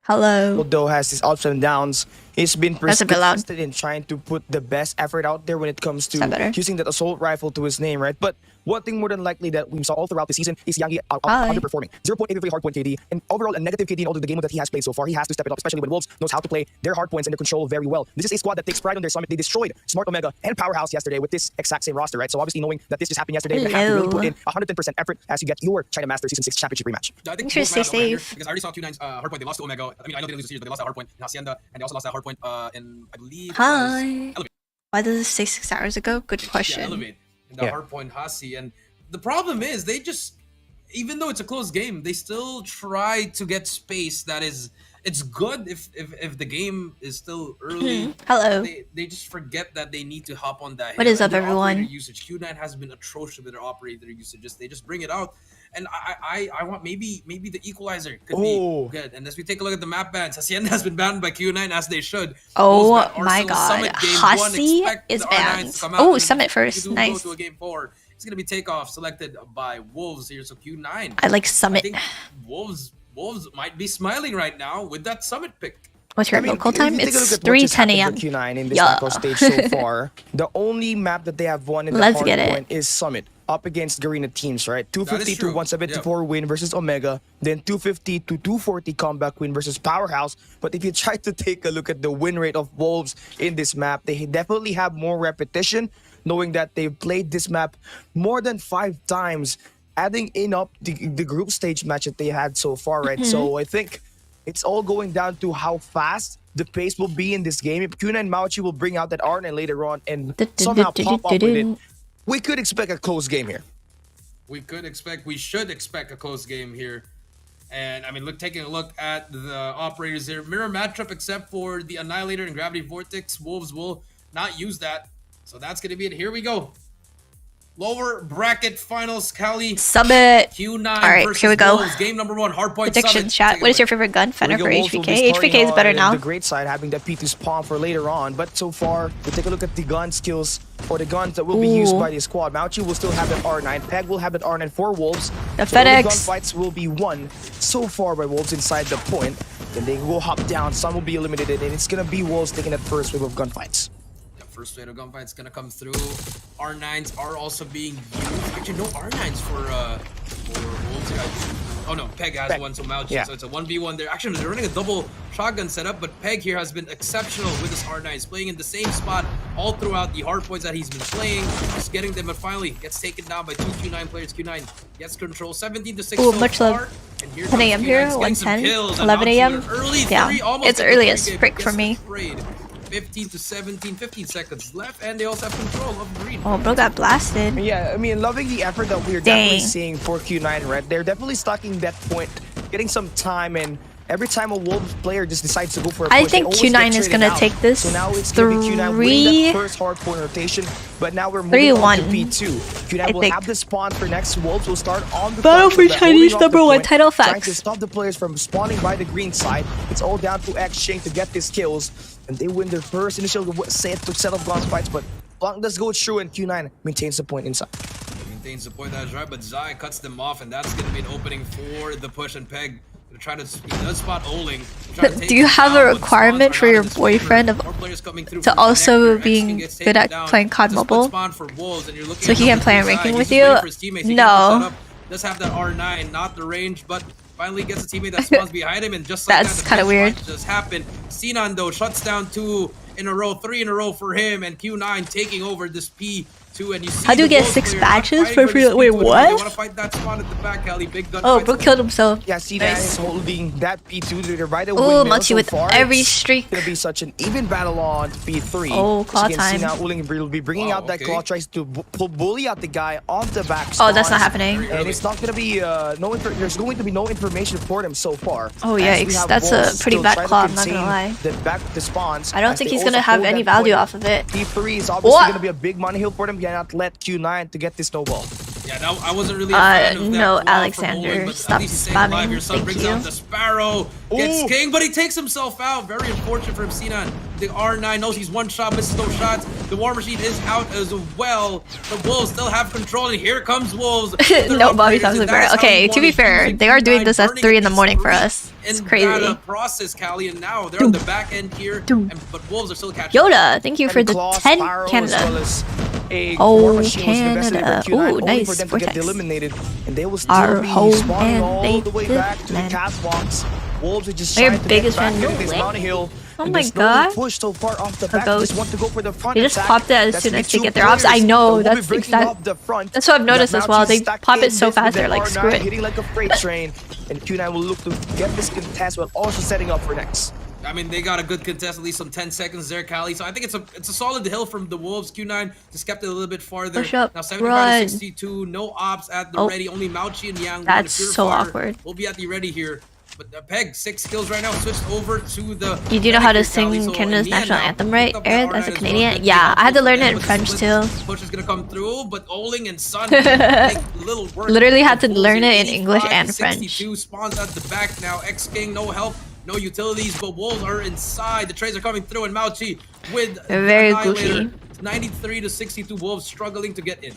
Hello. Although has his ups and downs, he's been That's a bit loud. persistent in trying to put the best effort out there when it comes Is that better? to using that assault rifle to his name, right? But one thing more than likely that we saw all throughout the season is Yangi Hi. underperforming. 0.83 hardpoint KD, and overall a negative KD in all of the game that he has played so far. He has to step it up, especially when Wolves knows how to play their hardpoints and their control very well. This is a squad that takes pride on their summit. They destroyed Smart Omega and Powerhouse yesterday with this exact same roster, right? So obviously knowing that this just happened yesterday, you have to really put in 110% effort as you get your China Master Season 6 Championship rematch. I think Stay safe. because I already saw Q9's hardpoint. They lost to Omega. I mean, I know they didn't lose the series, but they lost that hardpoint in Hacienda, and they also lost that hardpoint in, I believe, Hi. Elevate. Why did this say 6 hours ago? Good question. Yeah, Elevate. And the hardpoint Hasi. And the problem is, they just, even though it's a close game, they still try to get space that is, it's good if the game is still early. Hello. They just forget that they need to hop on that. What hill. is up, And their everyone? operator usage, Q9 has been atrocious with their operator usage. They just bring it out. And I want maybe the equalizer could be good. And as we take a look at the map bans, Hacienda has been banned by Q9 as they should. Oh Those my Arsenal god. Summit game Hasi one, expect is the banned. R9s to come out Oh, and Summit if first. you do Nice. Go to a game 4. It's gonna be takeoff selected by Wolves here. So Q9. I like I Summit. think Wolves might be smiling right now with that Summit pick. What's your I mean, local if you time? take a look It's at what just 3:10 happened a.m. for Q9 in this Yeah. knockout stage so far, the only map that they have won in the Let's get hardpoint it. is Summit up against Garena teams, right? That is 250 to true. 174 win versus Omega, then 250 to 240 comeback win versus Powerhouse. But if you try to take a look at the win rate of Wolves in this map, they definitely have more repetition, knowing that they've played this map more than 5 times, adding in up the group stage match that they had so far, right? So I think it's all going down to how fast the pace will be in this game. If Q9 Mauchi will bring out that R9 later on and somehow pop up with it, we could expect a close game here. We should expect a close game here. And I mean, taking a look at the operators here, mirror matchup except for the Annihilator and Gravity Vortex. Wolves will not use that. So that's going to be it. Here we go. Lower bracket finals, Cali. Summit. Q9 Alright, versus here we go. Wolves. Game number 1, hardpoint Predictions, Summit. chat. What is your favorite gun? Fenner for Wolves will be HVK? starting HVK is better on now. The great side, having that P2 spawn for later on. But so far, we take a look at the gun skills or the guns that will be used by the squad. Mauchi will still have that R9. Peg will have that R9 for Wolves. The so all FedEx. the gunfights will be won so far by Wolves inside the point. Then they will hop down. Some will be eliminated, and it's gonna be Wolves taking that first wave of gunfights. First wave of gunfight's gonna come through. R9s are also being used. Actually, no R9s for Wolves here. Oh no, Peg has one, so Mauchi. Yeah. So it's a 1v1 there. Actually, they're running a double shotgun setup, but Peg here has been exceptional with his R9s, playing in the same spot all throughout the hardpoints that he's been playing, just getting them, but finally gets taken down by 2 Q9 players. Q9 gets control 17 to 6 Ooh, so much far. love. And here 10 a.m. comes here, Q9's getting some 1:10, kills, and 11 Mauchi a.m. with an early Yeah, three, almost it's at the earliest three-game, break gets for me. sprayed. 15 to 17, 15 seconds left, and they also have control of green. Oh, bro got blasted. Yeah, I mean, loving the effort that we're definitely seeing for Q9 Red. They're definitely stocking that point, getting some time, and every time a Wolves player just decides to go for a I push, think they always Q9 get is traded gonna out. take this So now it's gonna be Q9 winning that first hard point rotation, but now we're moving on to 3-1. P2. Q9 will have the spawn for next. Wolves will start on the Battle front, for holding Chinese off the #1 point, title trying facts. to stop the players from spawning by the green side. It's all down to X-Chain to get these kills, and they win their first initial set of gunfights, but Blanc does go through, and Q9 maintains the point inside. Maintains the point, that's right, but Zai cuts them off, and that's going to be an opening for the push, and Peg to try to spot Oling. Do you have a requirement for your boyfriend to also being good at playing COD Mobile? So he can play on ranking with you? No. Does have that R9, not the range, but finally gets a teammate that spawns behind him, and just like That's that, kind of weird. just happened. Sinan though shuts down 2 in a row, 3 in a row for him, and Q9 taking over this P2, and you see How do you the get Wolves 6 player not badges fighting for this free? Wait, P2, and what? They want to fight that spot at the back, Kelly. Big gun Oh, fights bro at the killed himself. Yeah, see that is holding that P2 to right away. Oh, Mauchi with every streak. It's gonna be such an even battle on P3. Oh, claw time. Now Uling will be bringing out that claw, tries to bully out the guy on the back. Oh, that's not happening. And it's not gonna be there's going to be no information for them so far. Oh yikes, that's a pretty bad claw, I'm not gonna lie. The spawns. I don't think he's gonna have any value off of it. P3 is obviously gonna be a big money hill for them. You cannot let Q9 to get this snowball. Yeah, no, I wasn't really a fan of that no, block Alexander, from Olin, but stop at least he's staying alive. spamming, Your son thank brings you. out the Sparrow, gets Ooh. King, but he takes himself out. Very unfortunate for him. Sinan, the R9 knows he's one shot, misses those shots. The War Machine is out as well. The Wolves still have control, and here comes Wolves. No, Bobby sounds like bear. Okay, to be fair, they are doing this at 3 in the morning for us. It's crazy. Process, Callie, and now they're on the back end here, but Wolves are still catching. Yoda, thank you for the 10 Canada. Oh, Canada. Ooh, nice. Vortex. And they will still Our be home spawning and all the way native back to the land. catwalks. Wolves are just Your trying to biggest get back fan, into no this way. mountain hill. Oh And my there's no one god. push so far off the A back. They just ghost. want to go for the front They just attack. popped it as That's soon gonna as be they get two their ops. I players know, that will be that's breaking exact- up the front. That's what I've noticed That as well. They Mountai's stuck pop it in so this with fast, they're the like, screw R9 it. hitting like a freight train. And Q9 will look to get this contest while also setting up for next. I mean, they got a good contest, at least some 10 seconds there, Callie. So I think it's a solid hill from the Wolves. Q9 just kept it a little bit farther. Push up, Now 75 run. to 62, no ops at the Oh. ready. Only Mauchi and Yang. That's so awkward. We'll be at the ready here. But Peg, 6 kills right now, switched over to the... You do know how to Fennec here, Callie. sing So Canada's Nia national now anthem, right, picked up that Aerith, R9 as a well. Canadian? Good Yeah, I had to for learn them it in with the French split. too. Push is gonna come through, but Oling and Sun make little work. Literally had to Wolves learn it in 85 English to and 62, spawns at the back now. X-King, no help. No utilities, but Wolves are inside. The trades are coming through, and Mauchi with They're very Annihilator. goofy. 93 to 62, Wolves struggling to get in.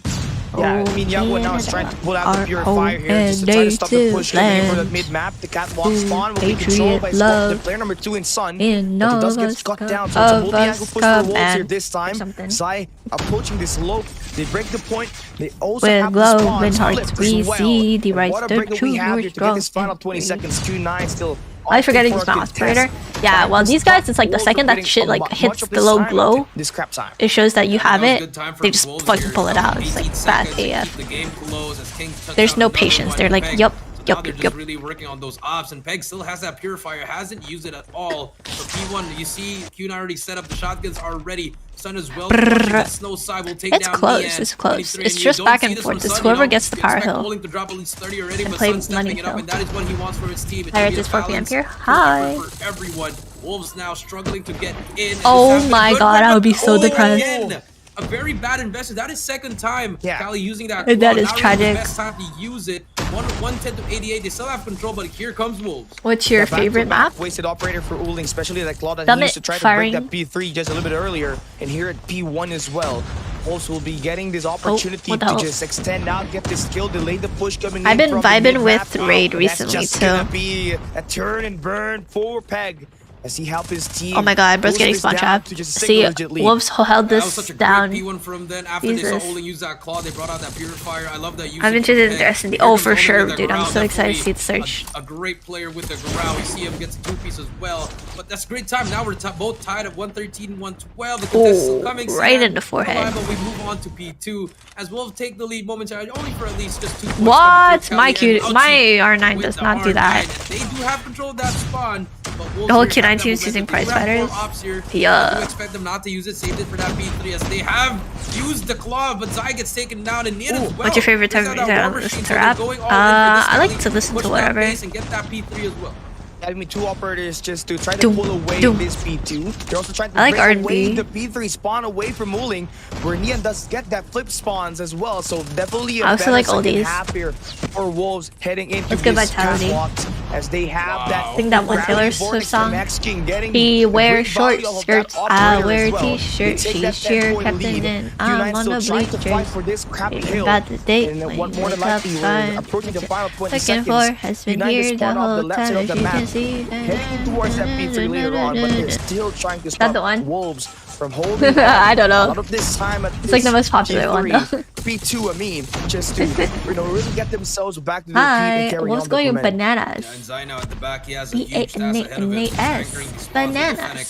Yeah, I mean, Yagua now is trying to pull out the Purifier here just to try to stop the push coming in for the mid-map. The catwalk spawn will be controlled by the player number 2 in Sun. But he does get cut down, so it's a multi-angle push for Wolves here this time. Zai approaching this low. They break the point. They also With have the spawn glowing hearts flipped we as well. see the right What a step break that to we have your here to get this strong final 20 seconds. Q9 still... I forgetting he's my operator. Yeah, well, these guys, it's like the second that shit like hits the low glow, this crap time. it shows that you have That was a it. good time for They just Wolves fucking here. pull it out. It's 18 like fast seconds to AF. keep the game close as King took There's out no another patience. one They're to like, Peg. yup, So yup, now they're yup, just yup. really working on those ops, and Peg still has that Purifier, hasn't used it at all. So P1, you see Q9 already set up, the shotguns are ready. Sun as well. The snow side will take It's down close, Nian. it's close. 23, It's and you just don't back see and this forth. from It's Sun, whoever you know? gets the You power expect hill. Bowling to drop at least 30 already, but play Sun stepping money it up, hill. and that is what he wants for his team. It Alright, should be a this 4 p.m. balance here. Hi. for everyone. Wolves now struggling to get in. Oh my god, I would be so Olin depressed. again. A very bad investment. That is second time Callie using that. And that claw. is Not really tragic. the best time to use it. 110 to 88. They still have control, but here comes Wolves. What's your favorite map? Wasted operator for Uling, especially that claw that he Summit used to try to firing. break that P3 just a little bit earlier. And here at P1 as well. Also will be getting this opportunity what the to hell? just extend out, get this kill, delay the push coming in. I've been from the vibing mid-map. with Raid That's recently just gonna too. be a turn and burn for Peg as he helped his team. Oh my god, bro's close getting this spawn down trapped. to just a See, single-digit lead. Wolves held That was this such a down. great P1 from them. After they Jesus. saw Olin use that claw, they brought out that Purifier. I love that use. I'm interested in the S&D. Oh, for sure, dude. I'm so excited to see the search. A great player with the Garou. We see him gets a 2-piece as well. But that's a great time. Now we're both tied at 113, 112. The contest is still coming. Right Sinan in the forehead. But we move on to P2 as Wolves take the lead momentarily, only for at least just 2 points. What? My Callie Q, and my Mauchi R9 with does the not do R9. that. They do have control of that spawn. But Wolves The whole here have Q9 that team is momentum. using They prize do have fighters. more ops here. Yeah. I do expect them not to use it. Saved it for that P3 as they have used the claw, but Zai gets taken down and Nian as well. What's your favorite time Brings to out that War listen Machine, to so they're rap? going all in for this I like Callie. to listen Push to that whatever. base and get that P3 as well. Having 2 operators just to try to Doom, pull away doom. this P2. They're also trying to I like break away R&B. the P3 spawn away from Uling, where Nian does get that flip spawns as well. So definitely a I also better like second oldies. half here for Wolves heading into Let's get this Vitality. catwalks as they have that. I think that one gravity Taylor vortex Swift song. from X-King getting He a wears great short value of that skirts, I operator wear as well. t-shirt, They take she's that sheer 10-point captain lead. and Q9 I'm on still the trying to fight bleachers. for this crappy Thinking hill. about the date And when what you more than wake up likely we're fine. approaching the final 20 Second seconds. floor has been Q9 here just the spawned off the whole left side time, of the as you map, can see. heading towards that P3 later on, but they're still trying to stop the one? Wolves from holding I don't a know. lot of this time at It's like the most popular P3, one, though. P2, I mean, just to really get themselves back to the repeat Hi, and carry what's on the going momentum. And bananas? Zai now at the back, he has a huge B8 task and ahead of him. 8S. Anchoring the spawns with the Bananas. Fennec.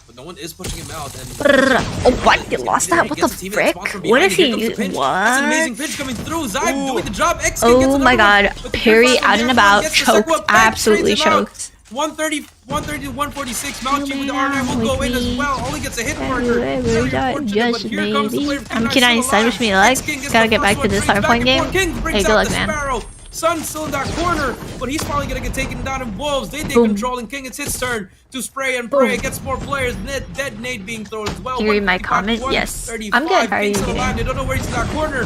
But no one is pushing him out. And Oh, what? They lost that? What the frick? What is he? That's an amazing What? pitch coming through. Zai doing the job. X Oh my god. Perry out and about. Choked. Absolutely choked. 130 to 146. Mauchi with the R9 will go in as well. Only gets a hit marker. Very unfortunate, but here comes the player. I'm Q9 side, wish me luck. Gotta get back to this 100-point game. Hey, good luck, man. Sun's still in that corner, but he's probably gonna get taken down in Wolves. They take Boom. control, and King, it's his turn to spray and pray. Boom. Gets more players. Dead nade being thrown as well. Can you read my 155, comment? Yes. 135. I'm good. How are King's you still alive. doing? They don't know where he's in that corner.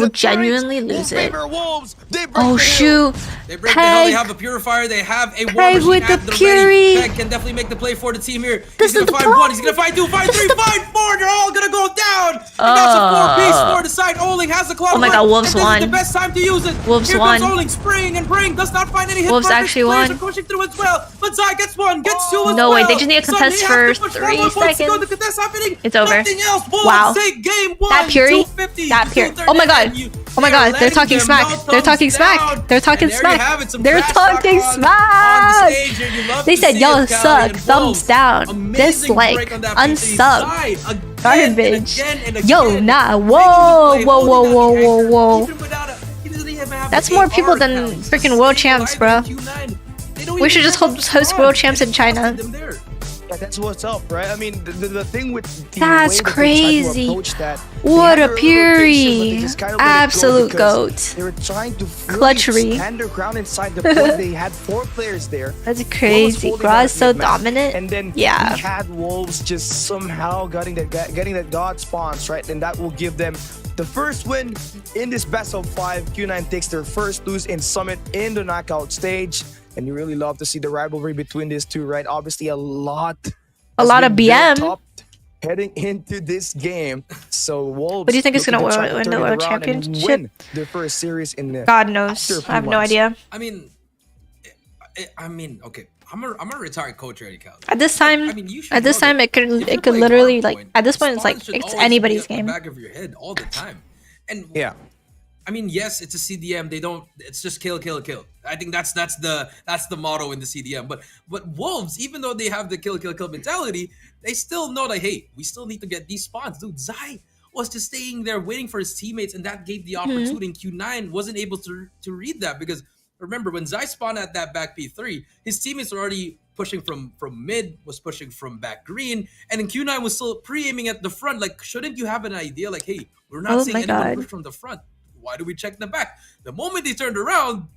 would the turrets genuinely will lose it. favor Wolves. They break Oh the hill. shoot! They break the hill. They have a purifier. They have a war machine with at the the Fury. ready. Peg can definitely make the play for the team here. This He's is gonna the find one. He's gonna find two. Find three. Find four. They're all gonna go down. And that's a 4-piece for the side. Oling has the clock. Oh my god, Wolves won. The best time to use it. Wolves Here won. comes Oling, spraying and praying. Does not find any hit. Wolves actually Players won. are pushing through as well. But Zai gets one. Gets two as No, well. wait, they just need to contest for 3 seconds. It's over. Nothing else. Wolves Wow. take game one. That Fury. 250, That Fury. 239. Oh my god. Oh my god, they're talking smack. They're talking smack. They're talking smack. They're talking smack. They said, yo, suck. Thumbs down. Dislike. Unsub. Garbage. Yo, nah. Whoa. Whoa, whoa, whoa, whoa, whoa. That's more people than freaking world champs, bro. We should just host world champs in China. Yeah, that's what's up, right? I mean, the thing with the That's way that crazy. they tried to approach that, What they a had little Fury. patience, but they just kind of let it go Absolute because goat. They were trying to Clutchery. stand their ground inside the point. They had 4 players there. That's crazy. Gra's so dominant. And then Yeah. we had Wolves just somehow getting that god spawns, right? And that will give them the first win in this best of 5. Q9 takes their first lose in Summit in the knockout stage. And you really love to see the rivalry between these two, right? Obviously, a lot of BM. Heading into this game. So Wolves. What do you think is looking gonna to try to win turn the it world around and championship? win their first series in the God knows. after I have no P1s. idea. I mean, okay. I'm a retired coach already, Cal. At this time, I mean, you should at this know time, that it could if you're playing literally hardpoint, like at this point it's spawns like should it's always anybody's be at game. the back of your head all the time. And Yeah. I mean, yes, it's a CDM. They don't. It's just kill, kill, kill. I think that's the motto in the CDM. But Wolves, even though they have the kill, kill, kill mentality, they still know that, hey, we still need to get these spawns, dude. Zai was just staying there waiting for his teammates, and that gave the opportunity. And Q9 wasn't able to read that because remember when Zai spawned at that back P3, his teammates were already pushing from mid, was pushing from back green, and then Q9 was still pre-aiming at the front. Like, shouldn't you have an idea? Like, hey, we're not seeing anyone push from the front. Why do we check the back? The moment they turned around,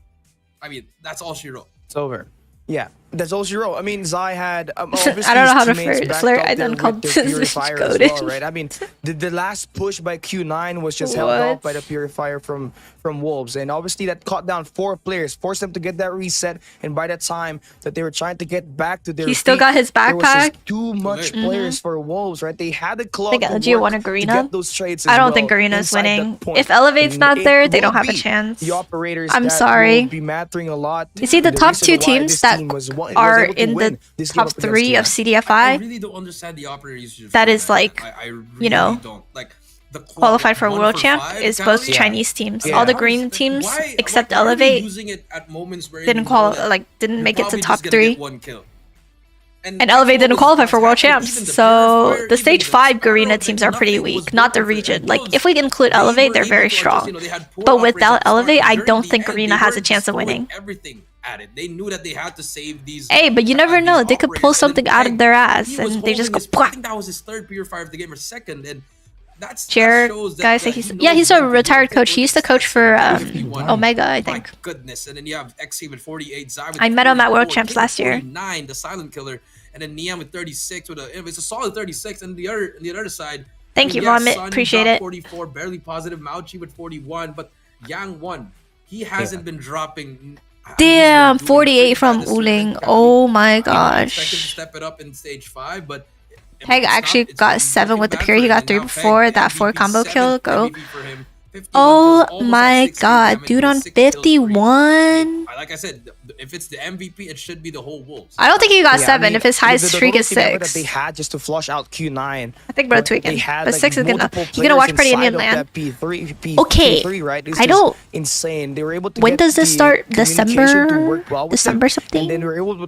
I mean, that's all she wrote. It's over. Yeah, that's all she wrote. I mean, Zai had I don't know how to flare. I done called the Purifier as well, right? I mean, the last push by Q9 was just held off by the Purifier from Wolves, and obviously that caught down 4 players, forced them to get that reset, and by that time that they were trying to get back to their He still got his there was backpack. just too much players for Wolves, right? They had the club I think LG won a to Garena. get those trades I as don't think well Garena's inside that winning. point. If Elevate's And not it there, they will don't have a be chance. The operators I'm that sorry. will be mattering a lot. You see, the And top reason 2 why teams this that team was able are to in win the this game top up against 3 of Q9. I CDFI really don't understand the operator usage. that is like, I really you know, don't. Like, the qualified for 1 World Champ 5 is both calorie? Chinese teams. Yeah. All the green teams Why- except why are we Elevate using it at moments where didn't you know that didn't make you're it to probably top just gonna get 3. 1 kill. And Elevate didn't qualify for World Champs, so the Stage 5 Garena teams are pretty weak, not the region. Like, if we include Elevate, they're very strong. But without Elevate, I don't think Garena has a chance of winning. Everything at it. They knew that they had to save these. Hey, but you never know. They could pull something out of their ass, and they just go. I think that was his 3rd purifier of the game or 2nd, and that's Jared, guys, he's a retired coach. He used to coach for Omega, I think. My goodness, and then you have XC with 48, Zai with I met him at 44, World Champs last year. 49, the silent killer, and then Niam with 36 it's a solid 36, and the other side. Thank you, have Vomit. Sun, Appreciate drop it. 44, barely positive. Mauchi with 41, but Yang won. He hasn't been dropping. Damn, 48 from Uling. Oh my Expected to gosh. step it up in stage 5, but Peg actually got 7 with the Pure. He got 3 before that 4 combo kill. Go. 51 Oh kills, almost my at 60 god, damage dude with on 6 kills, 51. Like I said, if it's the MVP, it should be the whole Wolves. I don't think he got Yeah, 7 I mean, if his highest the streak is total team effort 6. that they had just to flush out Q9. I think bro They tweaking. had, But like, 6 is gonna. multiple You're gonna watch players Pretty inside Indian of Land. that P3, Okay, P3, right? It's I just don't- insane. They were able to When get does this the start? communication December? to work well with December them, something? and then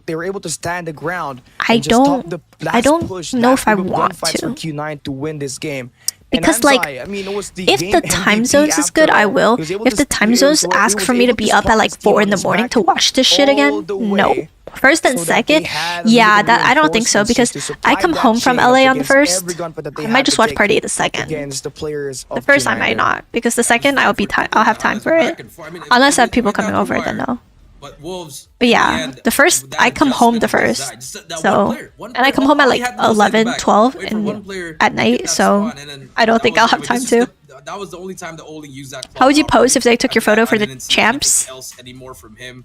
they were able to stand the ground. I and just stop don't- the I last don't push, know last if I group of want gunfights to. for Q9 to win this game. Because, And like, Anzai, I mean, it was the if game the time MVP zones is after good, I all. will. He was able If to the time he zones was ask able for me to be up spot at like his team 4 on in the his morning back to watch this shit all again, the no. way First and so that second, they had a yeah, little bit of that I don't think so reinforcements because to supply I come that home from chain LA up on the against first. every gunfight that they I had might to just watch take Party the second. against the players The of first I Q9 might there. not because the second I'll have time for it. Unless I have people coming over, then no. But Wolves. But yeah, the first I come home the first, so and I come home at like 11, 12 at night, so I don't think I'll have time to. That was the only time that Oling used that. How would you post if they took your photo for the didn't see champs? anything else anymore from him.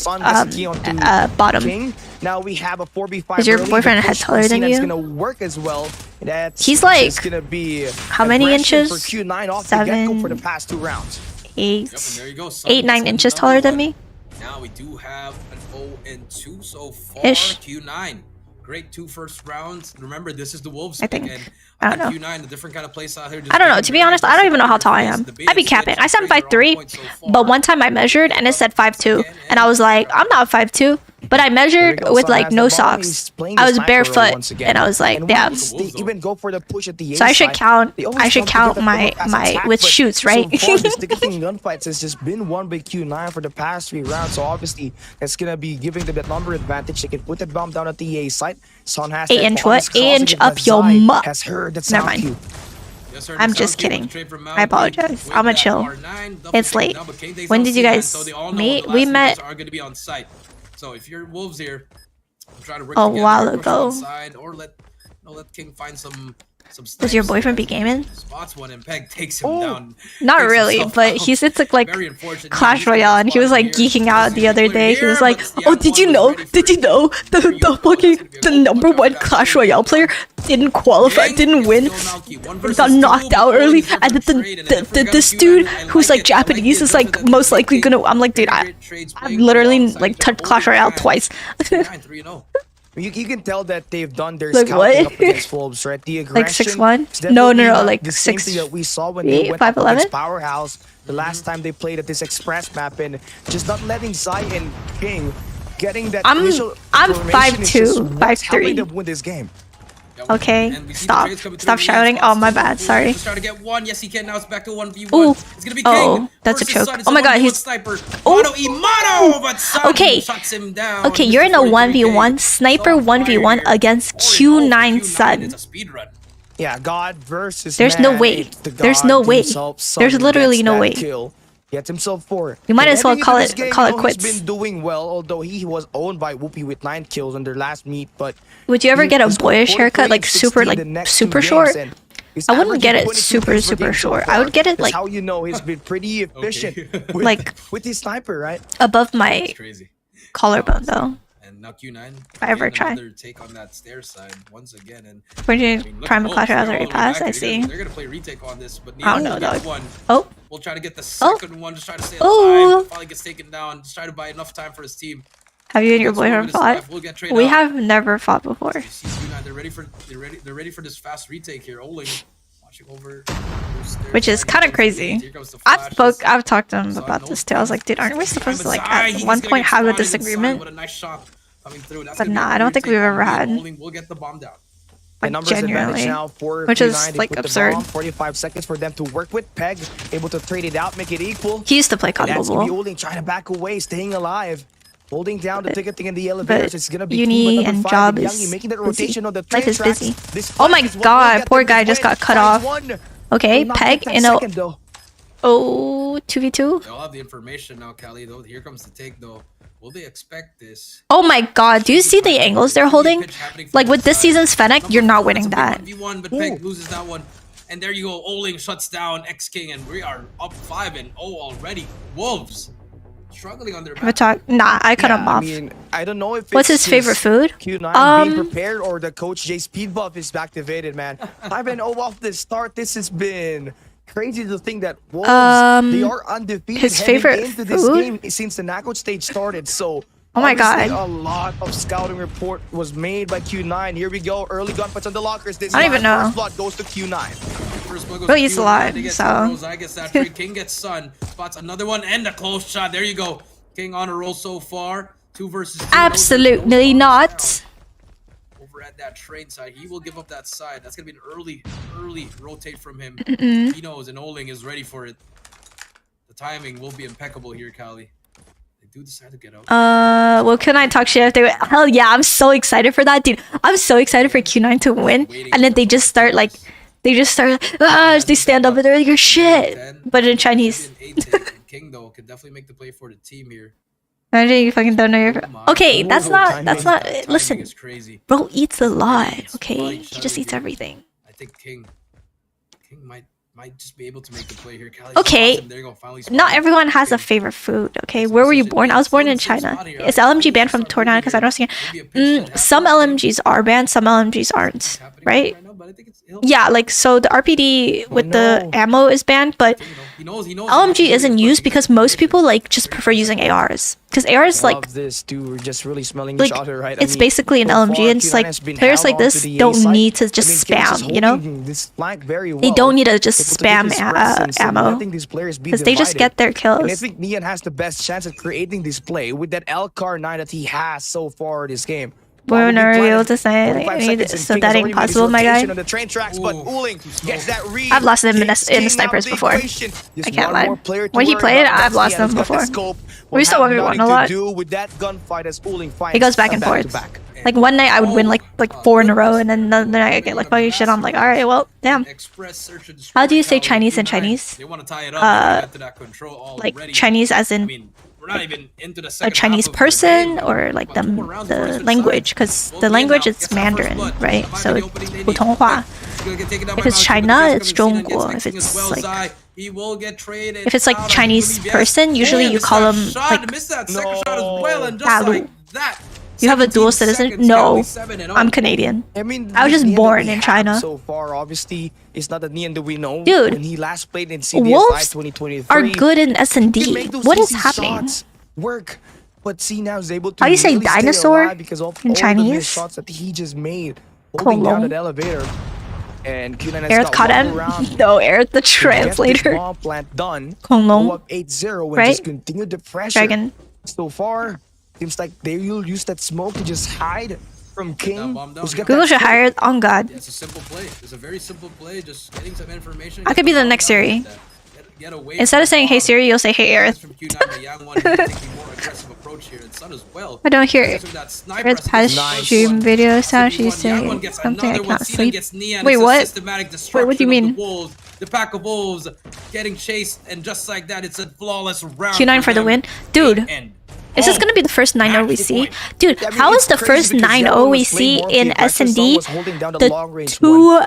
Sun gets key onto bottom. King. Now we have a 4v5. Is your early. boyfriend The a head push taller from than Cena is you? gonna work as well. He's like, gonna be how many aggression inches? for Q9 off the get-go for the 7, past 2 rounds. 8, Yep, and there you go. Sun 8, gets 9 the inches number taller than one. me. Now we do have an 0-2 so far. Ish. Q9 Great 2 first rounds. Remember, this is the Wolves I pick, think. and I don't know. Q9, a different kind of place out here. I don't know. To be honest, I don't even know how tall I am. I'd be capping. I said I'm 5'3", but one time I measured and it said 5'2", and I was like, I'm not 5'2". But I measured with like no socks. I was barefoot, and I was like, damn. They even go for the push at the So I should side. count. They always I should come count to get the my pass attack, with but shoots, right? So far, the sticking gunfights has just been won by Q9 for the past 3 rounds. So obviously, that's gonna be giving them that number advantage. They can put that bomb down at the A site. Son has 8-inch that on his what? 8-inch closet, up but your Zai mutt. has heard that Never sound mind. cue. Yes, sir, I'm the just South King kidding. straight from I Mountain apologize. with I'ma that chill. R9, double It's King, late. double King. They When still did you see that, guys so they all know meet? the last We two met guys are going to be on site. So if you're Wolves here, try to work a together, while push ago. one side, or let King find some Does your snipes. boyfriend be gaming? Spots one and Peg takes him down. Not takes really, himself but out. he sits like Very unfortunate. Clash He's gonna Royale, get and he was spotted like here. geeking out the other day. He was like, But "Oh, did you Yap1 know? was ready Did for you it. know There you go. That's gonna be a the goal. number Watch out one for that Clash shot. Royale player didn't qualify, King didn't is win, still Naoki. 1 versus got 2, knocked but out Owen early, is and different trade and a different this gun dude Q9. I who's like like it. I like Japanese it. is Those like are the most likely great gonna. I'm like, dude, very great trades I've playing literally alongside like each other. touched Clash Royale twice. Q9 3-0. You can tell that they've done their Like, scouting what? up against Wolves, right? The aggression. Like 6'1"? is No, definitely not like the same thing that we saw when they 6'8", went up 5'11"? against Powerhouse the last time they played at this Express map, and just not letting Zai and King getting that initial I'm information is just 5'2", what's helping 5'3". them win this game. Okay, And we see the stop. trades coming through. Stop We shouting. have Oh, my spots bad. to Sorry. Just try to get one. Yes, he can. Now it's back to 1v1. Ooh. It's gonna be Oh, King that's a versus choke. Sun. It's Oh my a god, 1v1 he's... sniper. Oh. Mono Imano, but Sun Okay. shuts him down. Okay, Mr. you're in a 43K. 1v1, sniper So fire 1v1 here. against 4-0 for Q9 Sun. It's a speed run. Yeah, God versus There's no man. way. It's the There's God no way. himself. Son There's literally gets no that way. Kill. Gets himself 4. You might And as well heading call into this it- game, call you it know, quits. He's been doing well, although he was owned by Whoopi with 9 kills on their last meet. But Would you ever he get a was scoring boyish haircut, 43 like and super, 16 like the next super 2 short? games, and he's I wouldn't averaging get it 22 super, kills per super game so short. I far. would get it That's like how you know he's been pretty efficient with, Like- with his sniper, right? above my It's crazy. collarbone though. And now Q9. If I ever again, try. another take on that stair side once again. And We're I doing mean, look Prime at of Clash Wolves. Royale They're all already the way passed, back I here. They're see. They're gonna play retake on this, but I don't neither know, will get dog. one. Oh, We'll try to get the Oh. second one, just try to stay Oh. alive. Finally gets taken down. Just try to buy enough time for his team. have you and your Gets one boyfriend with his fought? life. We'll get traded We out. have never fought before. You see Q9, they're ready for this fast retake here. Oling watching over those stairs. Which is Here kind of comes the crazy. lead. Here comes the flashes. I've talked to him So about no this too. I was like, dude, aren't we supposed to like at one point have a disagreement? What a nice shot coming through. That's But gonna be nah, a I don't think retake we've ever on had. Oling will get the bomb down. The Like numbers advantage genuinely, now for which is Q9. They like put the absurd. bomb, 45 seconds for them to work with. Peg able to trade it out, make it equal. He used to play And COD that's gonna be Mobile. Oling trying to back away, staying alive. Holding down the ticketing in the elevators. But It's gonna be uni team number and 5 job and is Youngie making that busy. rotation on the Life train is tracks. busy. This Oh my fight is what will god, get poor them guy this just win. got cut off. 5-1. Okay, Will not Peg get that in a second, though. 2v2. They'll have the information now, Cali. Though here comes the take, though. Will they expect this? Oh my god, do you see the angles they're holding? Like with this season's Fennec, you're not winning that. 1v1, but Peg loses that one. And there you go. Oling shuts down X King, and we are up 5-0 already. Wolves struggling on their Have a talk. Nah, I cut him I off. mean, I don't know if What's it's his favorite just food? Q9 being prepared or the Coach J speed buff is activated, man. 5-0 off the start. This has been crazy to think that Wolves, they are undefeated his heading favorite into this food? game since the knockout stage started. So Oh my obviously god. a lot of scouting report was made by Q9. Here we go. Early gunfights on the lockers. This I don't even know. First blood goes to Q9. First blood goes Well, to he's Q9. alive, They get so- Rose, I guess that trade. King gets Sun. Spots another one and a close shot. There you go. King on a roll so far. 2 versus 2. Absolutely not. Over at that train side, he will give up that side. That's gonna be an early rotate from him. He knows, and Oling is ready for it. The timing will be impeccable here, Cali. They do decide to get out. Well, can I talk shit if they? Hell yeah, I'm so excited for that, dude. I'm so excited for Q9 to win, and then they just start like, they stand up and they're like, "You're shit," but in Chinese. King though can definitely make the play for the team here. Imagine you fucking don't know your. Okay, that's not. Timing Listen, is crazy. bro eats a lot. Okay, he just eats everything. I think King might just be able to make the play here. Cali Okay, spots him. There you go, finally not spotted. everyone has a King. favorite food. Okay, where were you born? I was born in China. Is LMG banned from Tornado? Because I don't see. Some LMGs are banned, some LMGs aren't. Right? but I think it's Yeah, like so the RPD with the ammo is banned, but he knows LMG isn't used because most people like just prefer using ARs. Because ARs like this dude, we're just really smelling each other, right? it's basically an LMG, and it's like players like this don't need to just spam, you know? They don't need to just spam ammo because they just get their kills. And I think Nian has the best chance at creating this play with that Elgato 9 that he has so far this game. We're not able to say so that ain't possible, my guy. On the train tracks, but Uling gets that read. I've lost him in the snipers before. I can't lie. When he played, I've lost him before. We still 1v1 a lot. He goes back and forth. Like one night I would win like 4 in a row, and then another night I get like fucking shit. I'm like, all right, well, damn. How do you say Chinese in Chinese? Like Chinese as in we're not even into the a Chinese person, or like the language, because the language is Mandarin, right? So 普通话. If it's China, it's 中国. If it's like Chinese person, usually you call them like 大陆. You have a dual citizen? No, I'm Canadian. I mean, I was just born in China. So far, obviously, it's not the Nian that we know. Dude, when he last played in CDFI Wolves 2023, are good in S&D. What is happening? Work, but see now is able to. How do you say really dinosaur because of in all Chinese? the shots that he just made, holding down that elevator. And Aerith caught him. No, Aerith the translator. Done. 恐龙, Go up 8-0 and right? just continue the pressure. Dragon. So far, seems like they will use that smoke to just hide from King. Google should hire on God. Yeah, it's a simple play. It's a very simple play. Just getting some information. I could be the next Siri. Instead of saying hey Siri, you'll say hey Aerith. I don't hear Aerith's past stream video sound. She's saying something I can't sleep. Wait, what? Wait, what do you mean? The pack of wolves getting chased, and just like that, it's a flawless round. Q9 for the win, dude. Is this gonna be the first 9-0 we see? Dude, how is the first 9-0 we see in S&D the two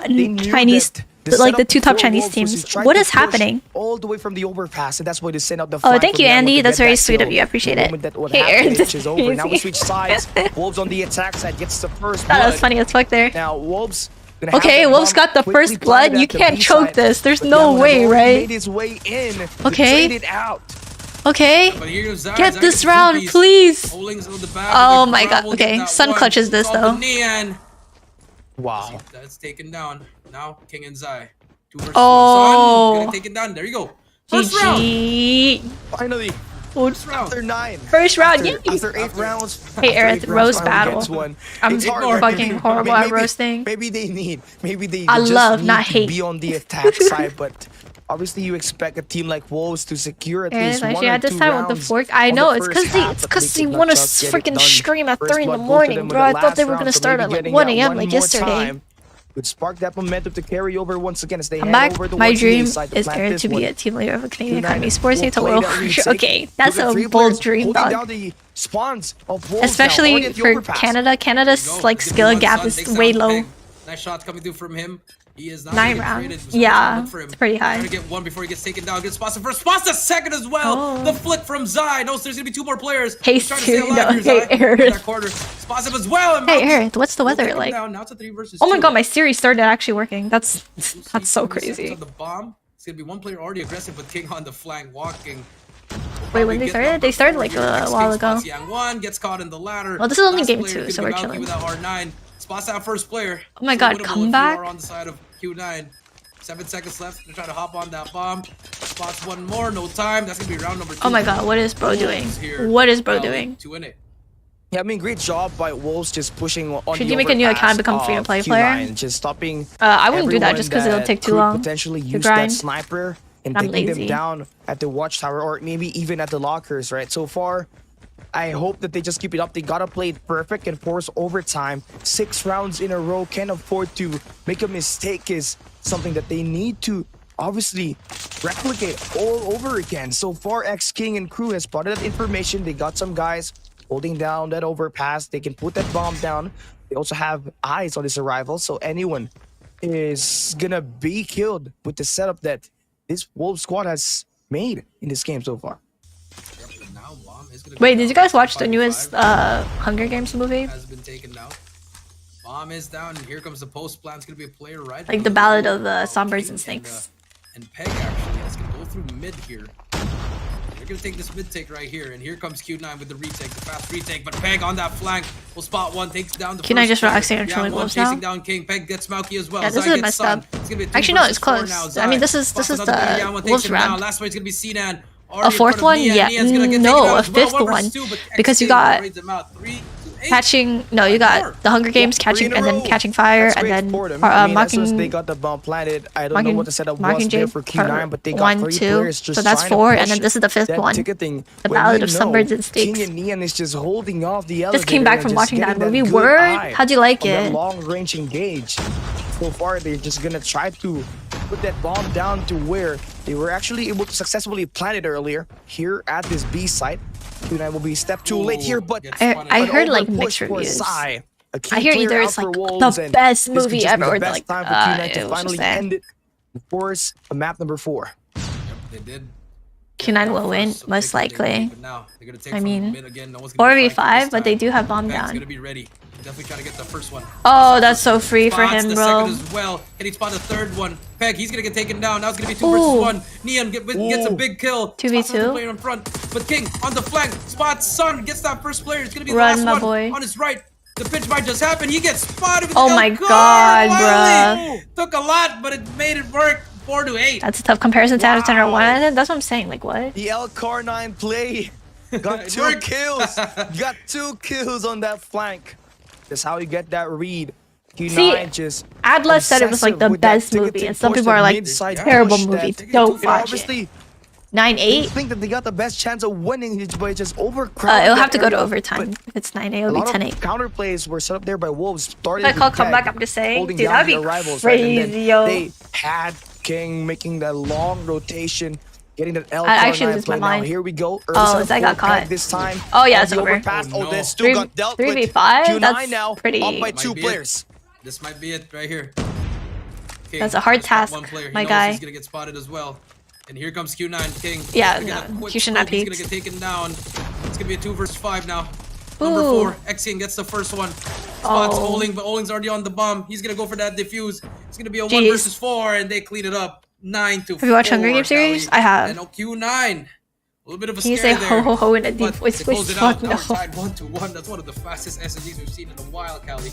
Chinese, like the two top Chinese teams? What is happening? All the way from the overpass, and that's why they sent out the oh, thank you, Andy. That's very sweet of you. I appreciate it. Hey, Aaron, this is over. Now we switch sides. Wolves on the attack side gets the first blood. That was funny as fuck there. Now Wolves. Okay, Wolves got the first blood. You can't choke this. There's no way, right? Okay. Okay, get this round, please. Oh my god. Okay, Sun clutches this though. Wow. That's taken down. Now King and Zai. 2 versus 1. Sun, taken down. There you go. First round. Finally. After 9. First round. After 8 rounds. Hey Aerith, roast battle. I'm fucking horrible at roasting. Maybe they need. I love, need not to hate. be on the attack side, but obviously you expect a team like Wolves to secure at least one or 2 had this time with the fork. I know, it's because they want to freaking stream at 3 in the morning, bro. I thought they were gonna start at like 1 a.m. like yesterday. Would spark that momentum to carry over once again as they I'm head back. over the My dream side is Aerith to be a team leader of a Canadian Academy sports team to World. Okay, that's a bold dream, dog. Especially for Canada. Canada's like skill gap is way low. Nice shots coming through from him. He is not 9 rounds. Yeah, it's pretty high. Trying to get 1 before he gets taken down. Gets Spots the first, Spots the second as well. The flick from Zai. No, there's gonna be 2 more players. Hey, Aerith. Spots him as well. Hey, Aerith, what's the weather like? Now it's a 3 versus 2. Oh my god, my Siri started actually working. That's so crazy. The bomb. It's gonna be 1 player already aggressive, but King on the flank walking. Wait, when they started? They started like a while ago. One gets caught in the ladder. Well, this is only game 2, so we're chilling. Spots out first player. Oh my god, come back. On the side of Q9. 7 seconds left to try to hop on that bomb. Spots 1 more, no time. That's gonna be round number 2. Oh my god, what is bro doing? What is bro doing? To win it. Yeah, I mean, great job by Wolves just pushing on. Should you make a new account and become free-to-play player? Just stopping. I wouldn't do that just because it'll take too long. Potentially to use grind. that sniper and I'm taking lazy. them down at the watchtower or maybe even at the lockers, right? So far, I hope that they just keep it up. They gotta play it perfect and force overtime. 6 rounds in a row, can't afford to make a mistake is something that they need to obviously replicate all over again. So far, X-King and crew has spotted that information. They got some guys holding down that overpass. They can put that bomb down. They also have eyes on this arrival, so anyone is gonna be killed with the setup that this Wolves squad has made in this game so far. Wait, did you guys watch the newest Hunger Games movie? Has been taken now. Bomb is down, and here comes the post plan. It's gonna be a player right. Like the Ballad of Songbirds and Snakes. And Peg actually is gonna go through mid here. They're gonna take this mid take right here, and here comes Q9 with the retake, the fast retake. But Peg on that flank will spot one, takes down the Q9 just first relaxing player. and trolling one wolves now. chasing down King. Peg gets Smauky as well. Yeah, this Zai is gets messed Sun. up. It's gonna be a 2 Actually, no, versus it's 4 close. now. I Zai mean, this is spots the another player. Yan one takes wolves him down. round. Last one is gonna be Sinan. A fourth one? Yeah. No, a fifth one. Because you got catching. No, you got the Hunger Games, catching, and then catching fire, and then mocking. They got the bomb planted. I don't know what the setup was there for Q9, but they got 3 players just so that's trying to 4, push and then this is the 5th one. ticketing. The When Ballad you of know Sunbirds and Snakes. King and Neon is just holding off the elevator. Just came back and from just watching that getting movie. good Word? eye How'd you like on that it? long-range engage. So far, they're just gonna try to put that bomb down to where they were actually able to successfully plant it earlier here at this B site. Q9 will be step too late here, but I heard like overpush mixed for reviews. Sai. A key I hear player either out it's for like Wolves, the and best this could movie just be ever, the or best like time for Q9 it to was finally just there. end it. Of course, map number 4. Yep, they did. Q9 will win, So most they could likely. but now they're gonna take I from mean, mid again. No one's gonna be flanking 4v5, this but they time. do have bomb Peg's down. gonna be ready. Definitely trying to get the first one. Oh, that's so free for Spots him, the bro. second as well. Can he spot the third one? Peg, he's gonna get taken down. Now it's gonna be 2 versus 1. Neon gets a big kill. 2v2. Spots the player in front. But King on the flank. Spots Sun, gets that first player. It's gonna be the Run, last my one. boy. On his right. The pitch might just happen. He gets spotted with Oh the my Elgato God, Wily. Took a lot, but it made it work. 4-8. That's a tough comparison to Center 1. That's what I'm saying. Like, what? The L-Car9 play got 2 kills. Got 2 kills on that flank. That's how you get that read. Q9 just Adla said it was like the obsessive with that best movie, ticketing and some push, people are that like, mid-side terrible push, movie. that- Don't and watch it. obviously, 9-8. they think that they got the best chance of winning by just overcrowding. It'll that have to go to area. overtime. But If it's 9-8, a it'll be lot of 10-8. counter plays were set up there by Wolves. Started If I call with Peg comeback, I'm just saying. holding Dude, down that'd be their rivals, right? And then crazy, yo. they had King making that long rotation, getting that L. I actually lose my play. Now mind. here we go. Oh, Early Zai got for Peg caught. this time. Oh, yeah, On it's the over. overpass. Oh, Oh, no. this still got dealt with. 3v5? Q9 That's now pretty- up by Might 2 be players. This might be it right here. King, That's a hard just got task, one player. He my knows guy. He's gonna get spotted as well. And here comes Q9 King. Yeah, He's gonna get a no, quick you should not scope. He's peek. gonna get taken down. It's gonna be a 2 versus 5 now. Number Ooh. 4, Xian gets the first one. Spots Oh. Oling, but Oling's already on the bomb. He's gonna go for that defuse. It's gonna be a 1 Jeez. versus 4, and they clean it up. 9-4. Have you watched Hunger Games series? I have. And Q9. A little bit of a Can you scare say there. ho ho ho in a deep But voice? they close Please, it out. fuck Now no. we're tied 1-1. That's one of the fastest SMGs we've seen in a while, Cali.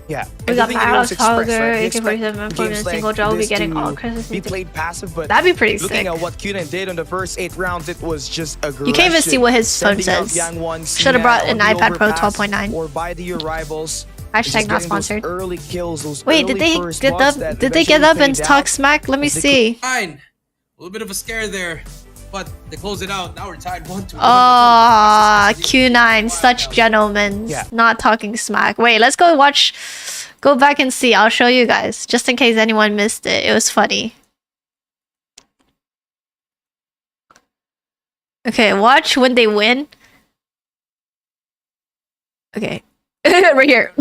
Yeah. We got Alex Hauger, You AK-47, expect for the games single like draw. We'll be this getting to all kinds be of played passive, but That'd be pretty looking sick. at what Q9 did on the first 8 rounds, it was just aggression. You can't even see what his phone Sending out says. young ones, Should've Sinan brought on an the iPad Pro overpass 12.9. Or by the rivals. Hashtag Just not getting those sponsored. Early kills, those Wait, early did they first get blocks up? that Did they get eventually up and paid talk out. smack? Let me They see. 9. A little bit of a scare there, but they close it out. Now we're tied 1-1. Ah, Q9, such gentlemen. Yeah. Not talking smack. Wait, let's go watch. Go back and see. I'll show you guys, just in case anyone missed it. It was funny. Okay, watch when they win. Okay, right here.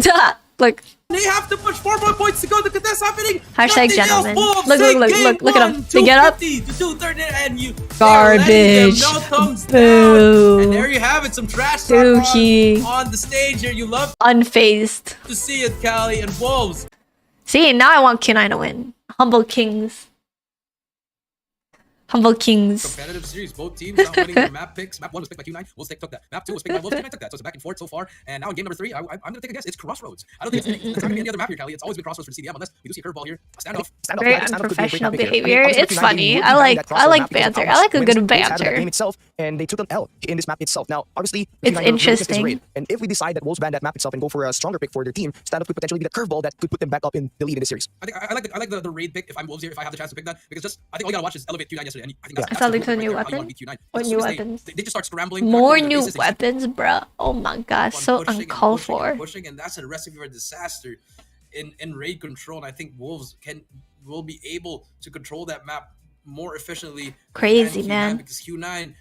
Look. They have to push 4 more points to go. Look at this happening. Hashtag Nothing else. gentlemen. Wolves Look, take look, game look, look at 'em. 1, They get up. 250 to 230, and you Garbage. they're letting them. No thumbs Boo. down. And there you have it. Some trash talk Dookie. on the stage here. You love Unfazed. to see it, Cali and Wolves. See, now I want Q9 to win. Humble Kings. Humble Kings. Competitive series. Both teams not winning their map picks. Map 1 was picked by Q9. Wolves took that. Map 2 was picked by Wolves. Q9 took that. So it's a back and forth so far. And now in game number 3, I'm going to take a guess. It's Crossroads. I don't think it's not going to be any other map here, Cali. It's always been Crossroads for the CDM unless we do see a curveball here. A standoff. Very unprofessional behavior. It's funny. I like banter. I like a good banter. Game itself, and they took an L in this map itself. Now, obviously, It's Q9 are interesting. great. And if we decide that Wolves ban that map itself and go for a stronger pick for their team, standoff could potentially be the curveball that could put them back up in the lead in the series. I think I like the raid pick if I'm Wolves here, if I have the chance to pick that, because just I think all you gotta watch is Elevate Q9 yesterday, and I think that's I saw absolutely Luke's new right there, how you weapon. wanna beat Q9. What As new soon as weapons? They just start scrambling. More their new bases, they weapons, bruh. Oh my god, keep on so pushing and uncalled pushing for. and pushing, and that's a recipe for disaster in raid control. And I think Wolves will be able to control that map more efficiently. Crazy, than Q9, man. Because Q9,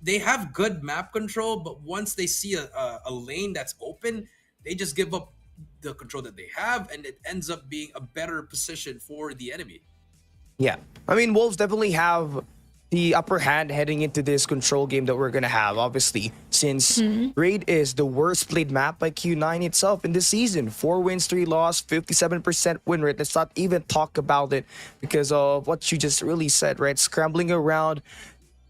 they have good map control, but once they see a lane that's open, they just give up the control that they have, and it ends up being a better position for the enemy. Yeah. I mean, Wolves definitely have the upper hand heading into this control game that we're gonna have, obviously, since Raid is the worst played map by Q9 itself in this season. 4 wins, 3 loss, 57% win rate. Let's not even talk about it because of what you just really said, right? Scrambling around,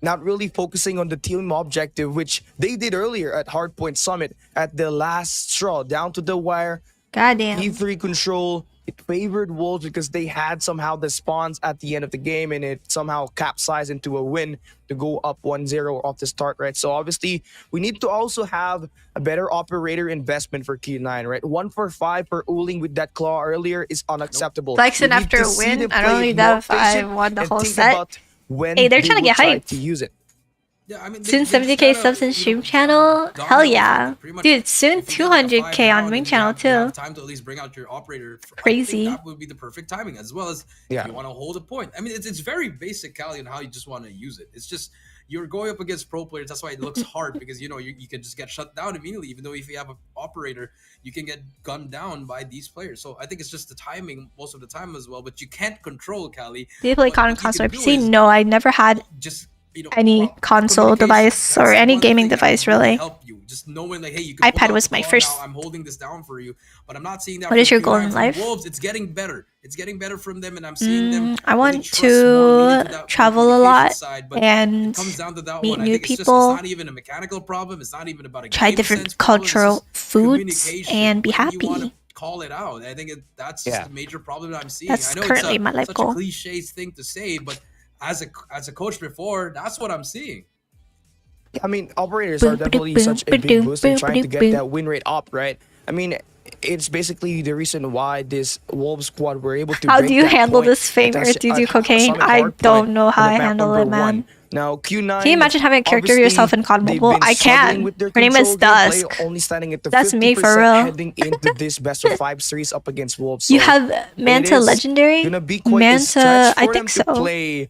not really focusing on the team objective, which they did earlier at Hardpoint Summit at the last straw, down to the wire. Goddamn. E3 control. It favored Wolves because they had somehow the spawns at the end of the game, and it somehow capsized into a win to go up 1-0 off the start, right? So obviously, we need to also have a better operator investment for Q9, right? 1 for 5 for Uling with that claw earlier is unacceptable. Flexing We need after to a see win? them I don't play need more that if I patient won the and whole think set. about when Hey, they're they trying to will get try hyped. to use it. Yeah, I mean, Soon they 70k gotta, subs in you know, stream channel? Hell dominate yeah. pretty much. Dude, soon If you get like a 200k 5 on round main and channel you have too. time to at least bring out your operator. I Crazy. think that would be the perfect timing, as well as Yeah. if you want to hold a point. I mean, it's very basic, Cali, on how you just want to use it. It's just you're going up against pro players. That's why it looks hard because you can just get shut down immediately. Even though if you have an operator, you can get gunned down by these players. So I think it's just the timing most of the time as well. But you can't control Cali. Do you play But what you console or can do PC? is No, I never had just any console device or any gaming device, really. Help you. Just knowing like, hey, you can iPad pull was out my the claw first. now, I'm holding this down for you, but I'm not seeing that. What is from your goal Q9 in from life? Wolves. It's getting better. It's getting better from them, and I'm seeing them. I really want trust more lean into to that travel a communication lot side, but and it comes down to that meet one. I new think it's people, not even a mechanical problem. It's not even about a try game different sense problem. It's cultural just foods, communication. and be When you want to happy. call it out. I think that's just Yeah. a major problem that I'm seeing. That's I know currently it's my life such goal. a cliche thing to say, but as a coach before, that's what I'm seeing. I mean, operators are definitely such a big boost in trying to get that win rate up, right? I mean, it's basically the reason why this Wolves squad were able to How break do you that handle point this fame, at or do you do at cocaine? Summit I Hardpoint don't know how on I the map handle number it, man. 1. Now, Q9, Can you imagine having a character yourself in COD obviously, Mobile? they've been I struggling can. with their Her name is control gameplay, Dusk. only standing at the That's me for 50% real. heading into this best of 5 series up against Wolves. You So have it Manta is Legendary? gonna be quite a Manta, stretch I for them think to so. play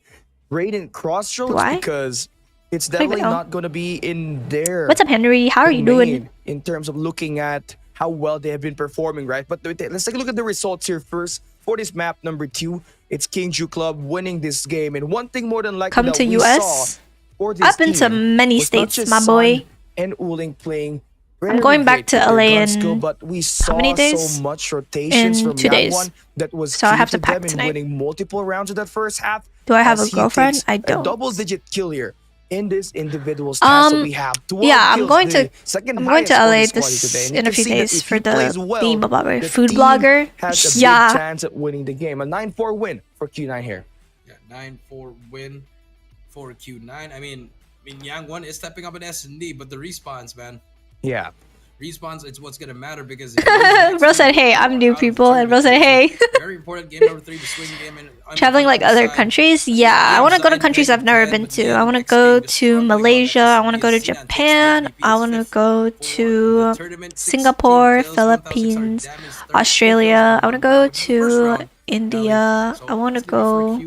Raid and Crossroads Do I? because it's don't even definitely know. not going to be in their What's up, Henry? How are you doing? domain in terms of looking at how well they have been performing, right? But let's take a look at the results here first. For this map number 2, it's Kingju Club winning this game. And one thing more than likely Come that to we US? saw for this I've been to team many was not states, just my Sun boy. and Uling playing I'm going back to with their LA gun in skill, but we saw many days? so much rotations In from 2 days. Yang1 that was So I key have to to pack them in tonight. winning multiple rounds of that first half. Do I have as a he girlfriend? takes I a don't. double-digit kill here in this individual's task. So we have 12 yeah, I'm kills, going the to second I'm going to highest LA for the squad here today. this And you in a can few see that days if for he plays the well, theme about the food team blogger. has a big Yeah. chance at winning the game. A 9-4 win for Q9 here. Yeah, 9-4 win for Q9. I mean, Yang1 is stepping up in S&D, but the respawns, man. Yeah. Respawns, it's what's gonna matter because Bro said, "Hey, I'm new, people," and bro said, "Hey." Very important game number 3, the swing game, and Traveling like other countries? Yeah, I want to go to countries I've never been to. I want to go to Malaysia. I want to go to Japan. I want to go to Singapore, Philippines, Australia. I want to go to India. I want to go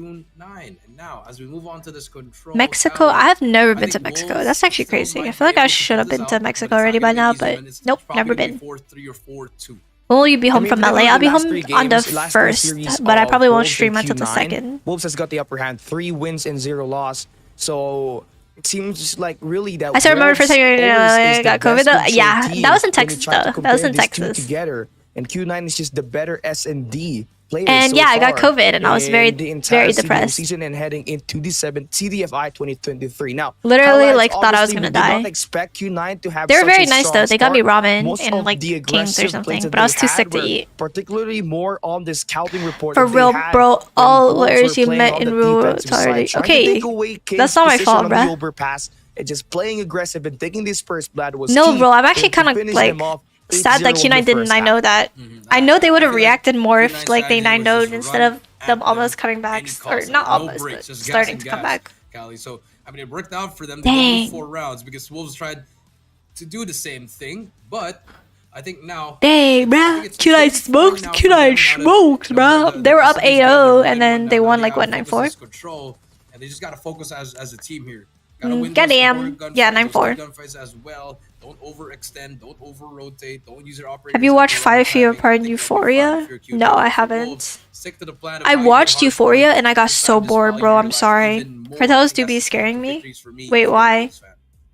Now, as we move on to this control, Mexico. I have never been to Mexico. That's actually crazy. I feel like I should have been to Mexico already by now, but nope, never been. 4-3 or 4-2. When will you be home I mean, from if you LA? look I'll at be the last home 3 on the games, last 3 first, series but I of probably won't Wolves stream and until the Q9, second. Wolves has got the upper hand, 3 wins and 0 loss. So it seems like really that I still remember the first time you Wolves is got the COVID best though. control Yeah, team that was in when you Texas try to though. That was compare in these two Texas. together. And Q9 is just the better S&D players And so yeah, I got far COVID and I was very, in the entire very CDFI depressed. season and heading into the CDFI 2023. Now, Literally, highlights, like, thought I was obviously, gonna we did die. not expect Q9 to have They were such very a nice strong though. They got me start. ramen Most and of like the Kings or aggressive plays something, that but I was they too had sick to were eat. particularly more on the scouting report For that they real, had bro. when All Wolves lawyers were you playing met on in the Rule defensive side, already. trying to Okay, take away King's that's not my position fault, on the bruh. overpass and just playing aggressive and taking this first blood was No, key bro. I'm for actually them to kind of finish like them off sad that 8-0 in Q9 the didn't. first I know half. that. I know they would have I feel like reacted more if Q9's like they strategy was 9-0'd just instead run of at them them almost coming any back, cost, or like, not no almost, breaks, but just gas starting and to come gas, back. Cali. So I mean, it worked out for them. They Dang. moved 4 rounds because Wolves tried to do the same thing, but I think now. Dang, bruh. Q9 smokes. Q9 smokes, bruh. They were up 8-0 and then they won like what, 9-4? Control, and they just gotta focus as a team here. Gotta win Get those him. important gunfights, Yeah, those 9-4. good gunfights as well. Don't overextend. Don't over-rotate. Don't use your operators. Have you watched at the wrong 5 Feet timing. Apart I in think you'll be fine Euphoria? if you're Q9 No, I for haven't. Wolves. Stick to the plan of I how you get watched hard Euphoria points. and I got This so time, just bored, value bro. your I'm life sorry. even more. Cartels I do think be that's scaring the me. victories for me Wait, if you're a why? Wolves fan.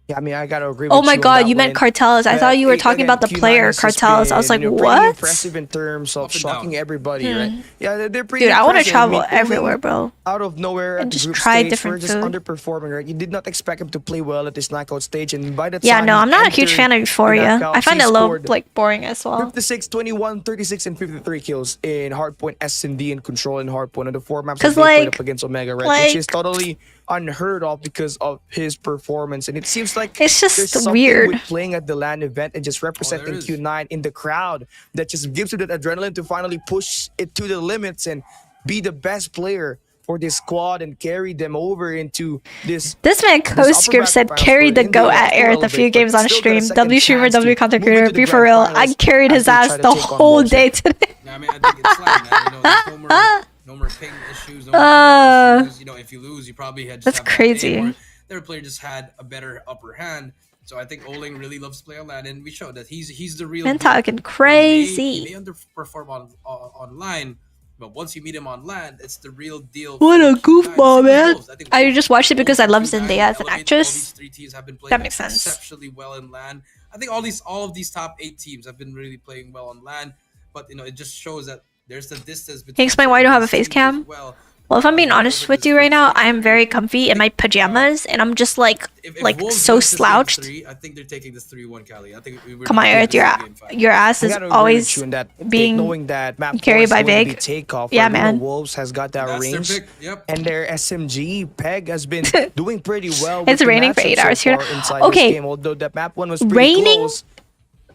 Yeah, I mean, I gotta agree Oh with my you on god, that you meant one. cartels. I thought you were talking about the Q9 player has just cartels. I was like, been, pretty what? impressive in terms of Up and shocking down. everybody, right? Yeah, they're pretty Dude, I want to impressive. travel Uling, everywhere, bro. out of nowhere And at the just group try stage, different we're just food. underperforming, right? You did not expect him to play well at this knockout stage, and by the Yeah, time no, he I'm not a huge entered fan of the Euphoria. I knockouts, find he it a little, scored like, boring as well. 56, 21, 36, and 53 kills in hardpoint S&D and control in hardpoint on the 4 maps that 'Cause, they played like- up against Omega, right? Which is totally unheard of because of his performance. And it seems like It's just there's something weird. with playing at the LAN event and just representing is. Q9 in the crowd that just gives you that adrenaline to finally push it to the limits and be the best player for this squad and carry them over into this. This man upper co-script said bracket carried the in go at upper Aerith a elevate, few but games on still got a stream. second W streamer, chance to W content move into creator. the Be for grand real. I finals carried as his they ass try to the take on whole Wolves. day today. Yeah, I mean, I think it's fine, man. You know, there's no more ping issues. No more issues. You know, if you lose, you probably had just That's have bad crazy. aim, or their player just had a better upper hand. So I think Oling really loves to play on LAN, and we showed that he's the real. Man deal. talking He crazy. may underperform online, but once you meet him on LAN, it's the real deal. What a for Q9. goofball, Same with man. Wolves. think I Wolves- just watched it because I love Wolves, Q9, Zendaya as an ELVATE, actress. All these 3 teams have been playing That makes sense. exceptionally well in LAN. I think all of these top 8 teams have been really playing well on LAN, but you know it just shows that there's the distance between. Can you explain why you don't have a face these teams cam? as Well, Well, if I'm being over honest this with you right first now, game. I am very comfy in my pajamas, and I'm just like If like Wolves so wins this game slouched. 3, I think they're taking this 3-1 Cali. I think we're Come on, not Aerith, taking this game 5. your ass I is gotta agree always with you in that, being knowing that map carried four by is going to be Vig. takeoff, Yeah, right? You know, man. Wolves has got that That's their range, pick. Yep. and their SMG Peg has been doing pretty well. It's with the raining for matchup 8 so hours here. far inside Okay. this game, although that map one was pretty Raining close.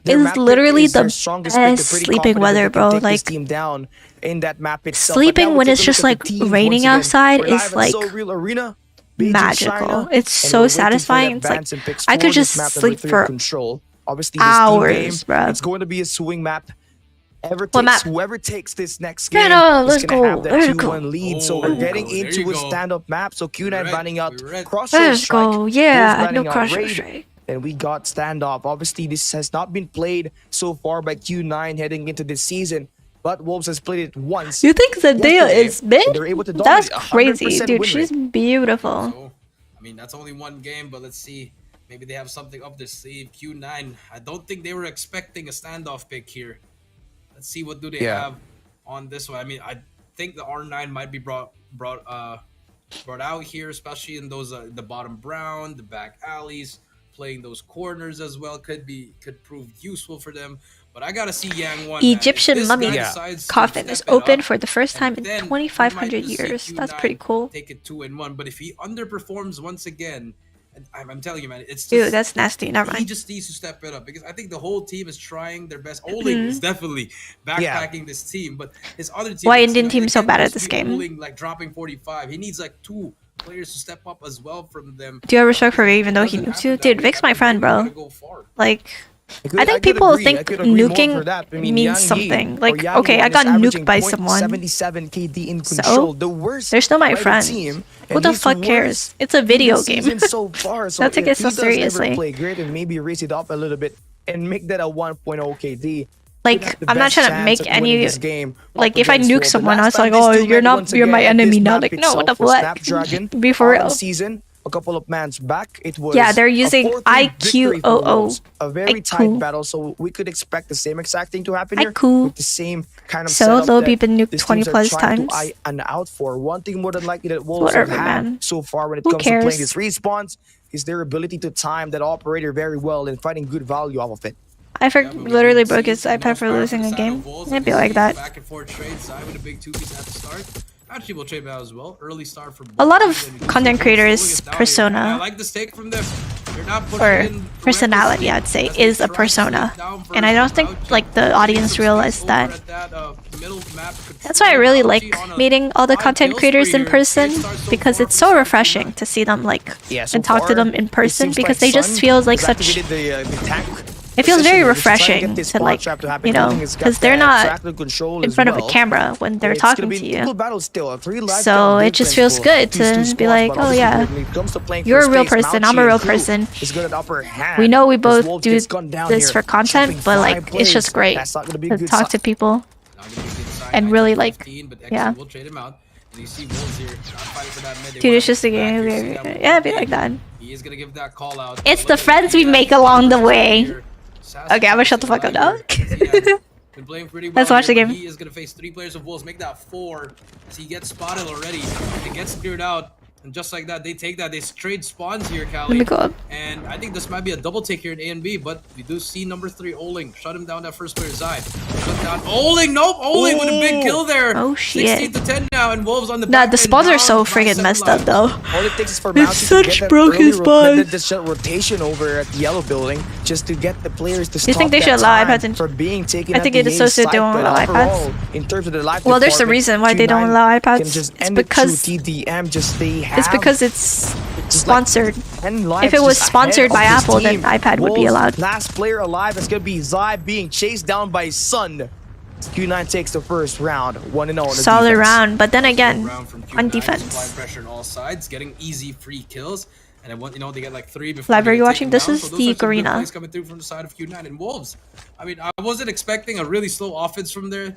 Their is map pick literally is their the strongest pick. They're best pretty sleeping confident weather, that they can bro. take this Like, team down in that map itself. sleeping But now when we it's take a just, look at like, the teams raining once again. outside We're is, live at like, So Real Arena, Beijing, magical. China, It's and so we're waiting for that satisfying. It's like advance and picks I for could this just map number sleep 3 for control. Obviously, this hours, team game, bruh. it's going to be a swing map. What map? Whoever takes this next Yeah, game no, is let's going to have go. that Let's go. 2-1 lead. So Oh, we're getting there into you a go. stand-up map. So Q9 We're banning out ready. Crossroads Let's Strike. go. Wolves Yeah, banning no out crossroads Raid, strike. and we got standoff. Obviously, this has not been played so far by Q9 heading into this season, but Wolves has played it once. You think Zendaya yesterday, is mid? and they're able to That's dominate crazy, 100% dude. win She's rate. beautiful. So, I mean, that's only one game, but let's see. Maybe they have something up their sleeve. Q9. I don't think they were expecting a standoff pick here. Let's see what do they Yeah. have on this one. I mean, I think the R9 might be brought out here, especially in those the bottom brown, the back alleys, playing those corners as well could prove useful for them. But I gotta see Yang one. Egyptian mummy decides to coffin is step it open up, for the first time in and then we 2,500 might just see years. That's Q9 pretty cool. Take it 2-1, but if he underperforms once again, and I'm telling you, man, it's just, Dude, that's nasty. Never he mind. just needs to step it up because I think the whole team is trying their best. Oling is definitely backpacking this team, but his other team. Why Indian team so bad at this game? Oling like dropping 45. He needs like 2 players to step up as well from them. Do you have respect for Vig even though he Doesn't nukes you? happen that Dude, way. Vic's my I think friend, they're bro. gonna go far. Like, I I think could people agree. think I could agree more nuking for that. I mean, means Yang Yi something. or Like, Yang okay, Yi I is got averaging nuked by someone. 77 KD in So? control. The worst. They're still my by the friend. team, Who and the he's fuck worst cares? It's a video this game. season so far. So Don't take if it so he does ever seriously. play great and maybe raise it up a little bit and make that a 1.0 KD. Like, I'm not trying to make any. This game Like, if I nuke someone, I was like, oh, you're my enemy now. Like, no, what the fuck? Snapdragon, Be for real. Season, a couple of mans back, it was Yeah, they're a using 4-3 victory for IQOO. Wolves. A very tight IQ. battle, so we could expect the same exact thing to happen here IQ. with the same kind of So setup they'll that be been nuked these 20 teams are plus trying times. to eye an out for. One thing more than likely that Wolves have Whatever, had man. so far when it Who comes to cares? playing this respawns is their ability to time that operator very well and finding good value off of it. I Yeah, but we literally did broke see his some iPad nice for power losing the a side game. of Wolves. It'd We be see like that. Back and forth trade side with a big 2-piece at the start. Actually, we'll trade that as well. Early start for A lot both of teams, and you can content see creators' slowing it down here. persona, And I like this take from them. They're not pushing or in personality, recklessly I'd say, as they is a try to persona. slow down And I don't first think, without like, the getting audience some realized space that. over at middle map That's why I really control. like Algae on a meeting all the 5 content kills creators per in year. person Great start so because far it's for so Side refreshing Q9. to see them, like, Yeah, so and talk to far, them in it person seems because like they just Sun feel like has such activated the tank It feels very position. They're just trying refreshing get this to spot like, trap to happen. you know, Everything has got because they're that not tracker control in as front of a well. camera when they're It's gonna talking be to equal you. battle still, a 3 life So count it just difference feels for good these two to be squads, like, but oh obviously yeah, when it comes to playing you're for a real space, person, Mouchie I'm a real and Crew person. is good at upper hand. We know we As both Wolves do gets gunned down this here, for content, chopping but like 5 it's just players. great That's not gonna be a to good talk sign. to people Not gonna be a good sign. and really like, 15, but XC yeah. will trade him out. And you see Wolves here not fighting for that mid. They Dude, wanna it's just a get back game. here, see that Wolves Yeah, be win. like that. He is gonna give that call out. It's But the look at friends we Zidane make along the way. here. Sass Okay, I'm gonna shut the fuck up now. Zidane been playing pretty well. Let's watch the here, game. but he is gonna face 3 players of Wolves, make that 4 as he gets spotted already. It gets cleared out. And just like that, they take that. They trade spawns here, Callie. Let me go up. And I think this might be a double take here in A and B, but we do see number 3, Oling. Shut him down, that first player, Zai. Shut down. Oling, nope! Oling with a big kill there. Oh, shit. 16 to 10 now, and Wolves on the Nah, back the end, spawns are down so by friggin' 7 messed lives. up though. All it takes is for It's Mouchie to such get that broken early spawns. this rotation over at the yellow building just to get the players to stop think they that should allow time iPads in- for being taken I at think the it is A associated side, they don't but allow overall, iPads. in terms of the life Well, there's a department, reason why they don't Q9 allow can iPads. just It's end it through because TDM, just they have it's because it's just like sponsored. 10 lives If it was just sponsored ahead by of this Apple, then team. iPad would be Wolves' allowed. Last player alive is gonna be Zai being chased down by Sun. Q9 takes the first round, 1-0. Solid round, but then again, Round from Q9, on supply defense. pressure on all sides, getting easy free kills. And I want, you know, they get like 3 before Live, they are you get watching? taken This down. is So those the are some good Garena. plays coming through from the side of Q9 and Wolves. I mean, I wasn't expecting a really slow offense from them,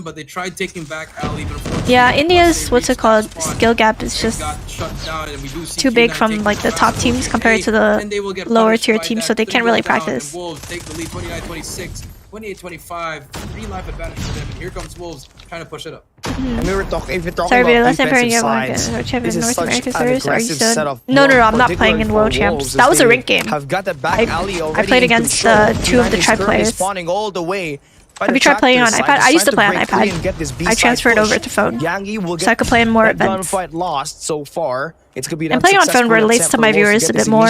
but they tried taking back Ali. But unfortunately, Yeah, once India's they what's it reached called? that spawn, Skill gap is it just got shut down, and we do see too big Q9 from taking like the top fast teams forward compared to and they the will get lower punished tier by teams, that. so they can't really 3-0 down, practice. and Wolves take the lead 29-26, 28-25, 3 life advantage for them. And here comes Wolves trying to push it up. And we were talking, if you're talking Sorry, but about last time playing defensive in sides, Which have this in is North such American an servers? Are you aggressive still? setup. No, More I'm not playing in particularly World for Champs. Wolves, That as was a they ranked game. Have got the back alley already played in against control. 2 of the Q9 is tribe currently players. spawning all the way. Have you tried playing on iPad? I used to play on iPad. I transferred over to phone, so I could play in more events. Gunfight lost so far. It's gonna be an And playing on phone unsuccessful relates attempt to for my Wolves to viewers get a this bit more,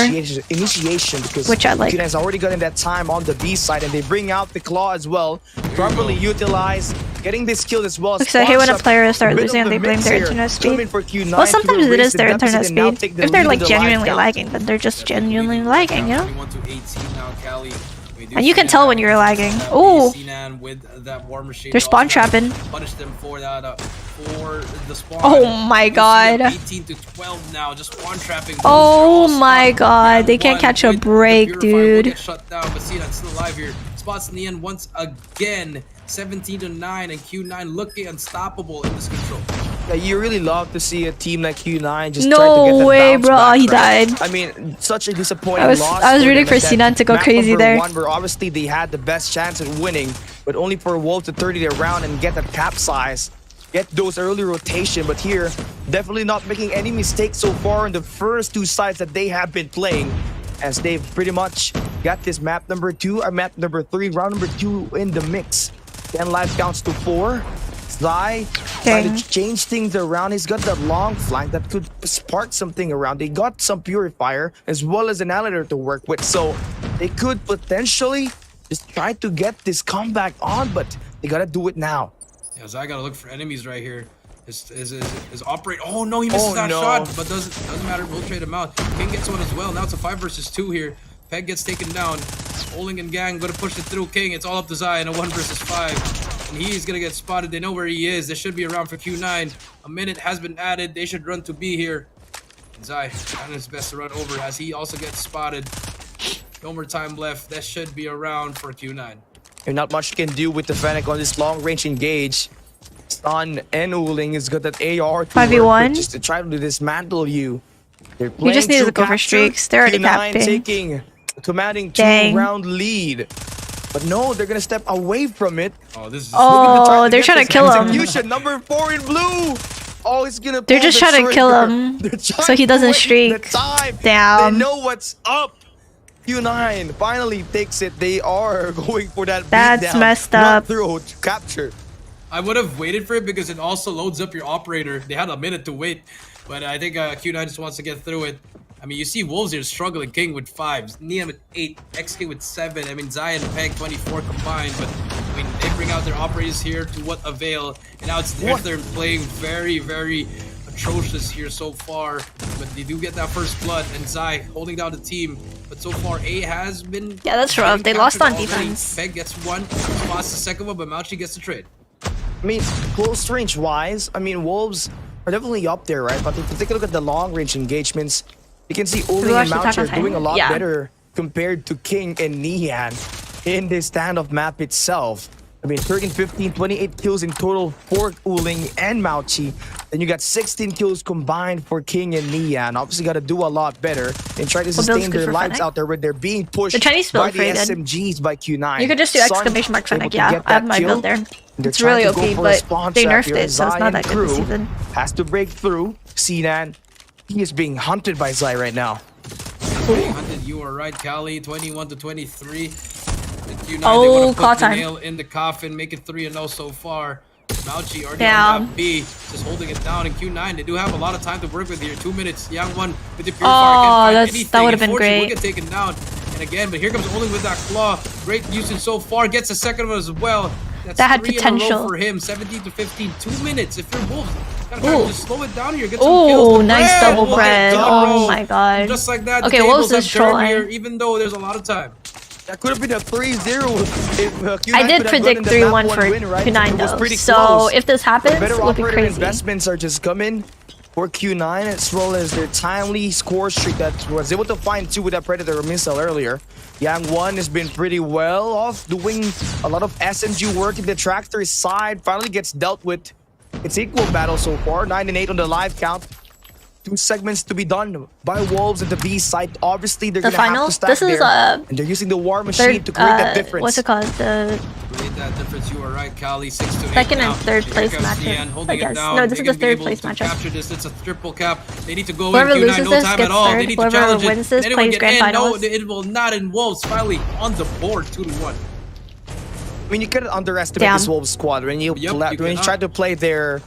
initiation because which I like. Q9's already gotten that time on the B side, and they bring out the claw as well, properly utilized, getting this kill as well. Because I hate when a player starts Middle losing of and they the blame mix their here. internet Coming speed. for Q9 Well, to sometimes it erase is the their deficit internet and now speed. take the If they're lead like in the live genuinely count. lagging, then they're just genuinely lagging, you know? 21-18 now, Cali. We do And you see can tell now when you're lagging. that Ooh, Sinan with that war machine. they're spawn also trapping. Punish them for that for the spawn. Oh my You see god. them 18 to 12 now, just spawn trapping. Oh Wolves are all my spot. god, Round they can't one catch a with the break, Purifier will dude. get shut down, but Sinan's still alive here. Spots Nian once again. 17 to 9, and Q9 looking unstoppable in this control. Yeah, you really love to see a team like Q9 just No try to get that way, bounce bro. back, He right? died. I mean, such a disappointing I was loss. rooting them for at that Sinan to go map crazy number there. 1, where obviously they had the best chance at winning, but only for Wolves to 30 their round and get that capsize, get those early rotation. But here, definitely not making any mistakes so far in the first 2 sides that they have been playing, as they've pretty much got this map number 2 or map number 3, round number 2 in the mix. 10 life counts to 4. Zai trying to change things around. He's got that long flank that could spark something around. They got some purifier as well as an annihilator to work with, so they could potentially just try to get this comeback on, but they gotta do it now. Yeah, Zai gotta look for enemies right here. His operate. Oh no, he misses Oh, that no. shot, but doesn't matter. We'll trade him out. King gets one as well. Now it's a 5 versus 2 here. Peg gets taken down. Oling and gang gonna push it through. King, it's all up to Zai in a 1 versus 5. And he's gonna get spotted. They know where he is. There should be around for Q9. A minute has been added. They should run to B here. And Zai trying his best to run over as he also gets spotted. No more time left. That should be around for Q9. And not much you can do with the Fennec on this long range engage. Stun and Uling has got that AR to 5v1? work with just to try to dismantle you. They're You just playing need to true go for capture. streaks. They're already Q9 capping. taking commanding Dang. 2-round lead. But no, they're gonna step away from it. Oh, this is Oh, they're trying to kill him. Execution number 4 in blue. Oh, he's gonna. They're pull just the trying to kill trigger. him They're trying so he to doesn't waste streak. the time. Damn. They know what's up. Q9 finally takes it. They are going for that. That's beatdown, messed not up. through capture. I would have waited for it because it also loads up your operator. They had a minute to wait, but I think Q9 just wants to get through it. I mean, you see Wolves here struggling. King with 5s, Niam with 8, XK with 7. I mean, Zai and Peg 24 combined, but I mean, they bring out their operators here to what avail. And now it's Drifter playing very, very atrocious here so far, but they do get that first blood, and Zai holding down the team. But so far, A has been... Yeah, that's rough. They lost on defense. Peg gets one, spots the second one, but Mauchi gets the trade. I mean, close range wise, I mean, Wolves are definitely up there, right? But if you take a look at the long range engagements, you can see Uling and Mauchi are doing a lot better compared to King and Nian in this standoff map itself. I mean, 13, 15, 28 kills in total for Uling and Mauchi. Then you got 16 kills combined for King and Nian. Obviously, got to do a lot better and try to sustain their lives out there when they're being pushed by the SMGs by Q9. You could just do exclamation mark Fennec, yeah. I have my build there. It's really OP, but they nerfed it, so it's not that good this season. Has to break through. Sinan, he is being hunted by Zai right now. Being hunted, you are right, Kali. 21 to 23. Q9, oh, call time. Nail in the coffin, make it 3-0 so far. Mauchi already on that B, just holding it down. And Q9, they do have a lot of time to work with here. 2 minutes. Yang one with the purifier. That would have been great. Will get taken down. And again, but here comes Uling with that claw. Great usage so far. Gets a second one as well. That's that had 3 potential in a row for him. 17 to 15. 2 minutes. If you're Wolves, gotta just slow it down here. Get some kills. Nice double bread. Oh my god. Just like that. Okay, Wolves is trolling here, even though there's a lot of time. That could have been a 3-0. I did predict 3-1 for Q9 though, so if this happens, it would be crazy. Investments are just coming for Q9 as well as their timely score streak that was able to find 2 with that Predator missile earlier. Yang 1 has been pretty well off, doing a lot of SMG work in the tractor side. Finally gets dealt with. It's equal battle so far, 9 and 8 on the live count. 2 segments to be done by Wolves at the B site. Obviously, they're going to have to stack there. And they're using the War Machine to create that difference. What's it called? Create that difference. You are right, Kali. 6 to 8 second now. and third place matchup. I guess. No, this is the third place matchup. Capture this. It's a triple cap. They need to go whoever in. loses no this time gets at all. third. They need to whoever challenge wins it. this plays grand finals. No, it will not. And Wolves finally on the board, 2-1. I mean, you couldn't underestimate this Wolves squad when you try to play their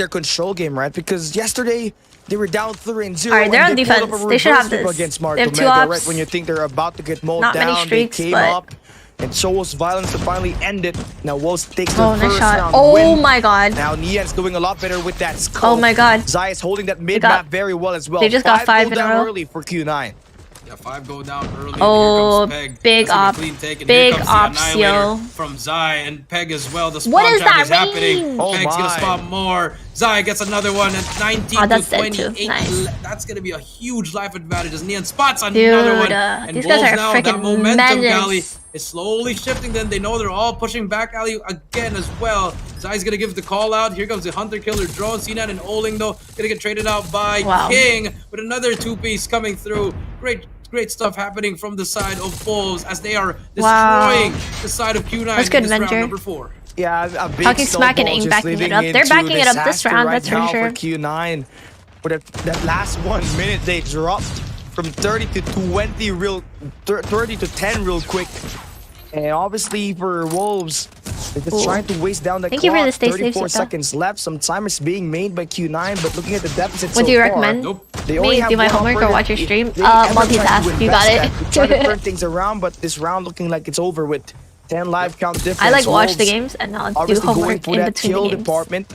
control game, right? Because yesterday they were down 3-0. Alright, they're on defense. They should have this. They have 2 ops. Right when you think they're about to get mowed down, many streaks, they came up and chose violence to finally end it. Now Wolves takes the nice first shot. round Oh win. my god. Now Nian's doing a lot better with that skull. Oh my god. Zai is holding that mid map very well as well. They just got 5 in a row. Early for Q9. Yeah, 5 go down early. Oh, big op. Big ops, yo. From Zai and Peg as well. The what is that happening. Peg's gonna spot more. Zai gets another one at 19 to 28. Nice. That's gonna be a huge life advantage as Nian spots another one. And these guys are now freaking that momentum, Kali, is slowly shifting. Then they know they're all pushing back alley again as well. Zai's gonna give the call out. Here comes the hunter killer drone. Sinan and Uling though gonna get traded out by King with another 2-piece coming through. Great stuff happening from the side of Wolves as they are destroying the side of Q9 That's good, in this round Venture. number 4. Yeah, a big talking smack and Ing backing it up. They're backing it up this round, that's for sure. For Q9, but that last 1 minute they dropped from 30 to 20 30 to 10 real quick. And obviously for Wolves, they're just trying to waste down the clock. 34 seconds left. Some time is being made by Q9, but looking at the deficit what do you recommend? Me do my homework or watch your stream? Multitask. You got it. Trying to turn things around, but this round looking like it's over with 10 live count difference. I like watch the games and I'll do homework in between the games. Department,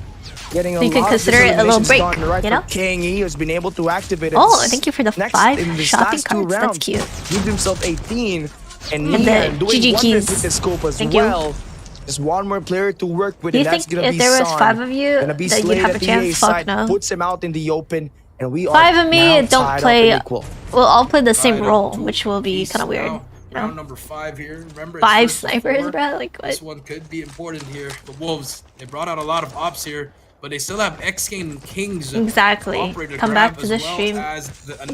getting so you can consider it a little break, you know? King E has been able to activate it. Oh, thank you for the 5 shopping cards. That's cute. Gives himself 18 and the GG keys. With the scope as thank well. You. Just one more player to work with. Do you think if there was 5 of you that you'd have a chance? Fuck no. Puts him out in the open. And we 5 of me don't play. Well, I'll play the same role, which will be kind of weird. Round number 5 here. Remember, 5 snipers, bro. Like what? This one could be important here. The Wolves, they brought out a lot of ops here, but they still have X-King and Kings. Exactly. Come back to the stream,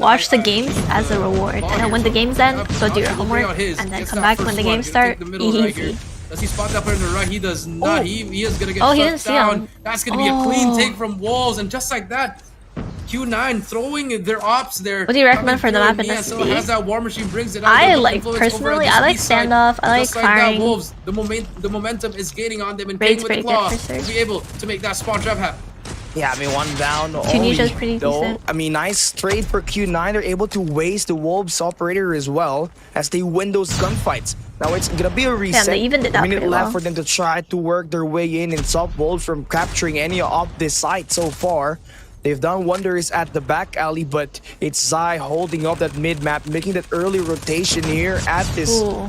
watch the games as a reward, and then when the games end, go do your homework, and then come back when the games start. Easy. Does he spot that player in the right? He does not. He is gonna get shut down. That's gonna be a clean take from Wolves, and just like that, Q9 throwing their ops there. What do you recommend for the map in this? As that War Machine brings it out, I like personally. I like standoff. I like firing. Wolves, the momentum is gaining on them, and King with the claw to be able to make that spawn trap happen. Yeah, I mean, 1 down. Tunisia's pretty decent. I mean, nice trade for Q9. They're able to waste the Wolves operator as well as they win those gunfights. Now it's gonna be a reset. they evened it A out minute pretty left well. for them to try to work their way in and stop Wolves from capturing any of this site so far. They've done wonders at the back alley, but it's Zai holding up that mid-map, making that early rotation here at this Ooh.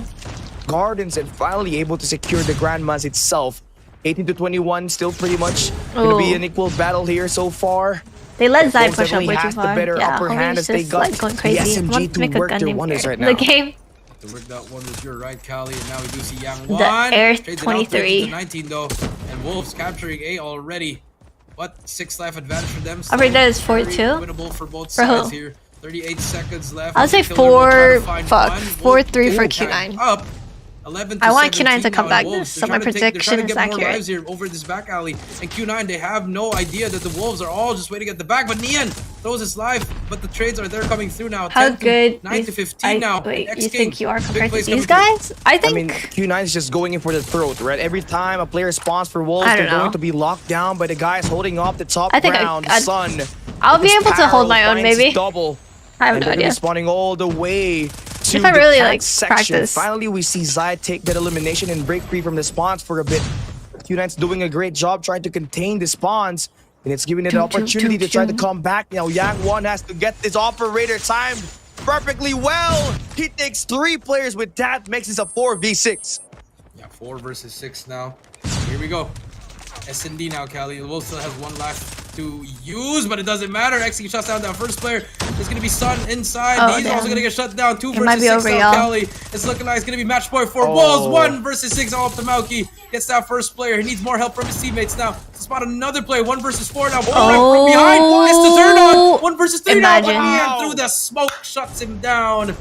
Gardens and finally able to secure the Grandmas itself. 18-21, still pretty much gonna be an equal battle here so far. They let Zai Wolves push up definitely way too has the far. better Yeah, upper hand Homie's as they just got like going the crazy. SMG Want to make a work gun their name wonders for right the now. game. To work that wonders, you're right, Callie. And now we do see Yang The Wan. Aerith Trades it out 23. to 19 though, and Wolves capturing A already. What 6 life advantage for them? I think that is Very 4-2. winnable for both For who? sides here. 38 seconds left. I'll say Killer will try to find one. 4-3 for Wolves Q9. Up 11 I want Q9 to 17 come now, back, and Wolves, so they're my trying to they're trying prediction to is get more accurate. lives here over this back alley. And Q9, they have no idea that the Wolves are all just waiting at the back. But Nian throws his life, but the trades are there coming through now. How 10 to good? 9 to 15 now. Wait, X you King, think you are big compared to plays these coming through. guys? I think. I mean, Q9 is just going in for the throat, right? Every time a player spawns for Wolves, I they're don't know. going to be locked down by the guys holding up the top I think ground. Sun. I'll be Because able to hold my Paro own, finds maybe. Double. I have And no they're gonna idea. be spawning all the way to If I the really, tank like, section. practice. Finally, we see Zai take that elimination and break free from the spawns for a bit. Q9's doing a great job trying to contain the spawns, and it's giving it an opportunity to try to come back. Now, Yang Wan has to get this operator timed perfectly well. He takes 3 players with that, makes this a 4v6. Yeah, 4 versus 6 now. Here we go. S&D now, Callie. The Wolves still has 1 left to use, but it doesn't matter. X shuts down that first player. There's gonna be Sun inside. Oh, He's damn. also gonna get shut down. 2 It might versus be 6 over, now, y'all. Callie. It's looking like it's gonna be match point for Oh. Wolves. 1 versus 6 all up to Mauki. Gets that first player. He needs more help from his teammates now. To spot another player. 1 versus 4 now. From behind. Gets the turn on. 1 versus 3 Imagine. now. But Ian Wow. through the smoke shuts him down.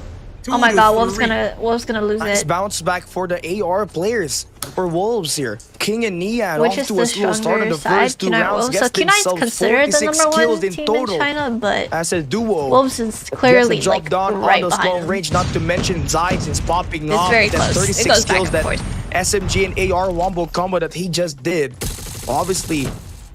Oh my 2 god, to Wolves 3. gonna lose Nice it. bounce back for the AR players for Wolves here. King and Nian Which off is to the a slow start in stronger the side? first 2 Q9 rounds. Wolves. So Gets Q9 is themselves considered the 46 number kills 1 in team total in China, but as a duo. Wolves is Gets clearly the job like done right on those behind long them. range, not to mention Zai's is popping It's off. very That close. It 36 goes back kills and that forth. SMG and AR wombo combo that he just did. Obviously,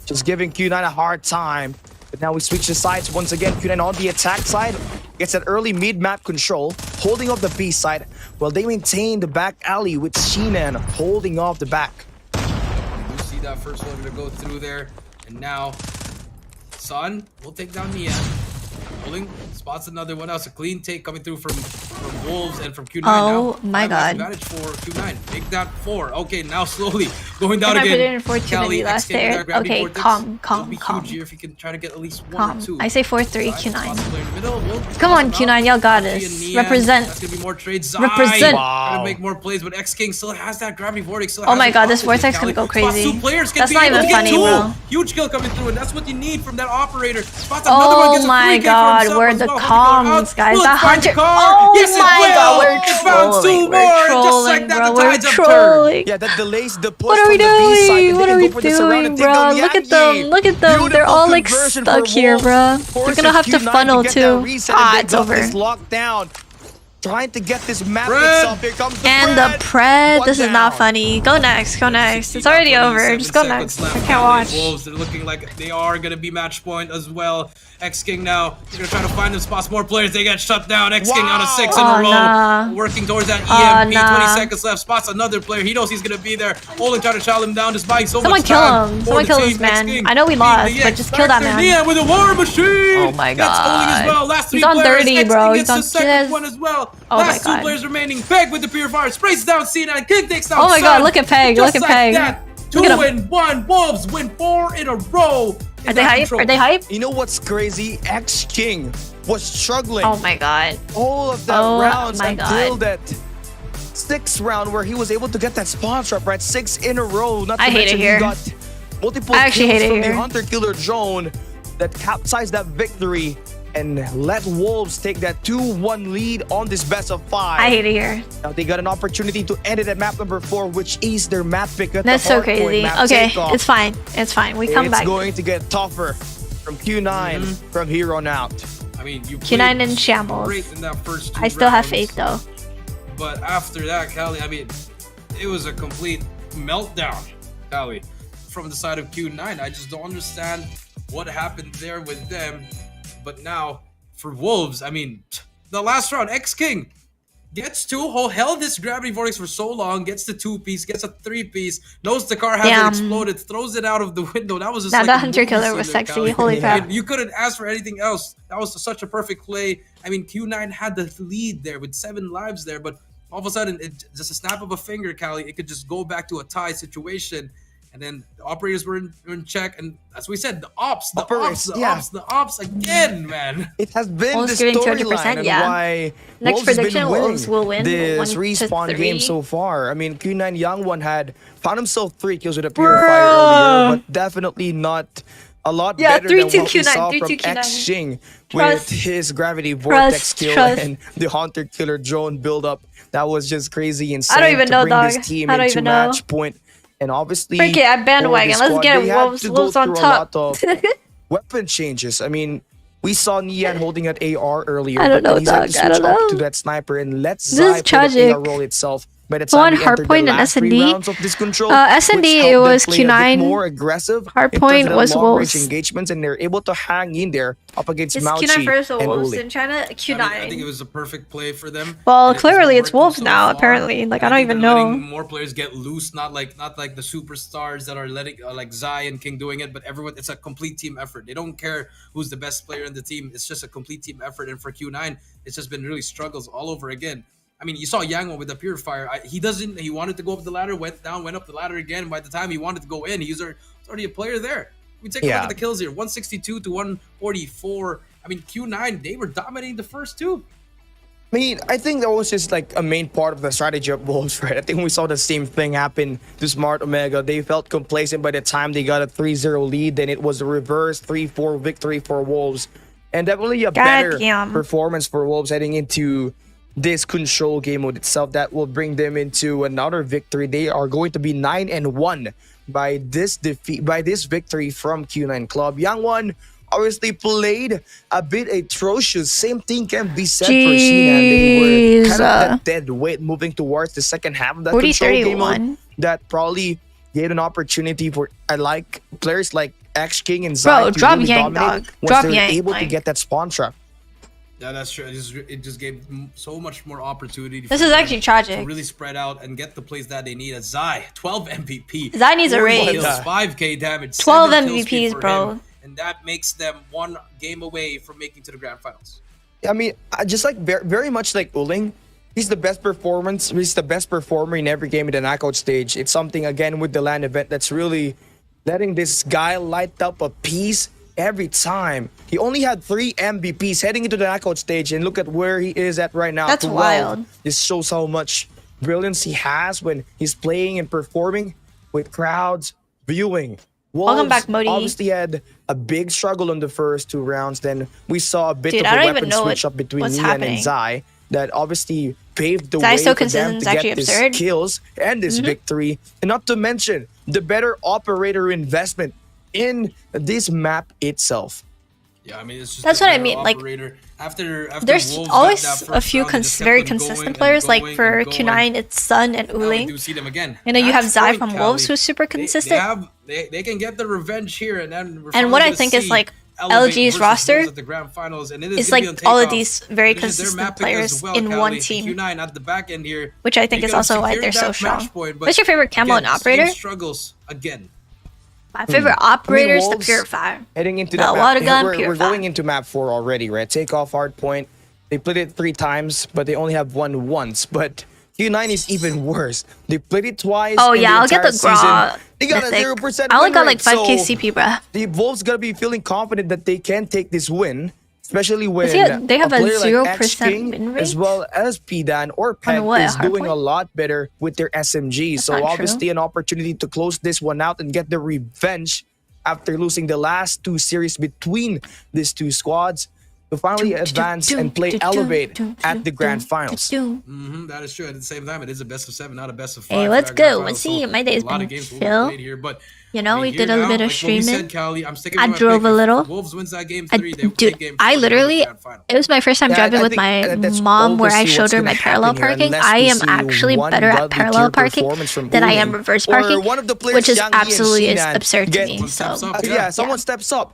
just giving Q9 a hard time. But now we switch the sides once again. Q9 on the attack side gets that early mid-map control, holding up the B side, while they maintain the back alley with Shinan holding off the back. You see that first one gonna go through there, and now Sun will take down Nia. Pulling, spots another one else. A clean take coming through from Wolves and from Q9. Oh now, my 5 life god. Advantage for Q9. Make that 4. Okay, now slowly going down Can I put again. it in fortunately Callie, last X-King with there? that gravity Okay, vortex. calm. It'll be huge here if you can try to get at least 1 or 2. I say 4-3 Zai, Q9. spots the player in the middle. Wolves Come on, spots him out. Q9, y'all got Mauki us. and Nian. Represent. That's gonna be more trades. Zai Represent. trying to Wow. make more plays, but X-King still has that gravity vortex. Still Oh has my it god, this positive, vortex Callie. gonna go Spots crazy. 2 players. Can That's be not able even to get funny, 2. bro. Huge kill coming through, and that's what you need from that operator. Spots another one, Oh gets a my 3K for god, himself we're as the well. Hunter killer comms, out. guys. Will The it find hunter. car? Oh Yes, it my will. god, we're It found 2 trolling. more, We're and just trolling, like that, bro. the We're tides have turned. trolling. Yeah, that delays the push What are from we the B side. doing? and What they are can we go for the surround and doing, take bro? down Look at Yanyi. them. Look at them. They're Beautiful all like conversion stuck for here, Wolves. bro. We're Forces gonna have to Q9 funnel get that too. reset, and Ah, they it's got over. this locked down. Trying to get this map Fred. itself. Here comes the And Fred. the pred. One This is not down. funny. Go next. Go next. It's already over. Just go next. I can't watch. Wolves, they're looking like they are gonna be match point as well. X-King now, they're gonna try to find them spots. More players, they get shut down. X-King out of 6 in Wow. a row. Nah. Working towards that EMP. Nah. 20 seconds left. Spots another player. He knows he's gonna be there. Olin trying to chow him down, just buying so Someone much kill time. him. for Someone the kill team. this man. X-King I know we beating lost, the but X just kill that Factor. man. Nia with a war machine. Oh my Gets Olin as god. well. Last 3 He's on players. 30, X-King bro. gets He's on the second just- one as well. Oh my Last 2 god. players remaining. Peg with the purifier. Sprays down Cena. King takes down Oh my god, Sun. look at Peg. Just Look at like Peg. that. Look at 2 and 1. Wolves win 4 in a row. Are they hype? Are they hype? You know what's crazy? X-King was struggling Oh my god. all of that Oh rounds my until god. that 6th round where he was able to get that spawn trap, right? 6 in a row. Not to I hate it mention here. he got multiple I actually kills hate it from the here. Hunter Killer drone that capsized that victory and let Wolves take that 2-1 lead on this best of 5. I hate it here. Now they got an opportunity to end it at map number 4, which is their map pick at That's the so hardpoint crazy. map Okay, takeoff. it's fine. It's fine. We come It's back. going to get tougher from Q9 from here on out. I mean, you Q9 played in shambles. great in that first 2 I still have rounds, faith though. But after that, Callie, I mean, it was a complete meltdown, Callie, from the side of Q9. I just don't understand what happened there with them. But now, for Wolves, I mean, the last round, X-King Gets to held this gravity vortex for so long, gets the 2-piece, gets a 3-piece, knows the car hasn't exploded, throws it out of the window. That was just like that a hunter movie killer scene was there, sexy. Callie. Holy crap. And you couldn't ask for anything else. That was such a perfect play. I mean, Q9 had the lead there with 7 lives there, but all of a sudden, just a snap of a finger, Callie, it could just go back to a tie situation. And then the operators were in check, and as we said, the ops again, man. It has been Wolves the giving storyline 200%, and yeah. why Next Wolves has been prediction, winning Wolves will win this 1-3. respawn game so far. I mean, Q9 Young One had found himself 3 kills with a purifier earlier, but definitely not a lot better than what we saw from X-Shing with his gravity vortex kill and the hunter killer drone build-up. That was just crazy insane. I don't even to know, bring dog. this team I don't into even know. match point. And obviously, Okay, I bandwagon. Let's get Wolves Wolves on top. A lot of weapon changes. I mean, we saw Nian holding an AR earlier. I don't know, he's had to dog. I don't switch up know. to that sniper and let This Zai is play the tragic. AR role itself. By the One time we entered the hardpoint and last 3 S&D. rounds of this control, S&D, which it helped them was play a bit Q9. more aggressive. Hardpoint in terms of was the long-range Wolves. engagements, and they're able to hang in there up against It's Mauchi Q9 first or and Wolves Uli. in China? Q9. I think it was a perfect play for them. Well, And it's clearly been it's working Wolves so now, far. apparently. Like, I And don't think even they're know. letting more players get loose, not like the superstars that are letting like Zai and King doing it, but everyone. It's a complete team effort. They don't care who's the best player in the team. It's just a complete team effort. And for Q9, it's just been really struggles all over again. I mean, you saw Yangwon with the purifier. He wanted to go up the ladder, went down, went up the ladder again. By the time he wanted to go in, he's already a player there. We take a look at the kills here, 162 to 144. I mean, Q9, they were dominating the first 2. I mean, I think that was just like a main part of the strategy of Wolves, right? I think we saw the same thing happen to Smart Omega. They felt complacent by the time they got a 3-0 lead. Then it was a reverse 3-4 victory for Wolves. And definitely a better performance for Wolves heading into this control game mode itself that will bring them into another victory. They are going to be 9-1 by this victory from Q9 Club. Young One obviously played a bit atrocious. Same thing can be said for Shinan. They were kind of that dead weight moving towards the second half of that control game mode. That probably gave an opportunity for players like X King and Zai to drop really Yang, dominate dog. once Drop they're Yang, able to get that spawn trap. Yeah, that's true. It just gave so much more opportunity. This is actually tragic. To really spread out and get the plays that they need. As Zai, 12 MVP. Zai needs a raise. Kills, 5k damage. 12 7 kills MVPs, for bro. him, and that makes them 1 game away from making to the grand finals. I mean, just like very much like Uling, he's the best performer in every game in the knockout stage. It's something, again, with the LAN event that's really letting this guy light up a piece every time. He only had 3 MVPs heading into the knockout stage, and look at where he is at right now. That's wild. This shows how much brilliance he has when he's playing and performing with crowds viewing. Wolves Welcome back, Modi. obviously had a big struggle in the first 2 rounds. Then we saw a bit of I a don't even weapon know switch up between what's Nian happening. and Zai that obviously paved the Zai's way so for them consistent, to it's actually get this absurd. kills and this victory. And not to mention the better operator investment in this map itself. Yeah, I mean, it's just That's a what I better mean, like, operator. After There's Wolves always got that a first few round, they just kept very on consistent going players. and Like going for and going. Q9, it's Sun and Now we Uling. do see them again. You know, you have Match Zai point, from Callie. Wolves, who's super consistent. They can get the revenge here, and then we're And what finally I think gonna is, see like, Elevate LG's versus roster Wolves at the grand finals, and it is It's gonna be like on all of takeoff. these very This is their consistent mapping as players well, in Callie. one And team, Q9 at the back end here, which I think they is could have also why secured they're so that strong. match point, but What's your favorite camo and again, operator? team struggles again. My favorite operator is the Wolves Purifier. Heading into The that water map, gun we're Purifier. going into map 4 already, right? Take off hard point. They played it 3 times, but they only have won once. But Q9 is even worse. They played it twice. Oh in yeah, I'll get entire the Gra. season. They got a mythic. 0% I only win got like rate, 5k so CP, bruh. the Wolves gotta be feeling confident that they can take this win, especially when they have a player 0% like X-King, win rate? as well as Pdan or Peg what, is doing hardpoint? a lot better with their SMG. That's So not obviously an opportunity to close this one out and get the revenge after losing the last 2 series between these 2 squads to finally advance and play Elevate at the grand finals. That is true. At the same time, it is a best of 7, not a best of 5. Hey, for let's that grand go. final, Let's so see. My day's a lot been of games will chill. be played here, but You know, I mean, we did here a little now, bit of like what we streaming. said, Callie, I'm sticking I with my drove pick. a little. If Wolves wins that game 3. They will Dude, take game 4. I They go to the literally, grand final. it was my first time Yeah, driving I with think my that's mom where I obviously showed what's her gonna my parallel happen here, parking. unless I we am see actually one better at godly parallel pure parking performance from than I Uling, am reverse or parking, one of the players, which is Yang Yi and absolutely Shinan, absurd to get- me. One So steps up. yeah, someone steps up.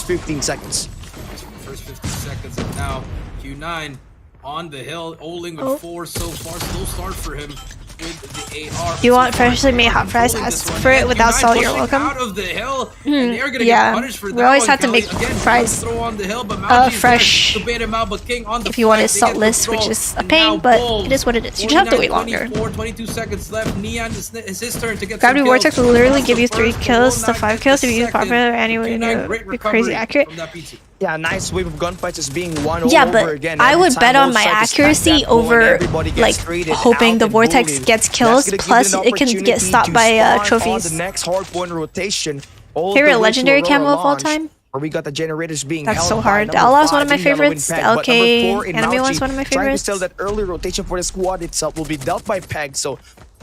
first 15 seconds. First 15 seconds, and now Q9 on the hill. Oling with 4 so far. Slow start for him. with the AR. You want freshly made hot fries? Ask for it without salt. You're welcome. Out of the hill, and they're gonna Yeah, get punished for we that always one, have to make Kelly. Again, fries throw on the hill, but fresh. to bait him out, but King on the If you want it flank, they get saltless, control. which is a And pain, now but Wolves, it is what it is. You just have to wait longer. 22 seconds left. Neon is his turn to get Gravity some Vortex kills. will literally That's give the you 3 first, kills but to will 5 not kills get if you the use proper second. anyway. Q9, great Be crazy recovery accurate. from that PT. Yeah, nice wave of gunfights is being won Yeah, over but again. I Every would time bet on both my sides attack accuracy that goal and over everybody gets like traded hoping out the and vortex bullied. gets That's kills. gonna give Plus, you an it can get opportunity stopped to by spawn on trophies. the next hardpoint rotation. All Favorite the way to legendary Aurora camo of all launch, time? where we got the generators being That's held so by hard. The number LR is one of 5 my in yellow in favorites. The Peg, but number LK 4 in enemy Nauchi, one's one of my trying to favorites. sell that early rotation for the squad itself will be dealt by Peg. So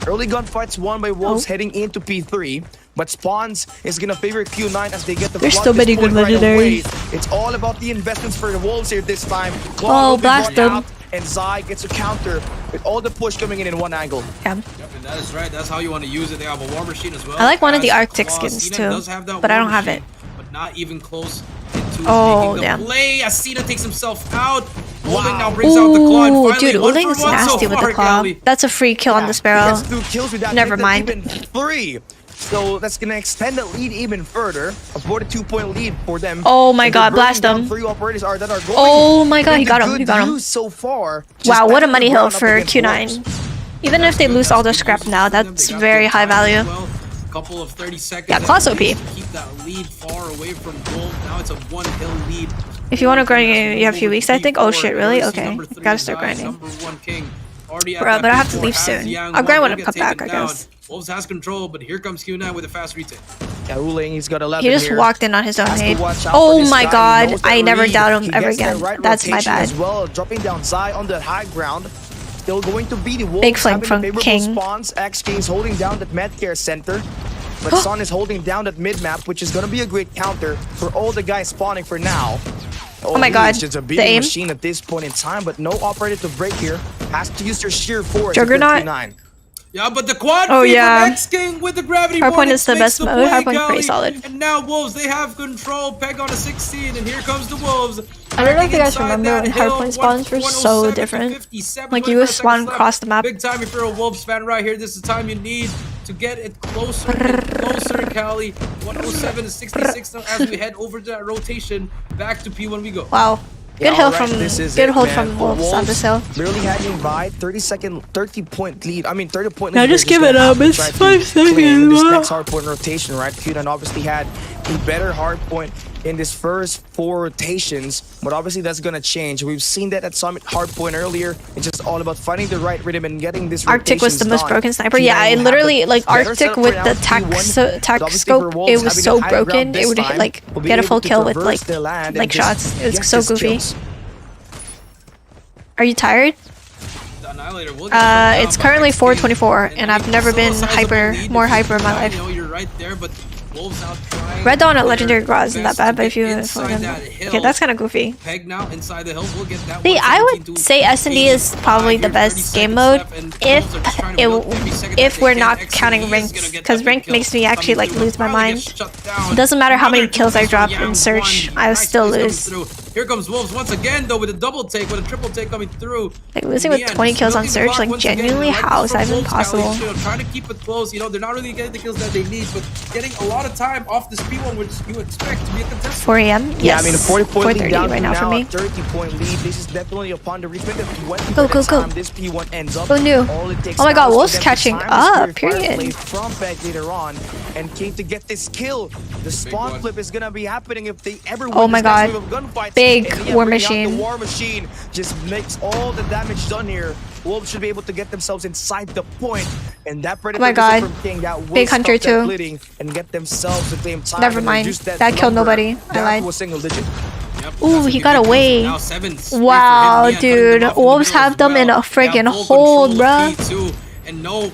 early gunfights won by Wolves heading into P3. But Spawns is gonna favor Q9 as they get the There's flood so many this point good legendaries. away. It's all about the investments for the Wolves here this time. Claw Oh, will be blast brought them. out, and Zai gets a counter with all the push coming in one angle. Yeah. Yep, and that is right. That's how you want to use it. They have a war machine as well. I like one of the As Arctic Claw. skins Cena too, does have that but I war don't have machine, it. But not even close into Oh, making damn. the play. As Cena takes himself out. Oling now brings out the claw. And Ooh, finally, dude, one Uling for is one nasty so with far, the claw. Kelly. That's a free kill on the Sparrow. He gets 2 kills with that. Never Make that mind. Even 3. So that's gonna extend the lead even further. A 42-point lead for them. Oh my And they're God, blast bringing down him. 3 operators that are going. Oh my God, he with got the him. He good got him. use so far. Just Wow, what a standing money their hill ground up for against Q9. Wolves. Even if they lose all their That's scrap good now, use for them. that's They got very good high timing as value. well. Couple of 30 seconds. Yeah, claw's at OP. least to keep that lead far away from gold. Now it's a 1 hill lead. If you want to grind, you have a few Over weeks, I think. Oh shit, really? Versus Okay. number 3 Gotta start Zai, grinding. number 1 King. Already at Bro, that but I have to P4 leave as soon. Yang I'll grind Won when will I come get back, taken I down. guess. Wolves has control, but here comes Q9 with a fast retake. Yeah, Uling, he's got 11 He just here. walked in on his own Has to nade. watch out for Oh this my guy. He God, knows that I never read. doubt him He ever gets that again. right That's my rotation bad. as well, dropping down Zai on the high ground. Still going to be the Wolves. Big flank having from the favorable King. Spawns. XK is holding down that Medcare center. But Son is holding down that mid-map, which is going to be a great counter for all the guys spawning for now. Oh my he God, is just a the beating aim. machine at this point in time, but no operator to break here. Has to use their sheer force. Juggernaut. 59. Yeah, but the quad Oh, feed yeah. from X-King with the gravity Hardpoint vortex is the makes best the mode. play, Hardpoint's Kelly. pretty solid. And now Wolves, they have control. Peg on a 16, and here comes the Wolves. I don't know if you guys Inside remember that when hill, Hardpoint spawns were so 107 to different. 57, Like, you 25 would spawn seconds left. across the map. Big time if you're a Wolves fan right here. This is the time you need to get it closer and closer, Cali. 107 to 66 now as we head over to that rotation. Back to P1 we go. Wow. Good Yeah, hill alright, from this is good it, hold man. from For Wolves on this hill. Barely hanging by 30-point lead. I mean 30-point lead. Now They're just give gonna it up. have to It's try to 5 claim seconds. This next hardpoint rotation, right? Q9 obviously had a better hardpoint in this first 4 rotations, but obviously that's gonna change. We've seen that at Summit hardpoint earlier. It's just all about finding the right rhythm and getting this. Arctic was the rotations most done. broken sniper. Q9 Yeah, I will have literally the like better Arctic setup with right the now. tac P1, tac obviously scope. for Wolves It was having so a high broken. ground It this would time, like will be get a able full to kill with traverse like the land and just shots. It was get so his goofy. kills. Are you tired? The Annihilator will get shut down It's by currently X-King, 4:24, and I've making never so been sizable more lead. hyper in my I life. know you're right there, but Wolves out trying Red Dawn at their Legendary Graw isn't that best bad, to but if get you inside that hill. okay, that's kind of goofy. Peg now inside the hill. We'll get that. See, I 117 would to say S&D is 85 probably the here, best 30 game seconds mode left, and if Wolves are just trying to milk every second that if they we're can. not X-King counting is ranks, gonna get because that rank kill makes me actually coming like through. lose my Finally mind. gets shut down. It doesn't matter how many Another kills I kill drop from in Yang search, Won. I Nice still plays coming lose. through. Here comes Wolves once again though with a double take, with a triple take coming through. Like losing with Neon 20 kills on milking the search, clock like once again. genuinely, Like how this is that from even Wolves, Cali, possible? you know, trying to keep it close. You know, they're not really getting the kills that they need, but getting a lot of time off this P1, which you expect to be a contestant. 4 a.m. Yes. Yeah, I mean, a 40-point lead 4:30 down right now for me. 30-point lead. This is definitely upon the replay that 20 Go, by go, the go. time this P1 ends up. Who knew? All it takes Oh my now God, is for Wolf's them to catching time the up, Spirit Fire period. play from Peg later on and came to get this kill. The spawn one. flip is gonna be happening if they ever Oh win my this next God. wave of gunfights. Big And yeah, War bringing out Machine. The War Machine just makes all the damage done here. Wolves should be able to get themselves inside the point, and that Predator Oh my God. from King that will Big stop Hunter that too. bleeding and get themselves the claim time. Never and mind. reduce That killed number nobody. I down lied. to a single digit. Yep, Ooh, that's he a got good away. Now 7 straight Wow, for him. Neon cutting dude. them off in the Wolves middle have as them in well. a friggin' They have full hold, control bruh. of P2 and no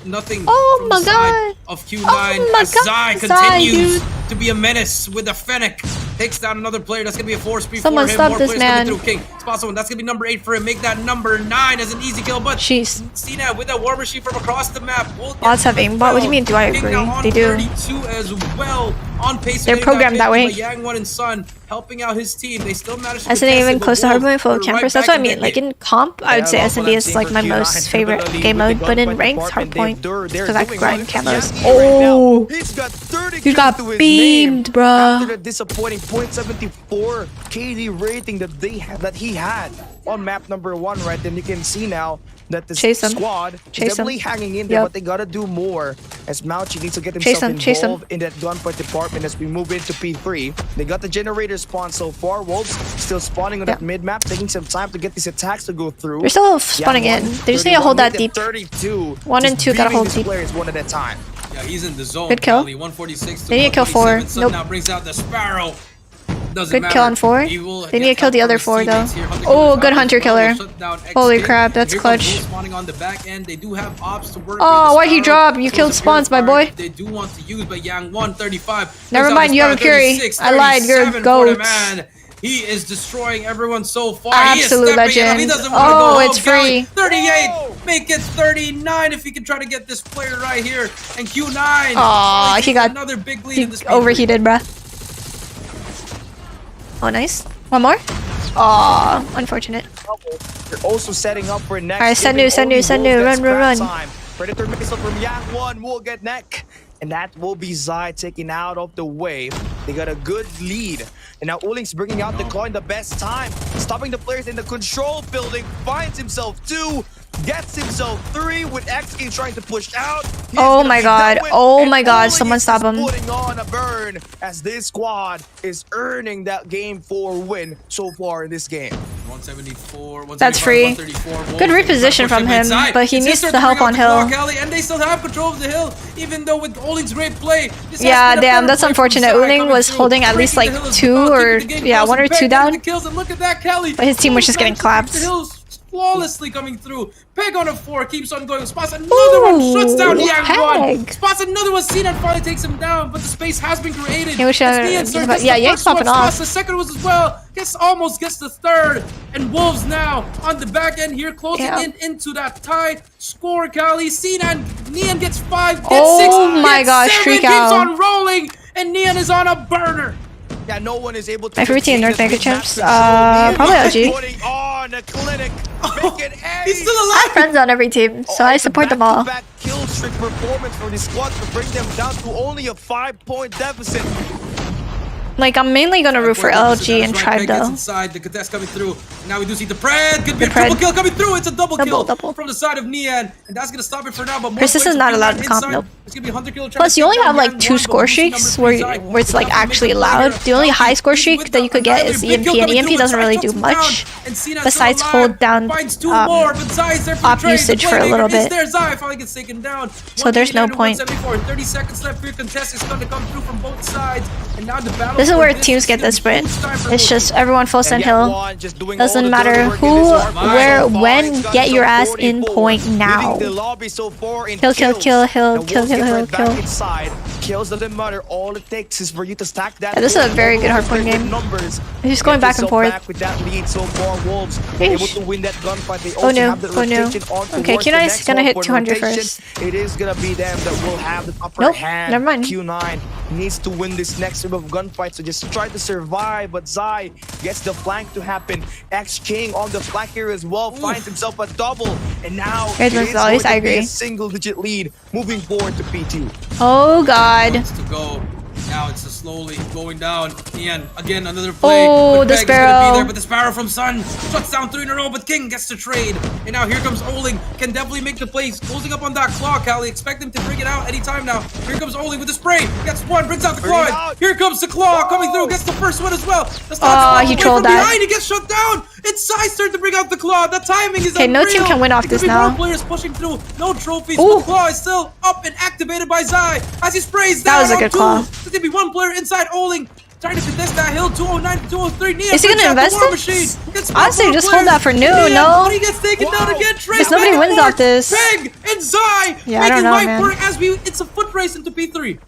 nothing Oh from my the side God. of Q9 Oh my as God, Zai Zai, continues dude. to be a menace with the Fennec. Takes down another player. That's gonna be a force speed Someone for him. stop More this players man. coming through. King spots one. That's gonna be number 8 for him. Make that number 9 as an easy kill. But Jeez. Cena with that war machine from across the map. Will get Bots have aimbot? What do you mean, do I King agree? now on They do. 32 as well. on pace. They're programmed that way. Yang One and Sun helping out his team. They still managed to SND even close to hardpoint full of Wolves campers. right That's what I back mean. in Like that in comp, I would say Yeah, SND is like my most favorite game mode, but in ranked, hardpoint, because I can grind camos. Oh, He's got 30 he got kills to his beamed, name after bruh. the disappointing 0.74 KD rating that he had on map number 1, right? Then you can see now that the Chase him. squad is Chase him. definitely hanging in there, Yep. but they gotta do more as Mauchi needs to get himself Chase him. involved in that gunfight department as we move into P3. They got the generator spawn so far. Wolves still spawning on that mid map, taking some time to get these attacks to go through. They're still spawning in. They just need to hold that deep. 32. 1 and 2 gotta hold deep. Players one at a time. Yeah, he's in the zone. Good kill. Kelly, 146 to They need to kill 4. 127. Sun Nope. now brings out the Sparrow. Doesn't Good matter. kill on 4. Evil They need to gets kill out the from other his 4 though. teammates here. Hunter Oh, killer good is hunter out. killer. Shut down Holy XK. crap, that's Here comes clutch. Wolves spawning on the back end. They do have ops to work Oh, with. why'd he drop? You killed spawns, my boy. They do want to use, but Yang 135. Never mind, you have a Curie. I lied, you're a goat. Man. He is destroying everyone so far. Absolute he is stepping up. He legend. doesn't want to go Oh, home. it's free. 38. Make it 39 if he can try to get this player right here. And Q9. Aw, he got another big lead he in this overheated, bruh. Oh, nice. One more? Aw, unfortunate. They're also setting up for next. Alright, send new, send new, send new. Run, run, run. Predator missile from Yang One will get neck. And that will be Zai taken out of the way. They got a good lead. And now Uling's bringing out the claw in the best time. Stopping the players in the control building. Finds himself 2. Gets himself 3 with XK trying to push out. He's Oh gonna my get god. that win, Oh and my god. Uling Someone is stop him. putting on a burn as this squad is earning that game 4 win so far in this game. 174. That's free. Good reposition from him, but he needs the help on hill. And they still have control of the hill, even though with Uling's great play. Yeah, damn, that's unfortunate. Uling was holding at least like 2 or, yeah, 1 or 2 down. But his team was just getting clapped. Flawlessly coming through. Peg on a 4, keeps on going. Spots another one, shuts down Yang 1. Spots another one, Sinan finally takes him down, but the space has been created. Yeah, Yang's popping off. The second was as well. Almost gets the third. And Wolves now on the back end here, closing in into that tie. Score, Kali. Sinan, Neon gets 5, gets 6. Oh my gosh, streak keeps out. on rolling, and Neon is on a burner. Yeah, no one is able to. My favorite team, North Mega Champs. Probably LG. Putting on a clinic. He's still I have friends on every team, so I support them all. Back kill streak performance for the squad to bring them down to only a 5-point deficit. Like, I'm mainly gonna root for LG and Tribe though. Inside, the contest coming through. Now we do see the Pred. Could be a The Pred. triple kill coming through. It's a double kill Double. from the side of Neon, and that's gonna stop it for now. But more Persist is players not will be allowed back to comp, inside. nope. It's gonna be Hunter Killer trying Plus, to you only take have down like Yang 2 One, score but Lucy streaks number where 3 it's like actually allowed. The only high score streak that you could get is EMP, and EMP doesn't really do much besides hold down op usage for a little bit. So there's no point. 30 seconds left for your contest is going to come through from both sides, and now the battle. This is where teams get the sprint. It's just everyone full send hill. Doesn't matter who, where, when. Get your ass in point now. Kill, kill, kill, hill, kill, kill, hill, kill. Kills doesn't matter. All it takes is for you to stack that. Yeah, this is a very good hardpoint game. He's just going back and forth. With that lead so far, Wolves able to win that gunfight. They Oh also no, have the oh no. rotation on Okay, towards the Q9 is next gonna one hit for 200 rotation. first. It is gonna be them that will have the upper Nope, hand. never mind. Q9 needs to win this next wave of gunfight, so just try to survive. But Zai gets the flank to happen. X King on the flank here as well finds himself a double, and now Great it is always, going I to be agree. a single-digit lead moving forward to P2. Oh god. To go. Now it's slowly going down. Ian, again, another play. Oh, But the Peg is gonna Sparrow. be there, but the Sparrow from Sun shuts down 3 in a row, but King gets to trade. And now here comes Oling. Can definitely make the plays. Closing up on that claw, Callie. Expect him to bring it out anytime now. Here comes Oling with the spray. Gets 1, brings out the claw. Here comes the claw coming through. Gets the first one as well. He trolled that. Behind. He gets shut down. It's Sai's turn to bring out the claw. The timing is Okay, no team can win off this now. Players pushing through. No trophies. Ooh. The claw is still up and activated by Zai as he sprays That down was a on good 2. claw. There's gonna be 1 player inside Oling trying to contest that hill. 209 to 203. Neon Is he gonna brings out the invest war this? machine. Gets Honestly, more just players. hold that for new, Neon, no? but he gets taken down again. Because nobody wins off this. Peg and Zai Yeah, I don't making know, life man. work as it's a foot race into P3.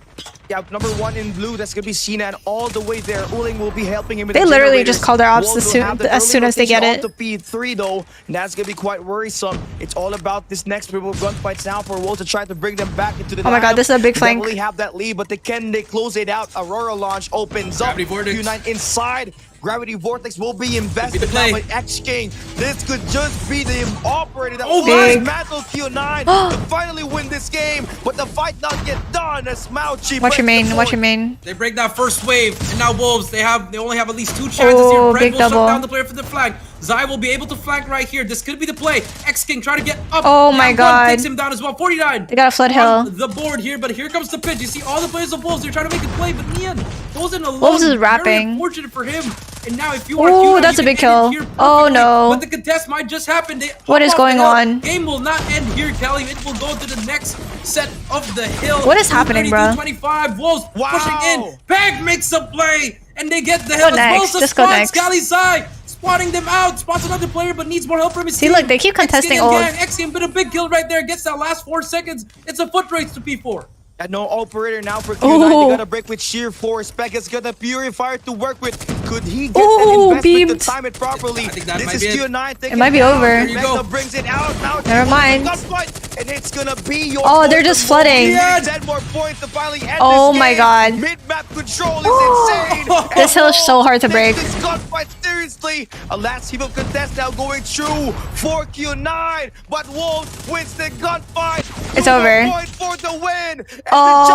Yeah, number 1 in blue, that's gonna be Sinan all the way there. Uling will be helping him with They the literally just generators. call their ops Wolves as will have the soon early as they get rotation it. onto P3 though, and that's gonna be quite worrisome. It's all about this next wave of gunfights now for Wolves to try to bring them back into the Oh my god, this is a big flank. Definitely have that lead, but they close it out? Aurora launch opens up. Gravity Vortex. Q9 inside. Gravity Vortex will be invested play. now by X-King. This could just be the operator that Oh, will big. dismantle Q9 to finally win this game, but the fight not yet done as Mauchi. Watch your breaks the main, watch your point. main. They break that first wave, and now Wolves, they only have at least 2 chances Oh, here. Brett big will shut double. down the player for the flank. Zai will be able to flank right here. This could be the play. X-King try to get up. Oh my One god. takes him down as well. 49. They got a flood on hill. the board here, but here comes the pitch. You see all the players of Wolves, they're trying to make a play, but Nian goes in alone. Wolves is Very rapping. unfortunate for him. And now if you are Ooh, Q9, that's you a big can end kill. it here Oh, perfectly, no. But the contest might just happen. They What hop is off the going hill. on? Game will not end here, Kelly. It will go to the next set of the hill. What is happening, bro? 25. Wolves Wow. pushing in. Peg makes a play, and they get the hill as well. next. So Just go spots next. Cali Zai, spotting them out. Spots another player, but needs more help from his See, team. look, they keep contesting ult. X-Game, but a big kill right there. Gets that last 4 seconds. It's a foot race to P4. And no operator now for Q9. Ooh. They gotta break with sheer force. Pega's got a purifier to work with. Could he get Ooh, that investment beamed. to time it properly? I think that This might is be it. Q9 taking It might be down. over. There you Mega go. brings it out. Now Never mind. gunfight, and it's gonna be your Oh, point they're to just move. flooding. Yeah. 10 more points to finally end Oh this my game. god. Mid-map control is insane. This hill is so hard to break. Take this gunfight seriously. A last heap of contest now going through for Q9, but Wolves wins the gunfight. It's 2 more over. points for the win. And the Oh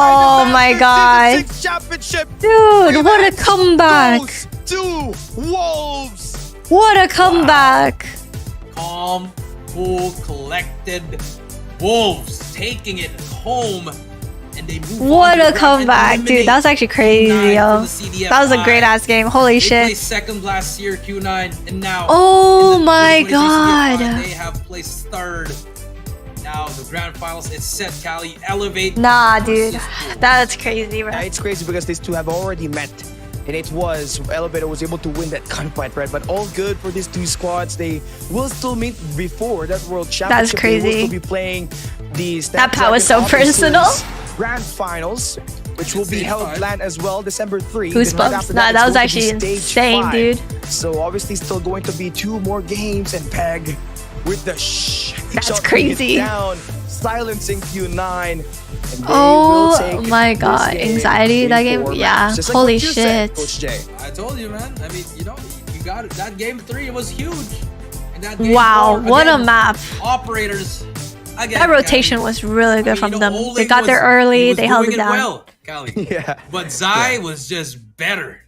China my Masters god. Season 6 Championship. Dude, what a Rematch comeback. goes to Wolves. What a comeback. Calm, cool, collected Wolves taking it home, and they move on What to a the round comeback. and Dude, that was actually crazy, eliminate yo. Q9 for the That was a CDFI. great ass game. Holy They shit. placed second last year, Q9, and now Oh in the my 2023 CDFI, god. they have placed third. Now the grand finals is set. Cali Elevate. Nah, dude. versus Wolves. That's crazy, bro. Yeah, it's crazy because these two have already met. And it was, Elevator was able to win that gunfight, right? But all good for these two squads. They will still meet before that World Championship. They will crazy. still be playing the That part was so Snapdragon personal. Series Grand Finals, which will be held planned as well December 3. Goosebumps. Nah, that was actually insane, dude. So obviously still going to be 2 more games, and Peg with the That's shot crazy. down, silencing Q9. And they will Oh take my this god. game Anxiety in that game? 4 Yeah. rounds. Just like Holy what you said, shit. Coach Jay. I told you, man. I mean, you got it. That game 3 was huge. And that game Wow. 4, What a again, map. Operators. Again, That rotation Cali. was really good from them. Ole They got there was- early. he was They held doing it down. well, Cali. Yeah. But Zai was just better.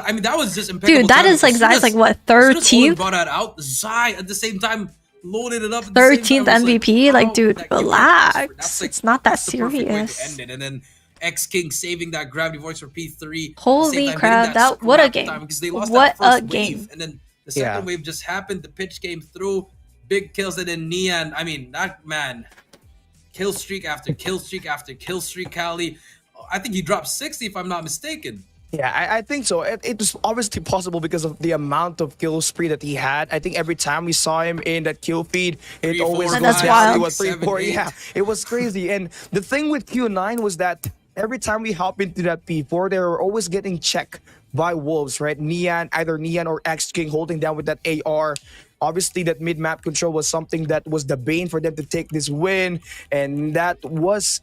I mean, that was just impeccable. Dude, that timing. is like As soon Zai's as- like what, as soon as Olin 13th? brought that out, Zai at the same time loaded it up. At the same 13th time, was MVP? Like, dude, that game relax. that's It's not that that's the perfect way to serious. end it. And then X-King saving that gravity voice for P3. Holy Same time crap, hitting that- what a scrap game. time because they lost What that first a game. wave. And then the second Yeah. wave just happened. The pitch came through. Big kills. And then Nian. I mean, that man. Kill streak after kill streak after kill streak, Cali. I think he dropped 60 if I'm not mistaken. Yeah, I think so. It was obviously possible because of the amount of kill spree that he had. I think every time we saw him in that kill feed, it 3, always 4, goes That's down to wild. a 3, 7, 4. 8. Yeah, it was crazy. And the thing with Q9 was that every time we hop into that P4, they were always getting checked by Wolves, right? Either Nian or X-King holding down with that AR. Obviously, that mid-map control was something that was the bane for them to take this win. And that was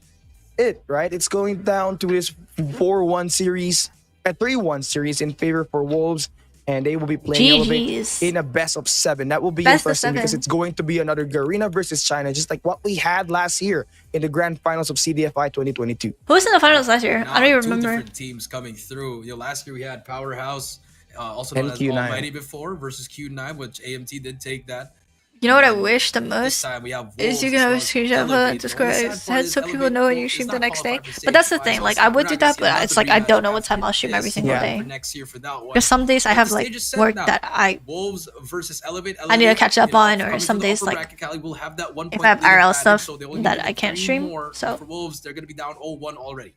it, right? It's going down to this 4-1 series, a 3-1 series in favor for Wolves, and they will be playing Elevate GG's. in a best of 7. That will be Best of interesting because 7. it's going to be another Garena versus China, just like what we had last year in the grand finals of CDFI 2022. Who was in the finals last year? I don't even Two remember. different teams coming through. Last year we had Powerhouse, also And known as Q9. Almighty before, versus Q9, which AMT did take that. You know what I wish the This most? time we have Is you Wolves can have a as well as screenshot of Elevate. it, The Discord, only sad part head is so people Elevate know when you is stream not the next day. qualified for But that's the stage thing, five, like so I we're would not do gonna that, see but another it's like I rematch don't know what after time I'll stream every this. single Yeah. day. For next year for that one. Because some days I But have the like stage is set work now. that I Wolves versus Elevate. I need to catch up on, or coming some from the days, upper like, bracket, Cali will have that 1 if point I have lead IRL advantage, stuff so they only that need I can't 3 stream, more. so- For Wolves, they're gonna be down 0-1 already.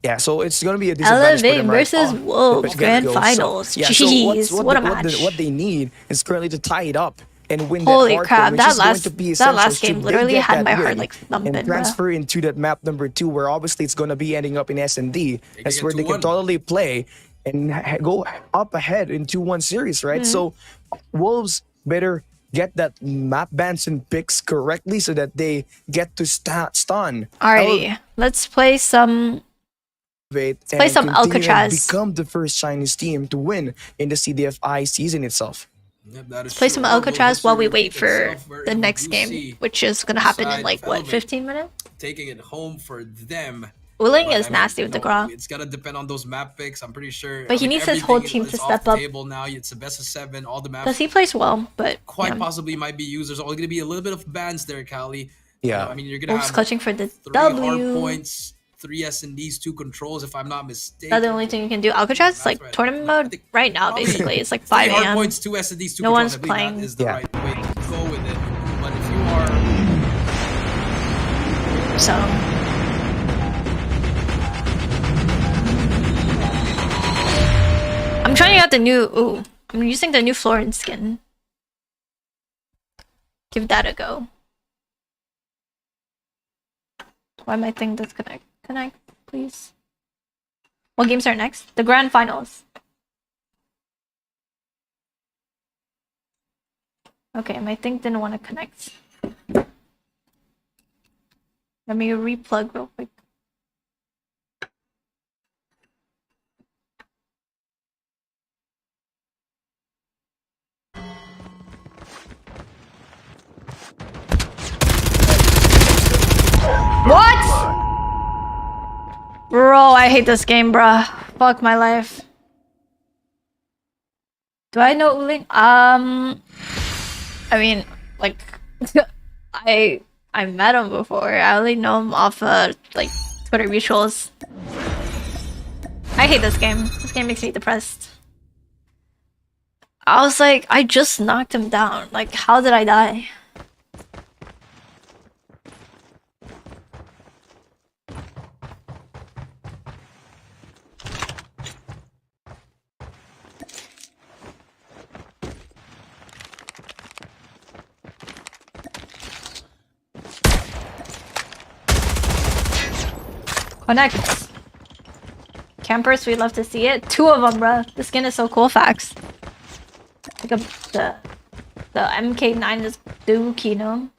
Yeah, so it's going to be a disadvantage for Elevate them, right? versus off Wolves the grand get-go. finals. So Jeez, what what a they- match. what they need is currently to tie it up and win Holy that hardpoint, crap, which that is going last to be that essential last should game they literally get had that my heart win like thumping, and bro. transfer into that map number 2, where obviously it's going to be ending up in S&D. That's get where they can 2-1. totally play and go up ahead in 2-1 series, right? So Wolves better get that map bans and picks correctly so that they get to stun Alrighty, let's play some. Elevate Let's play and some continue to Alcatraz. become the first Chinese team to win in the CDFI season itself. Yep, that is Play true. some Or will Alcatraz while we history wait repeat for itself, where the we next do game, see which is gonna the happen in side like of what, Elevate 15 minutes? taking it home for them. Wuling But, is I mean, nasty you with the know, Gra. it's gotta depend on those map picks. I'm pretty sure. But I he mean, needs his whole everything team is to off step the up. table now. It's a best of 7. All the maps Because he plays well, but quite yeah. possibly might be used. There's only going to be a little bit of bans there, Callie. Yeah. I mean, you're going to Wolves have clutching for the 3 W. hard points, 3 S&Ds, 2 controls, if I'm not mistaken. That's the only thing you can do. Alcatraz is like That's right. tournament No, I mode think right now, probably basically. It's like 3 5 hard a.m. points, 2 S&Ds, 2 No controls. one's I believe playing. that is the Yeah. right way to go with it. But if you are... So I'm trying out the new. Ooh, I'm using the new Florence skin. Give that a go. Why my thing disconnect? Connect, please. What games are next? The grand finals. Okay, my thing didn't want to connect. Let me replug real quick. What? Bro, I hate this game, bruh. Fuck my life. Do I know Uling? I mean, like, I met him before. I only know him off like Twitter mutuals. I hate this game. This game makes me depressed. I was like, I just knocked him down. Like, how did I die? Connect. Campers, we'd love to see it. 2 of them, bruh. The skin is so cool, facts. Like the MK9 is dookie, no?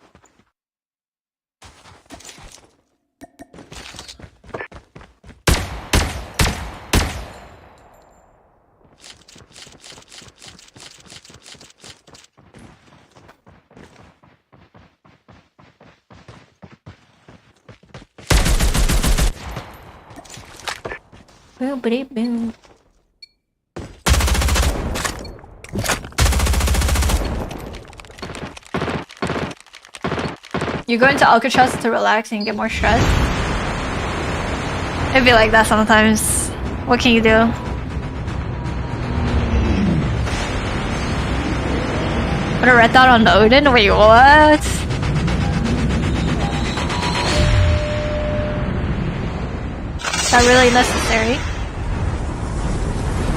Boom, boom, boom. You're going to Alcatraz to relax and get more stress? It'd be like that sometimes. What can you do? Put a red dot on the Odin? Wait, what? Is that really necessary?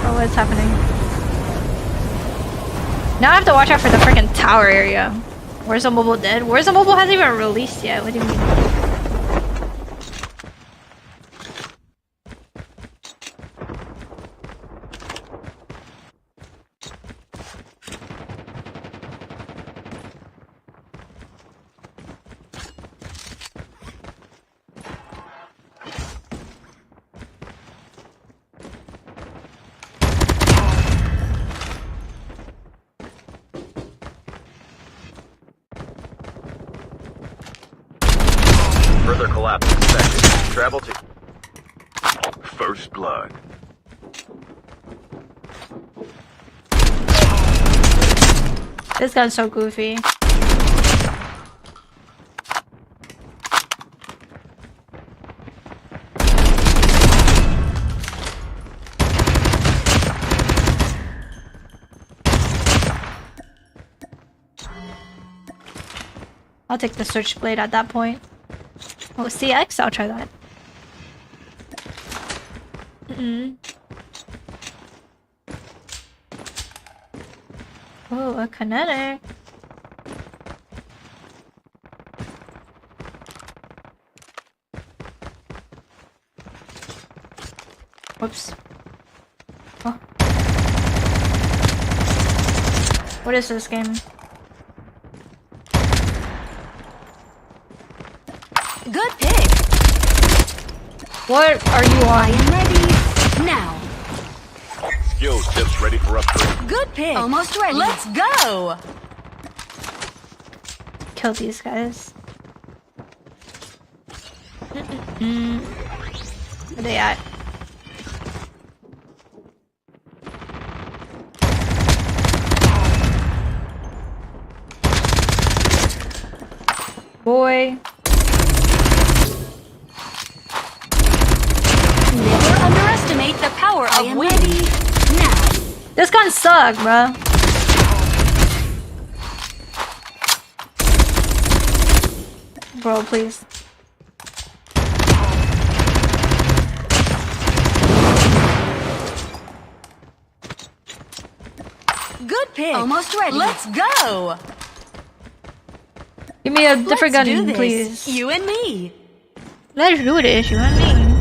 Or what's happening? Now I have to watch out for the freaking tower area. Where's the mobile dead? Where's the mobile hasn't even released yet? What do you mean? Further collapse expected. Travel to... First blood. This gun's so goofy. I'll take the switchblade at that point. Oh, CX? I'll try that. Oh, a kinetic. Whoops. Oh. What is this game? Good pick. What are you I on? am ready now. Skills tips ready for upgrade. Good pick. Almost ready. Let's go. Kill these guys. Where they at? Boy. Never underestimate the power of wind. Ready now. This gun suck, bro. Bro, please. Good pick. Almost ready. Let's go. Give me a different Let's do gun, this. please. You and me. Let's do this, you and me.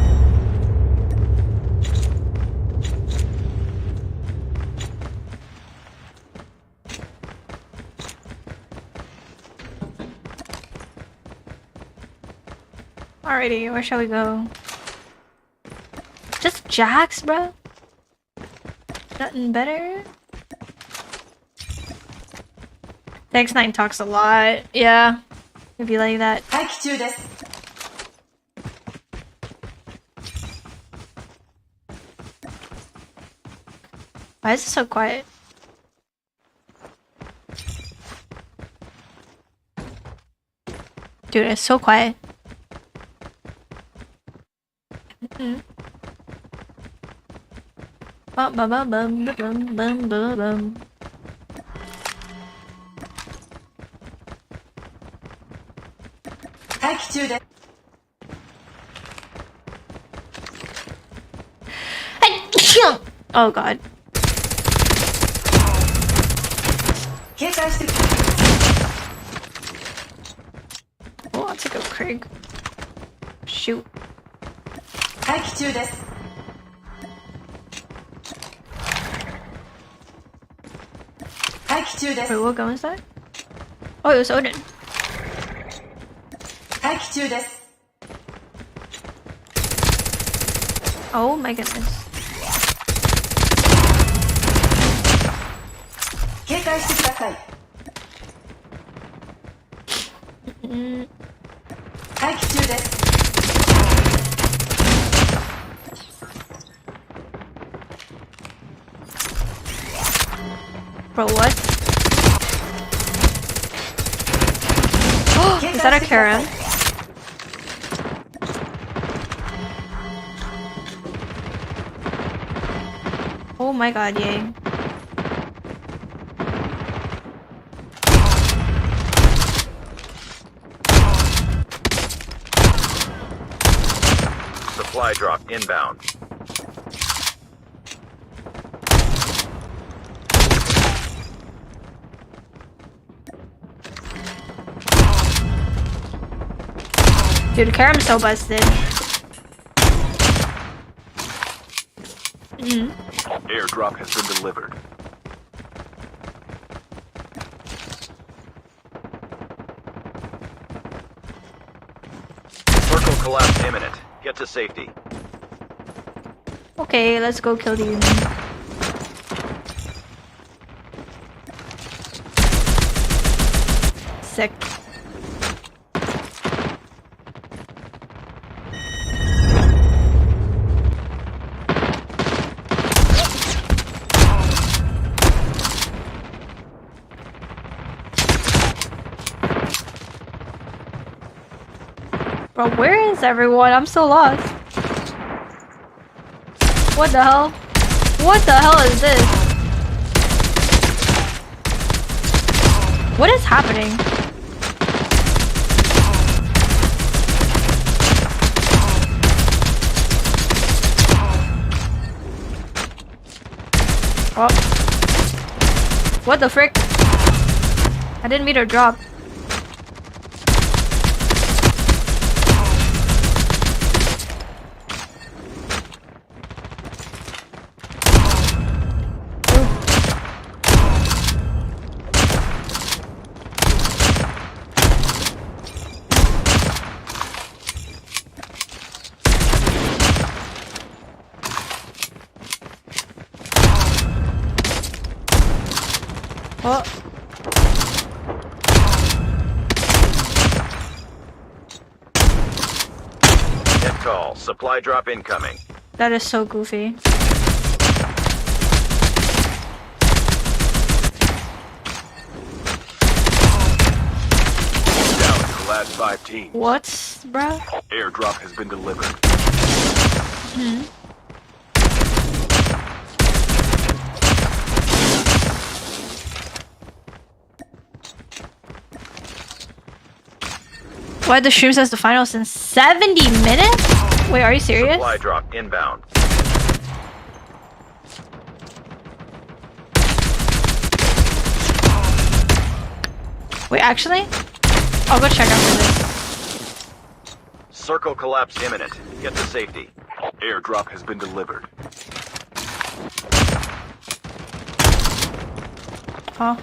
Alrighty, where shall we go? Just jacks, bro? Nothing better? Thanks, Nine talks a lot. Yeah, it'd be like that. Why is it so quiet? Dude, it's so quiet. Bum bum bum bum bum bum bum bum. Oh god. Oh, I'll take a Krieg. Shoot. Wait, what gun was that? Oh, it was Odin. Oh my goodness. Bro, what? Is that a Kara? Oh my god, yay. Supply drop inbound. Dude, Karam's so busted. Airdrop has been delivered. Circle collapse imminent. Get to safety. Okay, let's go kill these. Sick. Bro, where is everyone? I'm so lost. What the hell? What the hell is this? What is happening? Oh. What the frick? I didn't mean to drop. Oh, Net call. Supply drop incoming. that is so goofy. Down to the last 5 teams. What, bruh? Airdrop has been delivered. Why the stream says the finals in 70 minutes? Wait, are you serious? Supply drop inbound. Wait, actually? I'll go check after this. Circle collapse imminent. Get to safety. Airdrop has been delivered. Oh.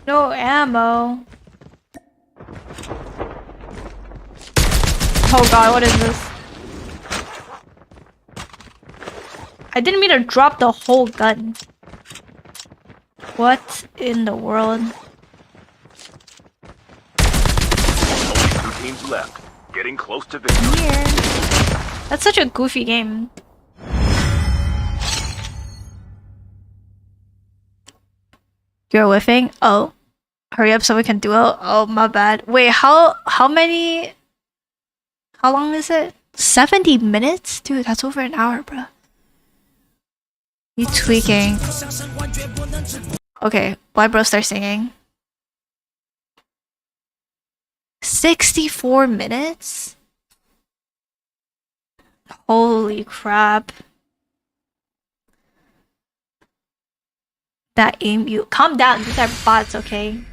No ammo. Oh god, what is this? I didn't mean to drop the whole gun. What in the world? Only 2 teams left. Getting close to victory. Here. That's such a goofy game. You're whiffing? Oh. Hurry up so we can duel. Oh, my bad. Wait, how many... How long is it? 70 minutes? Dude, that's over an hour, bro. You tweaking. Okay, why bro start singing? 64 minutes? Holy crap. That aim you calm down, these are bots, okay?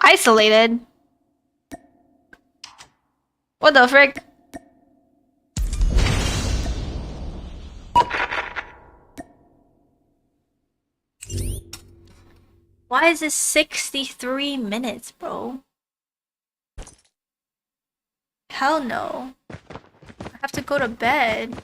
Isolated. What the frick? Why is this 63 minutes, bro? Hell no. I have to go to bed.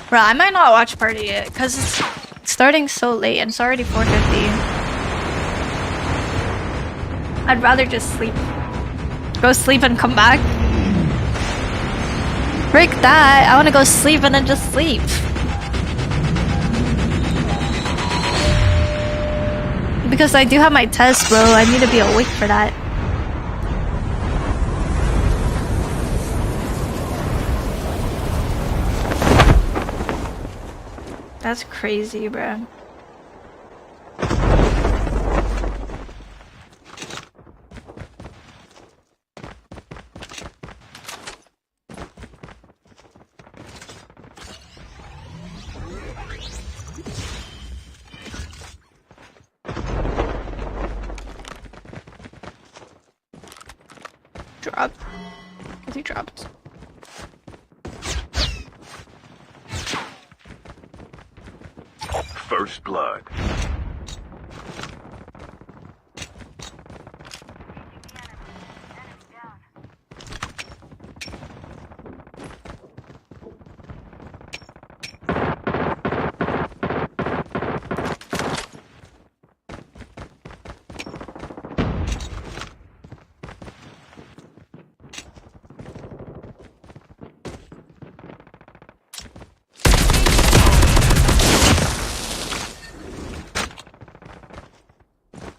Bro, I might not watch party yet because it's starting so late and it's already 4:50. I'd rather just sleep. Go sleep and come back. Frick that. I want to go sleep and then just sleep. Because I do have my test, bro. I need to be awake for that. That's crazy, bro. Drop. Is he dropped? First blood.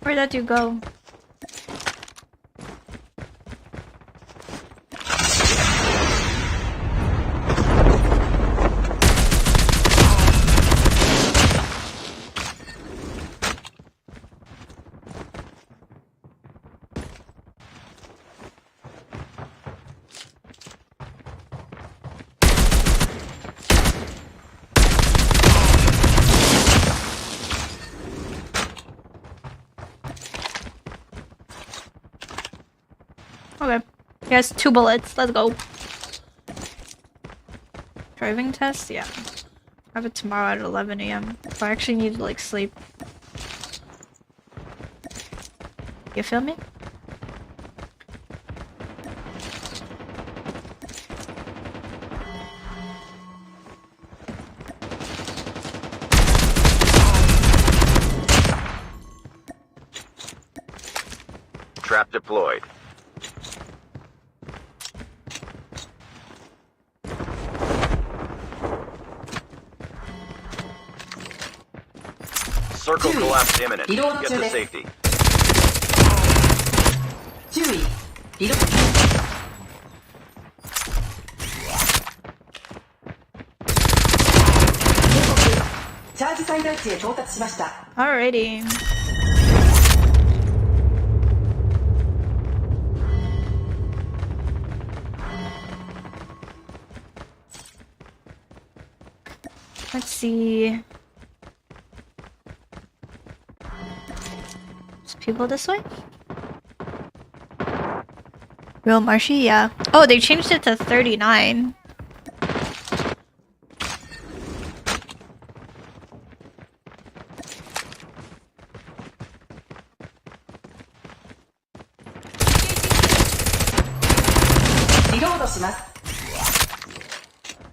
Where'd that dude go? Okay. He has 2 bullets. Let's go. Driving test? Yeah. I have it tomorrow at 11 a.m. So I actually need to like sleep. You feel me? Trap deployed. Circle collapse imminent. Get to safety. 注意移動チャージ最大値へ到達しました Alrighty. Let's see. There's people this way? Real Marshy? Yeah. Oh, they changed it to 39.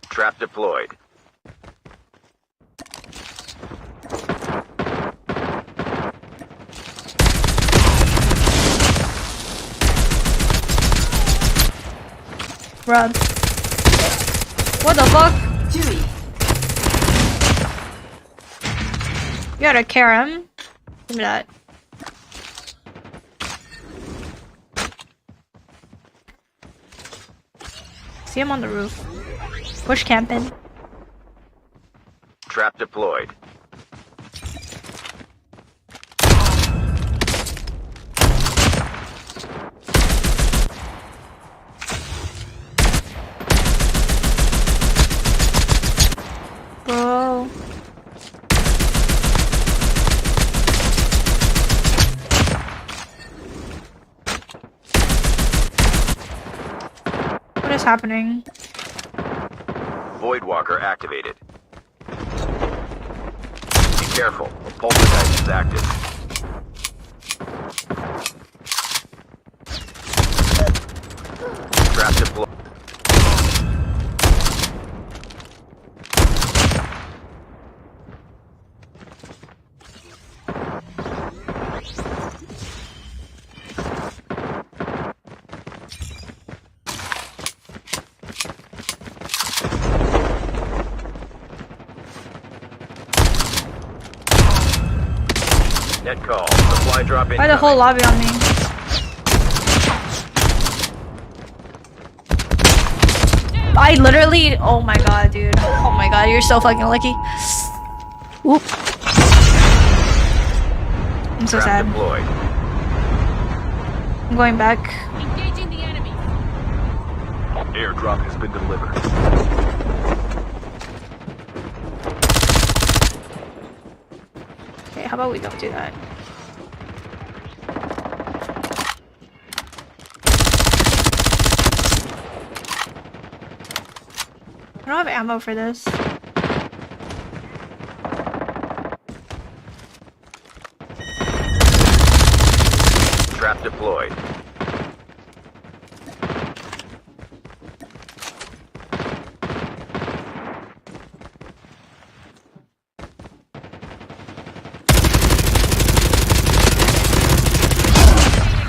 Trap deployed. Run. What the fuck? You gotta care him. Give me that. See him on the roof. Bush camping. Trap deployed. Bro. What is happening? Void Walker activated. Be careful. A poltergeist is active. Trap deployed. Net call. Supply drop in. Why the whole lobby on me? I literally, oh my god, dude. Oh my god, you're so fucking lucky. Whoop. I'm so sad. Deployed. I'm going back. Engaging the enemy. Airdrop has been delivered. Okay, how about we don't do that? I don't have ammo for this. Trap deployed.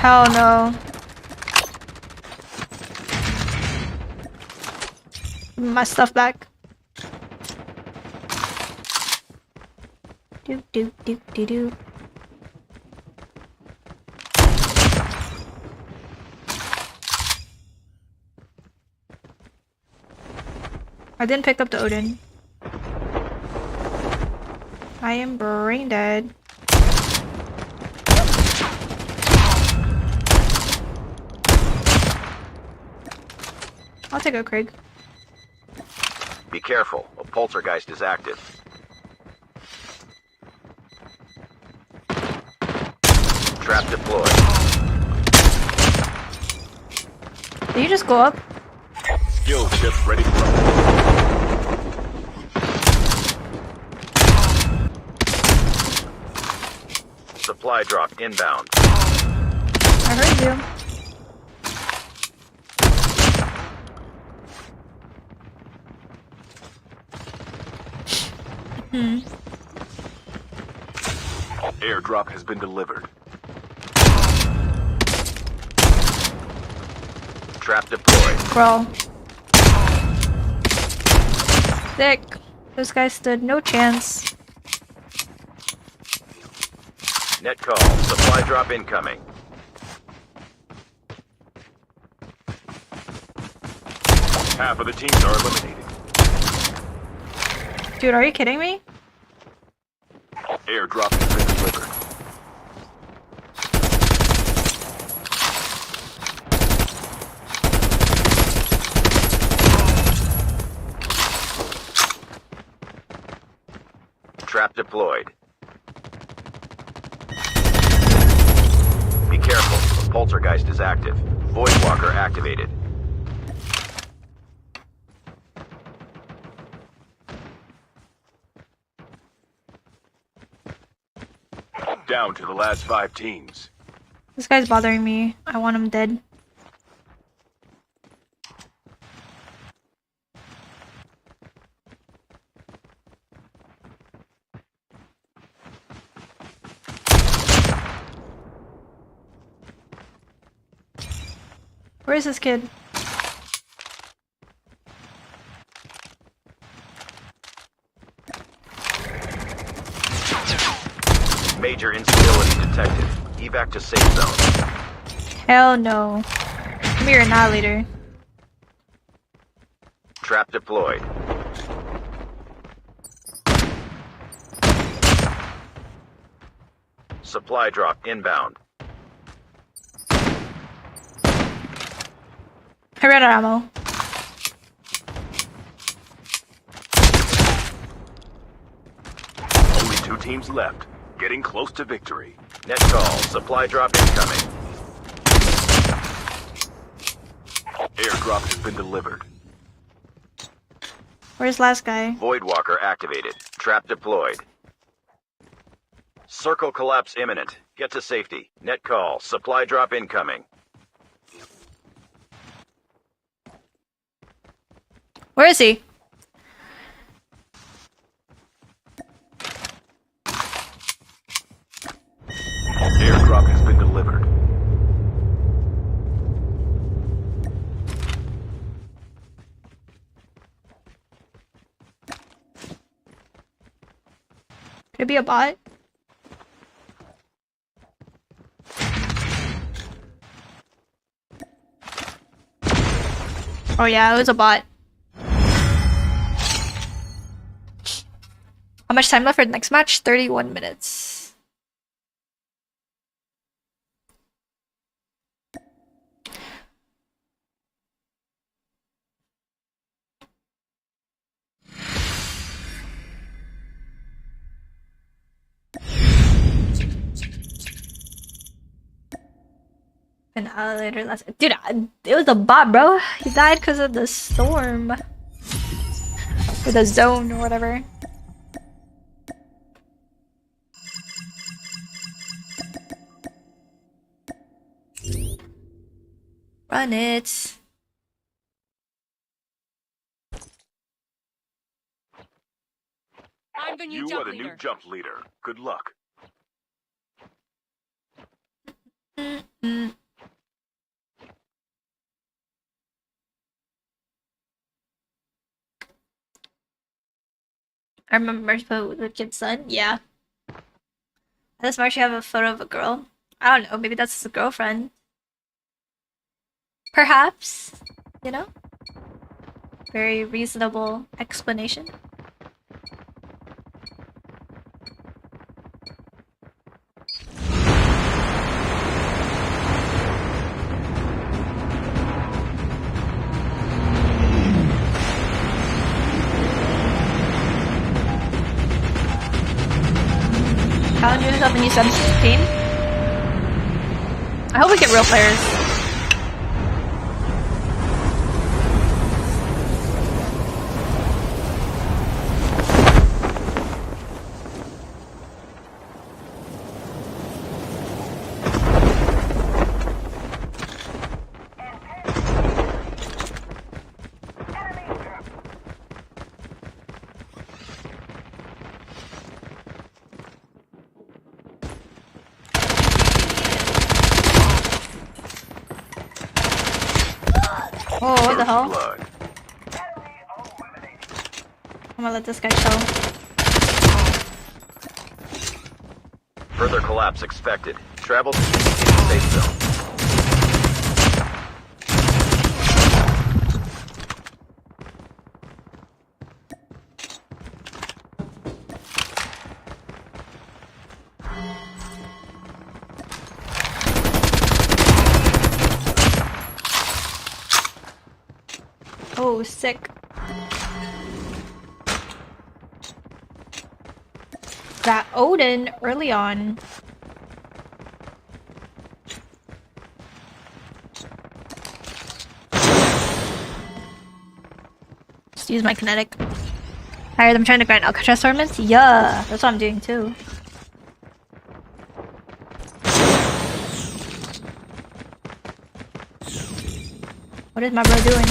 Hell no. Give me my stuff back. Do do do do do. I didn't pick up the Odin. I am brain dead. I'll take a Craig. Be careful. A poltergeist is active. Trap deployed. Did you just go up? Skill chip ready for roll. Supply drop inbound. I heard you. Airdrop has been delivered. Trap deployed. Bro. Sick. Those guys stood no chance. Net call. Supply drop incoming. Half of the teams are eliminated. Dude, are you kidding me? Airdrop has been delivered. Trap deployed. Be careful. Poltergeist is active. Voidwalker activated. Down to the last 5 teams. This guy's bothering me. I want him dead. Where is this kid? Major instability detected. Evac to safe zone. Hell no. Come here, Annihilator. Trap deployed. Supply drop inbound. I ran out of ammo. Only 2 teams left. Getting close to victory. Net call. Supply drop incoming. Airdrop has been delivered. Where's last guy? Voidwalker activated. Trap deployed. Circle collapse imminent. Get to safety. Net call. Supply drop incoming. Where is he? Airdrop has been delivered. Could it be a bot? Oh yeah, it was a bot. How much time left for the next match? 31 minutes. An hour later, last dude, it was a bot, bro. He died because of the storm, or the zone, or whatever. Run it. I'm the new You jump are the leader. new jump leader. Good luck. I remember March photo with the kid's son. Yeah. Does March have a photo of a girl? I don't know. Maybe that's his girlfriend. Perhaps. You know? Very reasonable explanation. Challenge yourself a new subs team. I hope we get real players. Oh, what the hell? Blood. I'm gonna let this guy chill. Further collapse expected. Travel to the safe zone. Oh, sick. That Odin early on. Just use my kinetic. Tired, I'm trying to grind Alcatraz ornaments? Yeah, that's what I'm doing too. What is my bro doing?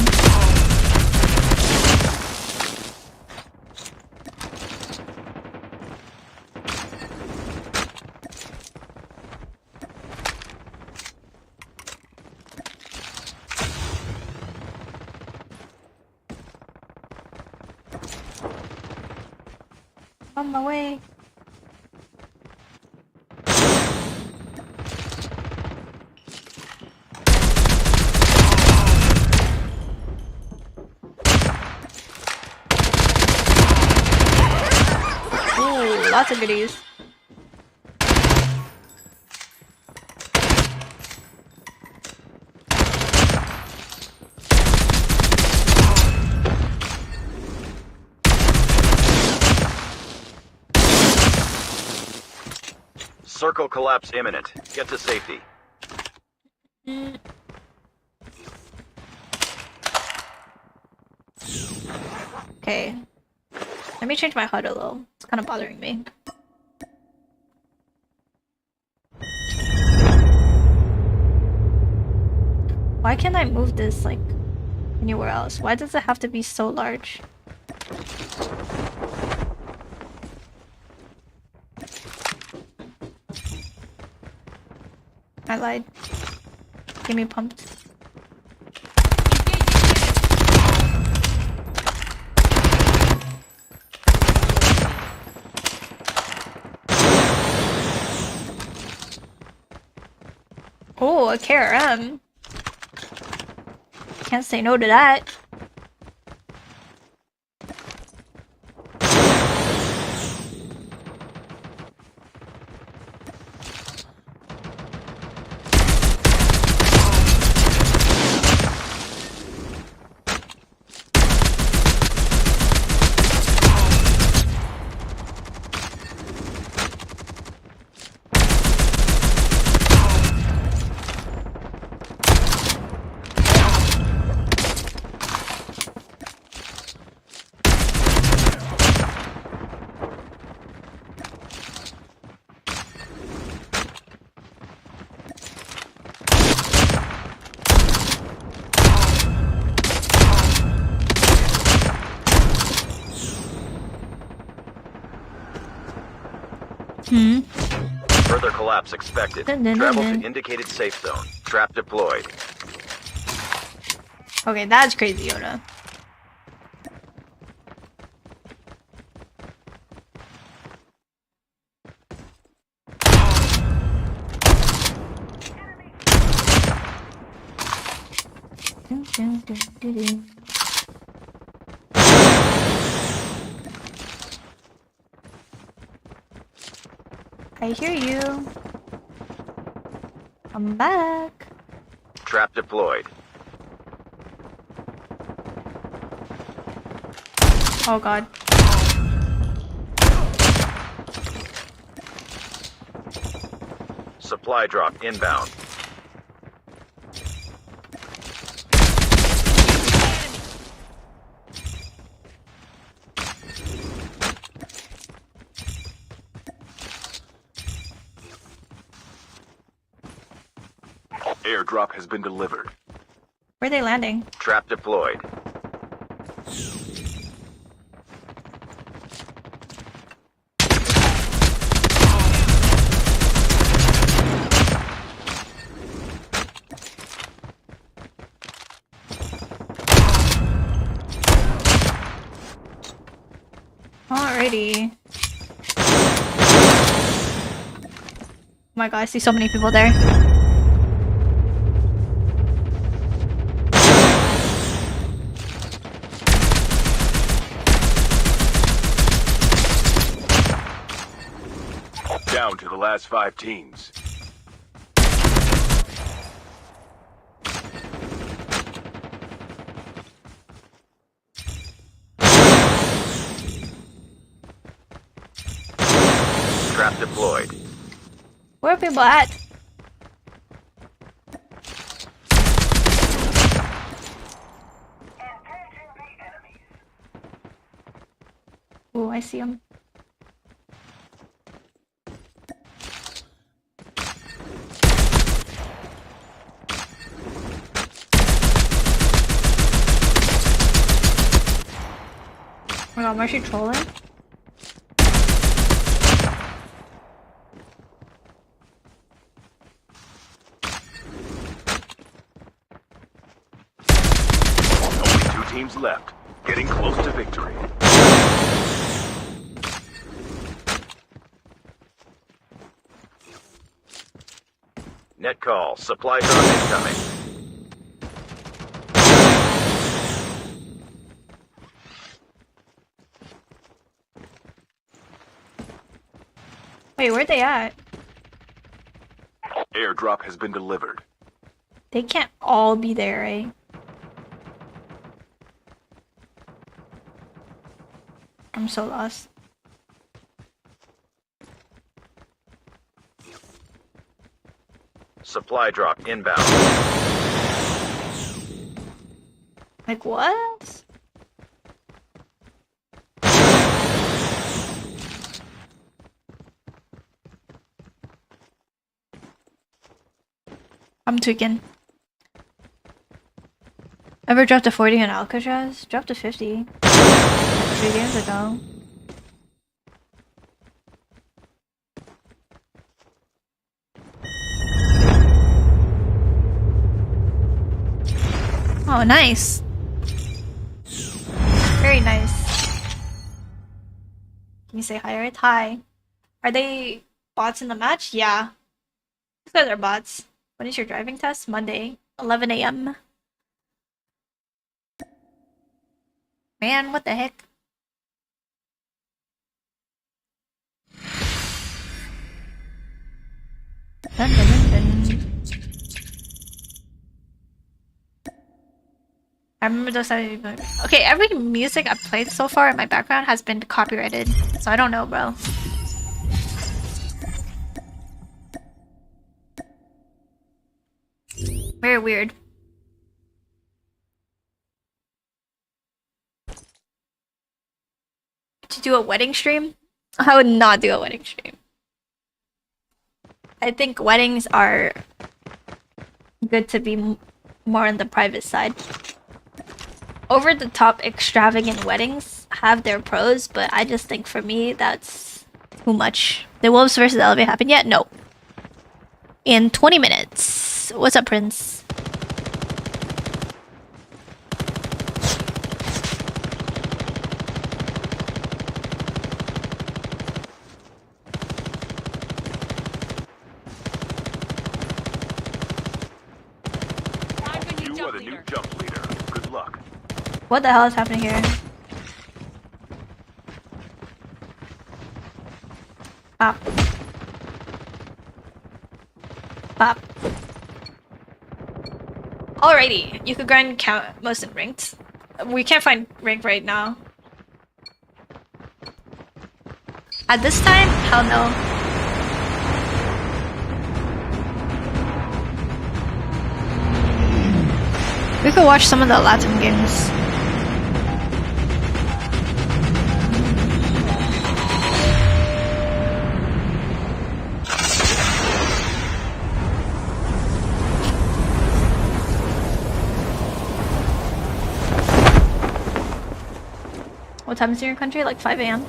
On my way. Ooh, lots of goodies. Circle collapse imminent. Get to safety. Okay. Let me change my HUD a little. It's kind of bothering me. Why can't I move this, like, anywhere else? Why does it have to be so large? I lied. Get me pumped. Oh, a KRM. Can't say no to that. Further collapse expected. Travel to indicated safe zone. Trap deployed. Okay, that's crazy, Yoda. I hear you. I'm back. Trap deployed. Oh god. Supply drop inbound. Airdrop has been delivered. Where are they landing? Trap deployed. Alrighty. Oh my god, I see so many people there. Down to the last 5 teams. Trap deployed. Where are people at? Oh, I see him. Oh my god, am I trolling? Only 2 teams left. Getting close to victory. Net call. Supply drop incoming. Wait, where'd they at? Airdrop has been delivered. They can't all be there, right? I'm so lost. Supply drop inbound. Like, what? I'm tweaking. Ever dropped a 40 on Alcatraz? Dropped a 50. Like 3 games ago. Oh, nice. Very nice. Can you say hi, right? Hi. Are they bots in the match? Yeah. These guys are bots. When is your driving test? Monday, 11 a.m. Man, what the heck? Dun, dun, dun, dun. I remember those. Okay, every music I've played so far in my background has been copyrighted, so I don't know, bro. Very weird. To do a wedding stream? I would not do a wedding stream. I think weddings are good to be more on the private side. Over the top extravagant weddings have their pros, but I just think for me that's too much. The Wolves versus ELVATE happened yet? No. In 20 minutes. What's up, Prince? You are the new jump leader. Good luck. What the hell is happening here? Pop. Pop. Alrighty, you could grind count most in ranked. We can't find rank right now. At this time? Hell no. We could watch some of the Latin games. What time is it in your country? Like 5 a.m.?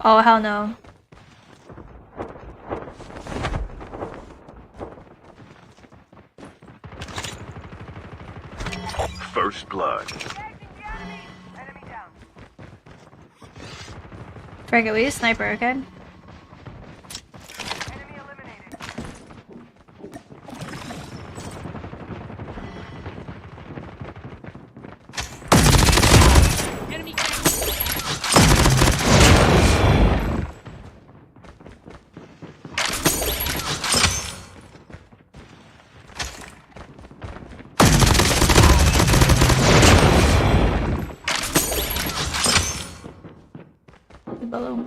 Oh, hell no. First blood. Forget we use sniper, okay? Below.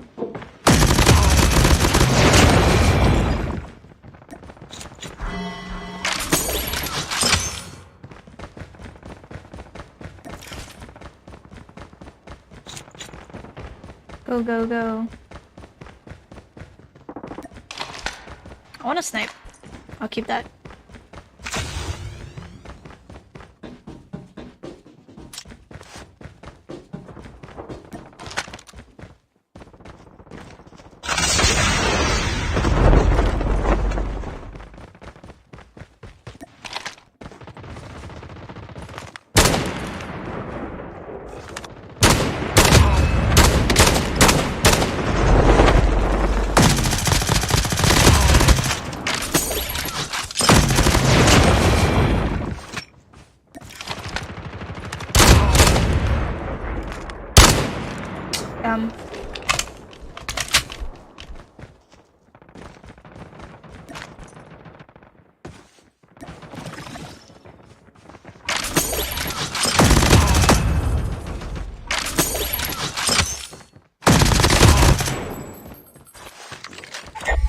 Go, go, go. I want to snipe. I'll keep that.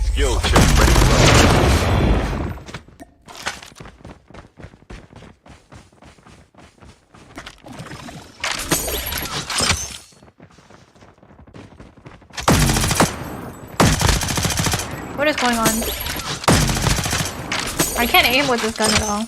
Skill chip ready to run. What is going on? I can't aim with this gun at all.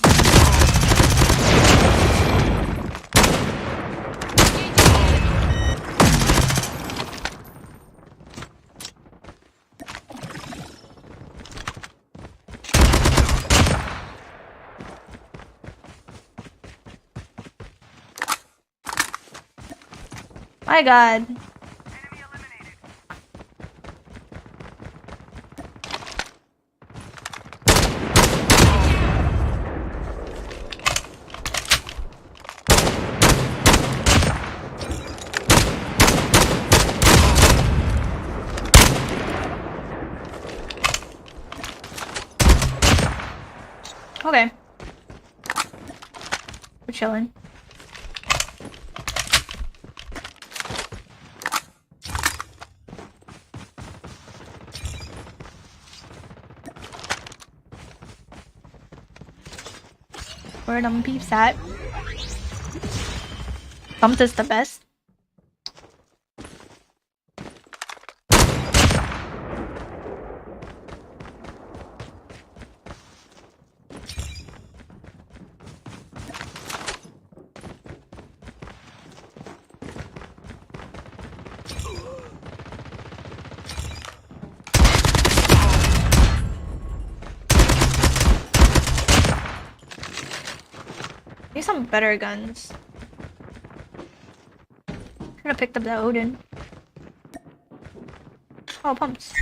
My god. Okay. We're chilling. Where them peeps at? Bump is the best. Need some better guns. Should have picked up that Odin. Oh, pumps.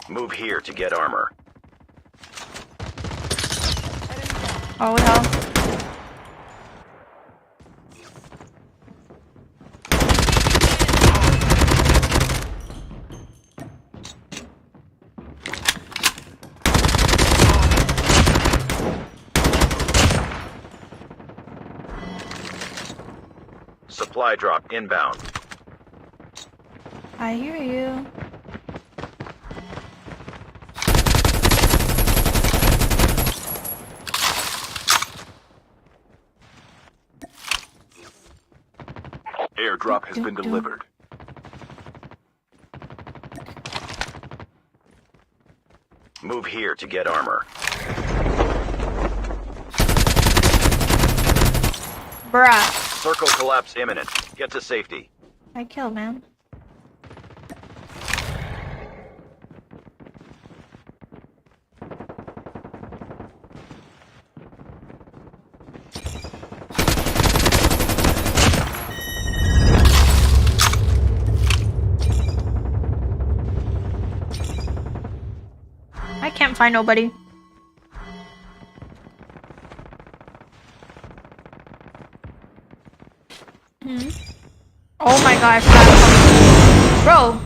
Move here to get armor. Oh no. Supply drop inbound. I hear you. Airdrop has been delivered. Move here to get armor. Bruh. Circle collapse imminent. Get to safety. I killed, man. Can't find nobody. Oh my god, I forgot. Bro.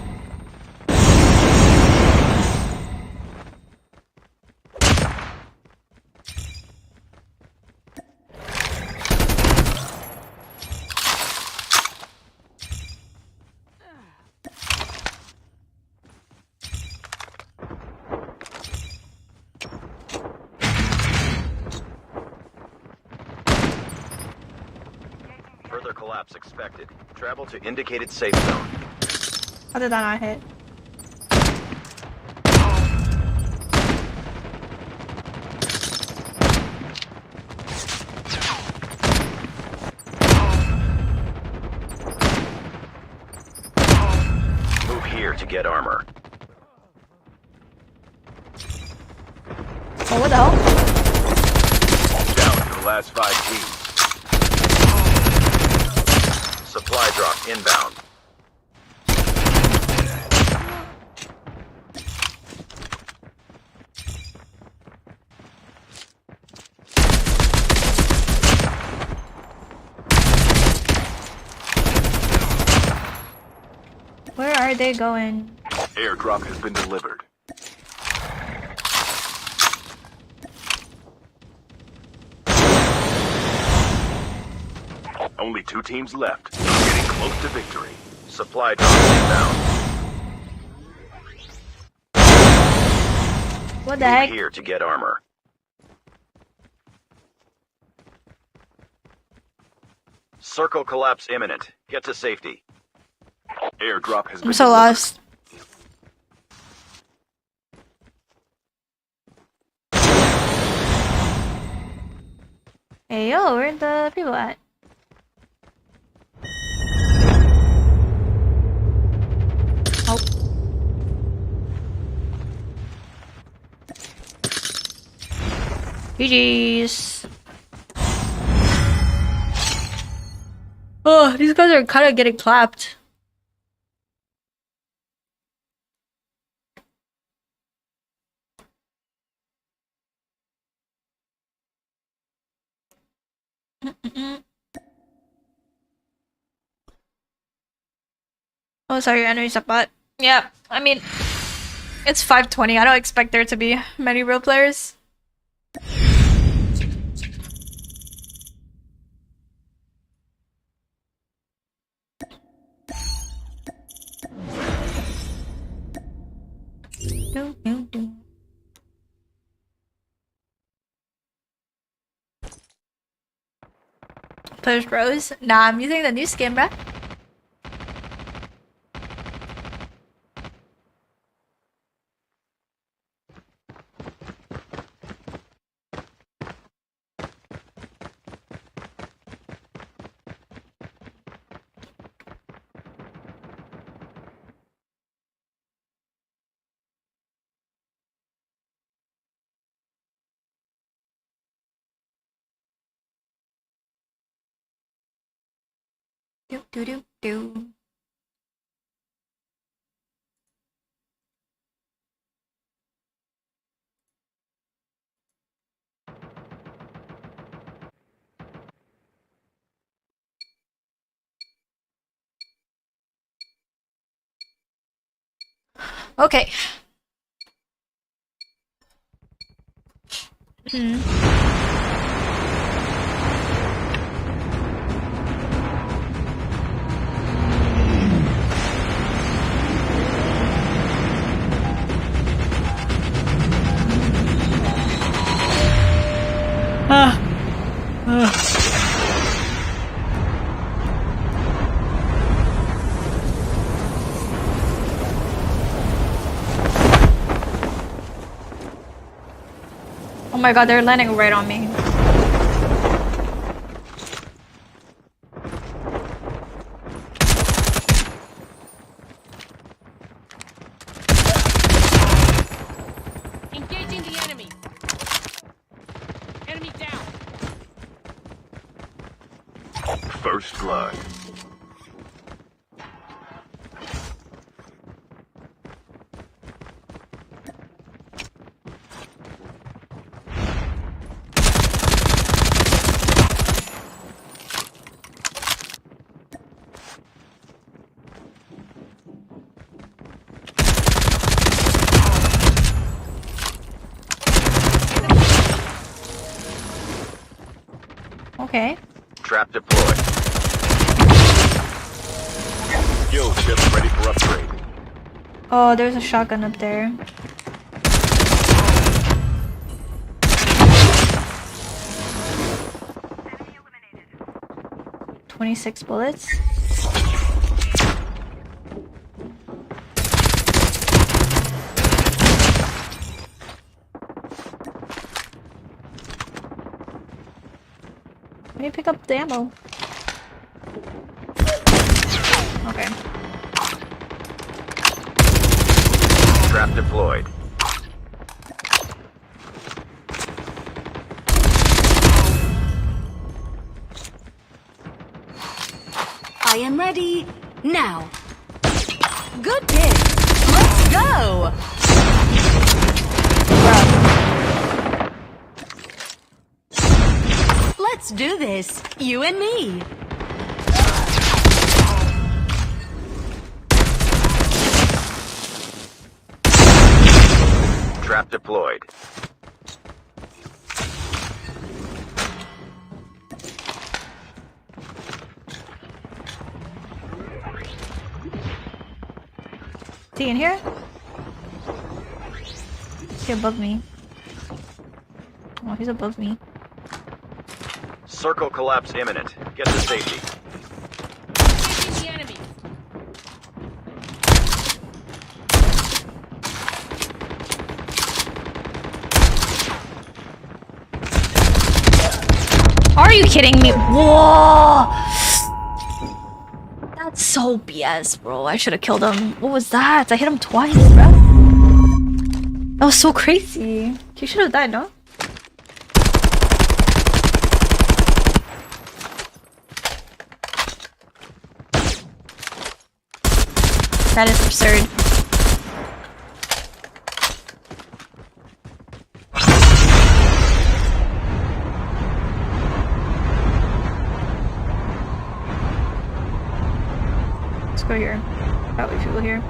Further collapse expected. Travel to indicated safe zone. How did that not hit? Move here to get armor. Oh, what the hell? Down to the last 5 teams. Supply drop inbound. Where are they going? Airdrop has been delivered. Only 2 teams left. Getting close to victory. Supply drop inbound. What the Move heck? here to get armor. Circle collapse imminent. Get to safety. Airdrop has been I'm so delivered. lost. Hey yo, where the people at? Oh. GG's. Oh, these guys are kind of getting clapped. Oh, sorry, enemies up bot. Yeah, I mean, it's 5:20. I don't expect there to be many real players. Push Rose? Nah, I'm using the new skin, bruh. Do do do do. Okay. Oh my god, they're landing right on me. Engaging the enemy. Enemy down. First blood. Okay. Trap deployed. Skill chip ready for upgrade. Oh, there's a shotgun up there. $26 bullets. Let me pick up the ammo. Okay. Trap deployed. I am ready now. Good pick. Let's go. Let's do this. You and me. Trap deployed. Is he in here? Is he above me? Oh, he's above me. Circle collapse imminent. Get to safety. Engaging the enemy. Are you kidding me? Whoa! That's so BS, bro. I should have killed him. What was that? I hit him twice, bro. That was so crazy. He should have died, no? That is absurd. Let's go here. Probably people here.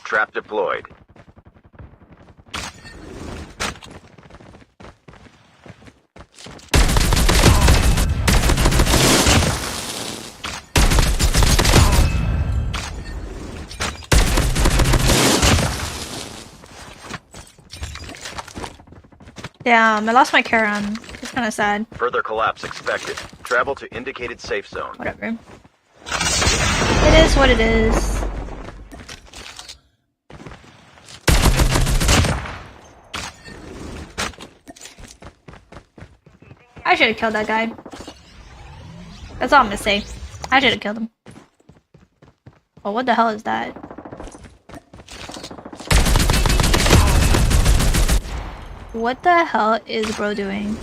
Trap deployed. Damn, I lost my Charon. It's kind of sad. Further collapse expected. Travel to indicated safe zone. Whatever. It is what it is. I should have killed that guy. That's all I'm gonna say. I should have killed him. Oh, what the hell is that? What the hell is bro doing?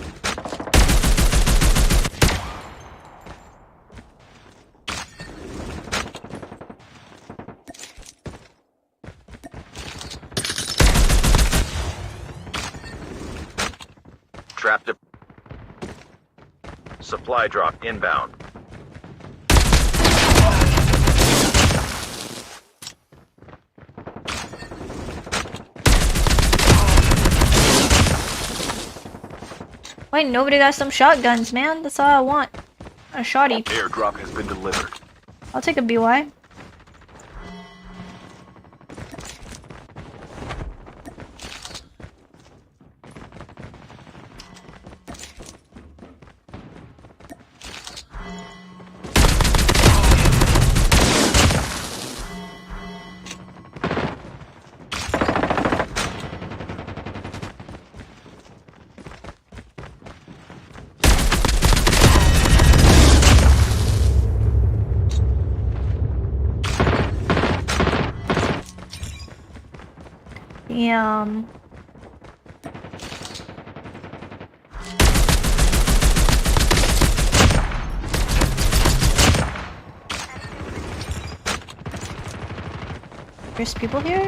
Trap de- Supply drop inbound. Wait, nobody got some shotguns, man. That's all I want. A shotty. Airdrop has been delivered. I'll take a BY. Damn. There's people here?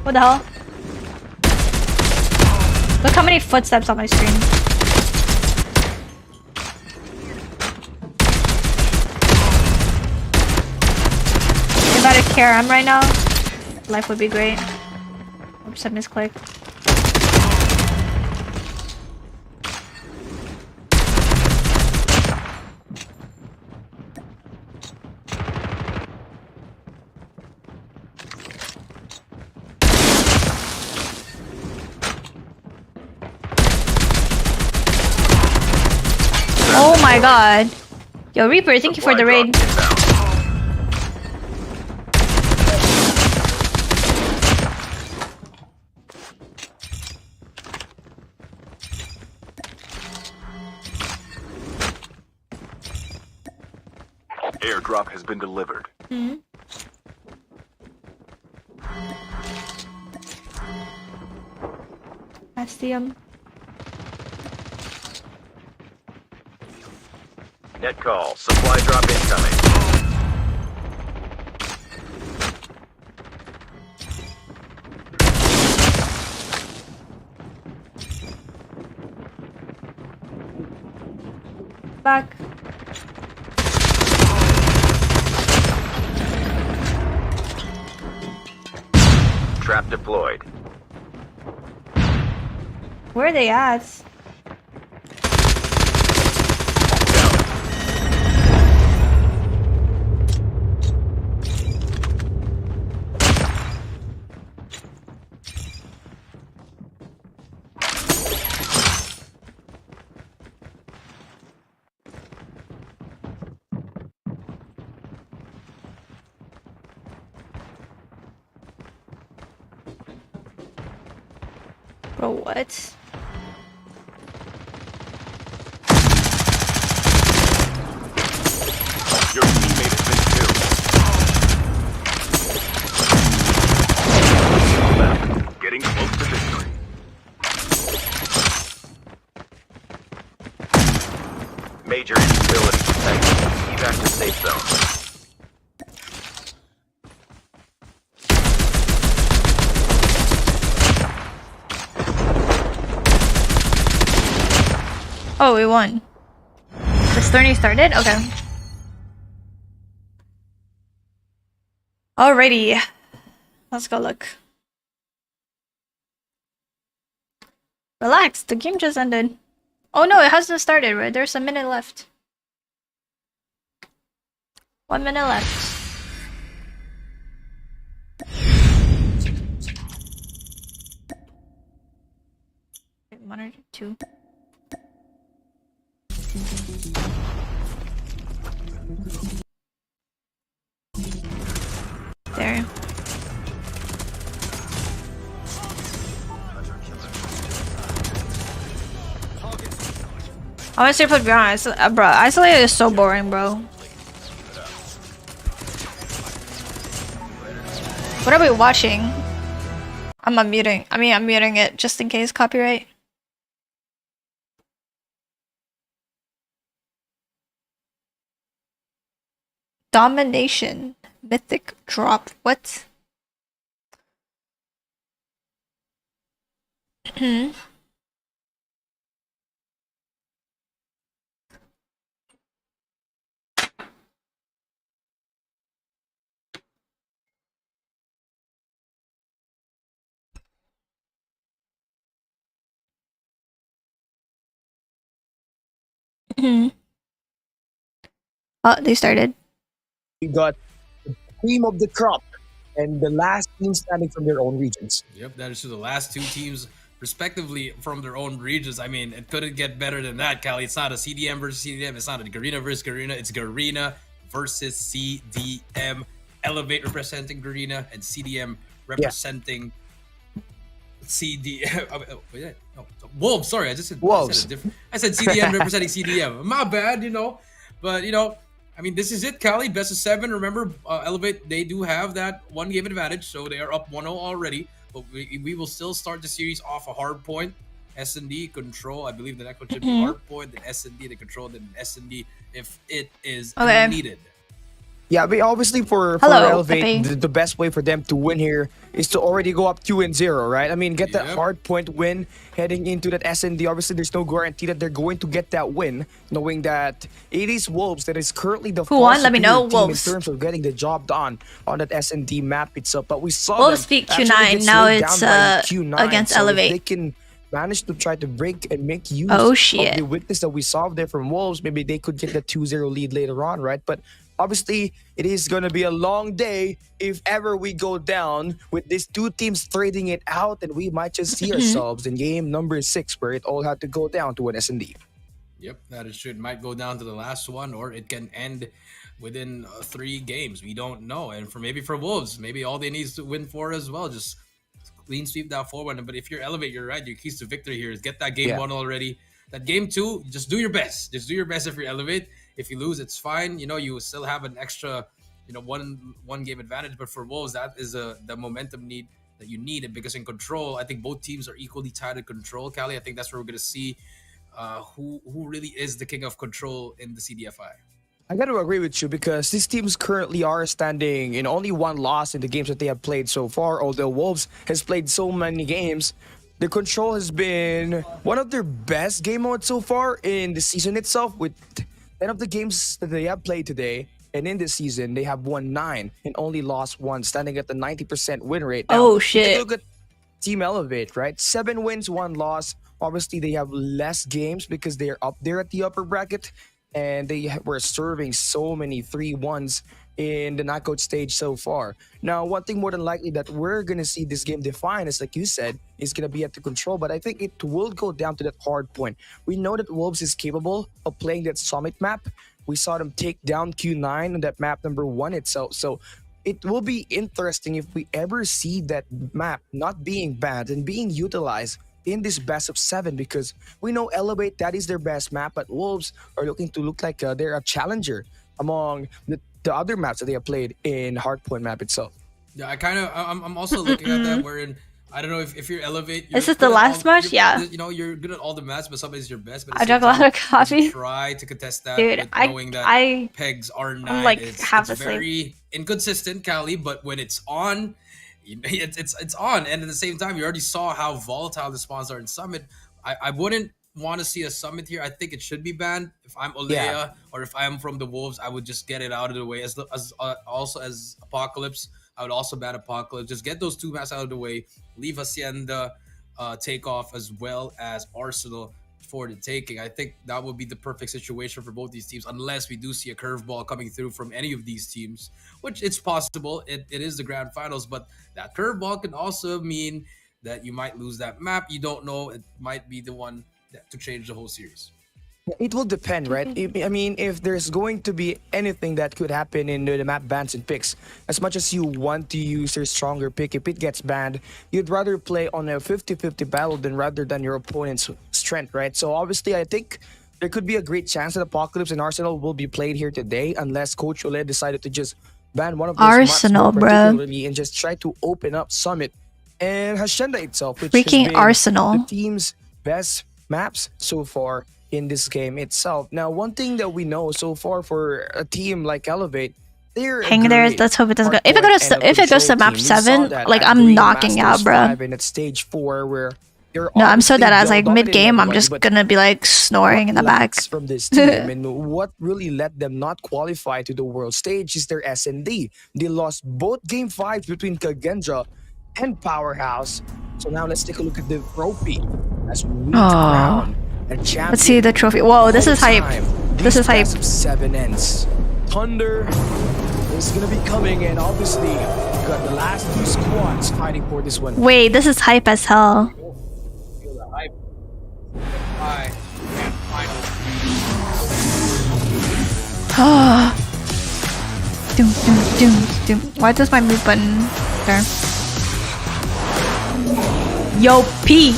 What the hell? Look how many footsteps on my screen. If I had a Karam right now, life would be great. Oops, I misclicked. Oh my god. Yo, Reaper, thank you for the raid. Airdrop has been delivered. I see him. Net call. Supply drop incoming. Back. Trap deployed. Where are they at? Bro, what? Your teammate has been killed. Getting close to victory. Major instability detected. Evac to safe zone. Oh, we won. The tourney started? Okay. Alrighty. Let's go look. Relax, the game just ended. Oh no, it hasn't started, right? There's a minute left. 1 minute left. Monitor 2. There. Honestly, to be honest, bro, isolated is so boring, bro. What are we watching? I'm unmuting. I'm muting it just in case copyright. Domination. Mythic drop. What? Oh, they started. We got the cream of the crop and the last team standing from their own regions. Yep, that is true. The last two teams, respectively, from their own regions. I mean, it couldn't get better than that, Callie. It's not a CDM versus CDM. It's not a Garena versus Garena. It's Garena versus CDM. ELVATE representing Garena and CDM representing CDM. Wolves. Sorry, I just said Wolves. I said CDM representing CDM. My bad, you know. But, you know, I mean, this is it, Cali. Best of 7. Remember, Elevate, they do have that 1 game advantage, so they are up 1-0 already. But we will still start the series off a hard point. S&D control. I believe the next one should be hard point, then S&D, the control, then S&D if it is needed. Yeah, but obviously for Elevate, the best way for them to win here is to already go up 2-0, right? I mean, get that hard point win heading into that S&D. Obviously, there's no guarantee that they're going to get that win, knowing that it is Wolves that is currently the Let me know, team Wolves. in terms of getting the job done on that S&D map itself. But we saw Wolves them beat Q9. Now it's against so Elevate. They can manage to try to break and make use Oh, of shit. the weakness that we saw there from Wolves. Maybe they could get the 2-0 lead later on, right? But obviously, it is going to be a long day if ever we go down with these two teams trading it out, and we might just see ourselves in game number 6 where it all had to go down to an S&D. Yep, that is true. It might go down to the last one, or it can end within 3 games. We don't know. And maybe for Wolves, maybe all they need is to win 4 as well. Just clean sweep that 4-1. But if you're Elevate, you're right. Your keys to victory here is get that game 1 already. That game 2, just do your best. Just do your best if you're Elevate. If you lose, it's fine. You know, you still have an extra, one game advantage. But for Wolves, that is the momentum need that you need. Because in control, I think both teams are equally tied in control, Cali. I think that's where we're going to see who really is the king of control in the CDFI. I got to agree with you because these teams currently are standing in only 1 loss in the games that they have played so far. Although Wolves has played so many games, the control has been one of their best game modes so far in the season itself. With 10 of the games that they have played today, and in this season, they have won 9 and only lost 1, standing at the 90% win rate. Now, take a look at Team Elevate, right? 7 wins, 1 loss. Obviously, they have less games because they're up there at the upper bracket, and they were serving so many 3-1s in the knockout stage so far. Now, one thing more than likely that we're going to see this game defined is, like you said, is going to be at the control, but I think it will go down to that hard point. We know that Wolves is capable of playing that summit map. We saw them take down Q9 on that map number 1 itself. So it will be interesting if we ever see that map not being banned and being utilized in this best of 7, because we know Elevate, that is their best map, but Wolves are looking to look like they're a challenger among the other maps that they have played in Hardpoint map itself. Yeah, I'm also looking at that wherein, I don't know if you're Elevate. Is this the last match? Yeah. You're good at all the maps, but somebody's your best. But I drank a lot of coffee. Try to contest that, dude, knowing that pegs are 9. Like it's very inconsistent, Cali, but when it's on, it's on. And at the same time, you already saw how volatile the spawns are in Summit. I wouldn't want to see a Summit here. I think it should be banned. If I'm Olea or if I'm from the Wolves, I would just get it out of the way. Also as Apocalypse, I would also ban Apocalypse. Just get those 2 maps out of the way. Leave Hacienda take off as well as Arsenal for the taking. I think that would be the perfect situation for both these teams, unless we do see a curveball coming through from any of these teams, which it's possible. It is the grand finals, but that curveball can also mean that you might lose that map. You don't know. It might be the one to change the whole series. It will depend, right? I mean, if there's going to be anything that could happen in the map bans and picks, as much as you want to use your stronger pick, if it gets banned, you'd rather play on a 50-50 battle rather than your opponent's strength, right? So obviously, I think there could be a great chance that Apocalypse and Arsenal will be played here today, unless Coach Ole decided to just ban one of those Arsenal, maps particularly and just try to open up Summit and Hacienda itself, which freaking has been Arsenal, the team's best maps so far in this game itself. Now, one thing that we know so far for a team like Elevate, they're hang there. Let's hope it doesn't go. If it goes to map 7, like I'm knocking out, bro. And at stage 4, where no, I'm so dead as like mid game. I'm just gonna be like snoring in the back. From this team, and what really let them not qualify to the world stage is their S&D. They lost both game 5s between Kagendra and Powerhouse. So now let's take a look at the trophy as we crown a champion. Let's see the trophy. Whoa, this is hype. This is hype. 7 ends. Thunder is gonna be coming, and obviously we got the last 2 squads fighting for this one. Wait, this is hype as hell. Feel the hype. High and final. Doom. Why does my move button there? Yo, P.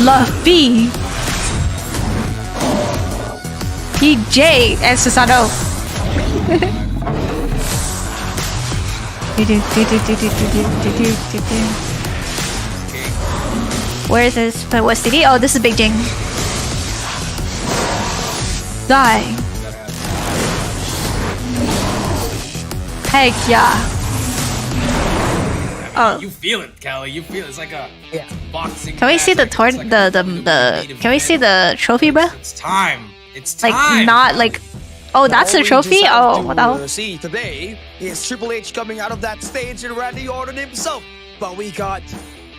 Luffy. P. PJ and Susanoo. Where is this? What CD? Oh, this is Big Jing. Die. Heck yeah. Oh. You feel it, Callie. You feel it. It's like a boxing. Can we see the match. Can we see the trophy, bro? It's time. It's time. Like not like. Oh, that's the trophy. Oh, what the hell? See today is Triple H coming out of that stage and Randy Orton himself. But we got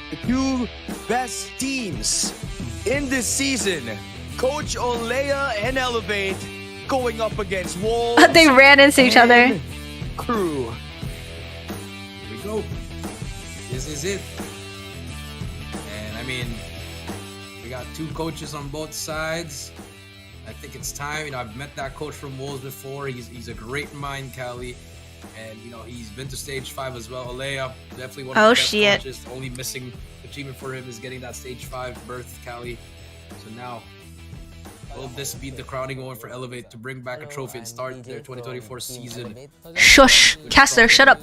the two best teams in this season: Coach Olea and Elevate going up against Wolves. They ran into each other. Crew. Here we go. This is it. And I mean, we got two coaches on both sides. I think it's time. You know, I've met that coach from Wolves before. He's a great mind, Callie. And, you know, he's been to stage 5 as well. Alea, definitely one of the best coaches. The only missing achievement for him is getting that stage 5 berth, Callie. So now, will this be the crowning moment for Elevate to bring back a trophy and start their 2024 season? Shush, Caster, shut up.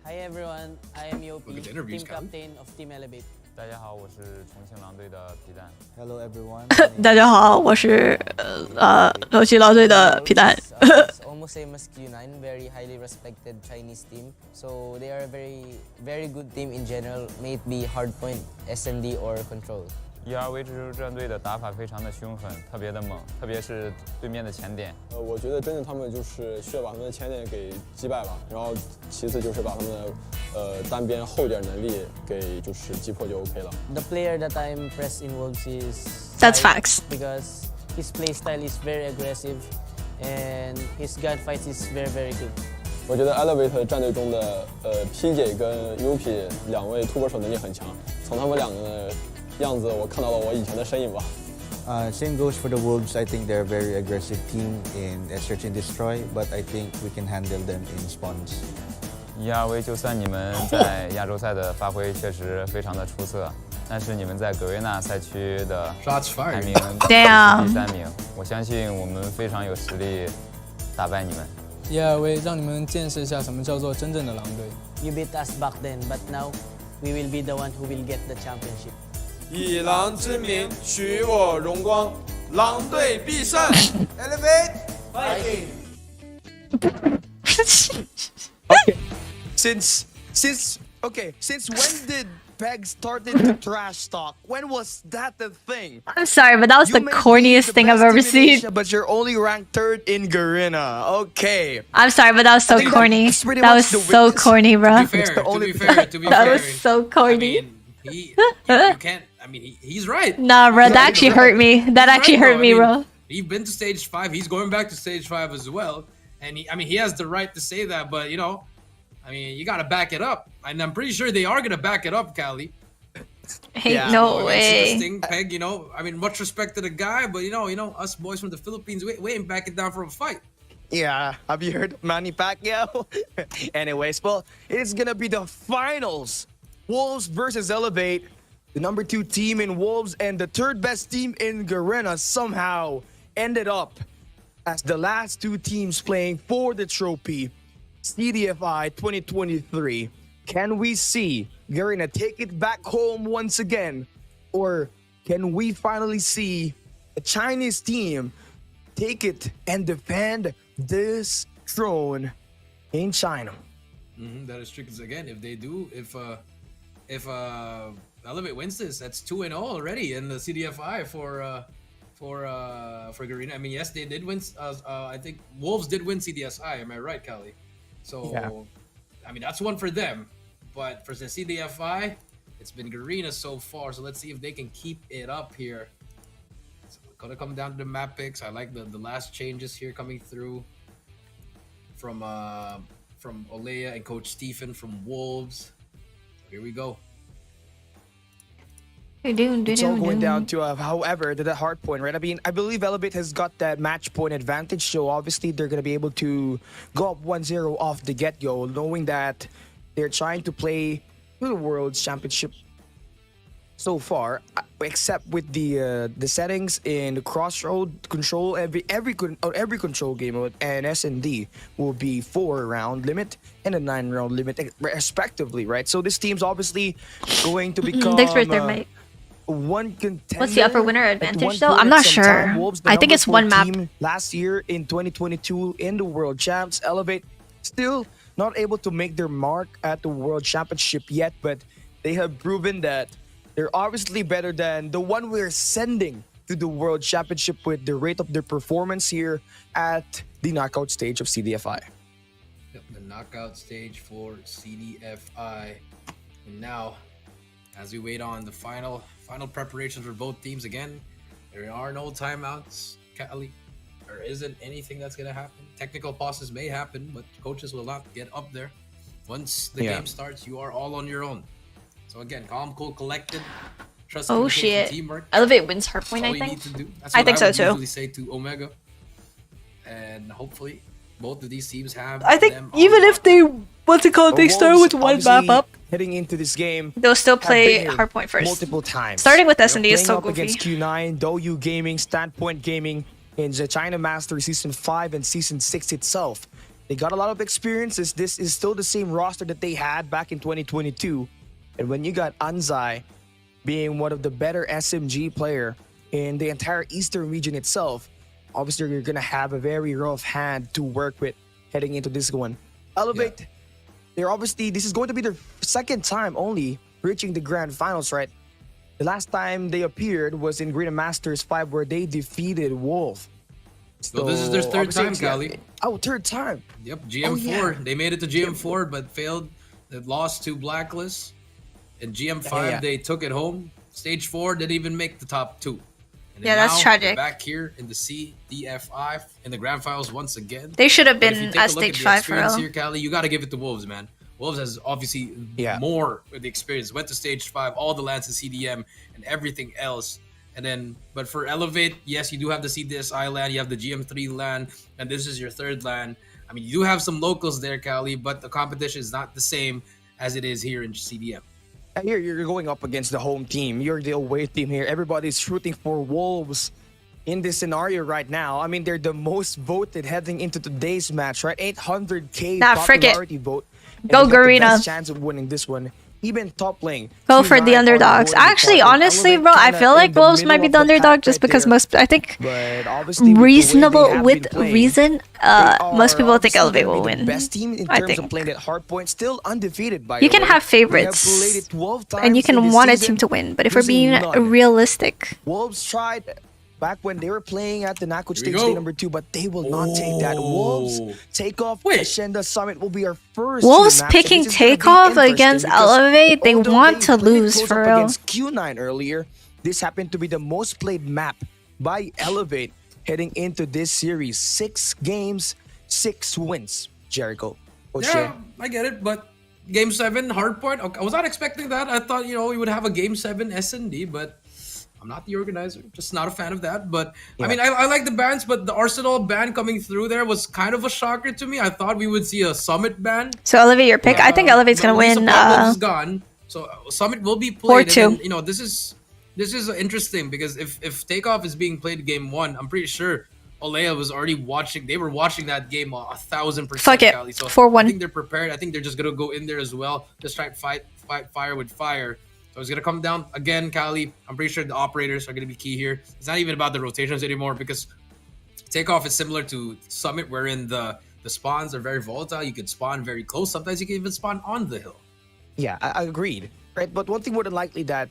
Hi everyone, I am Yopi, Look at the interviews, team Callie. captain of Team Elevate. 大家好，我是重庆狼队的皮蛋。 Hello everyone. 大家好，我是游戏狼队的皮蛋。 It's almost same as Q9, very highly respected Chinese team. So they are a very good team in general, may it be hardpoint, SMD or control. ELVATE 蜘蛛战队的打法非常的凶狠，特别的猛，特别是对面的前点。我觉得真正他们就是需要把他们的前点给击败吧，然后其次就是把他们的单边后点能力给就是击破就 OK 了。The player that I impressed in Wolves is That's facts. Because his playstyle is very aggressive and his gunfight is very good. 我觉得 Elevate 战队中的PJ 跟 UP 两位突破手能力很强，从他们两个的样子，我看到了我以前的身影吧。Same goes for the Wolves. I think they're a very aggressive team in search and destroy, but I think we can handle them in spawns. ELVATE 就算你们在亚洲赛的发挥确实非常的出色，但是你们在格瑞纳赛区的排名第3名，我相信我们非常有实力打败你们。ELVATE 让你们见识一下什么叫做真正的狼队。You beat us back then, but now we will be the one who will get the championship. 以狼之名，许我荣光，狼队必胜 ！Elevate fighting。 Okay. Since when did Peg started to trash talk? When was that the thing? I'm sorry, but that was the corniest thing I've ever seen. But you're only ranked 3rd in Garena. Okay. I'm sorry, but that was so corny. That was so corny, bro. To be fair, That was so corny. I mean, you can't. I mean, he's right. Nah, bro, that actually hurt me. That actually hurt me, bro. He's been to stage 5. He's going back to stage 5 as well. And he has the right to say that, but you know, I mean, you gotta back it up. And I'm pretty sure they are gonna back it up, Callie. Hey, no way. Peg, you know, I mean, much respect to the guy, but you know, us boys from the Philippines, we ain't backing down for a fight. Yeah, have you heard of Manny Pacquiao? Anyways, well, it's gonna be the finals. Wolves versus Elevate. The number 2 team in Wolves and the 3rd best team in Garena somehow ended up as the last 2 teams playing for the trophy. CDFI 2023. Can we see Garena take it back home once again? Or can we finally see a Chinese team take it and defend this throne in China? That is true. Because again, if they do, if Elevate wins this, that's 2-0 already in the CDFI for Garena. I mean, yes, they did win. I think Wolves did win CDSI. Am I right, Callie? So, yeah. I mean, that's one for them. But for the CDFI, it's been Garena so far. So let's see if they can keep it up here. It's gonna come down to the map picks. I like the last changes here coming through from Olea and Coach Stephen from Wolves. Here we go. It's all going down to, however, to the hard point, right? I mean, I believe Elevate has got that match point advantage, so obviously they're going to be able to go up 1-0 off the get-go, knowing that they're trying to play for the World's Championship. so far, except with the settings in the crossroad control. Every control game mode and S&D will be 4-round limit and a 9-round limit respectively, right? So this team's obviously going to become Thanks for their mic. one contender. What's the upper winner advantage though? point I'm at not some sure. time. Wolves, the I think number it's 4 one map. team last year in 2022 in the World Champs. Elevate still not able to make their mark at the World Championship yet, but they have proven that they're obviously better than the one we're sending to the World Championship with the rate of their performance here at the knockout stage of CDFI. Yep, the knockout stage for CDFI. And now, as we wait on the final preparations for both teams, again, there are no timeouts. Cali, there isn't anything that's going to happen. Technical pauses may happen, but coaches will not get up there. Once the game starts, you are all on your own. So again, calm, cool, collected. Trust shit. teamwork. Elevate wins hardpoint, All I you think. need to do. That's I what think so would too. usually say to Omega. And hopefully, both of these teams have. I think them even on if they, what's it called, they start with one map up, Heading into this game, they'll still have play been here hardpoint first. multiple times. Starting with They're S&D is playing so up goofy. against Q9, Douyu Gaming, Standpoint Gaming in the China Master Season 5 and Season 6 itself. They got a lot of experiences. This is still the same roster that they had back in 2022. And when you got Anzai being one of the better SMG player in the entire Eastern region itself, obviously you're going to have a very rough hand to work with heading into this one. Elevate, they're obviously, this is going to be their second time only reaching the grand finals, right? The last time they appeared was in Green Masters 5 where they defeated Wolf. So this is their third time, Cali. Oh, third time. Yep, GM4. They made it to GM4, but failed. They lost to Blacklist. In GM5, they took it home. Stage 4 didn't even make the top 2. And Yeah, that's now tragic. They're back here in the CDFI in the grand finals once again. They should have But if been you take at a look stage the 5 for experience real. here, Cali, you got to give it to Wolves, man. Wolves has obviously more with the experience. Went to stage 5, all the lands in CDM and everything else. And then, but for Elevate, yes, you do have the CDSI land, you have the GM3 land, and this is your third land. I mean, you do have some locals there, Cali, but the competition is not the same as it is here in CDM. Here, you're going up against the home team. You're the away team here. Everybody's rooting for Wolves in this scenario right now. I mean, they're the most voted heading into today's match, right? 800K popularity vote. And Go they got the Garena. best chance of winning this one. Even top lane. Go for the Q9 underdogs. on board Actually, the top. honestly, Elevate bro, I kinda feel like in the Wolves might be middle the of the underdog pack just right because there. most, I think, But obviously, with the way they reasonable have with been playing, reason, most people think obviously Elevate gonna will be the win. best team in I terms of think. playing at hardpoint, still undefeated by You the can way. have They favorites, played it 12 and you times in can this want a season, team to win. But if we're losing being none. realistic, Wolves tried back when they were playing at the knockout Here we stage go. day number 2, but they will not take that. Wolves Takeoff Crescendo Summit will be our first. Wolves two match, and picking this is gonna be Takeoff interesting against because Elevate, they although want to played lose close for up real. against Q9 earlier, this happened to be the most played map by Elevate heading into this series. 6 games, 6 wins. Jericho. Yeah, I get it, but Game 7 hardpoint. Okay, I was not expecting that. I thought we would have a Game 7 S&D, but I'm not the organizer. Just not a fan of that. But I mean, I like the bans, but the Arsenal ban coming through there was kind of a shocker to me. I thought we would see a Summit ban. So Elevate your pick. I think Elevate's gonna win. Is gone, so Summit will be played. 4-2. And then, this is interesting because if Takeoff is being played Game 1, I'm pretty sure Olea was already watching. They were watching that game 1,000%. Fuck it. Cali. So 4-1. I think they're prepared. I think they're just gonna go in there as well. Just try and fight fire with fire. So it's gonna come down again, Cali. I'm pretty sure the operators are gonna be key here. It's not even about the rotations anymore because Takeoff is similar to Summit, wherein the spawns are very volatile. You can spawn very close. Sometimes you can even spawn on the hill. Yeah, I agreed. Right, but one thing more than likely that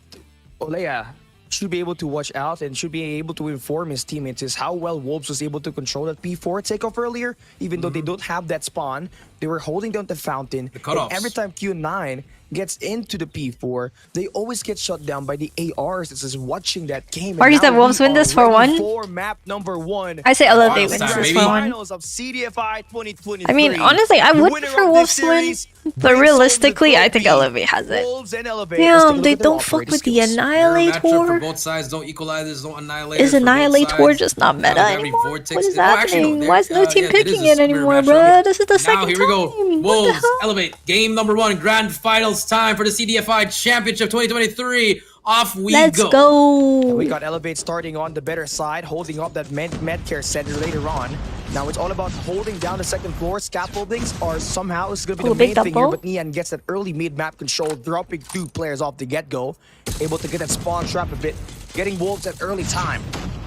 Olea should be able to watch out and should be able to inform his teammates is how well Wolves was able to control that P4 Takeoff earlier. Even though they don't have that spawn, they were holding down the fountain. The cutoffs. And every time Q9 gets into the P4, they always get shut down by the ARs. This is watching that game. Marcus, that Wolves win this 4-1? For map number 1. I say Elevate wins Wild this baby. 4-1. Finals of CDFI 2023. I mean, honestly, I The would winner prefer of Wolves this to win, series but brings home realistically, the I think trophy. Elevate has it. Wolves and Elevate. Let's take a Damn, look they at their don't fuck operator with the skills. Matchup for Annihilator. both sides. Don't equalize. Don't annihilate. Is for both Annihilator sides. just not meta Every anymore? vortex- What is Oh, actually, no, happening? Why is no team it is picking a it mirror anymore, match. bro? This is the Now second here we go. time. What the Wolves hell? Elevate game number 1, grand finals time for the CDFI Championship 2023 Off we Let's go. go. We got Elevate starting on the better side, holding up that med care center later on. Now it's all about holding down the second floor. Scaffoldings are somehow it's going to be the main thing here, but Nian gets that early mid-map control, dropping 2 players off the get-go. Able to get that spawn trap a bit, getting Wolves at early time.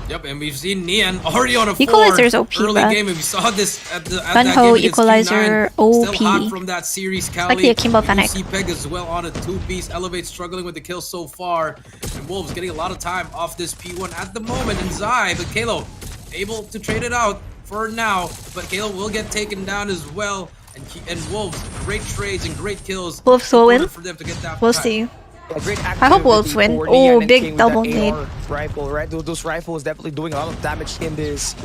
Yep, and we've seen Nian already on a 4 Equalizer's OP, early bruh. game, and we saw this at that Gunho game against Equalizer Q9. OP. Still hot from that series, Cali. Like the Akimbo Fennec. Peg as well on a 2-piece. Elevate struggling with the kills so far, and Wolves getting a lot of time off this P1 at the moment. And Zai, but Kalo able to trade it out for now, but Kalo will get taken down as well. And Wolves, great trades and great kills. Wolves will win. For them to get that We'll time. see. Great I hope Wolves win. Oh, big double nade. Rifle, right? Those rifles definitely doing a lot of damage in this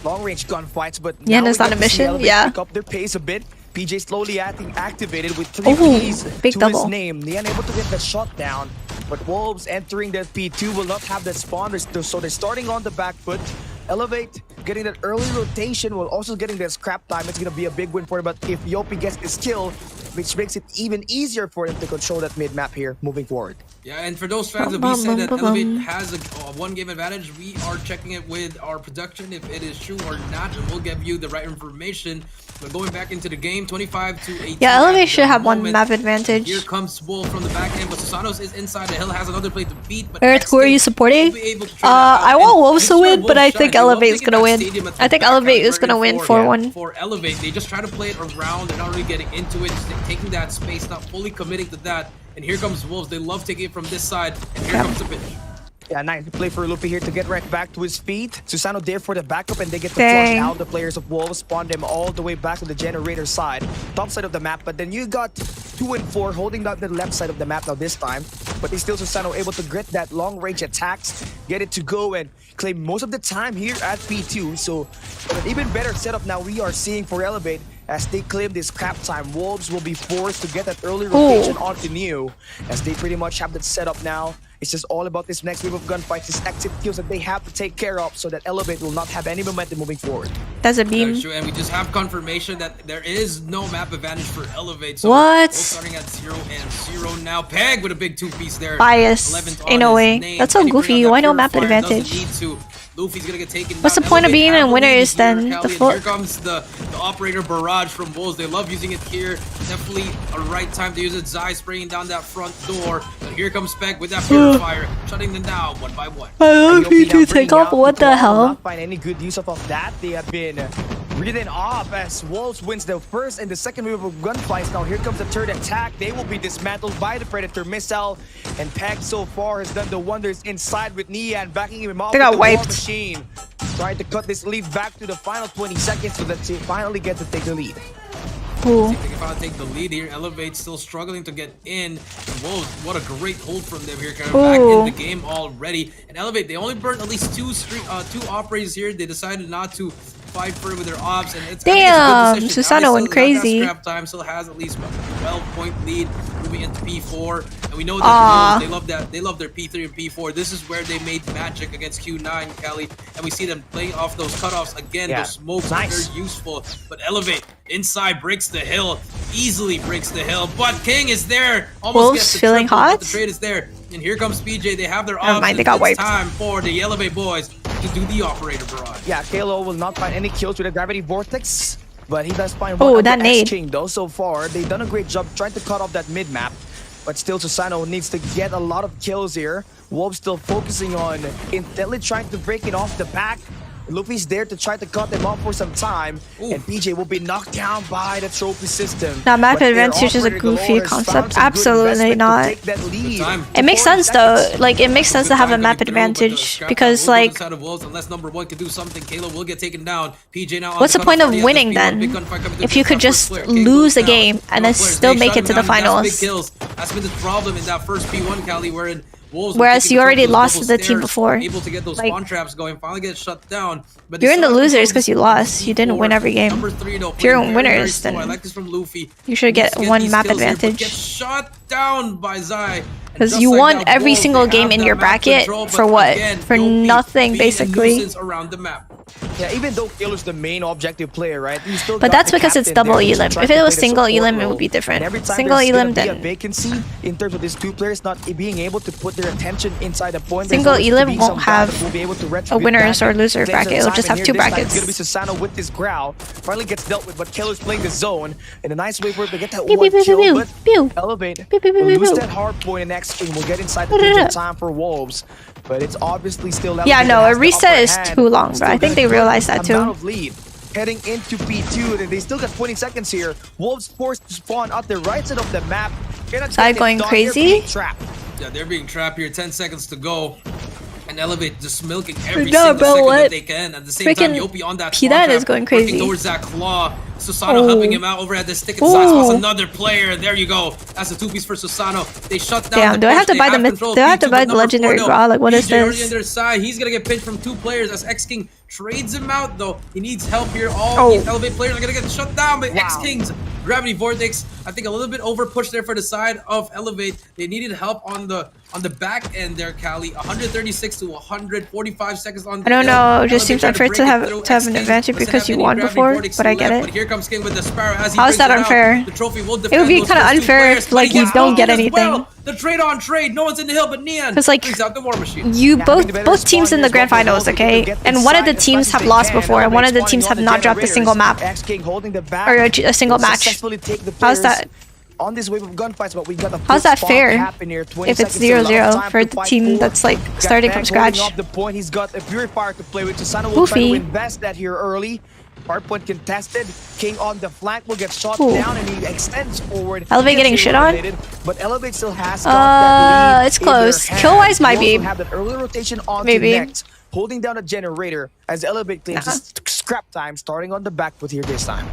long-range gunfights. But Yeah, now it's we on get a to see mission. Elevate Yeah. pick up their pace a bit. PJ slowly activated with 3 Oh, Ps big to double. his name. Nian able to get the shot down, but Wolves entering that P2 will not have that spawn, so they're starting on the back foot. Elevate getting that early rotation while also getting that scrap time. It's gonna be a big win for him, but if Yopi gets his kill, which makes it even easier for him to control that mid-map here moving forward. Yeah, and for those fans that we said that Elevate has a 1-game advantage, we are checking it with our production if it is true or not, and we'll give you the right information. But going back into the game, 25-18. Yeah, Elevate should have 1 map advantage. Here comes Wolf from the back end, but Susanos is inside the hill, has another play to beat. But Aerith, who are you supporting? I want Wolves to win, but I think Elevate is gonna win. I think Elevate is gonna win 4-1. For Elevate, they just try to play it around. They're not really getting into it, just taking that space, not fully committing to that. And here comes Wolves. They love taking it from this side. And here comes the pitch. Yeah, nice play for Luffy here to get right back to his feet. Susano there for the backup, and they get to flush out the players of Wolves, spawn them all the way back to the generator side, top side of the map. But then you got 2 and 4 holding down the left side of the map now this time. But they still Susano able to grit that long range attacks, get it to go and claim most of the time here at P2. So an even better setup now we are seeing for Elevate. As they claim this crap time, Wolves will be forced to get that early rotation onto Neo, as they pretty much have that setup now. It's just all about this next wave of gunfights, this exit kills that they have to take care of so that Elevate will not have any momentum moving forward. That's a beam. True, and we just have confirmation that there is no map advantage for Elevate. So what? Starting at 0-0 now. Peg with a big 2-piece there. Bias. Ain't no way. That's so goofy. Why no map advantage? Luffy's gonna get taken. What's the point of being in winners then? Here comes the operator barrage from Wolves. They love using it here. Definitely a right time to use it. Zai spraying down that front door. But here comes Spec with that purifier, shutting them down 1 by 1. I love you to take off. What the hell? Not find any good use of that. They have been ridden off as Wolves wins the first and the second wave of gunfights. Now here comes the third attack. They will be dismantled by the Predator missile. And Peg so far has done the wonders inside with Nian backing him off. They got with the wiped. War Machine. Trying to cut this lead back to the final 20 seconds so that they finally get to take the lead. Ooh. They can finally take the lead here. Elevate still struggling to get in. And Wolves, what a great hold from them here. Kind of back in the game already. And Elevate, they only burned at least two operators here. They decided not to fight for it with their ops, and it's damn, Susano went crazy. Scrap time still has at least a 12-point lead moving into P4, and we know that the Wolves, they love their P3 and P4. This is where they made magic against Q9, Cali, and we see them playing off those cutoffs again. Those smokes are very useful, but Elevate inside breaks the hill, easily breaks the hill, but King is there, almost gets the feeling triple, hot. but the trade is there, and here comes PJ. They have their Never mind, they got wiped. It's time for the Elevate boys to do the operator barrage. Yeah, Kalo will not find any kills with the gravity vortex, but he does find one on that the nade. X-Chain though. So far, they've done a great job trying to cut off that mid-map, but still Susano needs to get a lot of kills here. Wolves still focusing on intently trying to break it off the back. Luffy's there to try to cut them off for some time, and PJ will be knocked down by the trophy system. Now, map advantage is a goofy concept. Absolutely not. It makes sense though. Like, it makes sense to have a map advantage because, like, unless number one can do something, Kalo will get taken down. PJ now. What's the point of winning then? If you could just lose a game and then still make it to the finals. That's been the problem in that first P1, Cali, wherein Wolves whereas you already lost to the team before. Able to get those spawn traps going, finally get shut down. But you're in the losers because you lost. You didn't win every game. If you're in winners, then I like this from Luffy. You should get one map advantage. Get shut down by Zai. Because you won every single game in your bracket for what? For nothing, basically. Around the map. Yeah, even though Kalo's the main objective player, right? He's still But got that's the because it's captain double there, elim. trying If to it play was the single support elim, it role. would be And different. every time Single there's gonna elim, be a then vacancy in terms of these two players not being able to put their attention inside the point. single there's always elim to be won't some guy have that will be able to a retribute winners back or loser and bracket. take It'll some just time. have And two here this time brackets. It's gonna be Susano with this growl. Finally gets dealt with, but Kalo's playing the zone. And a nice way for him to get that Pew, one pew, pew, kill, pew, but pew. Elevate Pew, pew, pew, will pew, lose pew. that hard point in next game. We'll get inside the pinch of time for Wolves. But it's obviously still Yeah, Elevate no, that a has the reset upper is hand. too long, bro. Still I think got they a good realized that amount too. of lead. Heading into P2, and they still got 20 seconds here. Wolves forced to spawn at the right side of the map. Side going crazy. Yeah, they're being trapped here. 10 seconds to go. And Elevate just milking every No, single bro, second what? that they can. At the same time, Freaking Yopi on that P9 spawn is trap, going working crazy. towards that claw. Susano helping him out over at the stick and side spots. Another player. There you go. That's a 2-piece for Susano. They shut down. Damn, do I have to buy the myth? Do I have to buy the legendary raw? Like, what is PJ already on this? their side. He's gonna get pinched from 2 players as X King trades him out though. He needs help here. All these Elevate players are gonna get shut down by X King's Gravity Vortex. I think a little bit over pushed there for the side of Elevate. They needed help on the back end there, Cali. 136 to 145 seconds on the I don't hill. know. It just Elevate seems tried unfair break to it have through. an advantage Doesn't because have you any won Gravity before, Vortex but I get left, it. But here comes King with the Sparrow as he How is brings that it out. unfair? The trophy will It would defend be those kind of first 2 unfair players, if but like he you gets don't get ulted as anything. well. The trade on trade. No one's in the hill, but Neon 'Cause, like, brings out the War Machine. You both teams in the grand finals, okay? And one of the teams have lost before, and one of the teams have not dropped a single map or a single match. How's that? On this wave of gunfights, but we got a How's that full fair? spawn happen here, 20 If it's seconds to allow 0-0 time for to the fight team for. that's like Got starting Bang from scratch. holding up the point. He's got a Purifier to play with. Susano will try to Goofy. invest that here early. Hardpoint contested. King on the flank will get shot Ooh. down, and he extends forward. Elevate He getting gets shit on? eliminated, but Elevate still has got that lead It's in their close. hand. Kill-wise might They be. also have that early rotation on Maybe. next, holding down a generator as Elevate claims his scrap time, starting on the back foot here this time.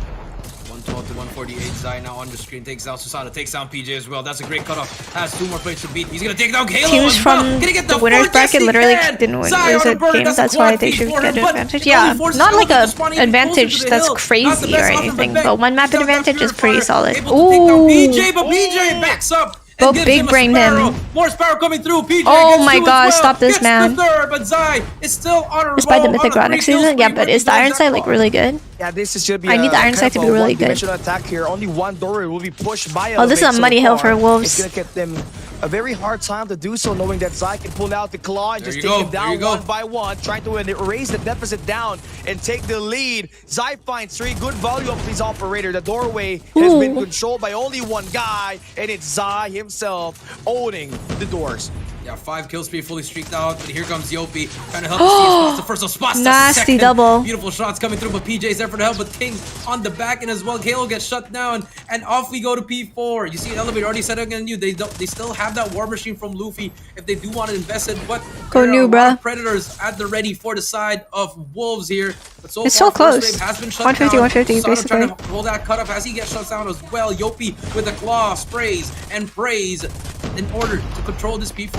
112 to 148. Zai now on the screen takes down Susano, takes down PJ as well. That's a great cutoff. Has 2 more players to beat. He's gonna take down Halo Teams as well. from Gonna get the the winners fourth bracket he literally can. didn't lose Zai on a the burner. game. That's That's a why quad they feed should for get him, an but advantage. it Yeah, only forces not like Elevate a to spawn even advantage closer to the that's hill. crazy That's the best or off of the anything, bench. but one map He's got that advantage is pretty Purifier, solid. able to take down Ooh. PJ, but PJ backs up. Both Gives big him a brained Sparrow. him. More Sparrow coming through. PJ Oh gets my 2 as gosh, well. stop this, Gets man. the 3rd, but Zai is still on a Despite the roll Mythic on a Rod next 3-kill season, yeah, spree, but is the working Iron towards Sight that like claw. really good? Yeah, this is should be I need the Iron Sight to be really good. one-dimensional attack here. Only one door will be pushed by Oh, this is Elevate a muddy so hill far. for Wolves. It's gonna get them a very hard time to do so, knowing that Zai can pull out the claw and There just you take go, him there down you go. one by one, trying to erase the deficit down and take the lead. Zai finds 3 good value of his operator. The doorway has been controlled by only one guy, and it's Zai himself owning the doors. Yeah, 5 kills being fully streaked out. And here comes Yopi trying to help the the first of spots. The Nasty second. double. Beautiful shots coming through, but PJ's there for the help. But King on the back end as well. Halo gets shut down, and off we go to P4. You see, Elevate already set against you. They still have that War Machine from Luffy if they do want to invest it. But Go there are new, a lot bruh. of Predators at the ready for the side of Wolves here. But so It's far, so close. first wave has been shut 150, down. 150, Susano trying basically. to hold that cut off as he gets shut down as well. Yopi with a claw sprays and prays in order to control this P4.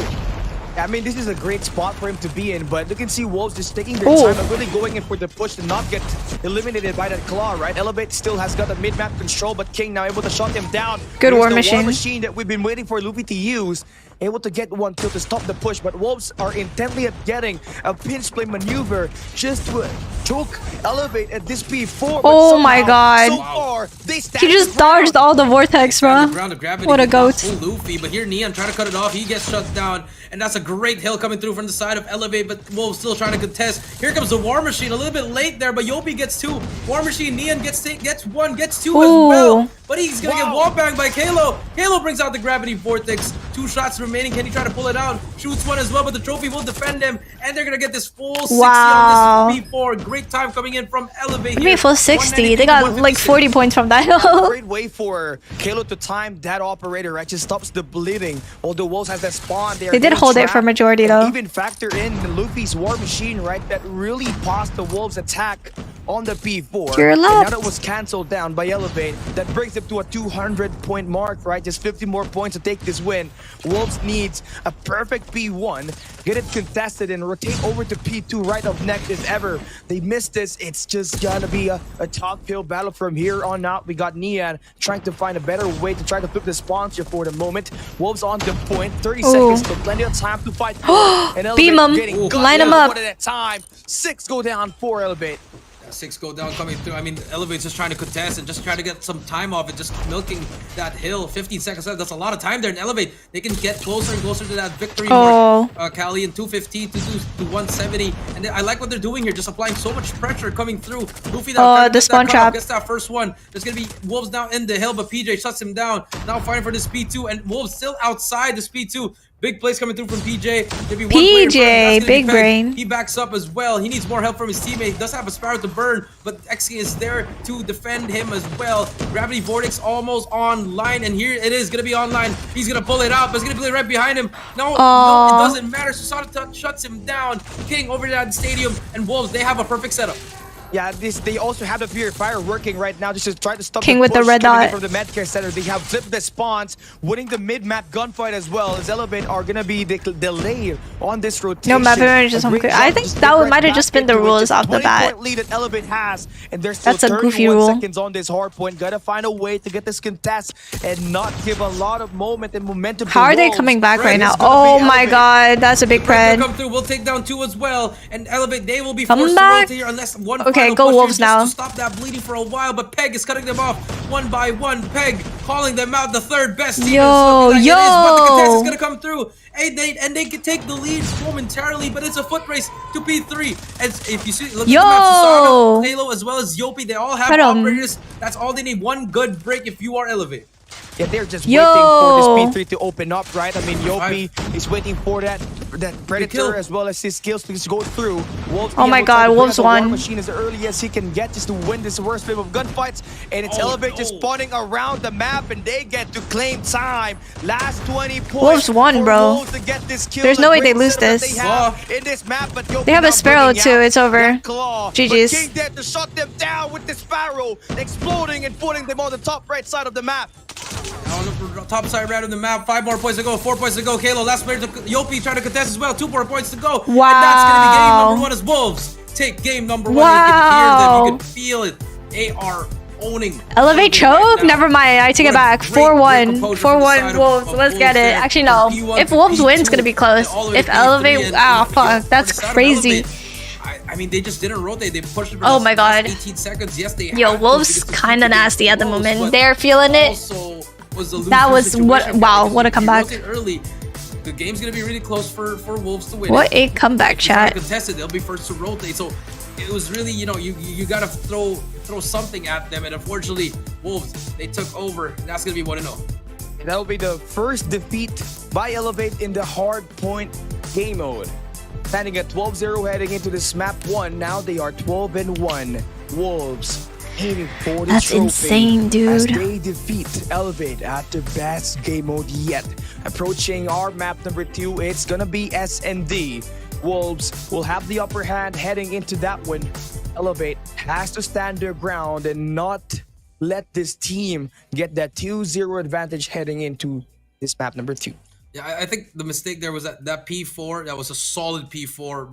I mean, this is a great spot for him to be in, but you can see Wolves just taking their Ooh. time and really going in for the push to not get eliminated by that claw, right? Elevate still has got the mid-map control, but King now able to shut him down. Good Here's War the Machine. War Machine that we've been waiting for Luffy to use. Able to get 1 kill to stop the push, but Wolves are intently at getting a pinch play maneuver just to choke Elevate at this P4. But Oh my somehow, god. So far, they He stand just their ground. dodged all the vortex, bro. Ground of gravity. What a He got goat. full Luffy, but here Neon trying to cut it off. He gets shut down, and that's a great hill coming through from the side of Elevate, but Wolves still trying to contest. Here comes the War Machine, a little bit late there, but Yopi gets 2. War Machine, Neon gets 1, gets 2 as Ooh. well. But he's gonna get wall banged by Halo. Halo brings out the gravity vortex. 2 shots remaining. Can he try to pull it out? Shoots 1 as well, but the trophy will defend him, and they're gonna get this full 60 Wow. on this P4. Great time coming in from Elevate. I here. mean, full 60. They 192 got to like 156. 40 points from that hill. Great way for Kalo to time that operator, right? Just stops the bleeding. Although Wolves has that spawn there. They did hold it for majority, though. Even factor in Luffy's War Machine, right? That really paused the Wolves' attack on the P4. You're And now left. that was cancelled down by Elevate, that brings them closer to a 200-point mark, right? Just 50 more points to take this win. Wolves needs a perfect P1, get it contested, and rotate over to P2 right up next if ever they miss this. It's just gonna be a top hill battle from here on out. We got Nian trying to find a better way to try to flip the sponsor for the moment. Wolves on the point, 30 seconds, so plenty of time to fight. And Beam him, line him up. One at a time. 6 go down for Elevate. 6 go down coming through. I mean, Elevate's just trying to contest and just trying to get some time off it, just milking that hill. 15 seconds left. That's a lot of time there. And Elevate, they can get closer and closer to that victory mark. Callie in 215 to 170. And I like what they're doing here, just applying so much pressure coming through. Luffy, the spawn trap. Gets that first one. There's going to be Wolves now in the hill, but PJ shuts him down. Now fighting for this P2, and Wolves still outside this P2. Big plays coming through from PJ. PJ, big brain. He backs up as well. He needs more help from his teammate. He does have a Sparrow to burn, but XK is there to defend him as well. Gravity Vortex almost online, and here it is going to be online. He's going to pull it out, but it's going to be right behind him. No, it doesn't matter. Susada shuts him down. King over to that stadium, and Wolves, they have a perfect setup. Yeah, they also have the Purifier working right now just to try to stop King the with the red dot from the Medcare Center. They have flipped the spawns, winning the mid-map gunfight as well. As Elevate are gonna be delayed on this rotation. No map advantage is home clear. I think that might have just been the rules off the bat. Lead that Elevate has, and there's still that's a goofy rule. seconds on this hard point. Gotta find a way to get this contest and not give a lot of moment and momentum. How are they coming back right now? Oh my god, that's a big pred. Come through. We'll take down 2 as well, and Elevate, they will be forced to rotate here unless one. Okay, go Wolves now. To stop that bleeding for a while, but Peg is cutting them off one by one. Peg calling them out, the third best team. Yo, but the contest is gonna come through. And they can take the lead momentarily, but it's a foot race to P3. As if you see, look at the map, Susana, Halo, as well as Yopi, they all have operators. That's all they need. One good break if you are Elevate. Yeah, they're just waiting for this P3 to open up, right? I mean, Yopi is waiting for that Predator as well as his skills to just go through. Wolves, oh my god, Wolves won. Machine as early as he can get just to win this worst wave of gunfights. And it's Elevate just spawning around the map, and they get to claim time. Last 20 points. Wolves won, bro. To get this kill. There's no way they lose this. They have a Sparrow too. It's over. GG's. King dead to shut them down with the Sparrow exploding and putting them on the top right side of the map. On the top side right of the map, 5 more points to go, 4 points to go. Kalo, last player to Yopi trying to contest as well, 2 more points to go. Wow. And that's going to be game number 1 as Wolves take game number 1. Wow. You can hear them, you can feel it. They are owning. Elevate choke? Never mind, I take it back. 4-1. 4-1 Wolves. Let's get it. Actually, no. If Wolves wins, it's going to be close. If Elevate... Ah, fuck. That's crazy. I mean, they just didn't rotate. They pushed it for oh my god. 18 seconds. Yes, they Yo, Wolves kind of nasty at the moment. They're feeling it. That was what? Wow, what a comeback! Early, the game's gonna be really close for Wolves to win. What a comeback, chat! Contested, they'll be first to rotate. So it was really, you know, you gotta throw something at them, and unfortunately, Wolves, they took over. And that's gonna be 1-0. That'll be the first defeat by Elevate in the hard point game mode. Standing at 12-0 heading into this map 1. Now they are 12-1. Wolves aiming for the That's trophy insane, dude. as they defeat Elevate at the best game mode yet. Approaching our map number 2, it's gonna be S&D. Wolves will have the upper hand heading into that one. Elevate has to stand their ground and not let this team get that 2-0 advantage heading into this map number 2. Yeah, I think the mistake there was that P4. That was a solid P4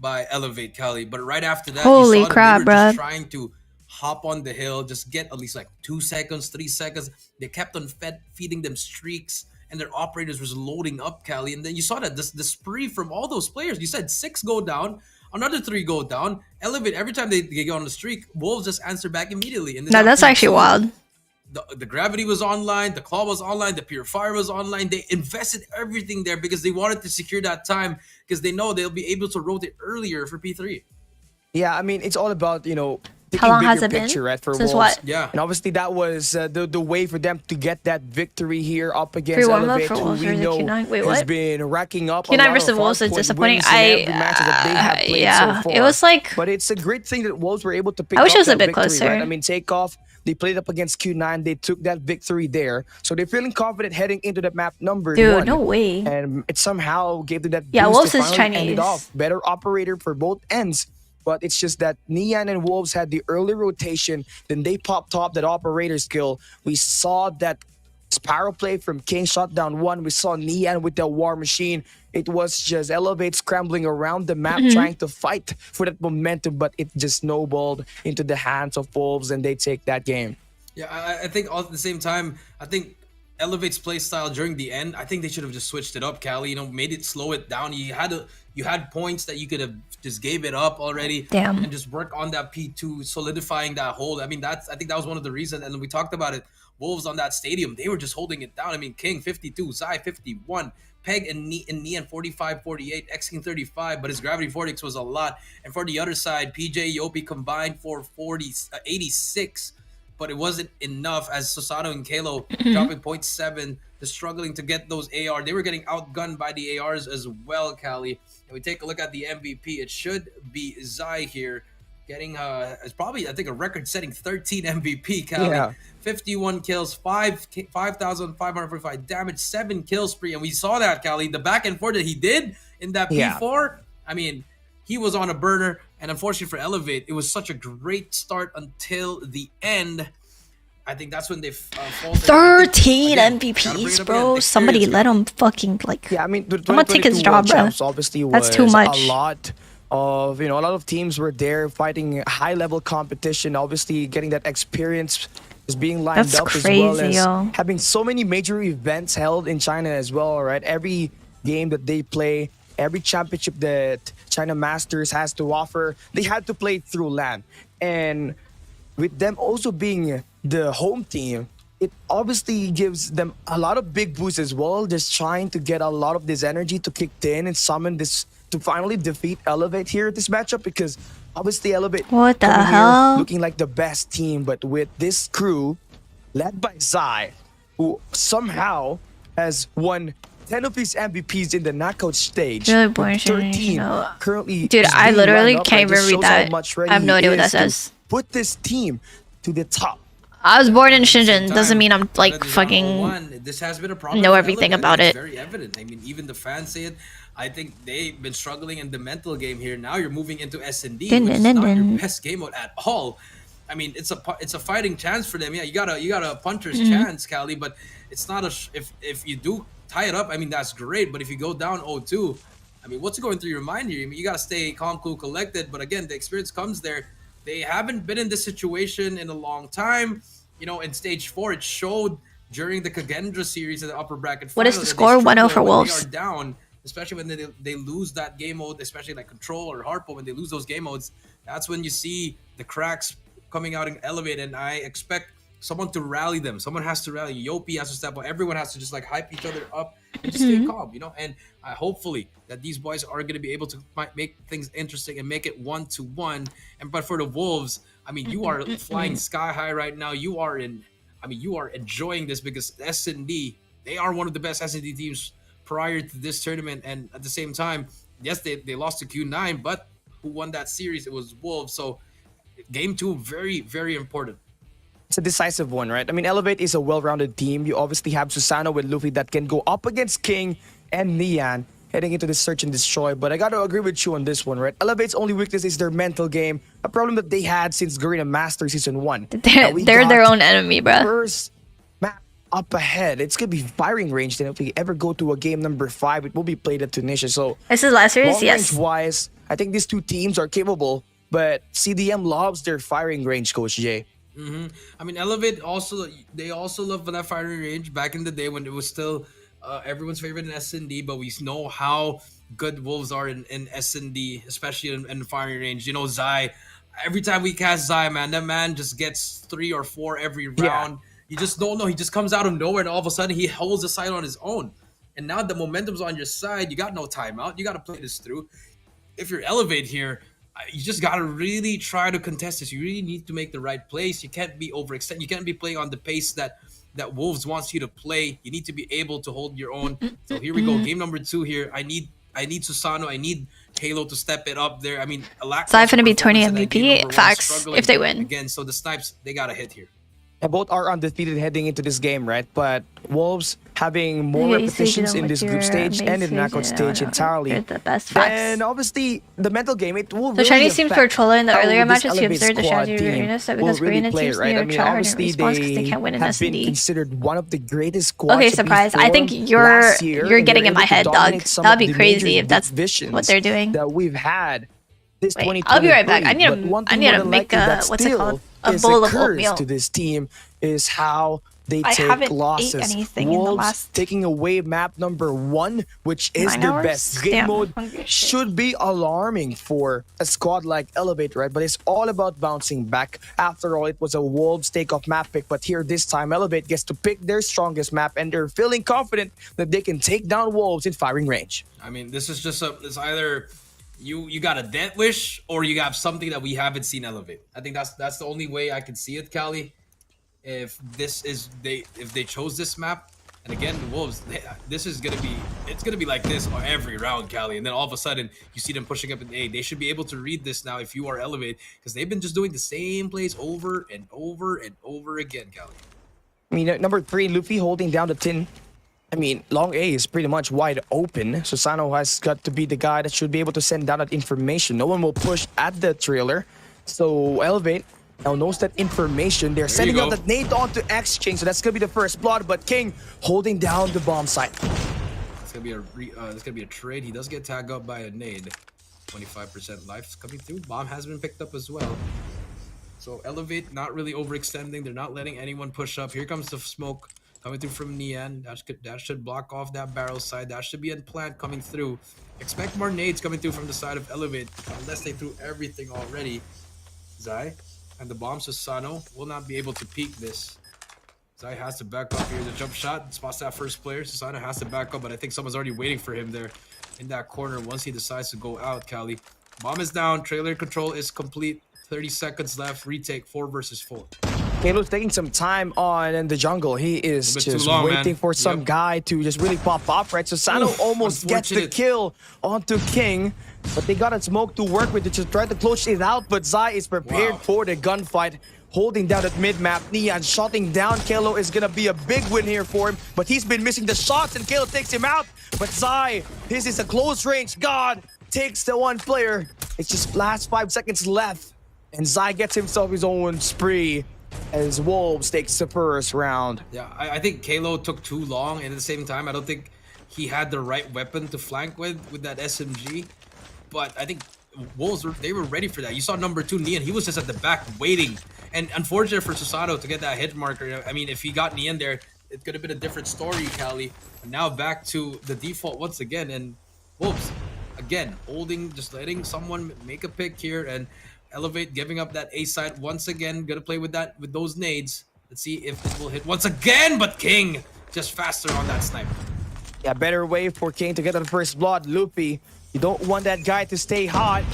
by Elevate, Callie. But right after that, holy you saw crap, they were bro! Just trying to hop on the hill, just get at least like 2 seconds, 3 seconds. They kept on feeding them streaks, and their operators was loading up, Callie. And then you saw that the spree from all those players. You said 6 go down, another 3 go down. Elevate, every time they get on the streak, Wolves just answer back immediately. And no, that's actually wild. The gravity was online, the claw was online, the purifier was online. They invested everything there because they wanted to secure that time because they know they'll be able to rotate earlier for P3. Yeah, I mean, it's all about, you know, how long has it been? Right, for Since Wolves. what? Yeah. And obviously that was the way for them to get that victory here up against Elevate, who we know has been racking up Q9 versus Wolves is disappointing. Yeah, so it was like... But it's a great thing that Wolves were able to pick I wish up it was a that bit victory, closer. right? I mean, Takeoff, they played up against Q9. They took that victory there. So they're feeling confident heading into the map number 1. Dude, no way. And it somehow gave them that yeah, boost Wolves to is finally Chinese. end it off. Better operator for both ends. But it's just that Nian and Wolves had the early rotation, then they popped off that operator skill. We saw that Sparrow play from King shot down one. We saw Nian with the War Machine. It was just Elevate scrambling around the map trying to fight for that momentum, but it just snowballed into the hands of Wolves and they take that game. Yeah, I think all at the same time, I think Elevate's play style during the end, I think they should have just switched it up, Callie. You know, made it slow it down. You had points that you could have just gave it up already. And just work on that P2, solidifying that hold. I mean, I think that was one of the reasons. And we talked about it. Wolves on that stadium, they were just holding it down. I mean, King 52, Zai 51, Peg and Nian 45, 48, X-King 35, but his Gravity Vortex was a lot. And for the other side, PJ, Yopi combined for 86. But it wasn't enough as Susano and Kalo dropping 0.7, just struggling to get those AR. They were getting outgunned by the ARs as well, Callie. And we take a look at the MVP. It should be Zai here, getting it's probably, I think, a record-setting 13 MVP, Callie. Yeah. 51 kills, 5,545 damage, 7 kill spree. And we saw that, Callie. The back and forth that he did in that P4, I mean, he was on a burner. And unfortunately for Elevate, it was such a great start until the end. I think that's when they faltered. 13 MVPs, bro. Somebody let him fucking like. Yeah, I mean, I'm gonna take his job, bro. Obviously, that's too much. A lot of a lot of teams were there fighting high level competition. Obviously, getting that experience is being lined that's up crazy, as well as yo. having so many major events held in China as well. Right, every game that they play. Every championship that China Masters has to offer, they had to play through LAN. And with them also being the home team, it obviously gives them a lot of big boosts as well, just trying to get a lot of this energy to kick in and summon this to finally defeat Elevate here at this matchup, because obviously Elevate what the hell? Looking like the best team, but with this crew led by Zai, who somehow has won 10 of his MVPs in the knockout stage. Really boring. 13 currently. Dude, I literally can't even read that. I have no idea what that says. Put this team to the top. I was born in Shenzhen. Doesn't mean I'm like fucking this has been a problem know everything about it. It's very evident. I mean, even the fans say it. I think they've been struggling in the mental game here. Now you're moving into S&D, which is not your best game mode at all. I mean, it's a fighting chance for them. Yeah, you got a puncher's chance, Callie, but it's not a if you do tie it up, I mean, that's great. But if you go down 0-2, I mean, what's going through your mind here? I mean, you got to stay calm, cool, collected. But again, the experience comes there. They haven't been in this situation in a long time. You know, in stage 4, it showed during the Kagendra series in the upper bracket final. What is the score? 1-0 for Wolves. They are down, especially when they lose that game mode, especially like Control or Harpo. When they lose those game modes, that's when you see the cracks coming out and Elevate. And I expect someone to rally them. Someone has to rally. Yopi has to step up. Everyone has to just like hype each other up and just stay calm, you know. And hopefully that these boys are going to be able to make things interesting and make it 1-1. And but for the Wolves, I mean, you are flying sky high right now. You are enjoying this because S&D, they are one of the best S&D teams prior to this tournament. And at the same time, yes, they lost to Q9, but who won that series? It was Wolves. So game 2, very, very important. It's a decisive one, right? I mean, Elevate is a well-rounded team. You obviously have Susano and Luffy that can go up against King and Nian heading into the search and destroy. But I got to agree with you on this one, right? Elevate's only weakness is their mental game, a problem that they had since Garena Master Season 1. They're their own enemy, bro. First map up ahead. It's going to be firing range. Then if we ever go to a game number 5, it will be played at Tunisia. So this is last series, yes. Wise, I think these two teams are capable, but CDM loves their firing range, Coach Jay. I mean, Elevate also love that firing range back in the day when it was still everyone's favorite in S&D, but we know how good Wolves are in S&D, especially in firing range. You know, Zai, every time we cast Zai, man, that man just gets 3 or 4 every round. You just don't know. He just comes out of nowhere and all of a sudden he holds the side on his own. And now the momentum's on your side. You got no timeout. You got to play this through. If you're Elevate here, you just got to really try to contest this. You really need to make the right plays. You can't be overextended. You can't be playing on the pace that Wolves wants you to play. You need to be able to hold your own. So here we go. Game number 2 here. I need Susano. I need Halo to step it up there. I mean, Zai gonna be 20 MVP. Facts. If they win. Again, so the Snipes, they got to hit here. And both are undefeated heading into this game, right? But Wolves having more repetitions in this group stage and in the knockout stage entirely. The best and obviously, the mental game, it will the really Chinese team for Trovo in the earlier matches, he Elevate observed the squad strategy team readiness that will because really Korean play, teams right? I need mean, to try hard in obviously, response because they can't win in have been S&D. considered one of the greatest squads Okay, to be surprise. I think formed you're last year, and getting they're in my able to head, dog. dominate some That'd of be the crazy major if that's divisions what they're doing. that we've had this Wait, I'll be right back. I need to make a what's it called? A bowl of oatmeal. To this team is how they I take haven't ate losses. anything in the Wolves last taking away map number 1, which is 9 their hours? best. Game Damn, mode hungry shit. should be alarming for a squad like Elevate, right? But it's all about bouncing back. After all, it was a Wolves takeoff map pick, but here this time Elevate gets to pick their strongest map, and they're feeling confident that they can take down Wolves in firing range. I mean, this is just it's either you got a death wish or you got something that we haven't seen Elevate. I think that's the only way I can see it, Cali. If they chose this map, and again the Wolves, it's gonna be like this every round, Cali. And then all of a sudden you see them pushing up in A. They should be able to read this now if you are Elevate, because they've been just doing the same plays over and over and over again, Cali. I mean, number 3, Luffy holding down the tin. I mean, long A is pretty much wide open. Susano has got to be the guy that should be able to send down that information. No one will push at the trailer. So Elevate now knows that information. They're sending out the nade onto Exchange. So that's going to be the first blood. But King holding down the bomb site. It's going to be a trade. He does get tagged up by a nade. 25% life coming through. Bomb has been picked up as well. So Elevate not really overextending. They're not letting anyone push up. Here comes the smoke coming through from Nian. That should block off that barrel side. That should be a plant coming through. Expect more nades coming through from the side of Elevate, unless they threw everything already. Zai and the bomb Susano will not be able to peek this. Zai has to back up here. The jump shot spots that first player. Susano has to back up, but I think someone's already waiting for him there in that corner once he decides to go out, Cali. Bomb is down. Trailer control is complete. 30 seconds left. Retake 4 versus 4. Kalo's taking some time on in the jungle. He is just waiting for some guy to just really pop off, right? So Sano almost gets the kill onto King, but they got a smoke to work with to just try to close it out, but Zai is prepared for the gunfight, holding down that mid-map. Nian shotting down Kalo is gonna be a big win here for him, but he's been missing the shots and Kalo takes him out. But Zai, this is a close range. God takes the one player. It's just last 5 seconds left, and Zai gets himself his own spree as Wolves takes the first round. Yeah, I think Kalo took too long, and at the same time, I don't think he had the right weapon to flank with that SMG. But I think Wolves, they were ready for that. You saw number 2, Nian. He was just at the back waiting. And unfortunate for Susato to get that hit marker. I mean, if he got Nian there, it could have been a different story, Cali. And now back to the default once again. And Wolves, again, holding, just letting someone make a pick here. And Elevate giving up that A side once again. Gonna play with those nades. Let's see if it will hit once again. But King just faster on that sniper. Yeah, better way for King to get the first blood. Luffy, you don't want that guy to stay hot.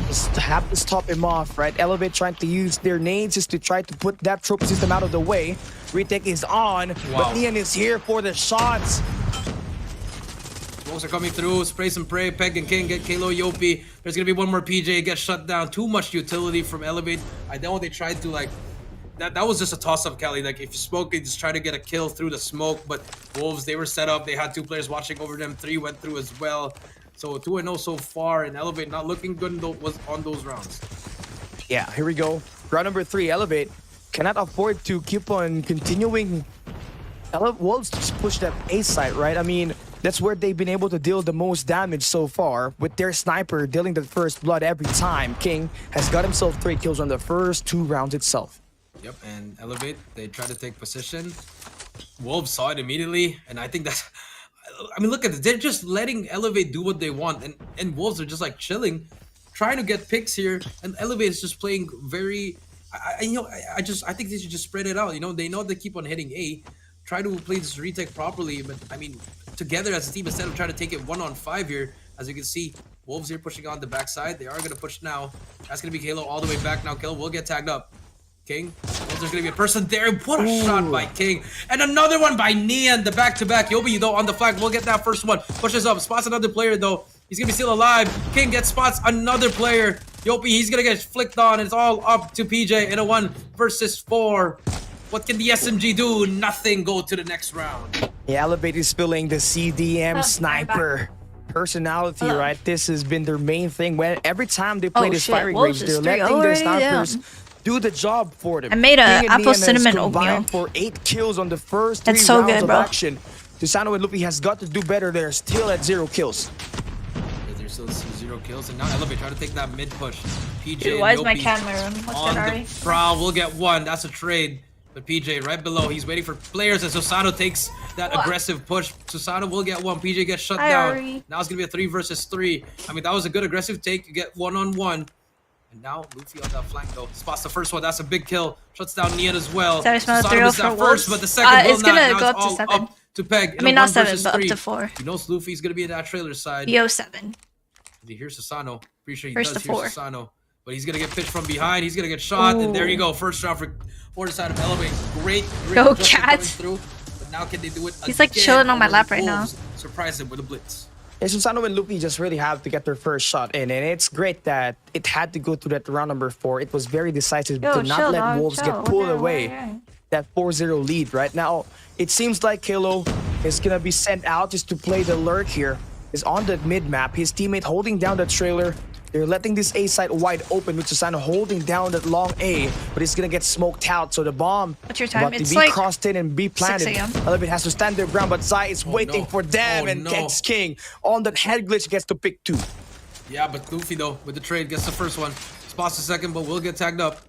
Just have to stop him off, right? Elevate trying to use their nades just to try to put that trope system out of the way. Retake is on, but Nian is here for the shots. Wolves are coming through. Spray some prey. Peg and King get Kalo Yopi. There's going to be one more PJ. Gets shut down. Too much utility from Elevate. I know they tried to, like... That was just a toss-up, Cali. Like, if you smoke it, just try to get a kill through the smoke. But Wolves, they were set up. They had 2 players watching over them. 3 went through as well. So 2-0 so far. And Elevate not looking good on those rounds. Yeah, here we go. Round number 3, Elevate cannot afford to keep on continuing. Wolves just push that A side, right? I mean... That's where they've been able to deal the most damage so far, with their sniper dealing the first blood every time. King has got himself 3 kills on the first 2 rounds itself. Yep, and Elevate, they try to take position. Wolves saw it immediately, and I think that's... I mean, look at it. They're just letting Elevate do what they want, and Wolves are just like chilling, trying to get picks here, and Elevate is just playing very... I think they should just spread it out. You know, they know they keep on hitting A. Try to play this retake properly, but I mean, together as a team, instead of trying to take it 1-on-5 here, as you can see, Wolves here pushing on the backside. They are going to push now. That's going to be Kalo all the way back now. Kalo will get tagged up. King, there's going to be a person there. What a shot by King. And another one by Nian, the back-to-back. Yobi, though, on the flag. We'll get that first one. Pushes up, spots another player, though. He's going to be still alive. King gets spots another player. Yopi, he's going to get flicked on. It's all up to PJ in a 1 versus 4. What can the SMG do? Nothing. Go to the next round. Yeah, Elevate is spilling the CDM sniper personality, right? This has been their main thing. When every time they play this firing range, they're letting their snipers do the job for them. I made a apple cinnamon oatmeal for 8 kills on the first 3 It's so rounds good, of bro. action. Susano and Luffy has got to do better. They're still at 0 kills. There's still 0 kills, and now Elevate try to take that mid push. PJ Dude, and why is my Yopi cat in my room? What's on good, the Ari? prowl. We'll get one. That's a trade. But PJ right below. He's waiting for players, and Susano takes that aggressive push. Susano will get one. PJ gets shut down. Ari. Now it's gonna be a 3 versus 3. I mean, that was a good aggressive take. You get 1-on-1. And now Luffy on that flank though. Spots the first one. That's a big kill. Shuts down Nian as well. Sorry, smell the Susano missed 3-0 that for first, Wolves. but the second will It's gonna not. go Now up to all 7. up to Peg. I mean, not 7, 1 but up versus to 3. 4. He knows Luffy's gonna be in that trailer side. Yo, 7. He hears Susano. Pretty sure he First does to hear 4. Susano. But he's gonna get pitched from behind. He's gonna get shot. And there you go. First round for the side of Elevate. Great Go, adjustment Cat. coming through. But now can they do it He's like again? chilling on my Or lap right Wolves now. Surprise him with a blitz. And Susano and Luffy just really have to get their first shot in, and it's great that it had to go through that round number 4. It was very decisive Yo, to not chill, let dog, Wolves chill. get pulled What away. the- That 4-0 lead right now. It seems like Kilo is gonna be sent out just to play the lurk here. Is on the mid map. His teammate holding down the trailer. They're letting this A side wide open with Susano holding down that long A, but it's gonna get smoked out. So the bomb What's your time? about to It's be like crossed in and be 6 planted. a.m. Elevate has to stand their ground, but Zai is waiting for them, and no. gets King on that head glitch, gets to pick 2. Yeah, but Luffy though with the trade gets the first one. Spots the second, but will get tagged up.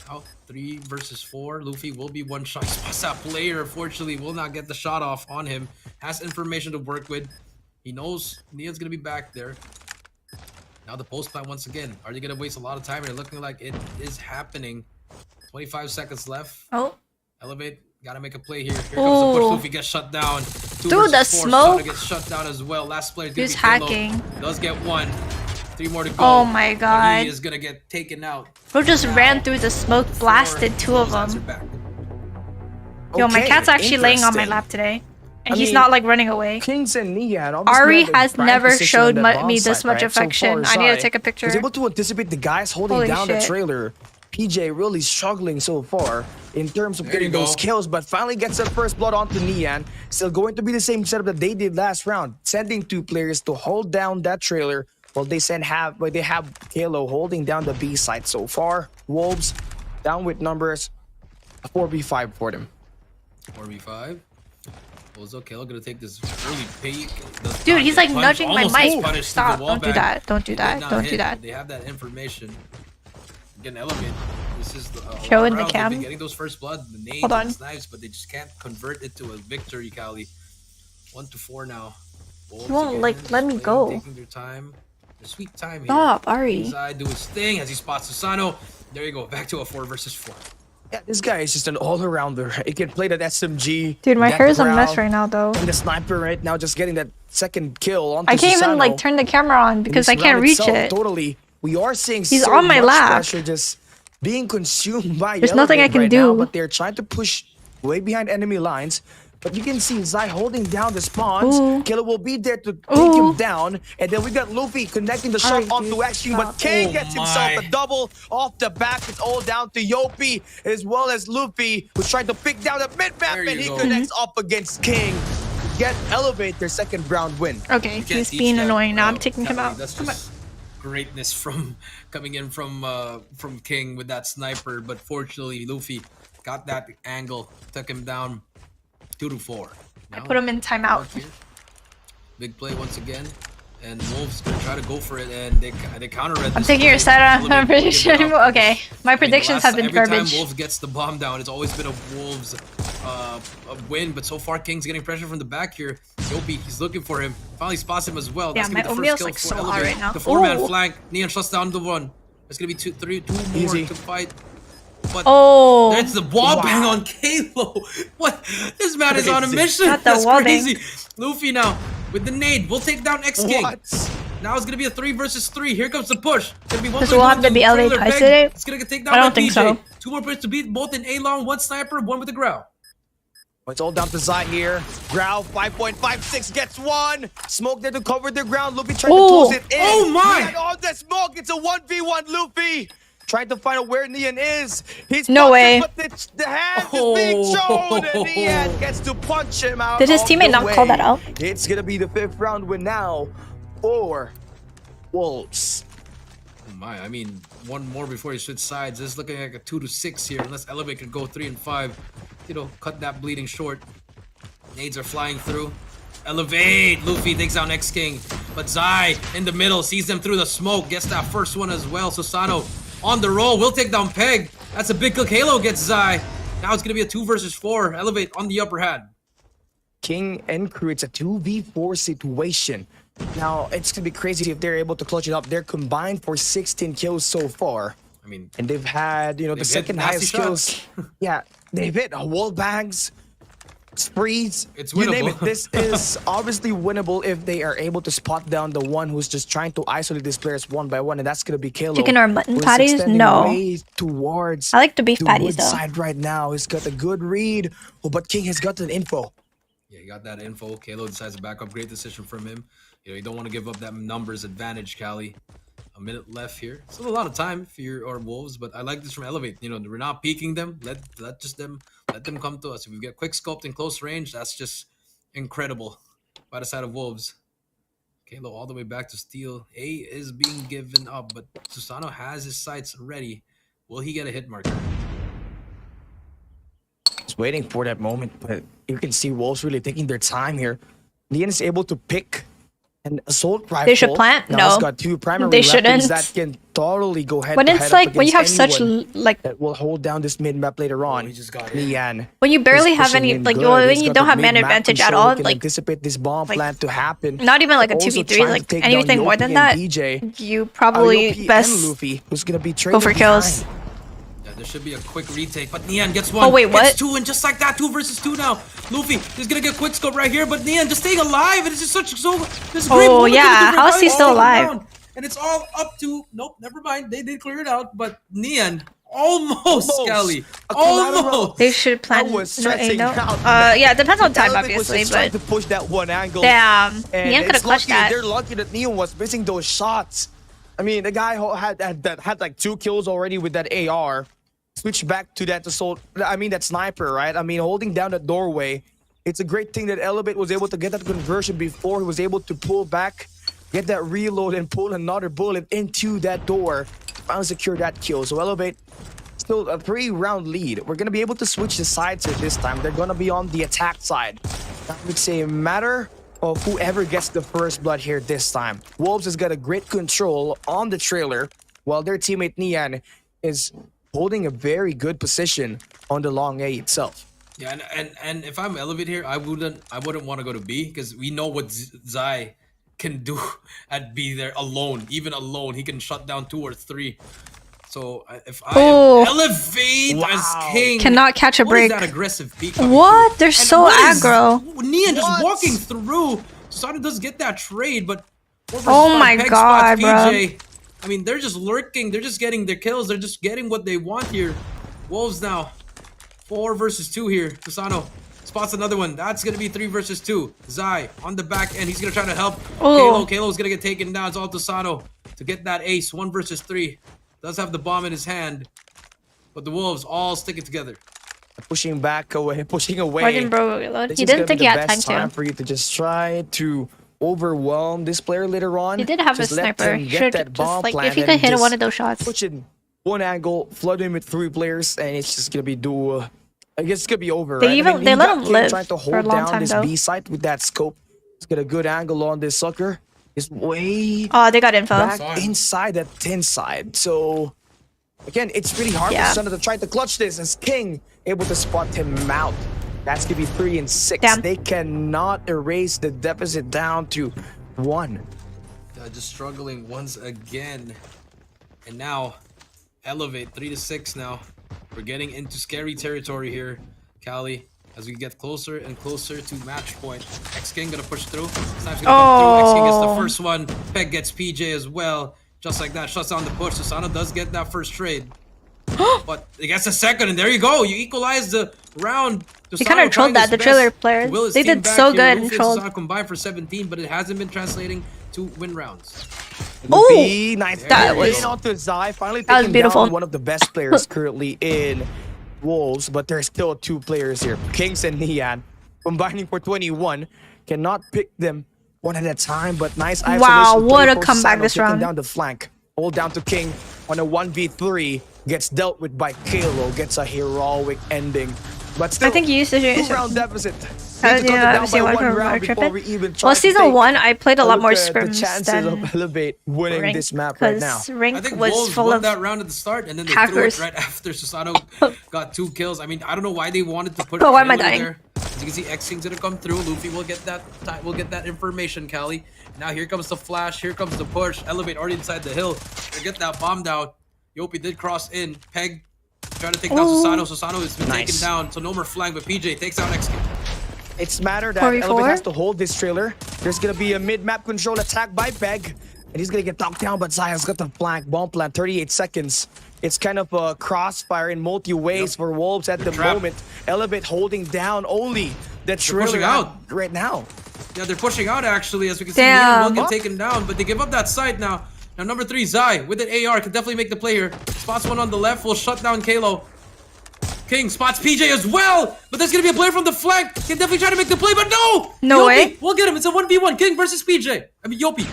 Now 3 versus 4. Luffy will be one shot. Spots that player. Unfortunately, will not get the shot off on him. Has information to work with. He knows Nian's gonna be back there. Now the post plan once again. Are they gonna waste a lot of time? They're looking like it is happening. 25 seconds left. Oh. Elevate. Gotta make a play here. Here comes the push. Ooh. Luffy gets shut down. 2 Through the versus 4. smoke. Susano gets shut down as well. Last player is gonna He's be Kilo. hacking. Does get 1. 3 more to go. Oh my But god. he is gonna get taken out. Bro just ran through the smoke, blasted 2 of them. Yo, my Okay, cat's actually laying on my interesting. lap today. And I he's mean, not like running away. Kings and Nian. obviously Ari had the has prime never position showed on that bomb me this site, much right? So affection. far, I need to Zai take a picture. was able to anticipate the guys holding Holy down the shit. trailer. PJ really struggling so far in terms of There getting you those go. kills, but finally gets the first blood onto Nian. Still going to be the same setup that they did last round, sending 2 players to hold down that trailer while they have Kalo holding down the B side so far. Wolves down with numbers, a 4v5 for them. 4v5. Bozo Kalo gonna take this early peek. Dude, he's like nudging my mic. Stop! Stop. Don't do that. Don't do that. Don't do that. They have that information. Again, Elevate. This is the Show in the rounds they've cam. been getting those first blood, the nades, Hold on. and knives, but they just can't convert it to a victory, Kali. 1-4 now. Wolves He won't again, like let me playing, go. Taking their time. Their sweet time here. Stop, Ari. Zai do his thing as he spots Susano. There you go. Back to a 4 versus 4. Yeah, this guy is just an all-arounder. He can play that SMG. Dude, my that hair's a growl, mess right now though. And the sniper right now just getting that second kill onto I can't even Susano. like turn the camera on because In I this can't round reach itself, it. Totally. We are seeing He's so on my much lap. pressure just being consumed by There's nothing I Elevate can right do. now, but they're trying to push way behind enemy lines. But you can see Zai holding down the spawns. Ooh. Killer will be there to take Ooh. him down. And then we got Luffy connecting the shot Alright, onto dude, Extreme, but stop. King Oh gets himself my. a double off the back. It's all down to Yopi as well as Luffy, who's trying to pick down the mid-map, There and you he go. connects up against King. Get Elevate their second round win. Okay, You can't he's teach being that, annoying now. I'm bro. taking him Kali, out. That's Come on. just greatness from coming in from King with that sniper, but fortunately Luffy got that angle, took him down 2-4. I put him in timeout. Big play once again, and Wolves gonna try to go for it, and they counter it. I'm taking your setup. I'm pretty sure. Okay, my predictions have been every time garbage. Wolves gets the bomb down, it's always been a Wolves a win, but so far King's getting pressure from the back here. Yopi, he's looking for him. Finally spots him as well. Yeah, That's my gonna be the oatmeal's first kill like for so hot Elevate. right now. The 4-man Ooh. flank. Nian shuts down the one. There's gonna be two more Easy. to fight. But Oh. that's the wall bang on Kalo. What? This man is on a Crazy. mission. Not the That's wall bang. crazy. Luffy now with the nade. We'll take down X King. What? Now it's gonna be a 3 versus 3. Here comes the push. Gonna be one Does by we'll one have to be trailer Elevate twice bang. today? It's gonna get taken down I don't by think PJ. so. 2 more players to beat, both in A-long, 1 sniper, 1 with the growl. It's all down to Zai here. Growl 5.56 gets 1. Smoke there to cover the ground. Luffy trying to Ooh. close it in. Oh my! And on the smoke, it's a 1v1 Luffy. Trying to find out where Nian is. He's No way. But the hand is being shown, and Nian gets to punch him out. Did his teammate not call that out? It's gonna be the 5th round win now for Wolves. Oh my, I mean, one more before he switch sides. This is looking like a 2-6 here, unless Elevate can go 3 and 5. You know, cut that bleeding short. Nades are flying through. Elevate! Luffy takes out X King. But Zai in the middle sees them through the smoke. Gets that first one as well. Susano on the roll. Will take down Peg. That's a big kill. Halo gets Zai. Now it's going to be a 2 versus 4. Elevate on the upper hand. King and crew, it's a 2v4 situation. Now, it's going to be crazy if they're able to clutch it up. They're combined for 16 kills so far. I mean, and they've had, you know, the second highest kills. Yeah, they've hit wall bangs, sprees. It's winnable. You name it. This is obviously winnable if they are able to spot down the one who's just trying to isolate these players one by one, and that's gonna be Kalo. Chicken or mutton patties? No. Towards I like the beef patties though. Side right now, he's got a good read, but King has got the info. Yeah, he got that info. Kalo decides to back up. Great decision from him. You know, you don't want to give up that numbers advantage, Cali. A minute left here. Still a lot of time for your Wolves, but I like this from Elevate. You know, we're not peeking them. Let them come to us. If we get quick scoped in close range, that's just incredible. By the side of Wolves. Kalo all the way back to steal. A is being given up, but Susano has his sights ready. Will he get a hit marker? Just waiting for that moment, but you can see Wolves really taking their time here. Nian is able to pick an assault rifle. They should plant? Now No. It's got 2 primary They weapons shouldn't. that can totally go head When to it's head like up when you have against such anyone like that will hold down this mid map later on. Nian. when you barely is have pushing any in like good. when He's you got don't the have man mid-map advantage at control. all, He can like anticipate this bomb plant to happen. not even like a Also 2v3, trying to like take down anything more Yopi than and that, PJ. you probably Yopi best and Luffy, who's gonna be go for trailing kills. behind. There should be a quick retake, but Nian gets one. Oh wait, what? Gets 2, and just like that, 2 versus 2 now. Luffy is gonna get quick scope right here, but Nian just staying alive, and it's just this great Oh moment to yeah, the how is he revive, still all alive? down. And it's all up to nope, never mind. They did clear it out, but Nian almost Skelly. Almost. They should plan was no, stretching no. out. Yeah, it depends on time Elevate was obviously, just trying but to push that one angle. damn, And Nian could have it's clutched lucky, that. they're lucky that Nian was missing those shots. I mean, the guy who had like 2 kills already with that AR. Switch back to that assault. I mean, that sniper, right? I mean, holding down the doorway. It's a great thing that Elevate was able to get that conversion before he was able to pull back, get that reload, and pull another bullet into that door. Finally secure that kill. So Elevate, still a 3-round lead. We're going to be able to switch the sides here this time. They're going to be on the attack side. That would say a matter of whoever gets the first blood here this time. Wolves has got a great control on the trailer, while their teammate Nian is holding a very good position on the long A itself. Yeah, and if I'm Elevate here, I wouldn't want to go to B because we know what Zai can do at B there alone. Even alone, he can shut down 2 or 3. So if I am Elevate as King, cannot catch a break. What is that aggressive peek? What? They're so aggro. Nian just walking through. Susano does get that trade, but oh my Peg god, spots bro. PJ. I mean, they're just lurking. They're just getting their kills. They're just getting what they want here. Wolves now. 4 versus 2 here. Susano spots another one. That's going to be 3 versus 2. Zai on the back end. He's going to try to help Kalo. Kalo's going to get taken down. It's all Susano to get that ace. 1 versus 3. Does have the bomb in his hand. But the Wolves all stick it together. Pushing back away, pushing away. Martin bro, This he is didn't gonna think be he the had best time to. for you to just try to overwhelm this player later on. He did have Just a let sniper. him He get should that bomb just like if he planted could hit and one of just those shots. push it one angle, flood him with 3 players, and it's just gonna be I guess it's gonna be over. They right? even they let him live trying to for a hold long down time this though. B site with that scope. He's got a good angle on this sucker. He's way Oh, they got info. back inside that 10 side. So again, it's really hard for Susano to try to clutch this as King able to spot him out. That's gonna be 3 and 6. Damn. They cannot erase the deficit down to 1. Just struggling once again. And now, Elevate 3 to 6 now. We're getting into scary territory here, Cali, as we get closer and closer to match point. X King gonna push through. Snipes gonna come through. X King gets the first one. Peg gets PJ as well. Just like that, shuts down the push. Susano does get that first trade. But he gets a second, and there you go. You equalize the round. He kind of trolled that, the trailer players. They did so good and trolled. Susano combined for 17, but it hasn't been translating to win rounds. Oh, nice. That was onto Zai, finally that was taking beautiful. down one of the best players currently in Wolves, but there's still 2 players here, Kings and Nian, combining for 21. Cannot pick them one at a time, but nice isolation. Wow, what play a for comeback Susano, this taking round. down the flank. Hold down to King on a 1v3, gets dealt with by Kalo, gets a heroic ending. But still, I think you used to 2-round deficit. How did you not see one from Well, season 1, I played a lot more scrims the chances than of ELVATE winning Rank, this map right now. because Rank I think was Wolves full won of that round at the start, and then they hackers. threw it right after Susano got 2 kills. I mean, I don't know why they wanted to put. Oh, why am I Kalo dying? there. As you can see, X King's gonna come through. Luffy will get that. Will get that information, Callie. Now here comes the flash. Here comes the push. ELVATE already inside the hill. They get that bomb down. Yopi did cross in. Peg trying to take down Susano. Susano has been taken down, so no more flank. But PJ takes down X King. It's matter that 44? ELVATE has to hold this trailer. There's gonna be a mid-map control attack by Peg, and he's gonna get knocked down, but Zaya's got the flank. Bomb plant, 38 seconds. It's kind of a crossfire in multi-ways for Wolves at the moment. ELVATE holding down only the trailer pushing out right now. Yeah, they're pushing out actually, as we can see. Damn. Neon will get taken down, but they give up that side now. Now number 3, Zai with an AR can definitely make the play here. Spots one on the left, will shut down Kalo. King spots PJ as well, but there's gonna be a player from the flank. Can definitely try to make the play, but no! No Yopi, way. We'll get him. It's a 1v1. King versus PJ. I mean Yopi.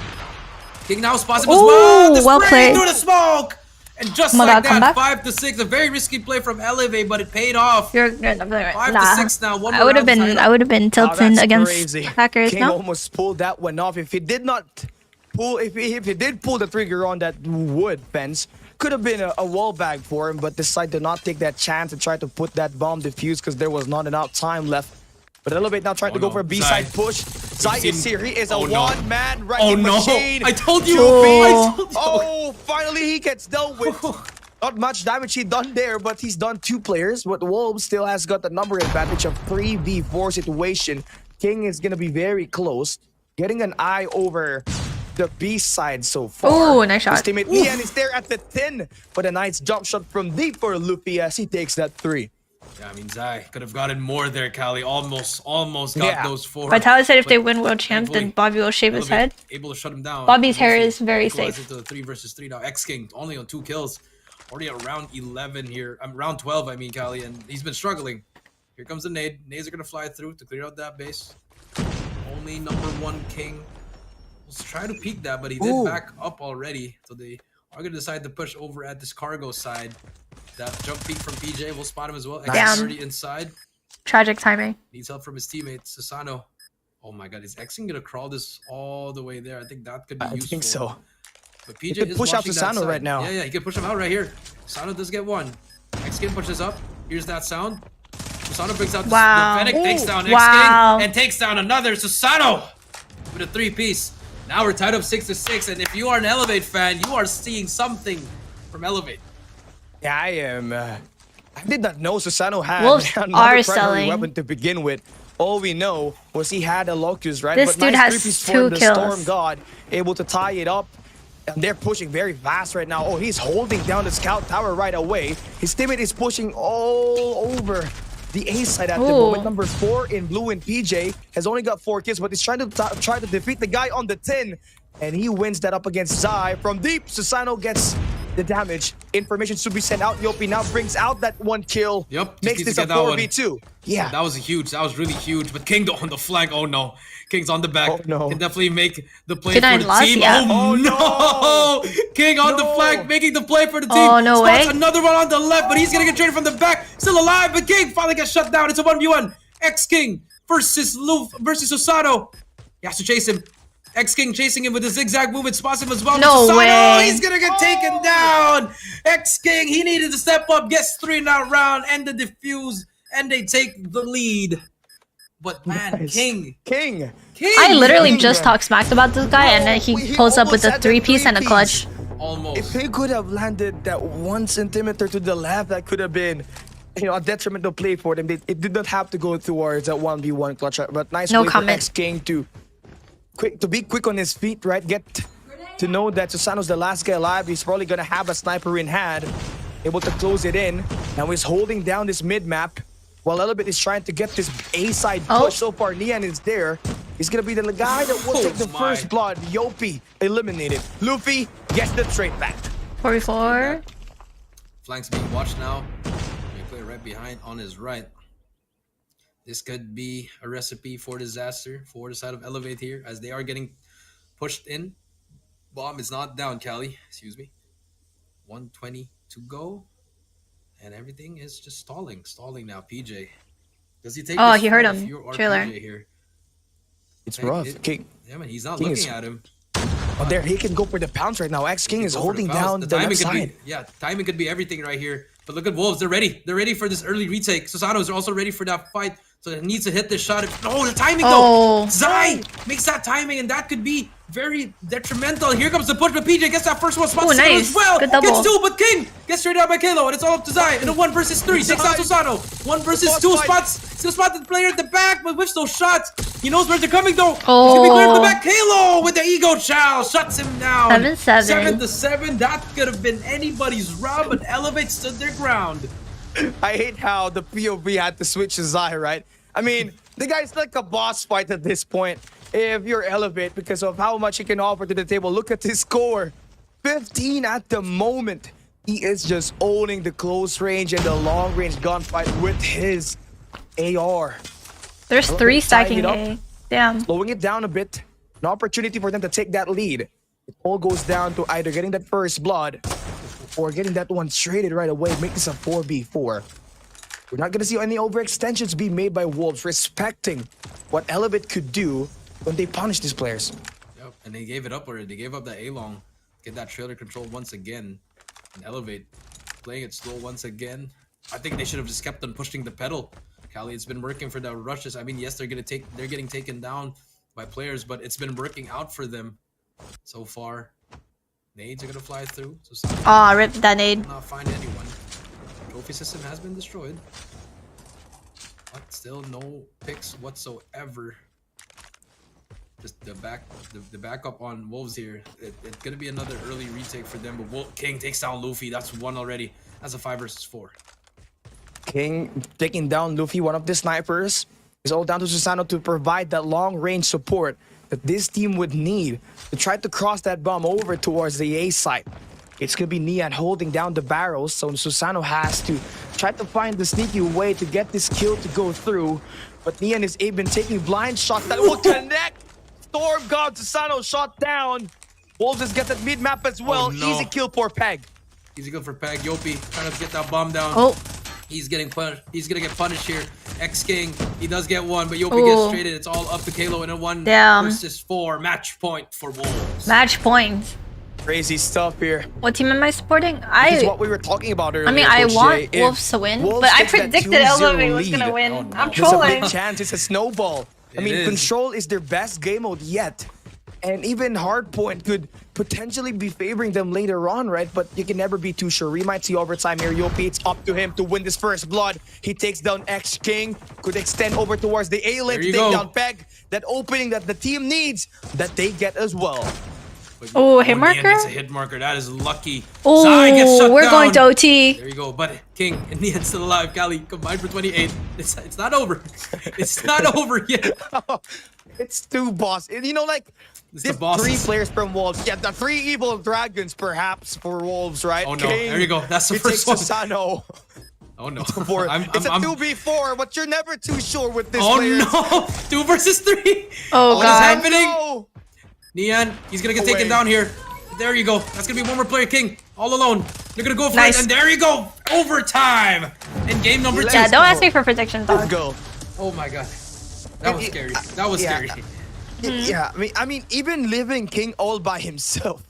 King now spots him as Ooh, well. The well spray played. through the smoke. And just Oh my like God, that, comeback? 5-6. A very risky play from ELVATE, but it paid off. You're right. 5-6 now. One I more would have round been tied up. tilting that's against crazy. hackers. King No. almost pulled that one off. If he did not pull, if he did pull the trigger on that wood fence, could have been a wall bag for him, but decided to not take that chance and try to put that bomb defuse because there was not enough time left. But ELVATE now trying to go for a B-side push. Zai is here. He is a one-man wrecking machine. I told you. Oh, finally he gets dealt with. Not much damage he done there, but he's done 2 players. But Wolves still has got the number advantage of 3v4 situation. King is gonna be very close, getting an eye over the B side so far. Oh, nice shot. His teammate Nian is there at the 10, but a nice jump shot from deep for Luffy as he takes that 3. Yeah, I mean, Zai could have gotten more there, Callie. Almost got those 4. Vitalis said if they win world champ, then Bobby will shave his head. Able to shut him down. Bobby's hair is very safe. Into the 3 versus 3 now. X King only on 2 kills. Already at round 11 here. Round 12, I mean, Callie, and he's been struggling. Here comes the nade. Nades are gonna fly through to clear out that base. Only number 1 King. Let's try to peek that, but he did back up already. So they are gonna decide to push over at this cargo side. That jump peek from PJ will spot him as well. X is already inside. Tragic timing. Needs help from his teammate, Susano. Oh my god, is X gonna crawl this all the way there? I think that could be useful. I think so. But PJ could is push out watching that Susano side. right now. Yeah, he can push him out right here. Susano does get 1. X King pushes up. Here's that sound. Susano brings out the Fennec, takes down X King, and takes down another Susano with a 3-piece. Now we're tied up 6-6, and if you are an ELVATE fan, you are seeing something from ELVATE. Yeah, I am. I did not know Susano had Wolves another are primary selling. weapon to begin with. All we know was he had a Locust, right? This but dude nice has 3-piece 2 for the kills. Storm God, able to tie it up. And they're pushing very fast right now. Oh, he's holding down the scout tower right away. His teammate is pushing all over the A side at the moment. Number 4 in blue and PJ has only got 4 kills, but he's trying to defeat the guy on the 10. And he wins that up against Zai. From deep, Susano gets the damage. Information should be sent out. Yopi now brings out that 1 kill. Yep. Makes this a 4v2. Yeah. That was huge. That was really huge. But King on the flank. Oh no. King's on the back. Oh no. Can definitely make the play Did I for the lost? team. Yeah. Oh no. King on the flank, making the play for the team. Oh, no Spots way. another one on the left, but he's gonna get traded from the back. Still alive, but King finally gets shut down. It's a 1v1. X King versus Susano. He has to chase him. X King chasing him with a zigzag movement, spots him as well. No Susano, way. he's gonna get taken down. X King, he needed to step up, gets 3 in that round, and the defuse, and they take the lead. But man, King. I literally just talked smack about this guy, and then he pulls up with a 3-piece and a clutch. Almost. If he could have landed that 1 centimeter to the left, that could have been, you know, a detrimental play for them. It did not have to go towards that 1v1 clutch, but nice No play comment. for X King to be quick on his feet, right? Get to know that Susano's the last guy alive. He's probably gonna have a sniper in hand, able to close it in. Now he's holding down this mid map while ELVATE is trying to get this A side push. So far, Nian is there. He's gonna be the guy that will take the first blood. Yopi eliminated. Luffy gets the trade back. 44. Flanks being watched now. He play right behind on his right. This could be a recipe for disaster for the side of Elevate here, as they are getting pushed in. Bomb is not down, Cali. Excuse me. 120 to go. And everything is just stalling now. PJ. Does he take Oh, this he heard fight him. if you are Trailer. PJ here? It's rough. King. Yeah, man, he's not King looking is- at him. Oh, there he can go for the pounce right now. X-King is Go for holding the fouls. down the timing left could side. be, yeah, timing could be everything right here. But look at Wolves. They're ready. They're ready for this early retake. Susano's also ready for that fight. So it needs to hit this shot. Oh, the timing though. Zai makes that timing, and that could be very detrimental. Here comes the push, but PJ gets that first one spot nice. as well. Good double. Gets two, but King gets straight out by Kalo, and it's all up to Zai in a 1 versus 3. Takes out Susano. 1 versus 2 spots. Still spot the player at the back, but whiffs those shots. He knows where they're coming though. He's gonna be clear from the back. Kalo with the ego chow shuts him down. 7-7. 7-7. That could have been anybody's round, but Elevate stood their ground. I hate how the POV had to switch to Zai, right? I mean, the guy's like a boss fight at this point. If you're Elevate, because of how much he can offer to the table. Look at his score. 15 at the moment. He is just owning the close range and the long range gunfight with his AR. There's 3 stacking A. Damn. Slowing it down a bit. An opportunity for them to take that lead. It all goes down to either getting that first blood or getting that one traded right away. Make this a 4v4. We're not going to see any overextensions being made by Wolves, respecting what Elevate could do when they punish these players. Yep, and they gave it up already. They gave up that A-long. Get that trailer control once again. And Elevate playing it slow once again. I think they should have just kept on pushing the pedal. Cali, it's been working for the rushes. I mean, yes, they're getting taken down by players, but it's been working out for them so far. Nades are gonna fly through. So Aw, rip that nade. Not find anyone. Trophy system has been destroyed, but still no picks whatsoever. Just the backup on Wolves here. It's gonna be another early retake for them, but King takes down Luffy. That's 1 already. That's a 5 versus 4. King taking down Luffy, one of the snipers. It's all down to Susano to provide that long-range support that this team would need to try to cross that bomb over towards the A site. It's going to be Nian holding down the barrels, so Susano has to try to find the sneaky way to get this kill to go through. But Nian is even taking blind shots that will connect. Storm God, Susano shot down. Wolves just get that mid-map as well. Oh, no. Easy kill for Peg. Easy kill for Peg. Yopi trying to get that bomb down. Oh. He's getting punished. He's gonna get punished here. X-King, he does get one, but Yopi gets traded. It's all up to Kalo in a 1 versus 4. Match point for Wolves. Match point. Crazy stuff here. What team am I supporting? This is what we were talking about earlier. I mean, I Coach want Jay. Wolves to win, Wolves but I takes that predicted 2-0 Elevate was gonna lead. win. Oh, no. I'm There's a trolling. big chance it's a snowball. I mean, is. Control is their best game mode yet. And even Hardpoint could potentially be favoring them later on, right? But you can never be too sure. We might see overtime here. Yopi, it's up to him to win this first blood. He takes down X-King. Could extend over towards the A-lane to take down Peg. That opening that the team needs, that they get as well. Oh, hit marker? It's a hit marker. That is lucky. Oh, Zai gets shut we're down. going to OT. There you go. But King and Nian still alive. Cali combined for 28. It's not over. It's not over yet. It's 2 boss. And you know, like, It's this the bosses. 3 players from Wolves. Yeah, the 3 evil dragons, perhaps, for Wolves, right? Oh no, King, there you go. That's the he first takes one. Susano. Oh no. It's a 2v4, but you're never too sure with this Oh player. no! 2 versus 3. Oh, What is God. happening? No. Nian, he's gonna get Away. taken down here. There you go. That's gonna be one more player. King, all alone. They're gonna go for Nice. it, and there you go. Overtime. In game number 2. Yeah, don't ask me for predictions, Let's dog. go. Oh my god. That was scary. That was Yeah. scary. Yeah, I mean, even living King all by himself,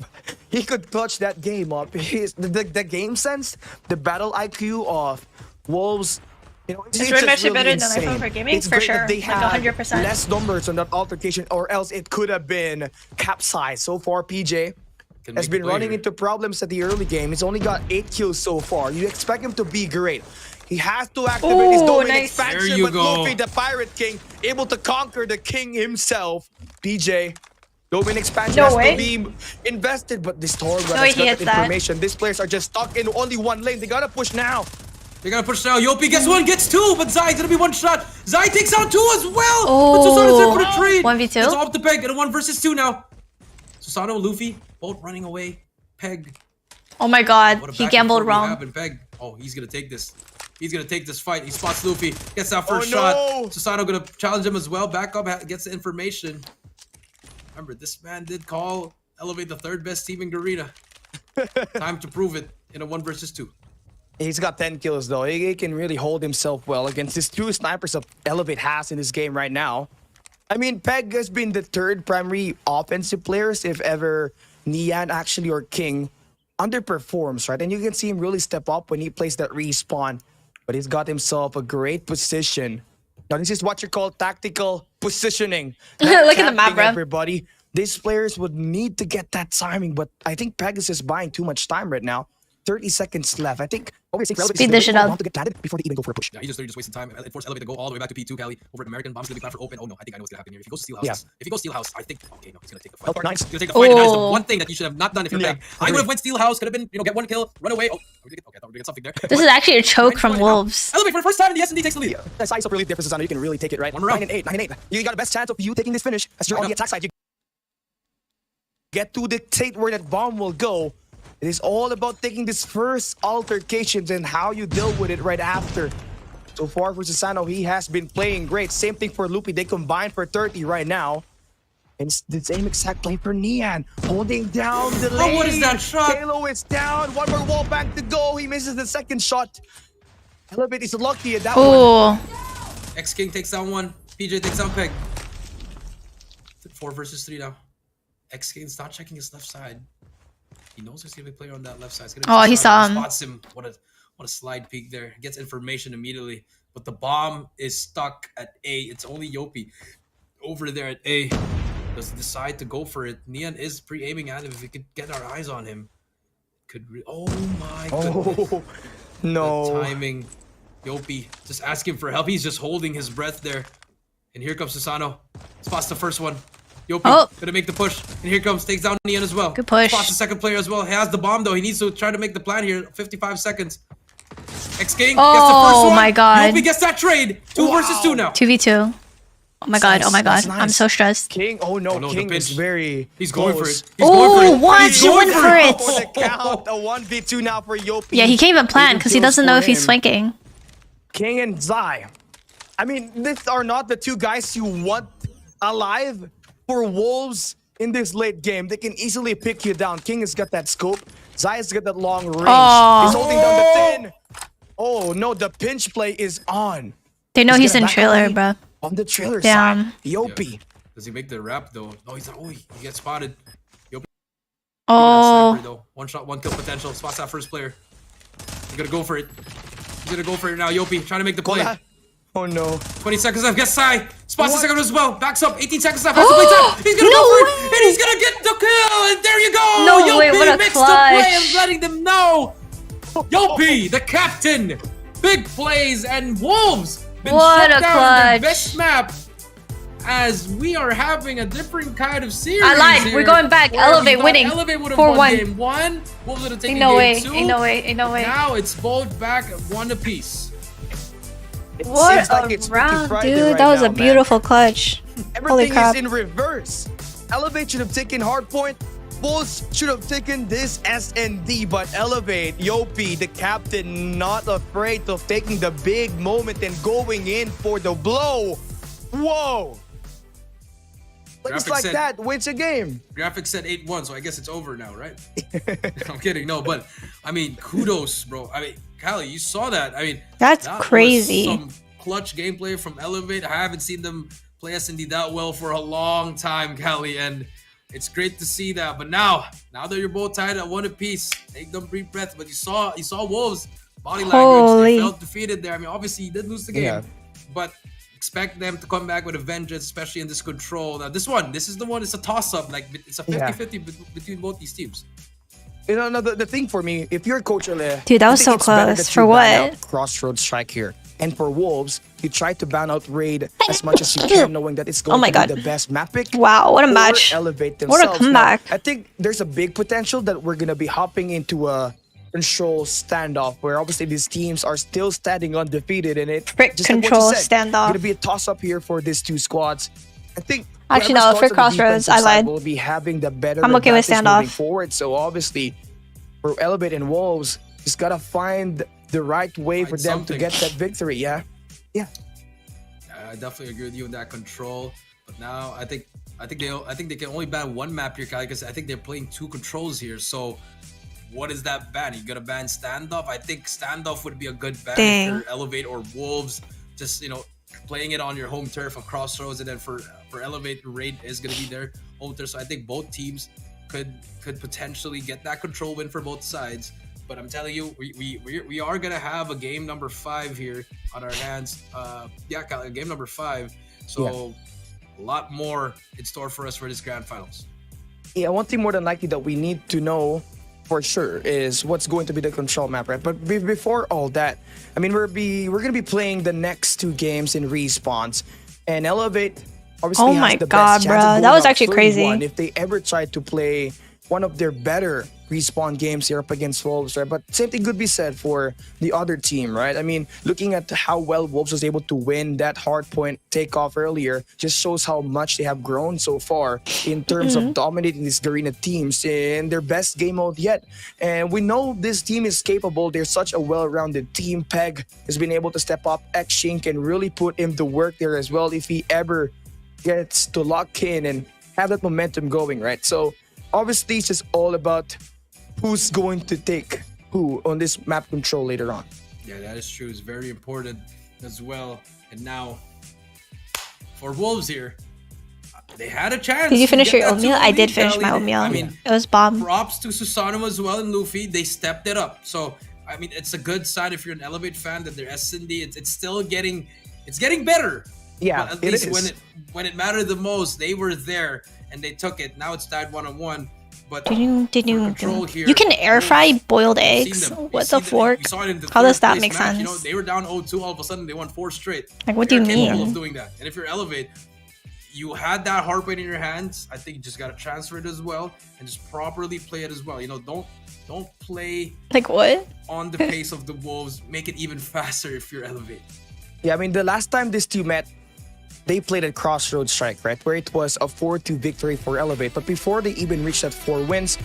he could clutch that game up. The game sense, the battle IQ of Wolves, you know, It's just actually really better than insane. iPhone for gaming, It's for great that sure. They Like had 100%. less numbers on that altercation, or else it could have been capsized. So far, PJ Can has make been a play running here. into problems at the early game. He's only got 8 kills so far. You expect him to be great. He has to activate his Ooh, domain nice. expansion, There you but go. Luffy, the Pirate King, able to conquer the King himself. PJ, domain expansion No has way. to be invested, but this Torgo No has way got he that hits that. information. These players are just stuck in only one lane. They gotta push now. They're gonna push now. Yopi gets one, gets two, but Zai's gonna be one shot. Zai takes out two as well. Oh, but Susano's in for the trade. 1v2. It's off the Peg, and a 1 versus 2 now. Susano, Luffy, both running away. Peg. Oh my god, What a he back and gambled forth we wrong. have in Peg. Oh, he's gonna take this. He's gonna take this fight. He spots Luffy, gets that first shot. Susano gonna challenge him as well. Back up, gets the information. Remember, this man did call Elevate the third best team in Garena. Time to prove it in a 1 versus 2. He's got 10 kills though. He can really hold himself well against these 2 snipers that Elevate has in this game right now. I mean, Peg has been the 3rd primary offensive players if ever Nian actually or King underperforms, right? And you can see him really step up when he plays that respawn. But he's got himself a great position. Now this is what you call tactical positioning. Look at the map, bro. Everybody. These players would need to get that timing, but I think Pegasus is buying too much time right now. 30 seconds left. I think speed this shit up to get planted before they even go for a push. Yeah, he's just wasting time. It forced Elevate to go all the way back to P2, Cali. Over at American. Bomb's gonna be planned for open. Oh no, I think I know what's gonna happen here. If he goes to Steelhouse, if he goes Steelhouse, I think okay, no, he's gonna take the fight. Nice. He's gonna take the fight. And that is the one thing that you should have not done if you're Peg. I would have went Steelhouse, could have been, get 1 kill, run away. Oh, okay, I thought we did something there. This is actually a choke from Wolves. Elevate for the first time in the S&D takes the lead. That size up really difference, you can really take it, right? 1 round. 9 and 8, 9 and 8. You got the best chance of you taking this finish as you're on the attack side. You get to dictate where that bomb will go. It is all about taking this first altercations and how you deal with it right after. So far for Susano, he has been playing great. Same thing for Lupi. They combined for 30 right now. And it's the same exact play for Nian. Holding down the lane. Oh, what is that shot? Halo is down. 1 more wall back to go. He misses the second shot. Elevate is lucky at that one. X-King takes down 1. PJ takes down Peg. 4 versus 3 now. X-King's not checking his left side. He knows there's gonna be a player on that left side. He saw him. Spots him. What a slide peek there. Gets information immediately. But the bomb is stuck at A. It's only Yopi over there at A. Does he decide to go for it? Nian is pre-aiming at him. If we could get our eyes on him, oh my goodness. No. The timing. Yopi just asking for help. He's just holding his breath there. And here comes Susano. Spots the first one. Yopi gonna make the push, and here comes, takes down Nian as well. Good push. Spots the second player as well. He has the bomb though. He needs to try to make the plan here. 55 seconds. X-King gets the first one. My god. Yopi gets that trade. 2 versus 2 now. 2v2. Oh my god, oh my god. Nice. I'm so stressed. King, King is very He's close. going for it. He's going for it. What? He went for it. For the count, a 1v2 now for Yopi. Yeah, he can't even plan because he doesn't know if he's flanking. King and Zai. I mean, these are not the 2 guys you want alive for Wolves in this late game. They can easily pick you down. King has got that scope. Zai has got that long range. He's holding down the thin. Oh no, the pinch play is on. They know he's in trailer, bro. On the trailer side, Yopi. Yeah. Does he make the wrap though? No, he's not. Oh, he gets spotted. Yopi. Sniper, though. 1 shot, 1 kill potential. Spots that first player. He's gonna go for it. He's gonna go for it now. Yopi trying to make the play. Oh no. 20 seconds left. Gets Sai. Spots the second as well. Backs up. 18 seconds left. Has to play time. He's gonna go for it. And he's gonna get the kill. And there you go. No way, what a makes clutch. the play and letting them know. Yopi, the captain. Big plays and Wolves been What shut a down clutch. their best map. As we are having a different kind of series. I lied. Here, We're going back. where Elevate winning. Elevate would have won 4-1. game 1. Wolves would have taken Ain't no way. game 2. Ain't no way. Ain't no way. Now it's both back at 1 apiece. What a round, dude. That was a beautiful clutch. Holy Everything crap. is in reverse. Elevate should have taken hardpoint. Wolves should have taken this S&D, but Elevate, Yopi, the captain, not afraid of taking the big moment and going in for the blow. Whoa. Looks like that wins a game. Graphics said 8-1, so I guess it's over now, right? I'm kidding. No, but I mean, kudos, bro. I mean, Callie, you saw that. I mean, that's that crazy. Was some clutch gameplay from Elevate. I haven't seen them play S&D that well for a long time, Callie, and it's great to see that. But now that you're both tied at 1 apiece, take them brief breath. But you saw Wolves body language. They felt defeated there. I mean, obviously, you did lose the game, but expect them to come back with a vengeance, especially in this control. Now, this is the one. It's a toss-up. Like, it's a 50-50 between both these teams. You know, the thing for me, if you're Coach Ale, dude, that was so close. For what? Crossroads strike here. And for Wolves, you try to ban out Raid as much as you can, knowing that it's going to be the best map pick. Wow, what a match. Elevate themselves. What a comeback. Now, I think there's a big potential that we're going to be hopping into a control standoff, where obviously these teams are still standing undefeated, and it Frick just like what control you said, standoff. Gonna be a toss-up here for these two squads. I think Actually, whoever no, Frick starts on the Crossroads. defensive I side lied. will be having the better I'm okay with advantage standoff. moving forward. So obviously, for Elevate and Wolves, just gotta find the right way for them to get that victory. Yeah. I definitely agree with you on that control. But now I think they can only ban one map here, Kyle, because I think they're playing two controls here. So what is that ban? You gonna ban standoff? I think standoff would be a good ban if you're Elevate or Wolves. Just playing it on your home turf on Crossroads, and then for Elevate, Raid is gonna be their home turf. So I think both teams could potentially get that control win for both sides. But I'm telling you, we are gonna have a game number 5 here on our hands. Yeah, Kyle, game number 5. So a lot more in store for us for this grand finals. Yeah, one thing more than likely that we need to know for sure is what's going to be the control map, right? But before all that, I mean, we're gonna be playing the next 2 games in respawns, and Elevate obviously Oh has my the god, best bro. chance of That going was up actually 3-1 crazy. if they ever try to play one of their better respawn games here up against Wolves, right? But same thing could be said for the other team, right? I mean, looking at how well Wolves was able to win that hardpoint takeoff earlier just shows how much they have grown so far in terms of dominating these Garena teams in their best game mode yet. And we know this team is capable. They're such a well-rounded team. Peg has been able to step up. Xing can really put him to work there as well if he ever gets to lock in and have that momentum going, right? So obviously it's just all about who's going to take who on this map control later on. Yeah, that is true. It's very important as well. And now for Wolves here, they had a chance. Did you finish to get your that oatmeal? 2-1 I did lead, finish my Kelly. oatmeal. I mean, It was bomb. props to Susanoo as well and Luffy. They stepped it up. So I mean, it's a good sign if you're an Elevate fan that their S&D it's still getting better. Yeah, but at least when it mattered the most, they were there and they took it. Now it's tied 1-1. But You here, can air fry boiled eggs. What the fork? How does that make sense? You know, they were down 0-2. All of a sudden, they won 4 straight. Like, what do you They're capable mean? of doing that. And if you're Elevate, you had that hardpoint in your hands. I think you just gotta transfer it as well and just properly play it as well. You know, don't play like what on the pace of the Wolves. Make it even faster if you're Elevate. Yeah, I mean, the last time these two met, they played at Crossroads Strike, right? Where it was a 4-2 victory for Elevate. But before they even reached that 4 wins,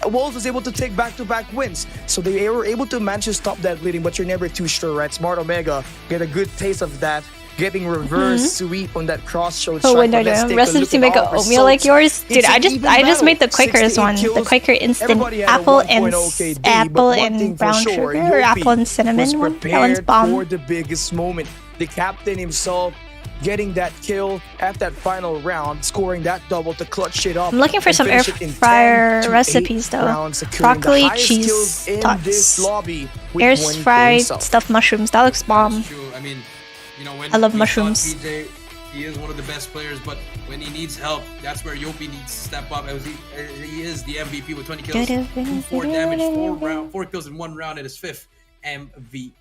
Wolves was able to take back-to-back wins. So they were able to manage to stop that bleeding, but you're never too sure, right? Smart Omega get a good taste of that, getting reverse sweep on that Crossroads Strike. Oh, when they're doing recipes to make an oatmeal like yours, dude. I just made the Quaker's one, the Quaker instant apple and brown sugar or apple and cinnamon one. That one's bomb. For the biggest moment, the captain himself getting that kill at that final round, scoring that double to clutch it up. I'm looking for some air fryer recipes though. Broccoli, cheese, tots, air fried stuffed mushrooms. That looks bomb. I mean, you know, when I love we mushrooms. thought PJ, he is one of the best players, but when he needs help, that's where Yopi needs to step up. As he is the MVP with 20 kills, 4 damage, 4 kills in 1 round, and his 5th MVP.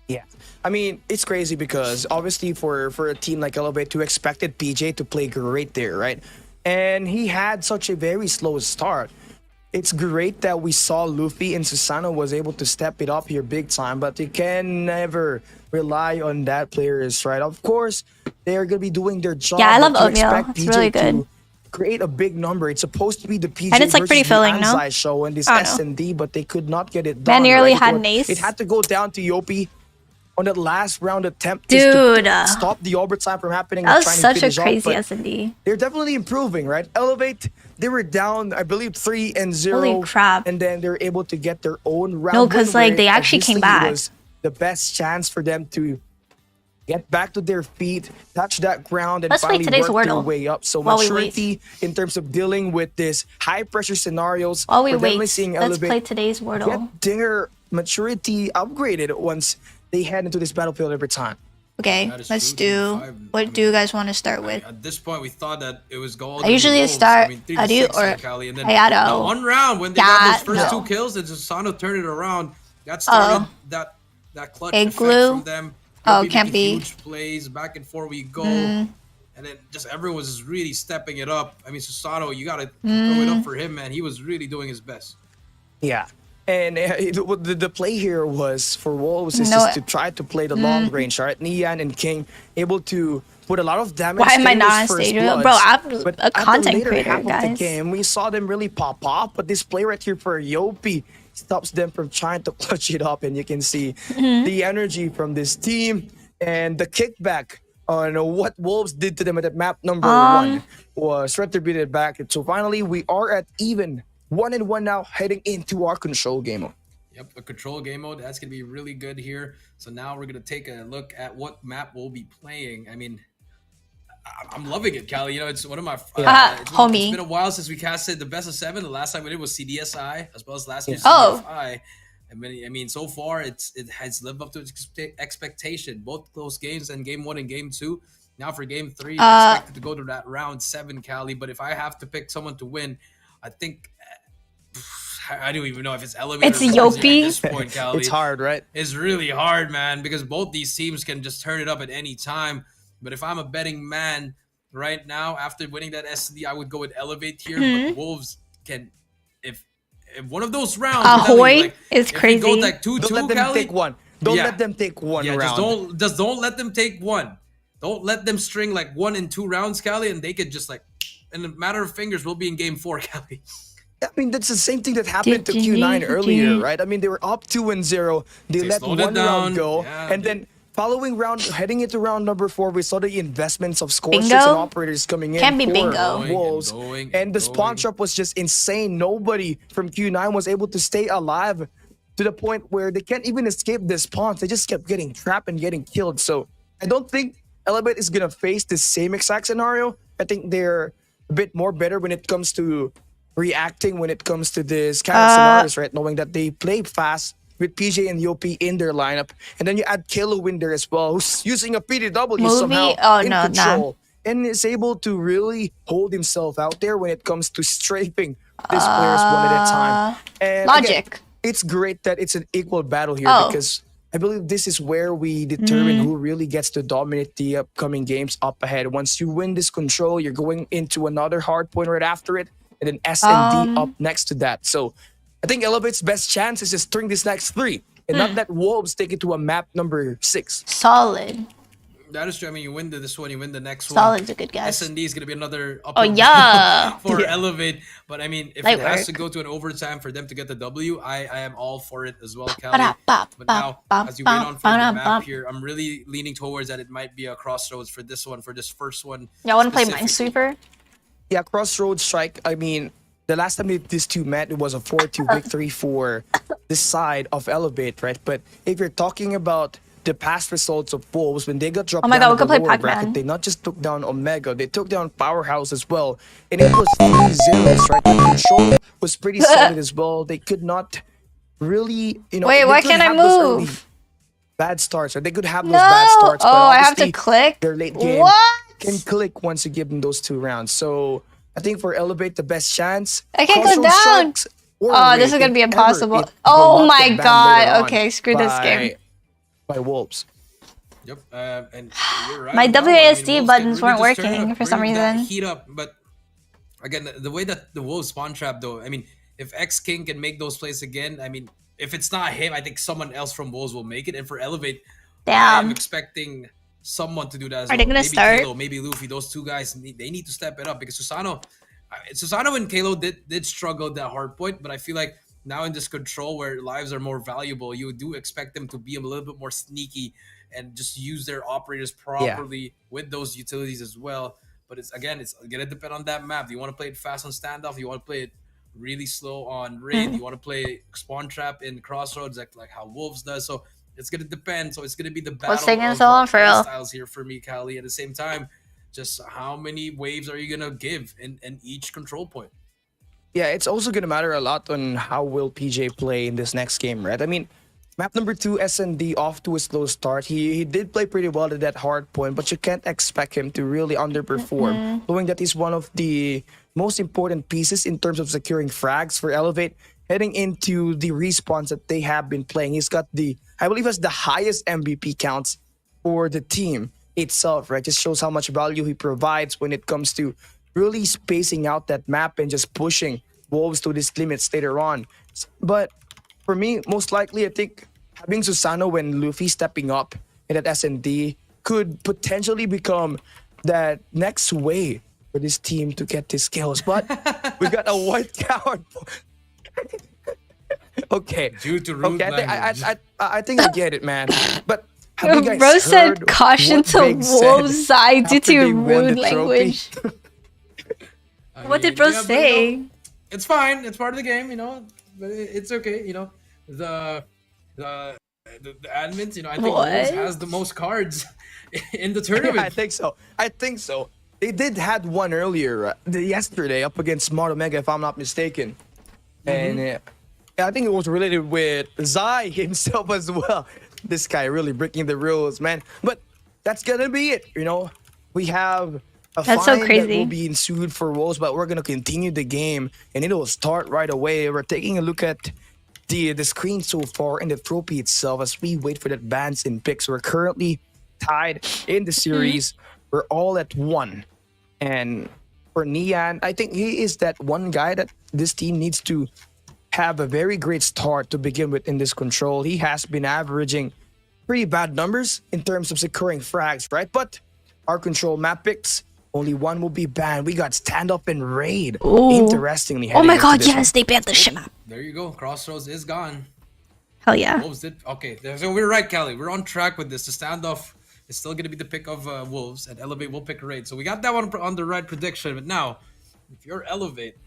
Yeah, I mean, it's crazy because obviously for a team like Elevate, you expected PJ to play great there, right? And he had such a very slow start. It's great that we saw Luffy and Susanoo was able to step it up here big time, but you can never rely on that players, right? Of course, they're going to be doing their job. Yeah, I love oatmeal. It's really good. Create a big number. It's supposed to be the PJ and it's like pretty filling, no? show in this S&D, but they could not get it done. Man nearly right? had an ace. It had to go down to Yopi on that last round attempt, dude, to stop the overtime from happening. That was such a crazy S&D. They're definitely improving, right? Elevate, they were down, I believe, 3-0. Holy crap! And then they're able to get their own round. No, because like they actually came back. Was the best chance for them to get back to their feet, touch that ground, and finally work their way up. So maturity in terms of dealing with this high pressure scenarios. While we wait, let's Elevate play today's Wordle. Get their maturity upgraded once they head into this battlefield every time. Okay, let's do. What do you guys want to start with? At this point, we thought that it was gold. I usually start Adu or Ayado. 1 round when they got those first 2 kills, and Susanoo turned it around. That started that clutch effect from them. Oh, can't be. Huge plays back and forth we go, and then just everyone was just really stepping it up. I mean, Susanoo, you gotta throw it up for him, man. He was really doing his best. Yeah. And the play here was for Wolves is just to try to play the long range, right? Nian and King able to put a lot of damage. Why am I not on stage? Bro, I'm a content creator, half guys. Of the game, we saw them really pop off, but this play right here for Yopi stops them from trying to clutch it up, and you can see the energy from this team and the kickback on what Wolves did to them at map number 1 was retributed back. So finally, we are at even 1-1 now, heading into our control game mode. Yep, a control game mode. That's going to be really good here. So now we're going to take a look at what map we'll be playing. I mean, I'm loving it, Callie. You know, it's one of my... homie. It's been a while since we casted the best of 7. The last time we did was CDSI, as well as last year's CDFI. I mean, so far, it has lived up to its expectation. Both close games and game 1 and game 2. Now for game 3, I'm expected to go to that round 7, Callie. But if I have to pick someone to win, I think... I don't even know if it's elevated. It's Yopi. At this point, Callie. It's hard, right? It's really hard, man, because both these teams can just turn it up at any time. But if I'm a betting man right now, after winning that SD, I would go with Elevate here. But Wolves can, if one of those rounds, Ahoy is crazy. Go like 2-2, don't let them Callie, take one. Don't let them take one round. Just don't let them take one. Don't let them string like 1 and 2 rounds, Callie, and they could just like, in a matter of fingers, we'll be in game 4, Callie. I mean, that's the same thing that happened to Q9 earlier, right? I mean, they were up 2-0. They let one round go. And then following round, heading into round number 4, we saw the investments of score and operators coming in. Can be bingo. Wolves. And the spawn trap was just insane. Nobody from Q9 was able to stay alive to the point where they can't even escape the spawns. They just kept getting trapped and getting killed. So I don't think Elevate is going to face the same exact scenario. I think they're a bit more better when it comes to reacting when it comes to this kind of scenarios, right? Knowing that they play fast with PJ and Yopi in their lineup. And then you add Kalo in there as well, who's using a PDW somehow in control. And is able to really hold himself out there when it comes to strafing these players one at a time. And logic. Again, it's great that it's an equal battle here because I believe this is where we determine who really gets to dominate the upcoming games up ahead. Once you win this control, you're going into another hard point right after it. And then S&D up next to that. So I think Elevate's best chance is just string this next 3 and not let Wolves take it to a map number 6. Solid. That is true. I mean, you win this one, you win the next one. Solid's a good guess. S&D is going to be another for Elevate. But I mean, if it has to go to an overtime for them to get the W, I am all for it as well, Callie. But now, as you wait on for the map here, I'm really leaning towards that it might be a crossroads for this one, for this first one. Y'all want to play Minesweeper? Yeah, Crossroads Strike. I mean, the last time these two met, it was a 4-2 victory for this side of Elevate, right? But if you're talking about the past results of Wolves, when they got dropped down to the lower bracket, they not just took down Omega, they took down Powerhouse as well. And it was 3-0, right? The control was pretty solid as well. They could not really, you know... Wait, why can't I move? Bad starts, or they could have those bad starts. But I have to click? Their late game can click once you give them those 2 rounds. So I think for Elevate, the best chance. I can't go down. Oh, this is going to be impossible. Oh my god. Okay, screw this game. By Wolves. Yep, and you're right. My WASD buttons weren't working for some reason. Heat up, but again, the way that the Wolves spawn trap though, I mean, if X King can make those plays again, I mean, if it's not him, I think someone else from Wolves will make it. And for Elevate, I'm expecting someone to do that as well. Are they gonna start? Kalo, maybe Luffy, those 2 guys, they need to step it up because Susano and Kalo did struggle at that hard point, but I feel like now in this control where lives are more valuable, you do expect them to be a little bit more sneaky and just use their operators properly with those utilities as well. But it's gonna depend on that map. Do you want to play it fast on standoff? Do you want to play it really slow on raid? Do you want to play spawn trap in crossroads like how Wolves does? So it's gonna depend. So it's gonna be the battle of styles here for me, Callie. At the same time, just how many waves are you gonna give in each control point? Yeah, it's also gonna matter a lot on how will PJ play in this next game, right? I mean, map number 2, S&D off to a slow start. He did play pretty well at that hard point, but you can't expect him to really underperform, knowing that he's one of the most important pieces in terms of securing frags for Elevate heading into the respawns that they have been playing. He's got I believe has the highest MVP counts for the team itself, right? Just shows how much value he provides when it comes to really spacing out that map and just pushing Wolves to these limits later on. But for me, most likely, I think having Susano and Luffy stepping up in that S&D could potentially become that next way for this team to get these kills. But we got a white card. Okay. Due to rude language. I think I get it, man. But have you guys Bro said heard caution what to Big said wolves' eye due after to they won rude the trophy? language. What did bro yeah, but, say? you know, it's fine. It's part of the game, you know. But it's okay, you know. The admins, you know, I think Wolves has the most cards in the tournament. Yeah, I think so. They did had one earlier yesterday up against Smart Omega, if I'm not mistaken. And I think it was related with Zai himself as well. This guy really breaking the rules, man. But that's gonna be it, you know. We have a That's fine so crazy. that will be ensued for Wolves, but we're gonna continue the game, and it will start right away. We're taking a look at the screen so far and the trophy itself as we wait for that bans in picks. We're currently tied in the series. We're all at 1. And for Nian, I think he is that one guy that this team needs to have a very great start to begin with in this control. He has been averaging pretty bad numbers in terms of securing frags, right? But our control map picks, only one will be banned. We got standoff and raid. Ooh. Interestingly. Oh my heading god, into this yes, they banned the shit map. There you go. Crossroads is gone. Hell yeah. Wolves did okay. So we're right, Callie. We're on track with this. The standoff is still going to be the pick of Wolves, and Elevate will pick a raid. So we got that one on the right prediction. But now, if you're Elevate,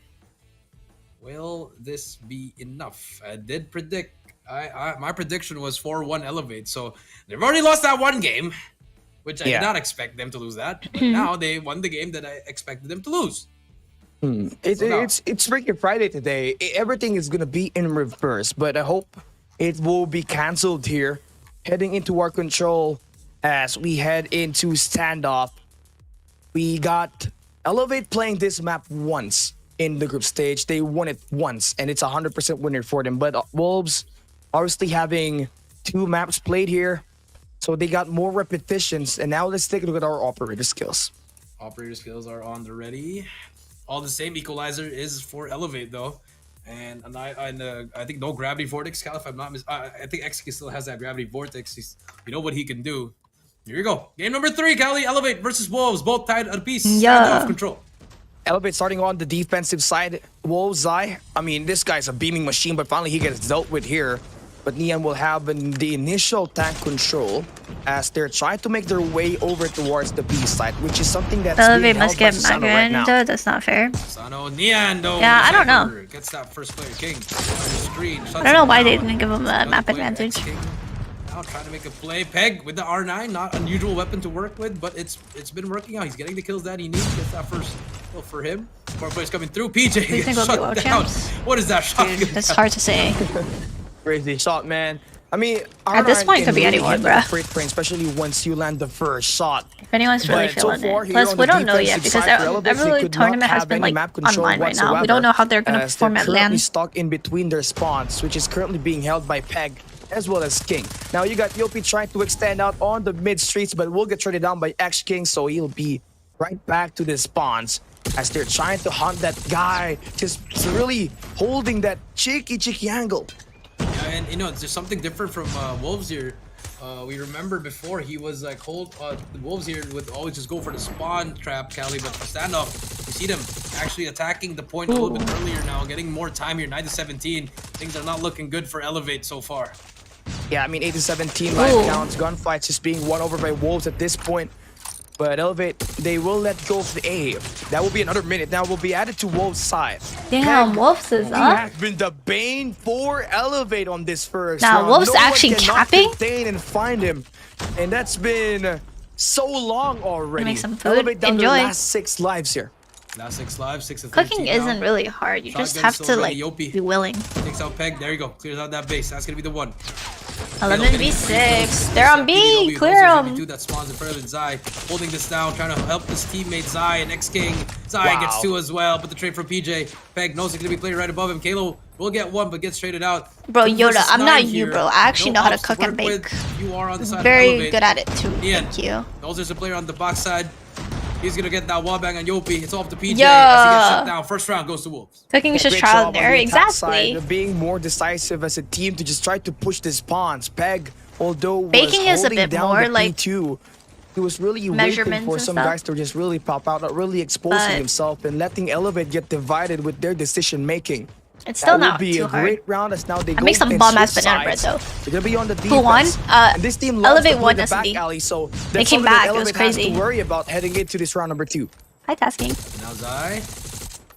will this be enough? I did predict. My prediction was 4-1 Elevate. So they've already lost that one game, which I did not expect them to lose that. But now they won the game that I expected them to lose. It's Freaky Friday today. Everything is gonna be in reverse, but I hope it will be cancelled here, heading into our control as we head into standoff. We got Elevate playing this map once in the group stage. They won it once, and it's 100% winner for them. But Wolves obviously having 2 maps played here, so they got more repetitions. And now let's take a look at our operator skills. Operator skills are on the ready. All the same. Equalizer is for Elevate though, and I think no gravity vortex. Cal, if I'm not I think XK still has that gravity vortex. You know what he can do. Here you go. Game number 3, Cali. Elevate versus Wolves, both tied at a piece. Yeah. Control. Elevate starting on the defensive side. Wolves, Zai. I mean, this guy's a beaming machine, but finally he gets dealt with here. But Nian will have the initial tank control as they're trying to make their way over towards the B side, which is something that's Elevate being must held by get Susano right now. Maganda. That's not fair. Sano, Nian though. Yeah, I don't know. Gets that first player king on the screen. I don't know why they didn't give him a map advantage. Now trying to make a play. Peg with the R9, not unusual weapon to work with, but it's been working out. He's getting the kills that he needs. Gets that first kill for him. 4 players coming through. PJ Do you think gets we'll be shut world down. champs? What is that shot? Dude, that's hard to say. Crazy shot, man. I mean, At this point, it could be anyone, bruh. Especially once you land the first shot. If anyone's really But so feeling far it. here Plus, on we the don't know yet defensive because side for Elevate, they every could tournament not has have been any like map control online right now. We whatsoever, don't know how they're gonna as perform they're at currently LAN. stuck in between their spawns, which is currently being held by Peg as well as King. Now you got Yopi trying to extend out on the mid streets, but will get traded down by X King, so he'll be right back to the spawns as they're trying to hunt that guy, just really holding that cheeky angle. Yeah, and you know, there's something different from Wolves here. We remember before he was like the Wolves here would always just go for the spawn trap, Cali, but for standoff, you see them actually attacking the point a little bit earlier now, getting more time here, 9-17. Things are not looking good for Elevate so far. Yeah, I mean 8-17 life counts, gunfights just being won over by Wolves at this point. But Elevate, they will let go of the A. That will be another minute. Now will be added to Wolves' side. Damn, Wolves is He up. has been the bane for Elevate on this first Now, round. Wolves No one actually cannot capping? contain and find him. And that's been so long already. Make some food. Elevate down Enjoy. their last 6 lives here. Last 6 lives, 6 of 13 Cooking now. isn't really hard. You just Shotgun have still to ready, like Yopi. be willing. Takes out Peg. There you go. Clears out that base. That's gonna be the one. 11v6. They're on B. Clear them. That spawns in front of it. Zai holding this down, trying to help his teammate Zai and X King. Zai gets 2 as well, but the trade from PJ. Peg knows it's gonna be played right above him. Kalo will get 1, but gets traded out. Bro, 2 Yoda, versus I'm not 9 you, here. bro. I actually know how to ops cook and work with. bake. You are on the side of Very Elevate. good at it too. Ian, Thank you. Those is a player on the box side. He's gonna get that wall bang on Yopi. It's off to PJ as he gets Yeah. shut down. First round goes to Wolves. Cooking is just Great trial job and on error. the attack Exactly. side, being more decisive as a team to just try to push this spawns. Peg, although was Baking is a holding bit down more the like P2, he was really waiting measurements for and some stuff. guys to just really pop out, not really exposing But- himself and letting Elevate get divided with their decision making. It's still That will not be too a hard. great round as now they I go make some and bomb-ass switch banana bread, sides. though. They're gonna be on the defense. Who won? And this team loves Elevate to play won the back S&D. alley, so They that's came something that back, it was Elevate has crazy. to worry about heading into this round number 2. High tasking. Now Zai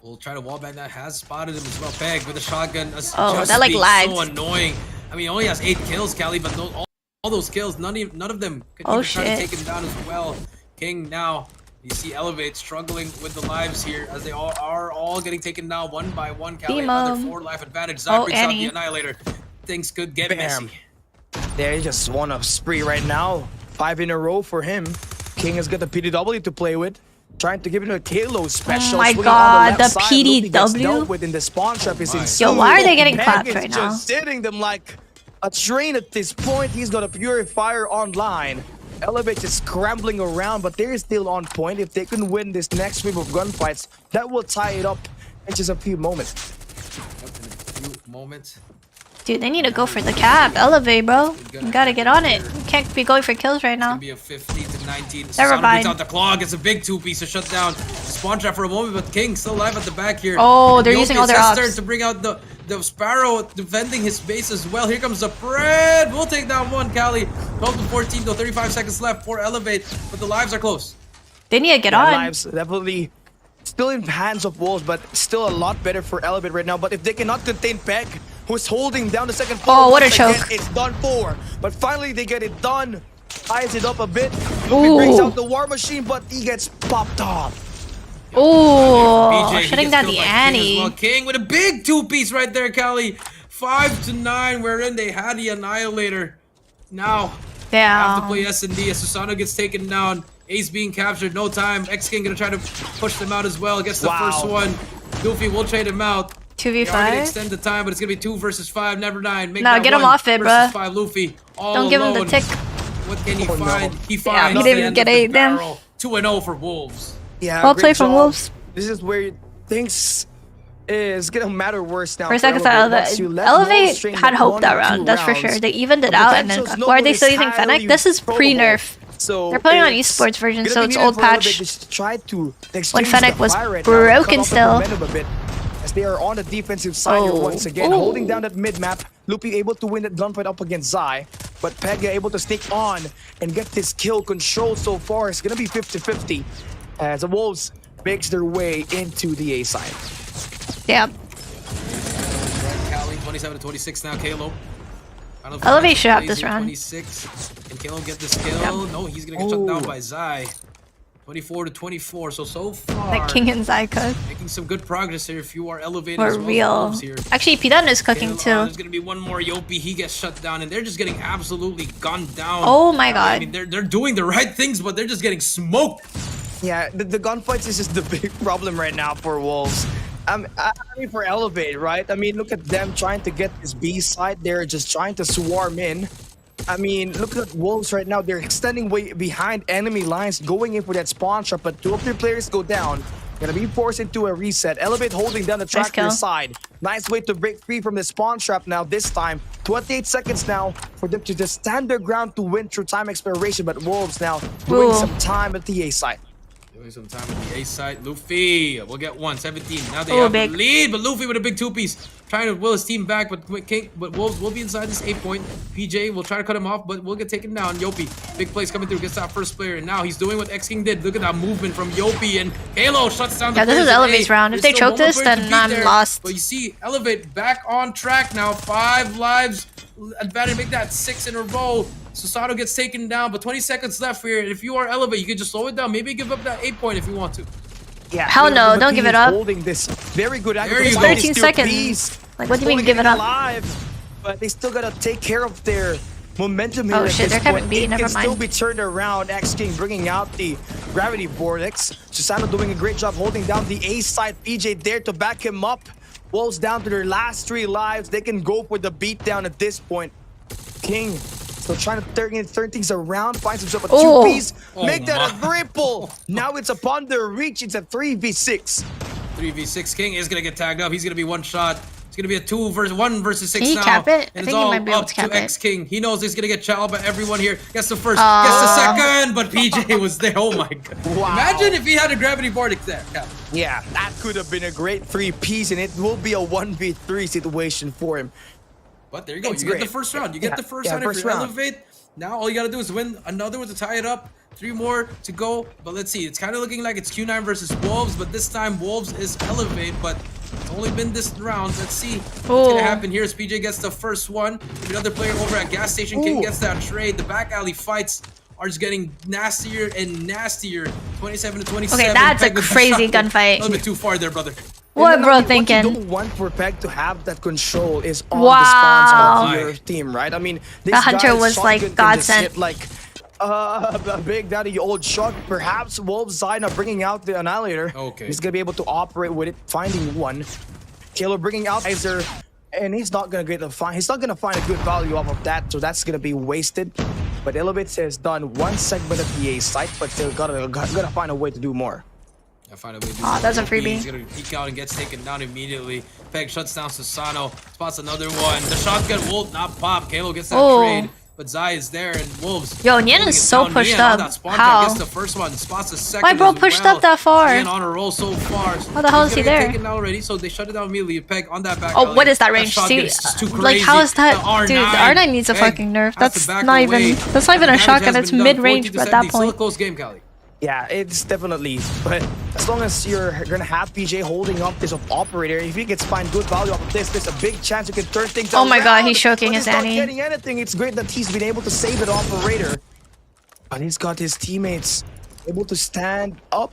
will try to wallbang that. Has spotted him as well. Peg with a shotgun. Oh, Just that, like, being lagged. so annoying. I mean, he only has 8 kills, Cali, but all those kills, none of them could Oh, even try to shit. take him down as well. King now. You see Elevate struggling with the lives here as they are all getting taken down one by one. Cali, another Demon. 4 life advantage. Zai Oh, brings out the Annie. Annihilator. Things could get Bam. messy. There, he just won a spree right now. 5 in a row for him. King has got the PDW to play with. Trying to give him a Kalo special. Oh my swinging on God, the left the side. Luffy gets PDW? dealt with in the spawn trap is My. insane. Yo, why are they getting Peg clapped is right just now? sitting them like a train at this point. He's got a Purifier online. Elevate is scrambling around, but they're still on point. If they can win this next wave of gunfights, that will tie it up in just a few moments. In a few moments. Dude, they need to go for the cap. Elevate, bro. You gotta get on it. You can't be going for kills right now. It's gonna be a 15 to 19. Never Susano mind. brings out the claw. Gets a big 2-piece to shut down. Spawn trap for a moment, but King still alive at the back here. Oh, they're Yopi, using all it's their his ops. turn to bring out the Sparrow defending his base as well. Here comes the Pred. We'll take down one, Cali. 12 to 14, though. 35 seconds left for Elevate, but the lives are close. They need to get Yeah, on. lives definitely still in hands of Wolves, but still a lot better for Elevate right now. But if they cannot contain Peg, who's holding down the second floor, Oh, what a once again, choke. it's done for. But finally they get it done. Ties it up a bit. Luffy brings out the war machine, but he gets popped off. Oh, PJ, he shutting gets down killed the by King as Annie. well. King with a big 2-piece right there, Cali. 5 to 9, wherein they had the Annihilator. Now, have to play Damn. S&D as Susano gets taken down. Ace being captured, no time. X-King gonna try to push them out as well. Gets the Wow. first one. Goofy will trade him out. They are gonna 2v5. extend the time, but it's gonna be 2 versus 5. Never mind. Make No, that get him 1 off it, versus bruh. 5. Luffy all Don't give him the alone. tick. What can he Oh, no. find? He Yeah, finds he the didn't end get of the 8 then. barrel. 2-0 for Wolves. Yeah, Well great played from job. Wolves. This is where things is gonna matter worse now. For a for second, Elevate. Once you let Elevate Wolves strain had that hope 1 that or 2 round, that's for sure. rounds, They evened it the out, and then potential's why are not they still using entirely Fennec? This is probable. pre-nerf. So They're playing on it's esports version, gonna so be it's needed old for Elevate patch. to just try to When exchange Fennec the was fire right now and broken cut off the still. momentum a bit, as they are on the defensive side here Oh. once again, Ooh. holding down that mid map. Lupi able to win that gunfight up against Zai, but Pega able to sneak on and get this kill control so far. It's gonna be 50-50 as the Wolves makes their way into the A side. Yeah. Cali 27 to 26 now. Kalo. Elevate should have this round. 26. Can Kalo get this kill? No, he's gonna get shut down by Zai. 24 to 24. So far, Like King and Zai cook. making some good progress here. If you are elevated For as well as real. Wolves here. Actually, Pidan is cooking Kalo, too. there's gonna be one more Yopi. He gets shut down, and they're just getting absolutely gunned down. Oh my I god. mean, they're doing the right things, but they're just getting smoked. Yeah, the gunfights is just the big problem right now for Wolves. I mean, for Elevate, right? I mean, look at them trying to get this B side. They're just trying to swarm in. I mean, look at Wolves right now. They're extending way behind enemy lines, going in for that spawn trap, but 2 of their players go down. Gonna be forced into a reset. Elevate holding down the Nice tractor kill. side. Nice way to break free from the spawn trap now this time. 28 seconds now for them to just stand their ground to win through time expiration, but Wolves now doing Ooh. some time at the A side. Doing some time at the A side. Luffy will get 1, 17. Now they Oh, have big. the lead, but Luffy with a big 2-piece. Trying to will his team back, but Wolves will be inside this 8-point. PJ will try to cut him off, but will get taken down. Yopi, big plays coming through, gets that first player, and now he's doing what X-King did. Look at that movement from Yopi, and Halo shuts down the Yeah, this players is at Elevate's A. round. If There's they still choke one more this, player to then beat I'm there, lost. But you see, Elevate back on track now. 5 lives. Advantage, make that 6 in a row. Susano gets taken down, but 20 seconds left here. If you are Elevate, you can just slow it down. Maybe give up that 8-point if you want to. Yeah, Hell no, but don't he give it is up. Holding this very good angle. There you It's go. still 13 seconds. peace. Like, what do you mean Holding give it up? Alive, but they still gotta take care of their momentum here. Oh at shit, this they're Kevin point. B, It never can still mind. be turned around. X-King bringing out the gravity vortex. Susano doing a great job holding down the A side. PJ there to back him up. Wolves down to their last 3 lives. They can go for the beatdown at this point. King So trying to turn things around, finds himself a 2-piece, make that a triple. Now it's upon their reach, it's a 3v6. 3v6 King is gonna get tagged up. He's gonna be one shot. It's gonna be a 1 versus 6 Can he now. cap it? And I it's think he all might be able up to cap to it. X King. He knows he's gonna get challenged by everyone here. Gets the first, gets the second, but PJ was there. Oh my god. Wow. Imagine if he had a gravity vortex there. Cap. Yeah, that could have been a great 3-piece, and it will be a 1v3 situation for him. But there you go. It's you get great. the first round. You get the first round. First If you round. elevate, now all you gotta do is win another one to tie it up. 3 more to go. But let's see. It's kind of looking like it's Q9 versus Wolves, but this time Wolves is elevate. But it's only been this round. Let's see what's gonna happen here as PJ gets the first one. If another player over at gas station King gets that trade. The back alley fights are just getting nastier and nastier. 27 to 27. Okay, that's a Peg with the crazy shotgun. gunfight. A little bit too far there, brother. What bro What thinking? you don't want for Peg to have that control is on the spawns of your team, right? I mean, this The Hunter guy's was, like, shotgun can just godsend. hit, like a big daddy old shot. Perhaps Wolves side now bringing out the Annihilator. Okay. He's gonna be able to operate with it, finding one. Kalo bringing out Kaiser, and he's not gonna get the find. He's not gonna find a good value off of that, so that's gonna be wasted. But Elevate has done one segment of the A site, but still gotta find a way to do more. Find a way to do that's a something. freebie. He's gonna peek out and gets taken down immediately. Peg shuts down Susano, spots another one. The shotgun will not pop. Kalo gets that trade, but Zai is there and Wolves. Yo, Nian is so pushed up. How? Gets the first one, spots the second. Why bro as pushed well. up that far? Nian on a roll so far. How the hell is he He's gonna get there? taken down already, so they shut it down immediately. Peg on that back. Oh, alley. what is that That range? shotgun See, is just too like how is crazy. that? The Dude, the R9 needs a Peg fucking nerf. has to That's back not away. even. That's not even a Damage shotgun. has It's been done, mid-range 40 to at that 70. Still a point. close game, Cali. Yeah, it's definitely. But as long as you're gonna have PJ holding up this operator, if he gets find good value off of this, there's a big chance you can turn things around. Oh my god, he's choking his But he's Annie. not getting anything. It's great that he's been able to save it operator. But he's got his teammates able to stand up,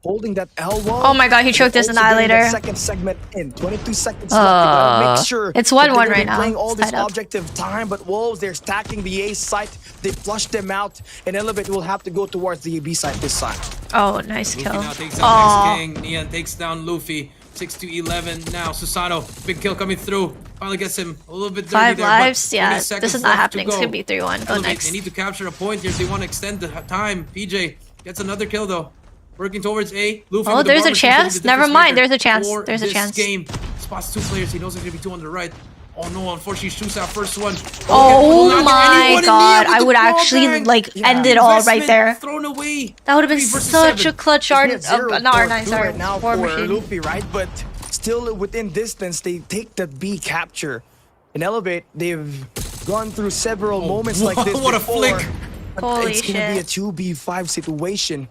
holding that L wall. Oh my god, he choked his Also getting Annihilator. that second segment in 22 seconds left. They gotta make sure It's that 1-1 they're gonna right be now. playing all It's this tied up. objective time, but Wolves, they're stacking the A site. They flush them out, and Elevate will have to go towards the B site this time. Oh, nice Luffy kill. now takes down Next King. Nian takes down Luffy. 6 to 11 now. Susano, big kill coming through. Finally gets him a little bit dirty 5 there, lives? but Yeah, 20 this seconds is not left happening. to It's go. gonna be 3-1. Go Elevate, next. They need to capture a point here if they want to extend the time. PJ gets another kill though. Working towards A. Luffy Oh, with the there's a bomber shooting chance? the Never difference mind, maker there's a chance. for There's a this chance. game. Spots 2 players. He knows there's gonna be 2 on the right. Oh no, unfortunately shoots that first one. Oh Will not get my anyone in god, Nian with I the would ball actually bang. like end it all right Investment there. Thrown away. That would have been 3 versus such 7. a clutch He's art. at 0 Not for R9, 2 sorry. right now War for machine. Luffy, right? But still within distance, they take the B capture. In Elevate, they've gone through several moments like this what a before, flick. but Holy it's gonna be a shit. 2v5 situation,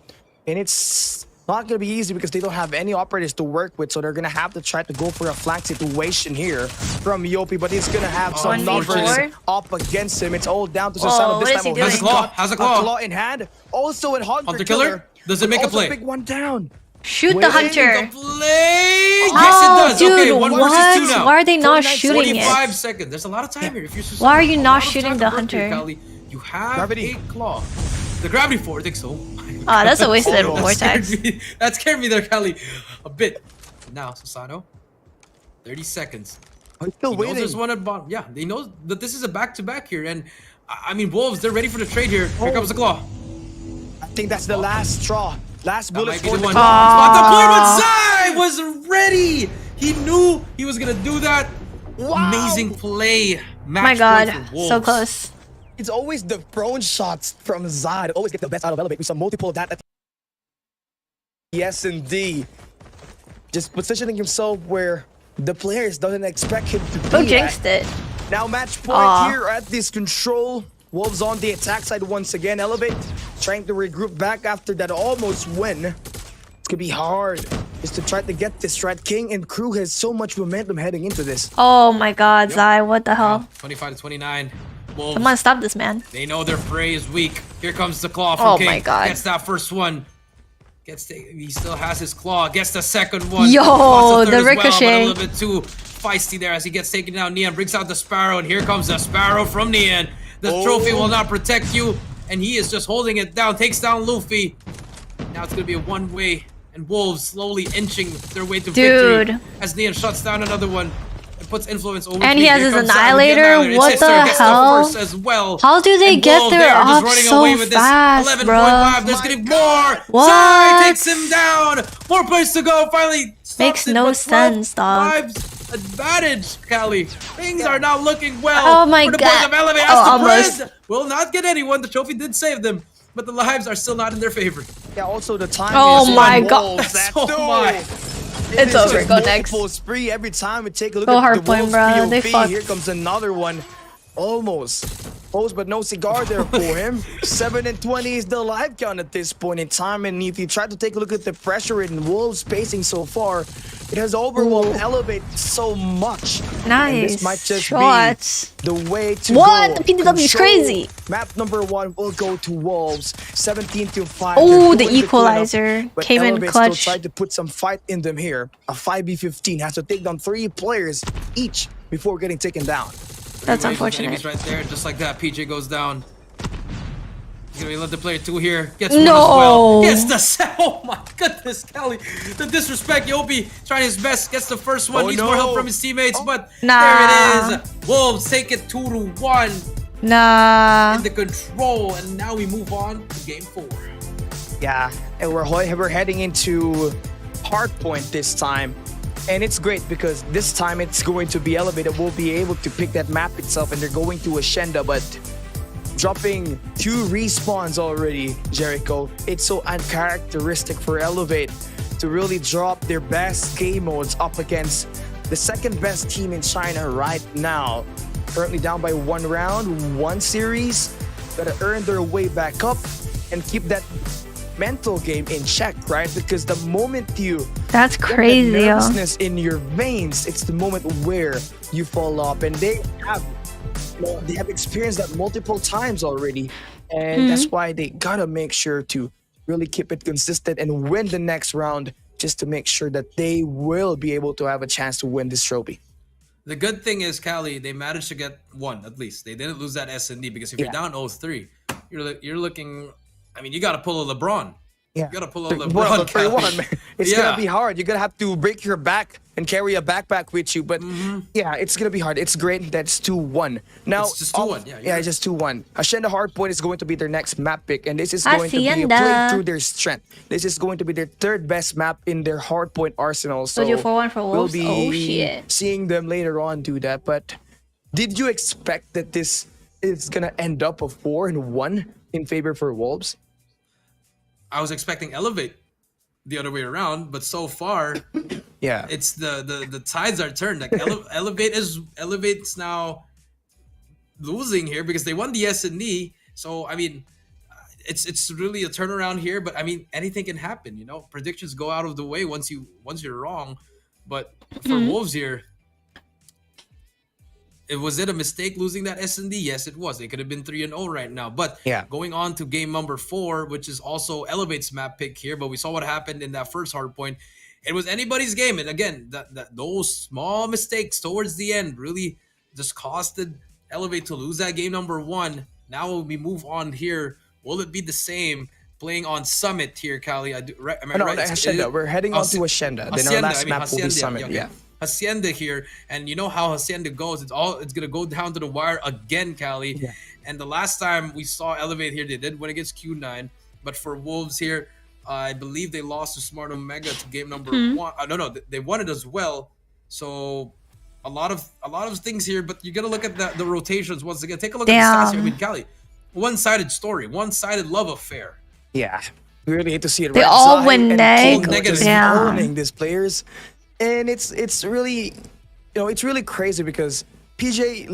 and it's not gonna be easy because they don't have any operators to work with, so they're gonna have to try to go for a flank situation here from Yopi, but he's gonna have some 1v4? numbers up against him. It's all down to Susano what this is he time. doing? Has a claw. Has a claw. in hand. Also in Hunter killer. Does it make a also play? Big one down. Shoot the Wait, hunter. The play. Oh, Yes, it does. dude, Okay, 1 versus 2 now. Why are they not 49, shooting it? 45 seconds. There's a lot of time here. If you're Why are you a not lot of shooting time the to work here, hunter? Kali. You have Gravity. a claw. The gravity vortex. Oh my Ah, that's a wasted Oh, vortex. That scared me there, Kali. A bit. Now, Susano. 30 seconds. I'm still He knows waiting. there's one at bottom. Yeah, they know that this is a back-to-back here. And, I mean, Wolves, they're ready for the trade here. Here comes the claw. I think that's the last straw. Last That bullet might be for the the one. claw. Spot the point, but Zai was ready. He knew he was going to do that. Wow. Amazing play. Match My god, point for Wolves. so close. It's always the prone shots from Zai that always get the best out of Elevate. We saw multiple of that at the S&D. Just positioning himself where the players doesn't expect him to Who be jinxed at. it? Now match point Aw. here at this control. Wolves on the attack side once again. Elevate trying to regroup back after that almost win. It's gonna be hard just to try to get this right. King and crew has so much momentum heading into this. Oh my god, Zai, what the hell? 25 to 29. Wolves. Come on, stop this man. They know their prey is weak. Here comes the claw from Oh King. my god. Gets that first one. He still has his claw. Gets the second one. Yo, Spots the third as well, ricochet. but a little bit too feisty there as he gets taken down. Nian brings out the Sparrow, and here comes the Sparrow from Nian. The trophy will not protect you, and he is just holding it down. Takes down Luffy. Now it's gonna be a one-way, and Wolves slowly inching their way to victory Dude. as Nian shuts down another one. puts influence over. And P. he has Here his comes out with Annihilator. What It's the Sister gets hell? first as well. How do they And get Wolves their there just off running so away with this. fast, 11.5. bro? There's gonna be more. What? Zai takes him down. 4 points to go. Finally stops Makes it, no but 12 sense, dog. lives advantage, Callie. Things are not looking well. Oh my for the God. boys of Elevate. Oh, As the almost. Prez will not get anyone. The trophy did save them, but the lives are still not in their favor. Yeah, also the time. Oh is my on God. Wolves. That's Oh my. It's over. Go next. Spree every time we take a look Go at hard the point, Wolves bro. They POV. fucked. Here comes another one. Almost. Close, but no cigar there for him. 7 and 20 is the live count at this point in time. And if you try to take a look at the pressure in Wolves spacing so far, it has overwhelmed Elevate so much. And Nice this might just shots. be the way to What? go. The PDW is Control. crazy. Map number 1 will go to Wolves. 17-5. Oh, They're the doing equalizer cleanup, but came in Elevate clutch. still tried to put some fight in them here. A 5v15 has to take down 3 players each before getting taken down. That's Enemies unfortunate. right there, just like that. PJ goes down. He's gonna be let the player 2 here. Gets one as No. well. Gets the set. Oh my goodness, Kelly. The disrespect. Yobi trying his best. Gets the first one. Oh, Needs no. more help from his teammates, but Nah. there it is. Wolves take it 2-1 Nah. in the control, and now we move on to game 4. Yeah, and we're heading into hardpoint this time. And it's great because this time it's going to be Elevated. We'll be able to pick that map itself, and they're going to Ashenda, but dropping 2 respawns already, Jericho. It's so uncharacteristic for Elevate to really drop their best game modes up against the second best team in China right now. Currently down by 1 round, 1 series. Gotta earn their way back up and keep that mental game in check, right? Because the moment you That's get that crazy, yo. nervousness in your veins, it's the moment where you fall off. And they have experienced that multiple times already, and that's why they gotta make sure to really keep it consistent and win the next round, just to make sure that they will be able to have a chance to win this trophy. The good thing is, Callie, they managed to get 1 at least. They didn't lose that S&D, because if you're down 0-3, you're looking. I mean, you got to pull a LeBron. Yeah, You got to pull a Well, LeBron. 31, Callie. man. It's gonna be hard. You're gonna have to break your back and carry a backpack with you. But yeah, it's gonna be hard. It's great that's 2-1. Now, It's just 2-1. Yeah, yeah, it's just 2-1. Ashenda Hardpoint is going to be their next map pick, and this is going to be a play Hacienda. through their strength. This is going to be their 3rd best map in their Hardpoint arsenal. So you 4-1 for we'll Wolves? be Oh, shit. seeing them later on do that. But did you expect that this is gonna end up a 4-1 in favor for Wolves? I was expecting Elevate the other way around, but so far, Yeah, it's the tides are turned. Like Elevate's now losing here because they won the S&D. So I mean, it's really a turnaround here. But I mean, anything can happen. You know, predictions go out of the way once you're wrong. But for Wolves here, was it a mistake losing that S&D? Yes, it was. It could have been 3-0 right now. But going on to game number 4, which is also Elevate's map pick here. But we saw what happened in that first hard point. It was anybody's game. And again, those small mistakes towards the end really just costed Elevate to lose that game number 1. Now we move on here. Will it be the same playing on Summit here, Callie? Am I right? Ashenda. We're heading on to Ashenda. Then our last map will be Summit. Yeah. Hacienda here, and you know how Hacienda goes. It's gonna go down to the wire again, Callie. Yeah. And the last time we saw Elevate here, they did win against Q9, but for Wolves here, I believe they lost to Smart Omega to game number 1. No, they won it as well. So a lot of things here, but you gotta look at the rotations once again. Take a look at the stats here. I mean, Callie, one-sided story, one-sided love affair. Yeah, we really hate to see it. They right? all Zai win and neg. King just Yeah. owning these players, and it's really, it's really crazy because PJ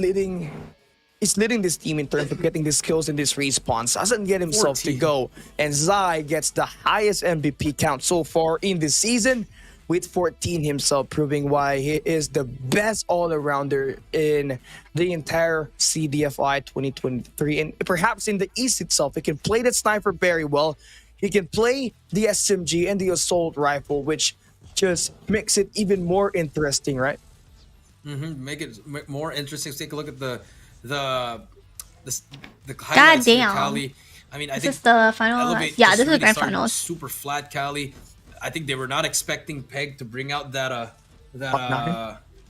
is leading this team in terms of getting these kills and these respawns. Doesn't get himself 14. to go, and Zai gets the highest MVP count so far in this season, with 14 himself, proving why he is the best all-arounder in the entire CDFI 2023. And perhaps in the East itself, he can play that sniper very well. He can play the SMG and the assault rifle, which just makes it even more interesting, right? Make it more interesting. Take a look at the highlights here, damn. Callie. I mean, I This think is the final. Elevate Yeah, just this is the really grand started finals. super flat, Callie. I think they were not expecting Peg to bring out that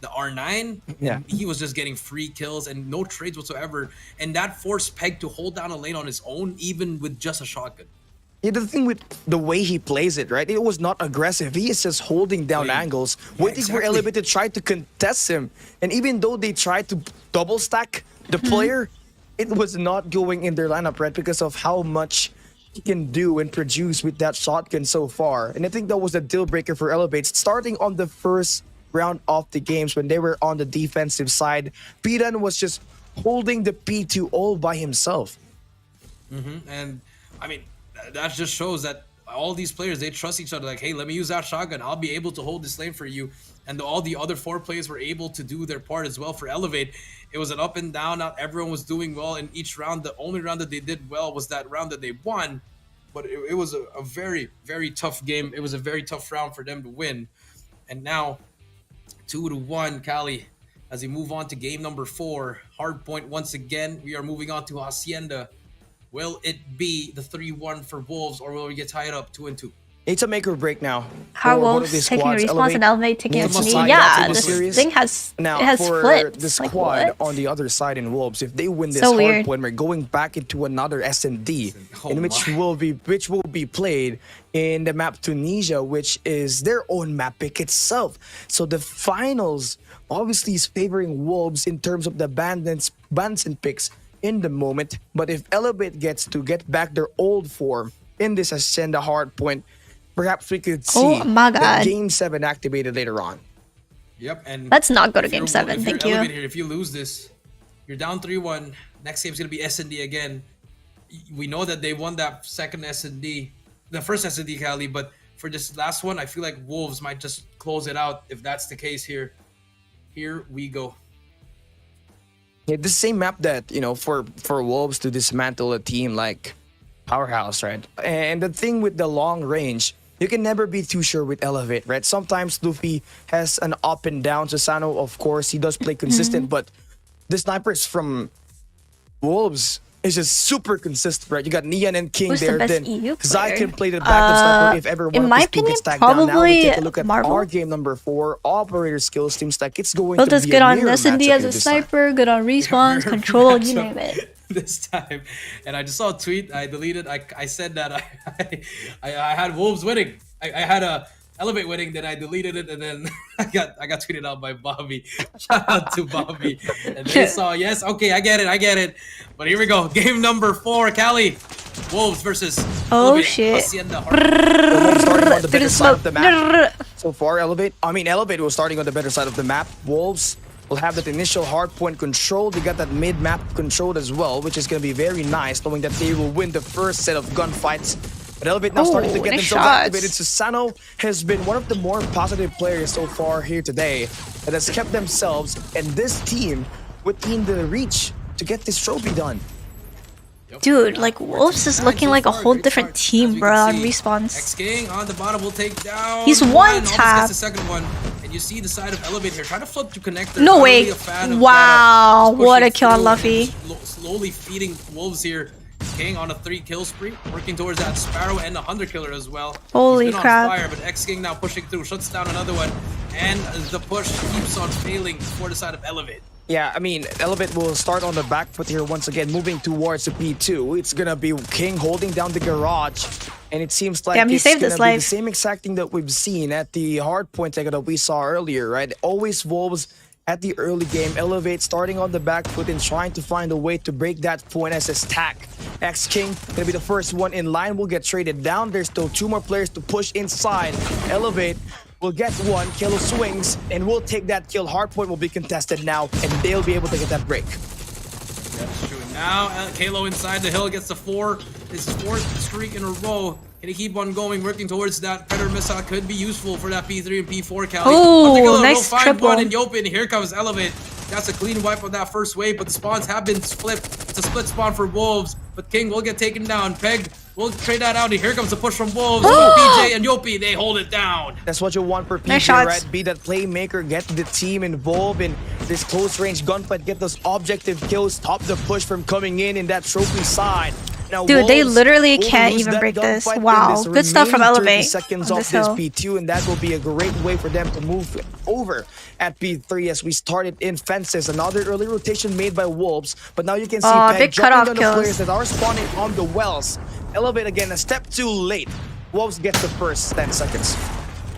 the R9, he was just getting free kills and no trades whatsoever. And that forced Peg to hold down a lane on his own, even with just a shotgun. Yeah, the thing with the way he plays it, right? It was not aggressive. He is just holding down angles, waiting for ELVATE to try to contest him. And even though they tried to double stack the player, it was not going in their lineup, right? Because of how much he can do and produce with that shotgun so far. And I think that was a deal breaker for ELVATE. Starting on the first round of the games when they were on the defensive side, Piran was just holding the P2 all by himself. And I mean, that just shows that all these players, they trust each other. Like, hey, let me use that shotgun. I'll be able to hold this lane for you. And all the other 4 players were able to do their part as well for ELVATE. It was an up and down. Not everyone was doing well in each round. The only round that they did well was that round that they won. But it was a very, very tough game. It was a very tough round for them to win. And now, 2-1, Cali, as we move on to game number 4. Hardpoint once again. We are moving on to Hacienda. Will it be the 3-1 for Wolves, or will we get tied up 2-2? It's a make or break now. How Wolves taking a response and ELVATE taking a knee? Yeah, this thing has flipped. The squad like, on the other side in Wolves, if they win this hard point, we're going back into another S&D, which will be played in the map Tunisia, which is their own map pick itself. So the finals obviously is favoring Wolves in terms of the bans and picks in the moment. But if ELVATE gets to get back their old form in this Hacienda hard point, perhaps we could see the Game 7 activated later on. Yep, and let's not go to Game 7. Thank you. Here, if you lose this, you're down 3-1. Next game's gonna be S&D again. We know that they won that second S&D, the first S&D, Cali, but for this last one, I feel like Wolves might just close it out if that's the case here. Here we go. Yeah, the same map that, you know, for Wolves to dismantle a team like Powerhouse, right? And the thing with the long range, you can never be too sure with ELVATE, right? Sometimes Luffy has an up and down. Susano, of course, he does play consistent, but the snipers from Wolves is just super consistent, right? You got Nian and King there. Then Zai can play the backup sniper if ever one of these two gets stacked down. Now we take a look at our game number 4. Operator skills seems like it's going to be good a on mirror S&D as a sniper, good on respawns, control, you name it. This time, and I just saw a tweet. I deleted. I said that I had Wolves winning. I had a ELVATE winning. Then I deleted it, and then I got tweeted out by Bobby. Shout out to Bobby. And they saw, yes, okay, I get it. But here we go. Game number 4, Cali. Wolves versus ELVATE. Shit. Starting on the better side of the map. So far, ELVATE was starting on the better side of the map. Wolves will have that initial hardpoint control. They got that mid-map control as well, which is going to be very nice, knowing that they will win the first set of gunfights. But ELVATE now starting to get themselves activated. Susano has been one of the more positive players so far here today that has kept themselves and this team within the reach to get this trophy done. Dude, like Wolves is looking like a whole different team, bro, on respawns. X-King on the bottom will take down. He's one tap. The second one. And you see the side of ELVATE here. Try to flip to connect. No way. Wow, what a kill on Luffy. Slowly feeding Wolves here. King on a 3-kill spree, working towards that Sparrow and a Hunter killer as well. Holy crap. On fire, but X-King now pushing through, shuts down another one. And the push keeps on failing for the side of ELVATE. Yeah, I mean, ELVATE will start on the back foot here once again, moving towards the P2. It's gonna be King holding down the garage, and it seems like it's gonna be the same exact thing that we've seen at the hardpoint that we saw earlier, right? Always Wolves at the early game, ELVATE starting on the back foot and trying to find a way to break that point as a stack. X-King gonna be the first one in line, will get traded down. There's still 2 more players to push inside. ELVATE will get one, Kalo swings, and we'll take that kill. Hardpoint will be contested now, and they'll be able to get that break. That's true. Now, Kalo inside the hill gets the 4. His 4th streak in a row. Can he keep on going, working towards that Predator missile? Could be useful for that P3 and P4, Cali. Oh, nice triple. And Yopin, here comes ELVATE. That's a clean wipe of that first wave, but the spawns have been split. It's a split spawn for Wolves, but King will get taken down. Peg will trade that out, and here comes the push from Wolves. PJ and Yopi, they hold it down. That's what you want for PJ, right? Be that playmaker, get the team involved in this close range gunfight, get those objective kills, stop the push from coming in that trophy side. Now, Dude, they Wolves literally will can't lose even that break this. gunfight in Wow. this Good stuff from remaining 30 ELVATE seconds on of this this hill. P2, and that will be a great way for them to move over at P3 as we started in fences. Another early rotation made by Wolves, but now you can see Peg big jumping cutoff on the kills. players that are spawning on the wells. ELVATE again, a step too late. Wolves gets the first 10 seconds.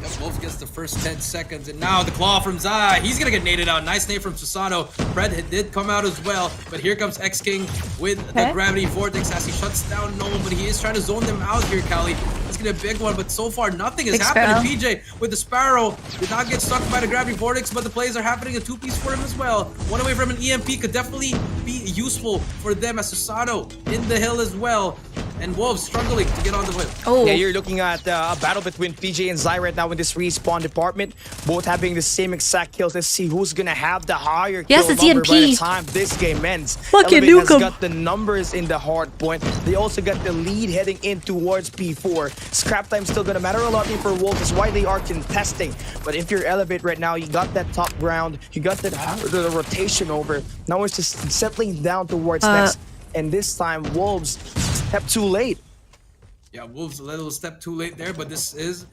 Yep, Wolves gets the first 10 seconds, and now the claw from Zai. He's gonna get naded out. Nice nade from Susano. Fred did come out as well, but here comes X King with the gravity vortex as he shuts down Nolan, but he is trying to zone them out here, Callie. That's gonna be a big one, but so far nothing has happened. And PJ with the Sparrow did not get stuck by the gravity vortex, but the plays are happening. A two-piece for him as well. One away from an EMP could definitely be useful for them as Susano in the hill as well. And Wolves struggling to get on the win. Yeah, you're looking at a battle between PJ and Zai right now in this respawn department. Both having the same exact kills. Let's see who's gonna have the higher kill number by the time this game ends. ELVATE has got the numbers in the hard point. They also got the lead heading in towards P4. Scrap time still gonna matter a lot for Wolves. That's why they are contesting. But if you're ELVATE right now, you got that top ground. You got the rotation over. Now it's just settling down towards next. And this time, Wolves step too late. Yeah, Wolves a little step too late there, but this is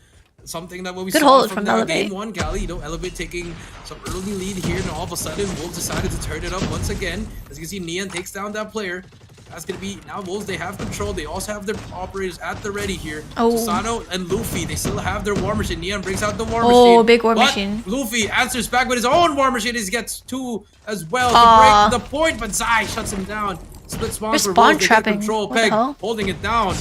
something that what we Good saw hold from from that ELVATE. game one, Callie. You know, ELVATE taking some early lead here, and all of a sudden, Wolves decided to turn it up once again. As you can see, Neon takes down that player. That's gonna be now Wolves. They have control. They also have their operators at the ready here. Susano and Luffy. They still have their war machine. Neon brings out the war machine. Oh, big war machine. Luffy answers back with his own war machine. He gets two as well to break the point, but Zai shuts him down. Split spawn for Wolves. They get control. Peg holding it down.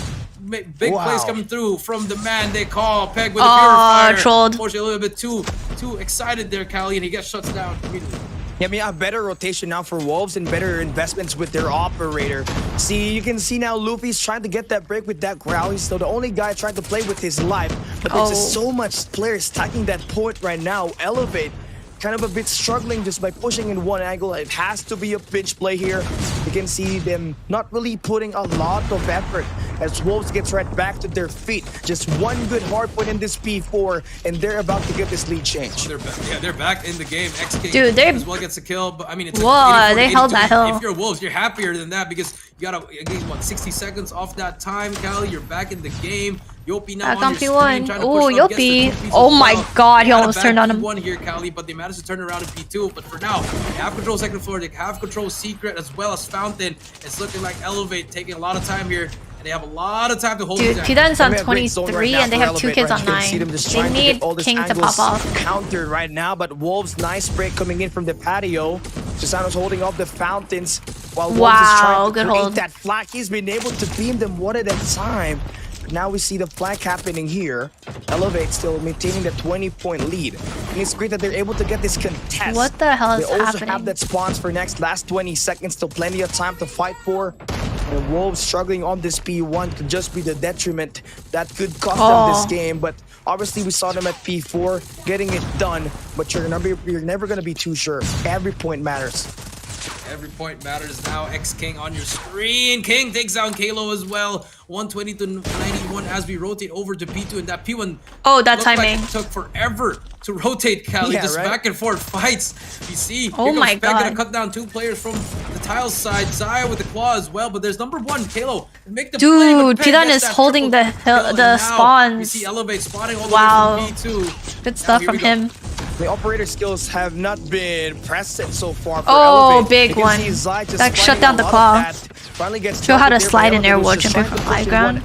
Big plays coming through from the man they call Peg with a purifier. Trolled. Unfortunately, a little bit too excited there, Callie, and he gets shut down immediately. Yeah, I mean, a better rotation now for Wolves and better investments with their operator. See, you can see now Luffy's trying to get that break with that growl. He's still the only guy trying to play with his life. But there's just so much players stacking that point right now. ELVATE kind of a bit struggling just by pushing in one angle. It has to be a pinch play here. You can see them not really putting a lot of effort as Wolves gets right back to their feet. Just one good hard point in this P4, and they're about to get this lead change. They're back in the game. XK Dude, they as well gets a kill, but I mean, it's they held that hill. If you're Wolves, you're happier than that because you got what 60 seconds off that time, Callie. You're back in the game. Yopi now on your screen, trying to push up, Yopi. Oh my god, he almost turned on him. One here, Callie, but they managed to turn around in P2. But for now, they have control second floor. They have control secret as well as Fountain. It's looking like ELVATE taking a lot of time here. And they have a lot of time to hold Dude, it down. P-Dun's on 23 and they have 2 kids on 9. They need King to pop off. Countered right now, but Wolves nice break coming in from the patio. Susano's holding up the fountains while Wolves is trying to create that flag. He's been able to beam them one at a time. But now we see the flag happening here. ELVATE still maintaining the 20-point lead. And it's great that they're able to get this contest. What the hell is happening? They also have that spawns for next last 20 seconds. Still plenty of time to fight for. And Wolves struggling on this P1 could just be the detriment that could cost them this game. But obviously we saw them at P4 getting it done. But you're never going to be too sure. Every point matters. Every point matters now. X-King on your screen. King takes down Kalo as well. 120 to 91 as we rotate over to P2. And that P1 that timing. Like it took forever to rotate, Callie. Just back and forth fights. You see, oh my god. Gonna cut down 2 players from the tiles side. Zaya with the claw as well. But there's number 1, Kalo. Make the Dude, P-Dun is holding the spawns. We see ELVATE spawning all the way from P2. Good stuff from him. The operator skills have not been present so far for ELVATE. Big one. That shut down the claw. Show how to slide in air wall jumping from high ground.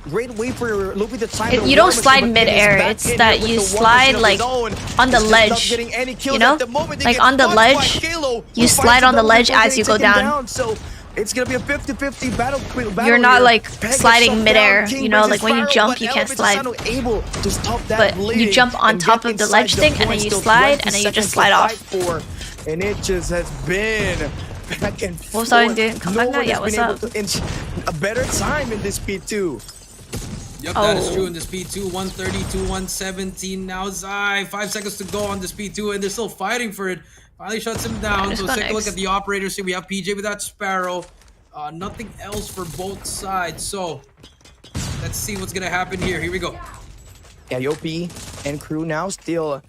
Great way for Luffy to time you don't slide mid-air, it's that you slide like on the ledge. You know? Like on the ledge, you slide on the ledge as you go down. It's gonna be a 50-50 battle. You're not like sliding midair, you know, like when you jump you can't slide. But you jump on top of the ledge thing and then you slide and then you just slide off. And it just has been back and forth. What's up, dude? Come back now? Yeah, what's up? A better time in this P2. Yep, that is true in this P2. 130 to 117 now. Zai, 5 seconds to go on this P2 and they're still fighting for it. Finally shuts him down. So let's take a look at the operators here. We have PJ with that Sparrow. Nothing else for both sides. So let's see what's gonna happen here. Here we go. Yeah, Yopi and crew now still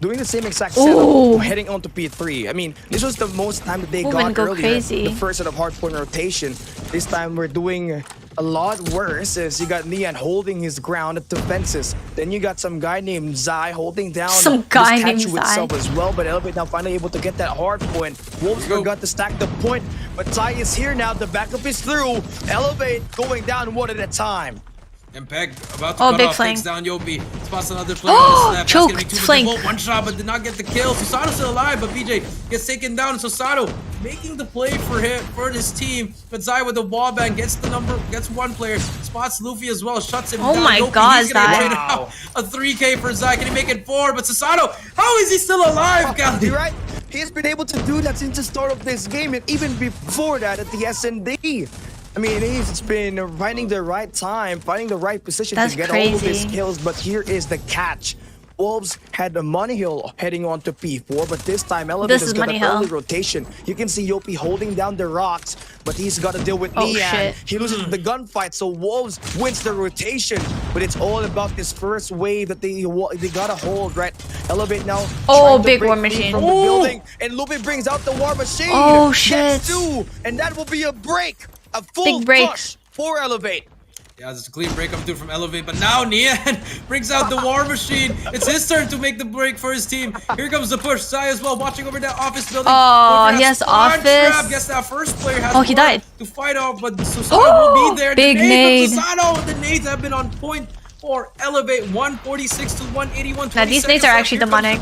doing the same exact setup, heading on to P3. I mean, this was the most time that they got earlier. Crazy. The first set of hardpoint rotation. This time we're doing a lot worse, as you got Nian holding his ground at the fences. Then you got some guy named Zai holding down some guy named Zai itself as well. But Elevate now finally able to get that hard point. Wolves forgot to stack the point, but Zai is here now. The backup is through. Elevate going down one at a time. And Peg about to cut off, takes down Yopi. Spots another player on the snap. Choke, That's gonna be flank. One shot, but did not get the kill. Susano's still alive, but PJ gets taken down. Susano making the play for his team. But Zai with the wall bang gets one player. Spots Luffy as well, shuts him down. Oh my Yopi, god, he's gonna Zai. trade out a 3K for Zai. Can he make it 4? But Susano, how is he still alive, Gal? You're right. He's been able to do that since the start of this game, and even before that at the SND. I mean, he's been finding the right time, finding the right position to get all of his kills, but here is the catch. Wolves had the money hill heading on to P4, but this time Elevate has got an early rotation. You can see Yopi holding down the rocks, but he's got to deal with Nian. He loses the gunfight, so Wolves wins the rotation, but it's all about this first wave that they got to hold, right? Elevate now. Big war machine. From the building, and Lupi brings out the war machine. Oh, shit. Gets 2, and that will be a break. A full big break for Elevate. Yeah, there's a clean break coming through from Elevate, but now Nian brings out the war machine. It's his turn to make the break for his team. Here comes the push. Zai as well, watching over that office building. Oh, he has office. Guess that first player has he died. to fight off, but Susano will be there. Big nade. Susano, the nades have been on point for Elevate. 146 to 181. Now these nades are actually demonic.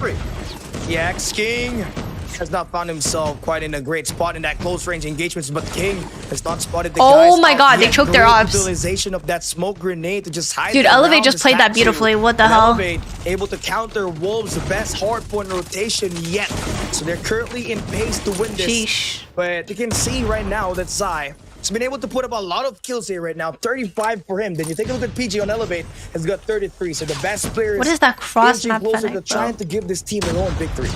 Yeah, King has not found himself quite in a great spot in that close range engagements, but King has not spotted the guys. Oh my god, they choked their ops. Utilization of that smoke grenade to just hide. Dude, Elevate just played that beautifully. What the hell? Elevate able to counter Wolves' best hardpoint rotation yet. So they're currently in pace to win this. Sheesh. But you can see right now that Zai has been able to put up a lot of kills here right now. 35 for him. Then you take a look at PG on Elevate, has got 33. So the best players. What is that cross map closer Fennec, to trying to give this team their own victory.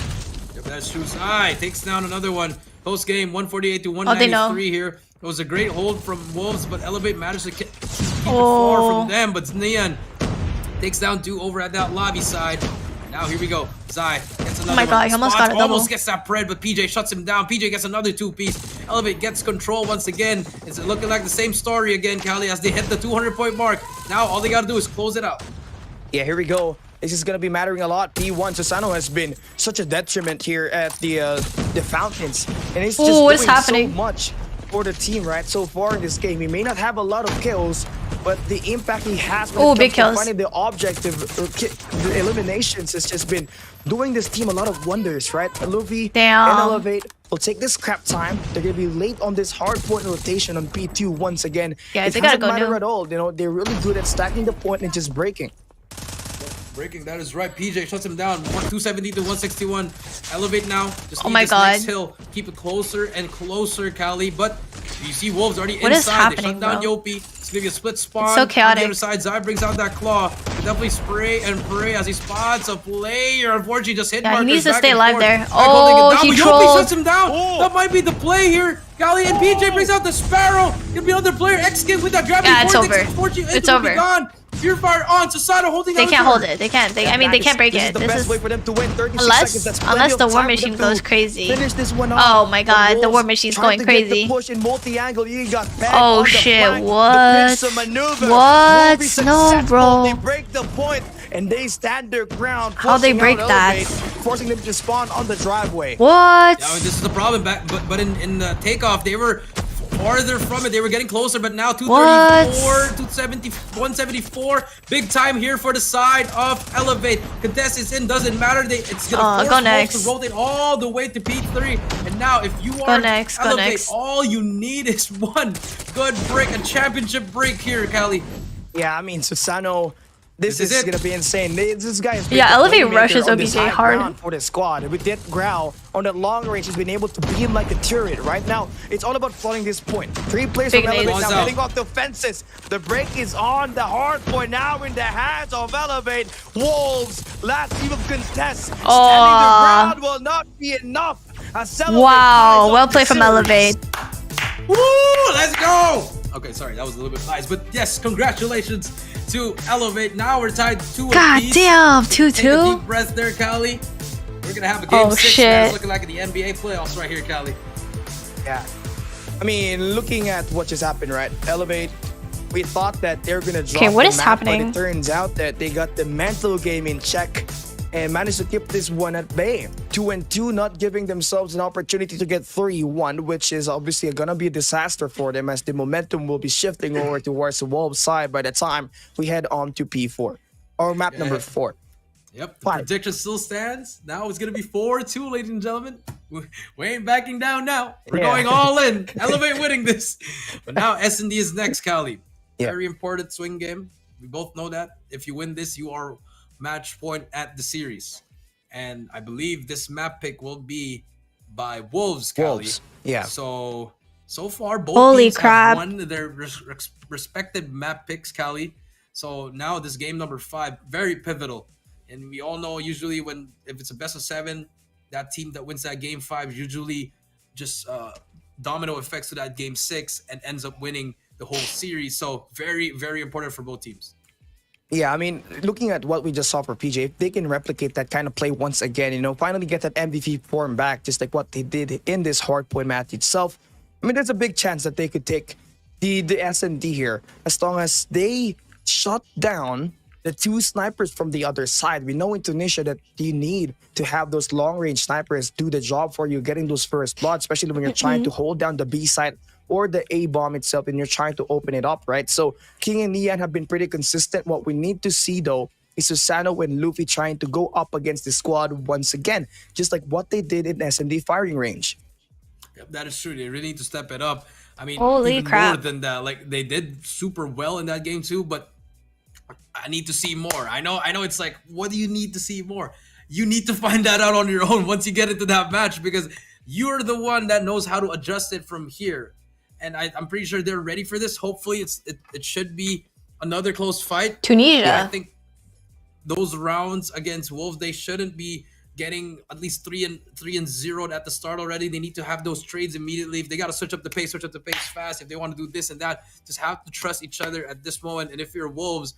That's true. Zai takes down another one. Post game 148 to 193 here. It was a great hold from Wolves, but Elevate managed to keep it far from them. But Nian takes down 2 over at that lobby side. Now here we go. Zai gets another Oh my god, he almost got a double. Almost gets that pred, but PJ shuts him down. PJ gets another 2-piece. Elevate gets control once again. It's looking like the same story again, Cali, as they hit the 200-point mark. Now all they gotta do is close it out. Yeah, here we go. This is going to be mattering a lot. P1 Susano has been such a detriment here at the fountains. And it's just doing so much for the team, right? So far in this game, he may not have a lot of kills, but the impact he has when it comes to finding the objective, the eliminations has just been doing this team a lot of wonders, right? Luffy and Elevate will take this crap time. They're going to be late on this hard point rotation on P2 once again. Yeah, they got to go matter at all. You know, they're really good at stacking the point and just breaking. Breaking, that is right. PJ shuts him down. 270 to 161. Elevate now. Just oh my god. Next hill. Keep it closer and closer, Cali. But you see Wolves already what inside. They shut down Yopi. It's gonna be a split spawn. It's so chaotic. On the other side, Zai brings out that claw. Definitely spray and pray as he spots a player. Unfortunately, just hit he needs to stay alive there. He trolled. Yopi shuts him down. That might be the play here. Cali and PJ brings out the Sparrow. Gonna be another player. X-Kid with that gravity. Yeah, it's over. It's over. Gone. Fear fire on. Susano holding. They can't hold it. They can't. I mean, they can't break it. This is the best way for them to win. 36 seconds. Unless the war machine goes crazy. Finish this one off. Oh my god, the war machine's going crazy. Push in multi-angle. You got oh shit! What? What? No, bro. They break the point and they stand their ground. How they break that? Forcing them to spawn on the driveway. What? Yeah, I mean, this is the problem. But in the takeoff, they were farther from it. They were getting closer, but now 234, 270, 174. Big time here for the side of Elevate. Contest is in, doesn't matter. It's gonna force Wolves to rotate all the way to P3. And now, if you are Elevate, all you need is one good break, a championship break here, Cali. Yeah, I mean, Susano. This is gonna be insane. This guy is Elevate rushes OBJ hard for the squad. With that growl on that long range, he's been able to beam like a turret. Right now, it's all about flooding this point. 3 players from Elevate now heading off the fences. The break is on the hard point now in the hands of Elevate. Wolves, last team of contest. Standing the ground will not be enough. Wow, well played from Elevate. Woo! Let's go! Okay, sorry, that was a little bit biased, but yes, congratulations to Elevate. Now we're tied 2-2. God damn, 2-2. Take a deep breath there, Cali. We're gonna have a game 6 shit. man. It's looking like the NBA playoffs right here, Cali. Yeah. I mean, looking at what just happened, right? Elevate, we thought that they're gonna drop what the is map, happening? but it turns out that they got the mental game in check and managed to keep this one at bay. 2-2, not giving themselves an opportunity to get 3-1, which is obviously gonna be a disaster for them as the momentum will be shifting over towards the Wolves side by the time we head on to P4 or map number 4. Yep, the prediction still stands. Now it's going to be 4-2, ladies and gentlemen. We ain't backing down now. We're going all in. Elevate winning this. But now S&D is next, Cali. Very important swing game. We both know that. If you win this, you are match point at the series. And I believe this map pick will be by Wolves, Cali. Wolves, yeah. So far, both teams have won their respective map picks, Cali. So now this game number 5, very pivotal. And we all know usually if it's a best of 7, that team that wins that game 5 usually just domino effects to that game 6 and ends up winning the whole series. So very, very important for both teams. Yeah, I mean, looking at what we just saw for PJ, if they can replicate that kind of play once again, finally get that MVP form back, just like what they did in this hardpoint match itself, I mean, there's a big chance that they could take the S&D here as long as they shut down the 2 snipers from the other side. We know in Tunisia that you need to have those long-range snipers do the job for you, getting those first blood, especially when you're trying to hold down the B side or the A bomb itself and you're trying to open it up, right? So King and Nian have been pretty consistent. What we need to see, though, is Susano and Luffy trying to go up against the squad once again, just like what they did in S&D firing range. Yep, that is true. They really need to step it up. I mean, Holy even crap. more than that. Like, they did super well in that game too, but I need to see more. I know it's like, what do you need to see more? You need to find that out on your own once you get into that match, because you're the one that knows how to adjust it from here. And I'm pretty sure they're ready for this. Hopefully it should be another close fight. Tunisia. Yeah, I think those rounds against Wolves, they shouldn't be getting at least 3-0 at the start already. They need to have those trades immediately. If they got to switch up the pace fast. If they want to do this and that, just have to trust each other at this moment. And if you're Wolves,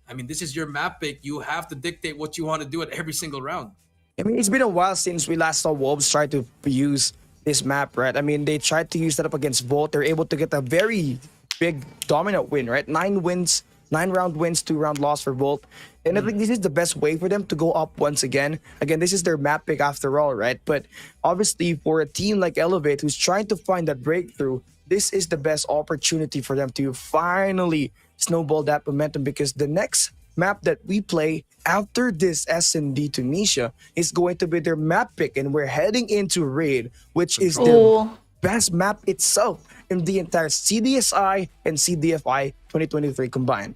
I mean, this is your map pick. You have to dictate what you want to do at every single round. I mean, it's been a while since we last saw Wolves try to use this map, right? I mean, they tried to use that up against Volt. They're able to get a very big dominant win, right? 9 round wins, 2-round loss for Volt. And I think this is the best way for them to go up once again. Again, this is their map pick after all, right? But obviously for a team like Elevate who's trying to find that breakthrough, this is the best opportunity for them to finally snowball that momentum, because the next map that we play after this S&D Tunisia is going to be their map pick, and we're heading into Raid, which is the best map itself in the entire CDSI and CDFI 2023 combined.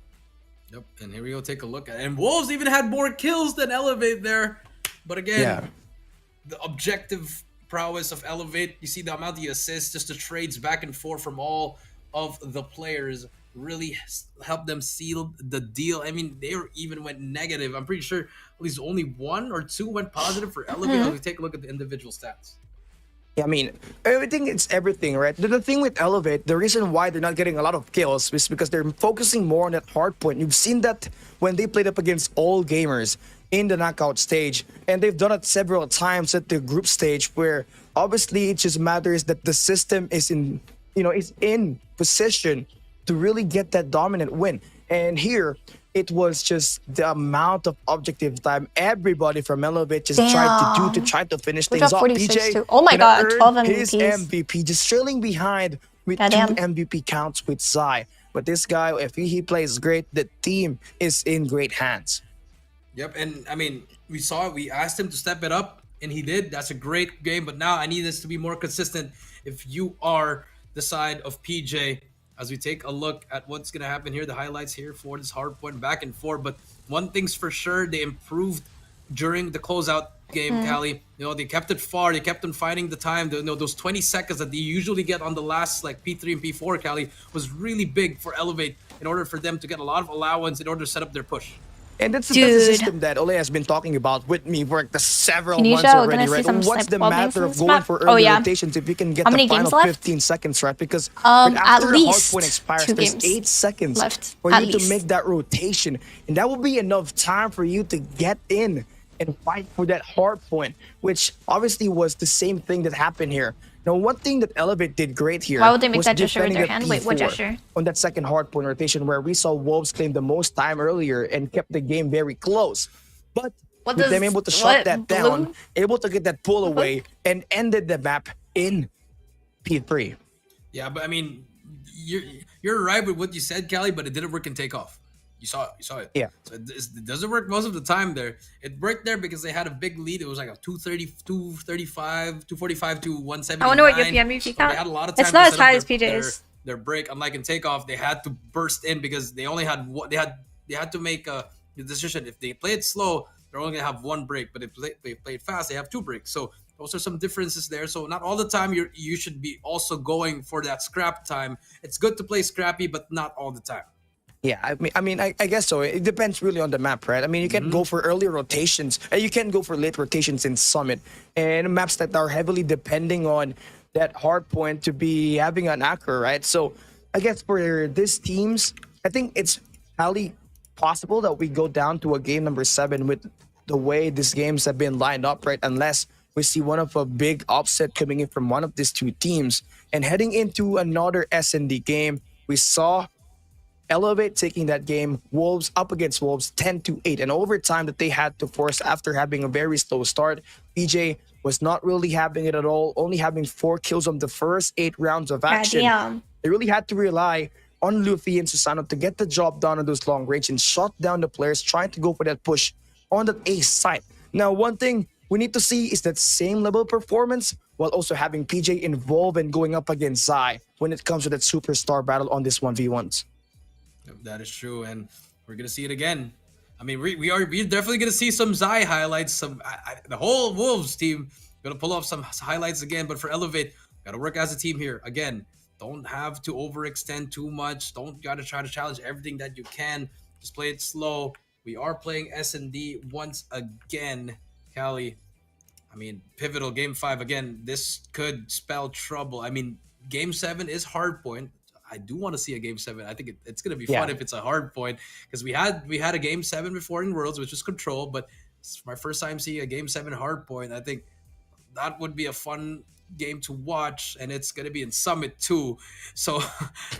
Yep, and here we go, take a look at it. And Wolves even had more kills than Elevate there. But again, the objective prowess of Elevate, you see the amount of the assists, just the trades back and forth from all of the players really helped them seal the deal. I mean, they even went negative. I'm pretty sure at least only 1 or 2 went positive for Elevate. As we take a look at the individual stats. Yeah, I mean, everything is everything, right? The thing with Elevate, the reason why they're not getting a lot of kills is because they're focusing more on that hard point. You've seen that when they played up against all gamers in the knockout stage, and they've done it several times at the group stage, where obviously it just matters that the system is in position to really get that dominant win. And here, it was just the amount of objective time everybody from Elevate just tried to finish things off. PJ, oh my god, 12 MVPs. His MVP, just trailing behind with 2 MVP counts with Zai. But this guy, if he plays great, the team is in great hands. Yep, and I mean, we saw it. We asked him to step it up, and he did. That's a great game, but now I need this to be more consistent if you are the side of PJ. As we take a look at what's going to happen here, the highlights here for this hard point back and forth. But one thing's for sure, they improved during the closeout game, Callie. They kept it far. They kept on fighting the time. Those 20 seconds that they usually get on the last like P3 and P4, Callie, was really big for Elevate in order for them to get a lot of allowance in order to set up their push. And that's the system that Ole has been talking about with me for several months already, right? What's the matter of going for early rotations if you can get the final 15 seconds, right? Because after the hard point expires, there's 8 seconds for you to make that rotation. And that will be enough time for you to get in and fight for that hard point, which obviously was the same thing that happened here. Now, one thing that Elevate did great here. Why would they make was that gesture with their defending hand? that Wait, what P4 gesture? on that second hard point rotation, where we saw Wolves claim the most time earlier and kept the game very close. But with them able to shut that down, able to get that pull away, and ended the map in P3. Yeah, but I mean, you're right with what you said, Callie, but it didn't work in takeoff. You saw it. Yeah. So it doesn't work most of the time there. It worked there because they had a big lead. It was like a 230, 235, 245 to 179. I wonder what your PMVP count. They had a lot of time It's not to as set high up as PJ's. their break. Unlike in takeoff, they had to burst in because they only had they had to make a decision. If they play it slow, they're only gonna have one break. But if they play it fast, they have two breaks. So those are some differences there. So not all the time you should be also going for that scrap time. It's good to play scrappy, but not all the time. Yeah, I guess so. It depends really on the map, right? I mean, you can go for early rotations, and you can go for late rotations in Summit, and maps that are heavily depending on that hard point to be having an anchor, right? So I guess for these teams, I think it's highly possible that we go down to a game number 7 with the way these games have been lined up, right? Unless we see one of a big upset coming in from one of these two teams. And heading into another S&D game, we saw Elevate taking that game, Wolves up against Wolves 10-8, and overtime that they had to force after having a very slow start. PJ was not really having it at all, only having 4 kills on the first 8 rounds of action. Damn. They really had to rely on Luffy and Susano to get the job done on those long range and shut down the players trying to go for that push on that ace side. Now, one thing we need to see is that same level of performance while also having PJ involved and going up against Zai when it comes to that superstar battle on this 1v1s. That is true, and we're gonna see it again. I mean, we're definitely gonna see some Zai highlights. The whole Wolves team gonna pull off some highlights again. But for Elevate, gotta work as a team here. Again, don't have to overextend too much. Don't gotta try to challenge everything that you can. Just play it slow. We are playing S&D once again, Callie. I mean, pivotal game 5 again. This could spell trouble. I mean, game 7 is hard point. I do want to see a game 7. I think it's going to be fun if it's a hard point, because we had a game 7 before in Worlds, which was Control, but it's my first time seeing a game 7 hard point. I think that would be a fun game to watch, and it's going to be in Summit too. So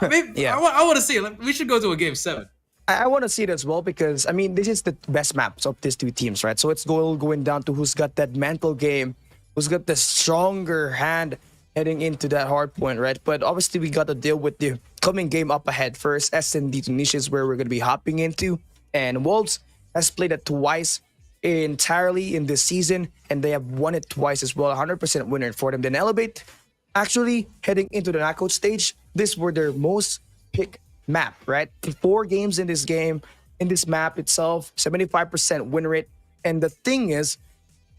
I mean, I want to see it. We should go to a game 7. I want to see it as well because, I mean, this is the best maps of these two teams, right? So it's going down to who's got that mental game, who's got the stronger hand heading into that hard point, right? But obviously, we got to deal with the coming game up ahead. First, S&D Tunisia is where we're going to be hopping into. And Wolves has played it twice entirely in this season, and they have won it twice as well. 100% winner for them. Then Elevate, actually heading into the knockout stage, this were their most picked map, right? 4 games in this game, in this map itself, 75% win rate. And the thing is,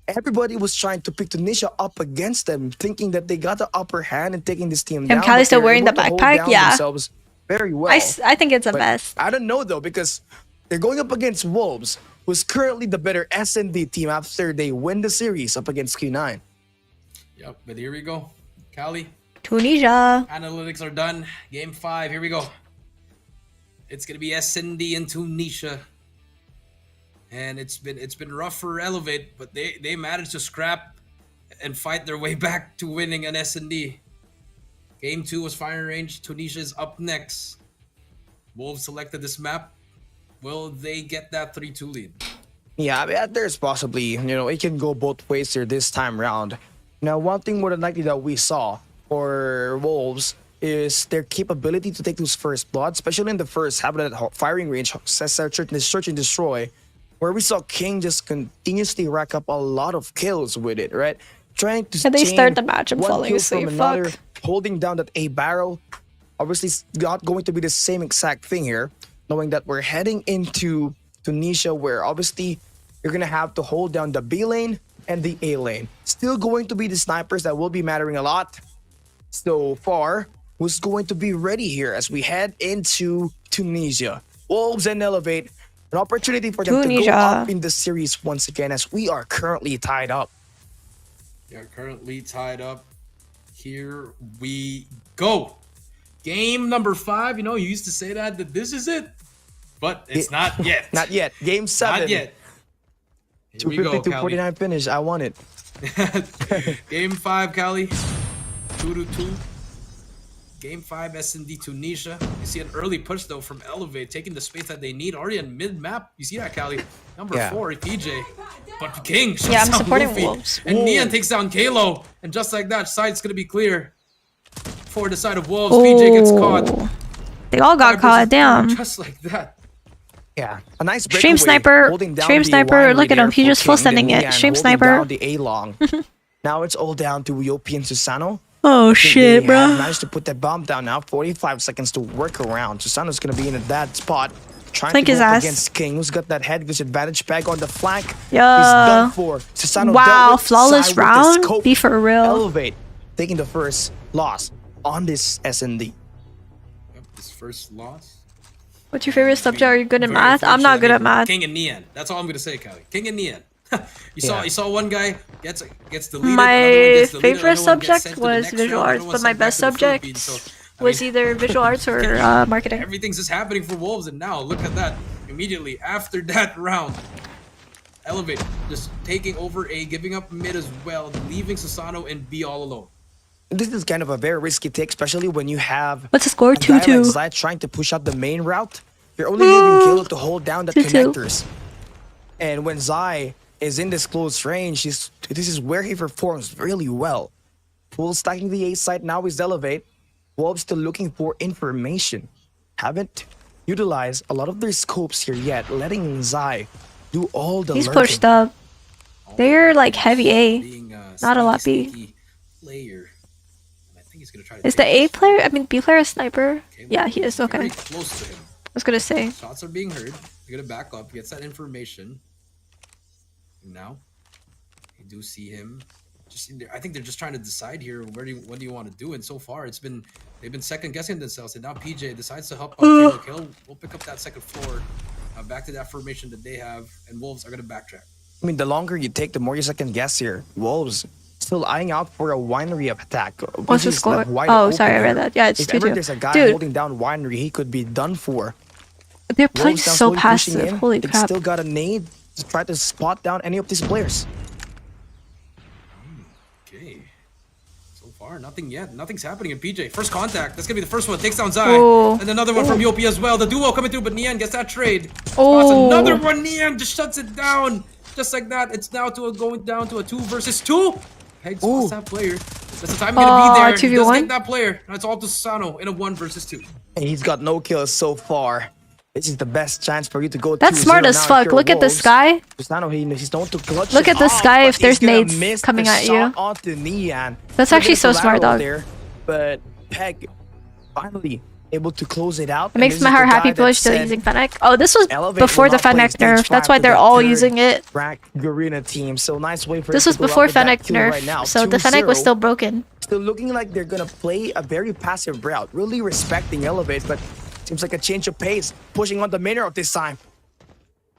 everybody was trying to pick Tunisia up against them, thinking that they got the upper hand and taking this team down. Kali's still wearing the backpack, yeah. Themselves very well. I think it's the best. I don't know though, because they're going up against Wolves, who's currently the better S&D team after they win the series up against Q9. Yep, but here we go. Callie. Tunisia. Analytics are done. Game 5, here we go. It's gonna be S&D and Tunisia. And it's been rough for Elevate, but they managed to scrap and fight their way back to winning an S&D. Game 2 was firing range. Tunisia is up next. Wolves selected this map. Will they get that 3-2 lead? Yeah, I mean, there's possibly, it can go both ways here this time round. Now, one thing more than likely that we saw for Wolves is their capability to take those first blood, especially in the first half of that firing range, search and destroy, where we saw King just continuously rack up a lot of kills with it, right? Trying to Can they start the match and falling asleep? Fuck. Holding down that A barrel. Obviously, it's not going to be the same exact thing here, knowing that we're heading into Tunisia, where obviously you're going to have to hold down the B lane and the A lane. Still going to be the snipers that will be mattering a lot. So far, who's going to be ready here as we head into Tunisia? Wolves and Elevate. An opportunity for them to go up in the series once again, as we are currently tied up. We are currently tied up. Here we go. Game number 5. You used to say that this is it, but it's not yet. Not yet. Game 7. Not yet. 250 to 49 finish. I want it. Game 5, Cali. 2-2. Game 5, S&D Tunisia. You see an early push though from ELVATE, taking the space that they need already in mid-map. You see that, Cali? Number 4, PJ. But King shuts I'm down supporting Luffy. Wolves. And Nian takes down Kalo. And just like that, side's gonna be clear for the side of Wolves. PJ gets caught. They all got caught. Damn. Just like that. Yeah, a nice Stream sniper. Stream sniper. Look at him. He just full sending it. Stream sniper. The A-long. Now it's all down to Yopi and Susano. Oh shit, bro. Managed to put that bomb down now. 45 seconds to work around. Susano's gonna be in a bad spot. Trying Flank to his go up ass. against King, who's got that head disadvantage bag on the flank. Yeah. He's done for. Susano Wow, dealt with flawless Sai with the round. scope. Be for real. ELVATE taking the first loss on this S&D. Yep, his first loss. What's your favorite subject? Are you good at Very math? I'm not good unfortunate. at math. King and Nian. That's all I'm gonna say, Cali. King and Nian. You saw one guy gets deleted. My favorite subject was visual arts, but my best subject was either visual arts or marketing. Everything's just happening for Wolves, and now look at that. Immediately after that round, ELVATE just taking over A, giving up mid as well, leaving Susano and B all alone. This is kind of a very risky take, especially when you have What's the score? a guy 2-2. like Zai trying to push out the main route. You're only leaving Kilo to hold down the 2-2. connectors. And when Zai is in this close range, this is where he performs really well. Full stacking the A side now is ELVATE. Wolves still looking for information. Haven't utilized a lot of their scopes here yet, letting Zai do all the He's lurking. pushed up. They're like heavy A, not a lot B. Player. I think he's gonna try to Is the A player? I mean, B player a sniper? Yeah, he is. Okay. very I close to him. was gonna say. Shots are being heard. They're gonna back up, gets that information. And now, you do see him. I think they're just trying to decide here what do you want to do. And so far, they've been second guessing themselves. And now PJ decides to help out Kalo. Kalo will pick up that second floor, back to that formation that they have, and Wolves are gonna backtrack. I mean, the longer you take, the more you second guess here. Wolves still eyeing out for a winery attack. What's the score? Oh, sorry, I read that. Yeah, it's If ever 2-2. there's a guy Dude, holding down winery, he could be done for. they're playing Wolves now so slowly pushing passive. in. Holy It's crap. still got a nade to try to spot down any of these players. Okay. So far, nothing yet. Nothing's happening in PJ. First contact. That's gonna be the first one. Takes down Zai. Oh. And another one from Yopi as well. The duo coming through, but Nian gets that trade. Oh. Spots another one. Nian just shuts it down. Just like that. It's now going down to a 2 versus 2. Peg spots that player. That's the time gonna be there. 2v1? He does get that player. That's all to Susano in a 1 versus 2. And he's got no kills so far. This is the best chance for you to go. That's 2-0 smart as now if fuck. you're Look at the Wolves. sky. Susano, he's known to clutch Look it at the off, sky but if there's he's gonna nades miss coming the at you. shot onto Nian. That's Look actually at so the smart, lateral dog. there, but Peg finally able to close it out. It makes my heart happy people are still using Fennec. Oh, this was before the Fennec nerf. That's why they're all using it. Garena team. So nice way for This him was to go out before with that Fennec kill nerf, right now. so the Fennec was 2-0. still broken. Still looking like they're gonna play a very passive route, really respecting ELVATE, but seems like a change of pace, pushing on the main route this time.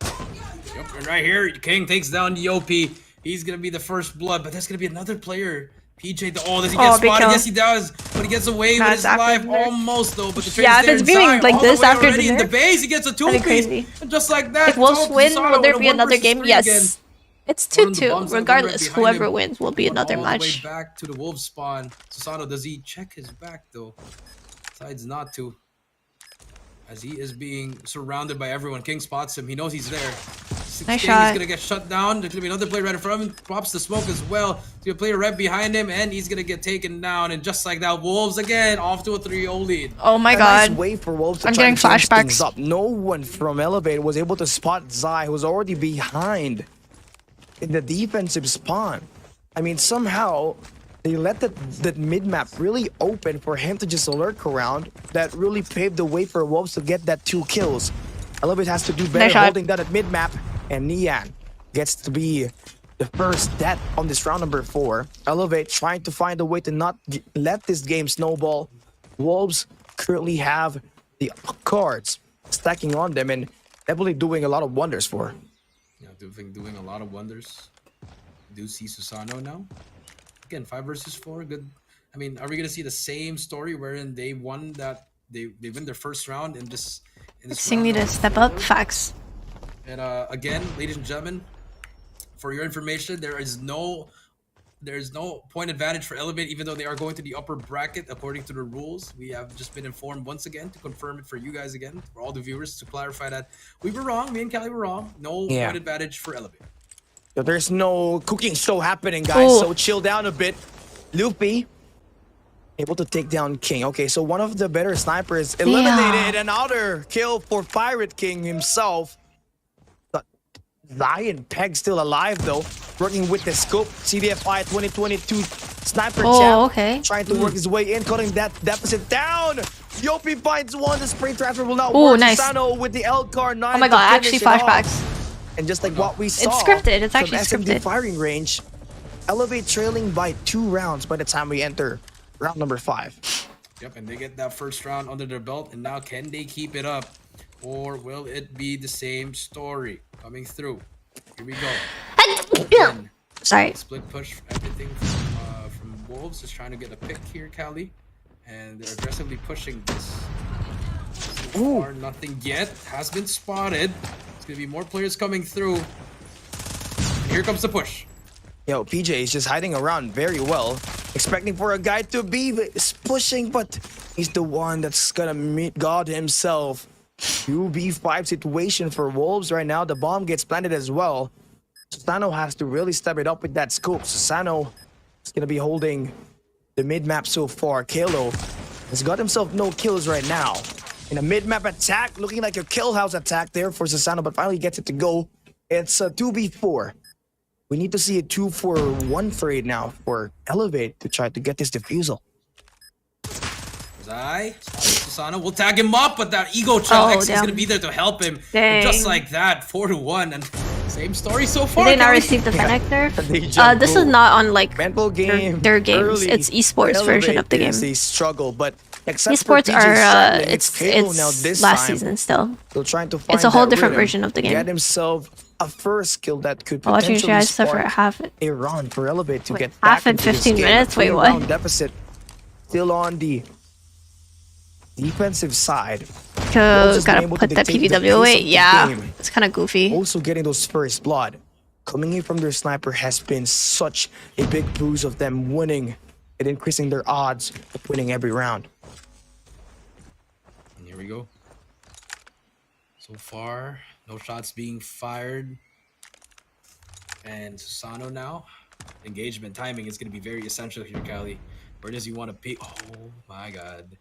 Yep, and right here, King takes down the OP. He's gonna be the first blood, but there's gonna be another player. PJ, does he get big spotted? kill. Yes, he does. But he gets away with his life almost though. But the trade's Yeah, if there it's inside, viewing like all the this way after already the in the nerf, base, he gets a that'd be 2-piece. crazy. And just like that, If Wolves it's all win, Susano will there in a be 1 another versus game? 3 Yes. again. It's One of the 2-2. bombs that went Regardless, right behind whoever him. wins will be Went another all the way match. back to the Wolves spawn. Susano, does he check his back though? Decides not to. As he is being surrounded by everyone. King spots him. He knows he's there. Nice King shot. is gonna get shut down. There's gonna be another player right in front of him. Pops the smoke as well. So a player right behind him, and he's gonna get taken down. And just like that, Wolves again off to a 3-0 lead. Oh my A god. nice way for Wolves to I'm try getting to change flashbacks. things up. No one from ELVATE was able to spot Zai, who's already behind in the defensive spawn. I mean, somehow they let that mid-map really open for him to just lurk around. That really paved the way for Wolves to get that 2 kills. ELVATE has to do better Nice shot. holding that at mid-map, and Nian gets to be the first death on this round number 4. ELVATE trying to find a way to not let this game snowball. Wolves currently have the cards stacking on them and definitely doing a lot of wonders for. Yeah, doing a lot of wonders. Do see Susano now. Again, 5 versus 4. Good. I mean, are we gonna see the same story wherein they won that they win their first round in this Sing me to step up. Facts. And again, ladies and gentlemen, For your information, there's no point advantage for Elevate, even though they are going to the upper bracket according to the rules. We have just been informed once again to confirm it for you guys again, for all the viewers, to clarify that we were wrong. Me and Callie were wrong. No point advantage for Elevate. So there's no cooking show happening, guys. So chill down a bit. Luffy able to take down King. Okay, so one of the better snipers eliminated. Another kill for Pirate King himself. Zion Peg still alive though, working with the scope. CDFI 2022 sniper champ, trying to work his way in, cutting that deficit down. Yopi finds one. The spray transfer will not work. Nice. Susano with the Elgar 9. Oh my god, actually flashbacks. And just like what we saw, it's scripted. It's actually from scripted. SMG firing range, Elevate trailing by 2 rounds by the time we enter round number 5. Yep, and they get that first round under their belt, and now can they keep it up? Or will it be the same story coming through? Here we go. Again, sorry. Split push everything from Wolves. Just trying to get a pick here, Callie. And they're aggressively pushing this. So far, nothing yet has been spotted. There's going to be more players coming through. And here comes the push. Yo, PJ is just hiding around very well. Expecting for a guy to be pushing, but he's the one that's going to meet God himself. 2v5 situation for Wolves right now. The bomb gets planted as well. Susano has to really step it up with that scope. Susano is going to be holding the mid-map so far. Kalo has got himself no kills right now. In a mid-map attack, looking like a kill house attack there for Susano, but finally gets it to go. It's a 2v4. We need to see a 2-for-1 trade now for Elevate to try to get this defusal. Susano will tag him up, but that ego child X is going to be there to help him. And just like that, 4-1, and same story so far. Did they not receive the Fennec nerf? This is not on like mental game their games. Early. It's esports version of the game. They struggle, but esports are it's last season still. So trying to find it's a whole different version of the game. Get himself a first kill that could Watching potentially you guys suffer at half a run for Elevate to get half back in into 15 this minutes. Game. Wait, what? Deficit still on the defensive side. Gotta put that PDW away. Yeah, it's kind of goofy. Also getting those first blood coming in from their sniper has been such a big boost of them winning and increasing their odds of winning every round. And here we go. So far, no shots being fired. And Susano now. Engagement timing is going to be very essential here, Callie. Where does he want to pick? Oh my god.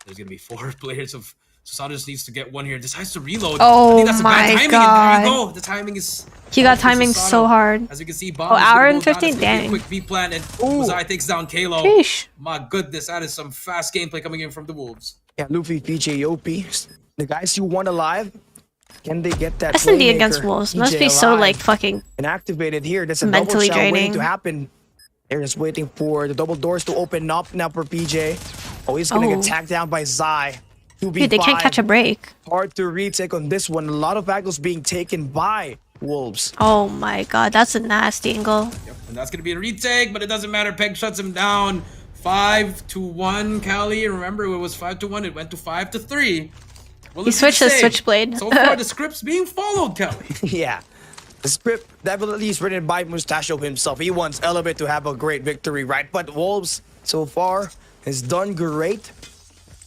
There's going to be 4 players of... Susano just needs to get one here. Decides to reload. Oh, I think that's a bad timing. god. And there you go. The timing is... He got timing so hard. As you can see, bomb hour and 15, dang. Quick B plan, and Uzai takes down Kalo. Sheesh. My goodness, that is some fast gameplay coming in from the Wolves. Yeah, Luffy, PJ, Yopi, the guys you want alive, can they get that SMD against Wolves must be so like fucking and activated here? That's a mentally double shot waiting draining to happen. They're just waiting for the double doors to open up now for PJ. Oh, he's gonna get tagged down by Zai. Dude, they can't catch a break. Hard to retake on this one. A lot of angles being taken by Wolves. Oh my god, that's a nasty angle. Yep, and that's gonna be a retake, but it doesn't matter. Peg shuts him down. 5-1, Callie. Remember, it was 5-1. It went to 5-3. He switched his switchblade. So far, the script's being followed, Callie. Yeah. The script definitely is written by Mustachio himself. He wants Elevate to have a great victory, right? But Wolves, so far, has done great.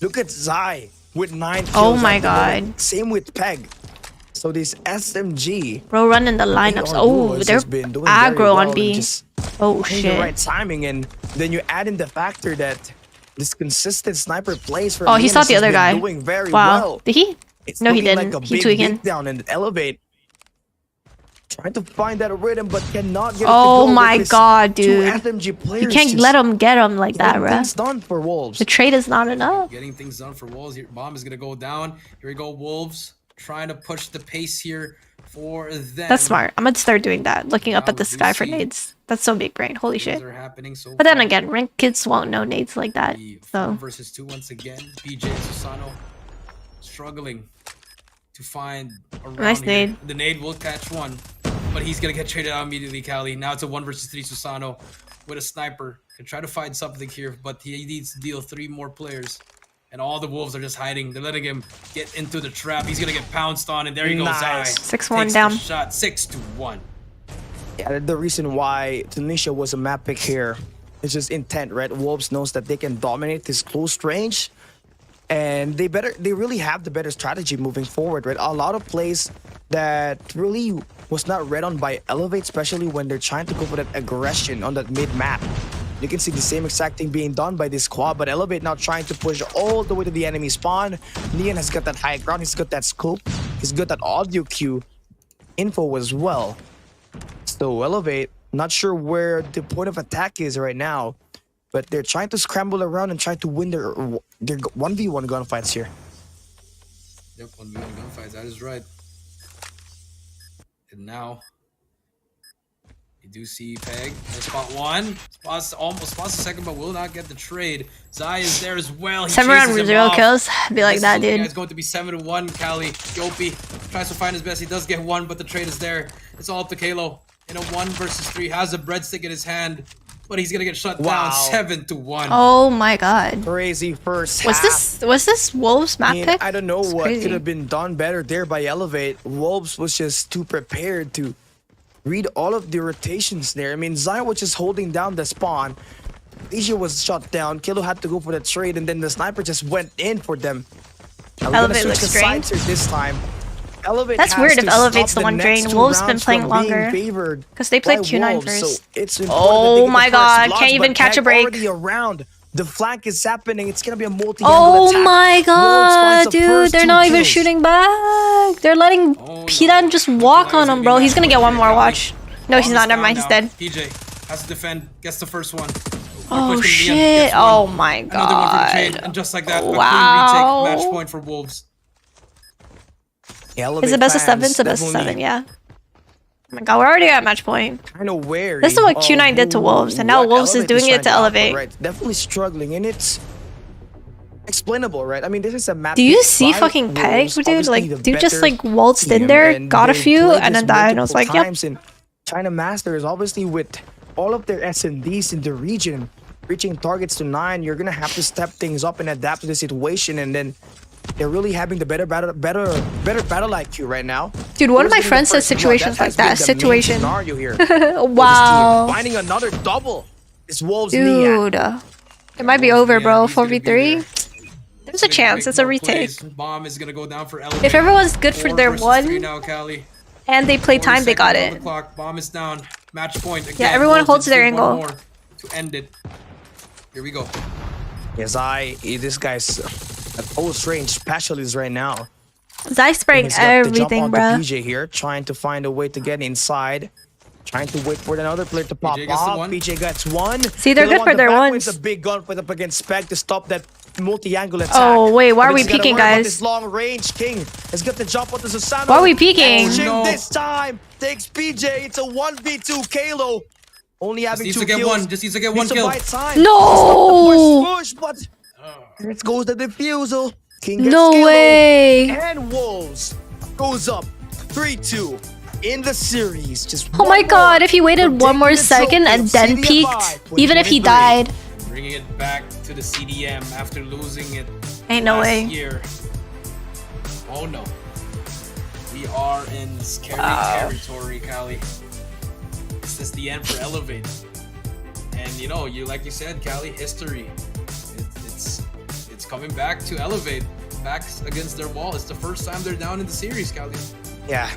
Look at Zai with 9 kills. Oh my god. Same with Peg. So this SMG... Bro, running the lineups. Oh, they're aggro on B. Oh shit. The right timing, and then you add in the factor that this consistent sniper plays for he saw the other guy. Doing very wow. well. Did he? It's no, he looking didn't. Like a he big tweaking. down and Elevate. Trying to find that rhythm, but cannot get it to oh go my god, dude. SMG players you can't let him get him like that, bro. Things done for Wolves. The trade is not enough. Getting things done for Wolves. Here, bomb is gonna go down. Here we go, Wolves trying to push the pace here for them. That's smart. I'm gonna start doing that. Looking up at the sky for nades. That's so big brain. Holy shit. So but then again, ranked kids won't know nades like that. So versus 2 once again. BJ Susano struggling to find a round nice here. nade. The nade will catch one, but he's gonna get traded out immediately, Callie. Now it's a 1 versus 3 Susano with a sniper. Can try to find something here, but he needs to deal 3 more players. And all the Wolves are just hiding. They're letting him get into the trap. He's gonna get pounced on, and there he goes. Nice. 6-1 down. Shot 6-1. Yeah, the reason why Tunisia was a map pick here is just intent, right? Wolves knows that they can dominate this close range, and they really have the better strategy moving forward, right? A lot of plays that really was not read on by Elevate, especially when they're trying to go for that aggression on that mid map. You can see the same exact thing being done by this squad, but Elevate now trying to push all the way to the enemy spawn. Neon has got that high ground, he's got that scope, he's got that audio cue info as well. So Elevate, not sure where the point of attack is right now, but they're trying to scramble around and try to win their 1v1 gunfights here. Yep, 1v1 gunfights, that is right. And now, you do see Peg in spot one. Spots the second, but will not get the trade. Zai is there as well. 7 round 0 kills. Be like that, dude. It's going to be 7-1. Cali, Yopi tries to find his best. He does get one, but the trade is there. It's all up to Kalo. In a 1 versus 3, has a breadstick in his hand, but he's gonna get shut down. 7-1. Oh my god. Crazy first half. Was this Wolves map pick? I don't know what could have been done better there by Elevate. Wolves was just too prepared to read all of the rotations there. I mean, Zion was just holding down the spawn. Asia was shut down. Kilo had to go for the trade, and then the sniper just went in for them. Elevate looks strange this time. Elevate That's weird if Elevate's the one drained. Wolves been playing longer because they played Q9 first. So it's oh my god, can't even catch a break. Around. The flank is happening. It's gonna be a multi-angle oh attack. my god, dude, they're not even shooting back. They're letting Piran just walk on him, bro. He's gonna get one more, watch. No, he's not. Never mind, he's dead. PJ has to defend, gets the first one. Oh shit, oh my god. Another one for the trade, and just like that, a clean retake, match point for Wolves. Is it best of 7? It's a best of 7, yeah. Oh my god, we're already at match point. Kind of wary. This is what Q9 did to Wolves, and now Wolves is doing it to Elevate. Right, definitely struggling, and it's explainable, right? I mean, this is a map. Do you see fucking Peg, dude? Like, dude just like waltzed in there, got a few, and then died, and I was like, yep. And China Masters, obviously with all of their S&Ds in the region, reaching targets to 9, you're gonna have to step things up and adapt to the situation, and then they're really having the better battle IQ right now. Dude, one of my friends says situations like that. Situation. Scenario here. Wow. Finding another double. It's Wolves. Dude, it might be over, bro. 4v3. There's a chance. It's a retake. Bomb is gonna go down for Elevate. If everyone's good for their 1, now, Cali. and they play time, they got it. Bomb is down. Match point again. Yeah, everyone holds their angle. To end it. Here we go. Yes, this guy's at close range specialist right now. Zai spraying everything, bro. PJ here, trying to find a way to get inside. Trying to wait for another player to pop off. PJ gets one. See, they're good for their ones. It's a big gun put up against Spec to stop that multi-angle attack. Oh, wait, why are we peeking, guys? This long range, King has got the jump onto Susano. Why are we peeking? This time takes PJ. It's a 1v2 Kalo. Only having 2 kills. Just needs to get one kill. No! Push, but here it goes the defusal. King gets no Kalo, way. and Wolves goes up 3-2 in the series. Just oh my god, if he waited one more second and then peeked, even if he died. Bringing it back to the CDM after losing it ain't no way. Year. Oh no. We are in scary territory, Cali. Is this the end for Elevate? And you know, like you said, Cali, history. It's coming back to Elevate. Backs against their wall. It's the first time they're down in the series, Cali. Yeah.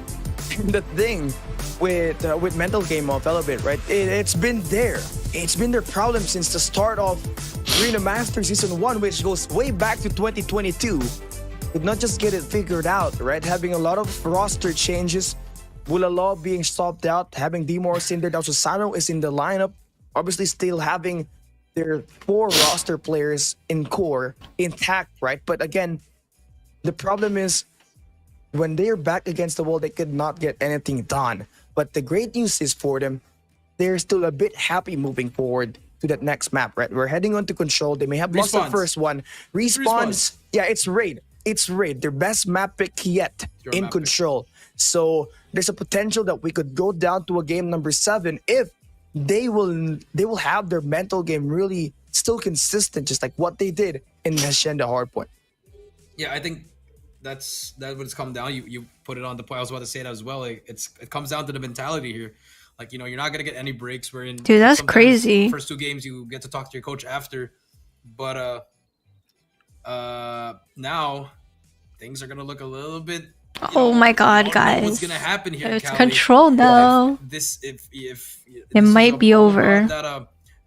The thing with mental game of Elevate, right? It's been there. It's been their problem since the start of Arena Masters Season 1, which goes way back to 2022. Did not just get it figured out, right? Having a lot of roster changes, Bulala being stopped out, having Demor's in there, now Susano is in the lineup, obviously still having their 4 roster players in core intact, right? But again, the problem is when they're back against the wall, they could not get anything done. But the great news is for them, they're still a bit happy moving forward to that next map, right? We're heading on to Control. They may have lost the first one. Respawns. Yeah, it's Raid. It's Raid. Their best map pick yet in Control. So there's a potential that we could go down to a game number 7 if they will have their mental game really still consistent, just like what they did in Hacienda Hardpoint. Yeah, I think that's what it's come down. You put it on the point. I was about to say that as well. Like, it comes down to the mentality here. Like, you're not gonna get any breaks. Where in Dude, that's sometimes crazy. First 2 games you get to talk to your coach after, but now things are gonna look a little bit. Oh my God, you don't know guys! what's gonna happen here, It's Callie. control though. If It might be over.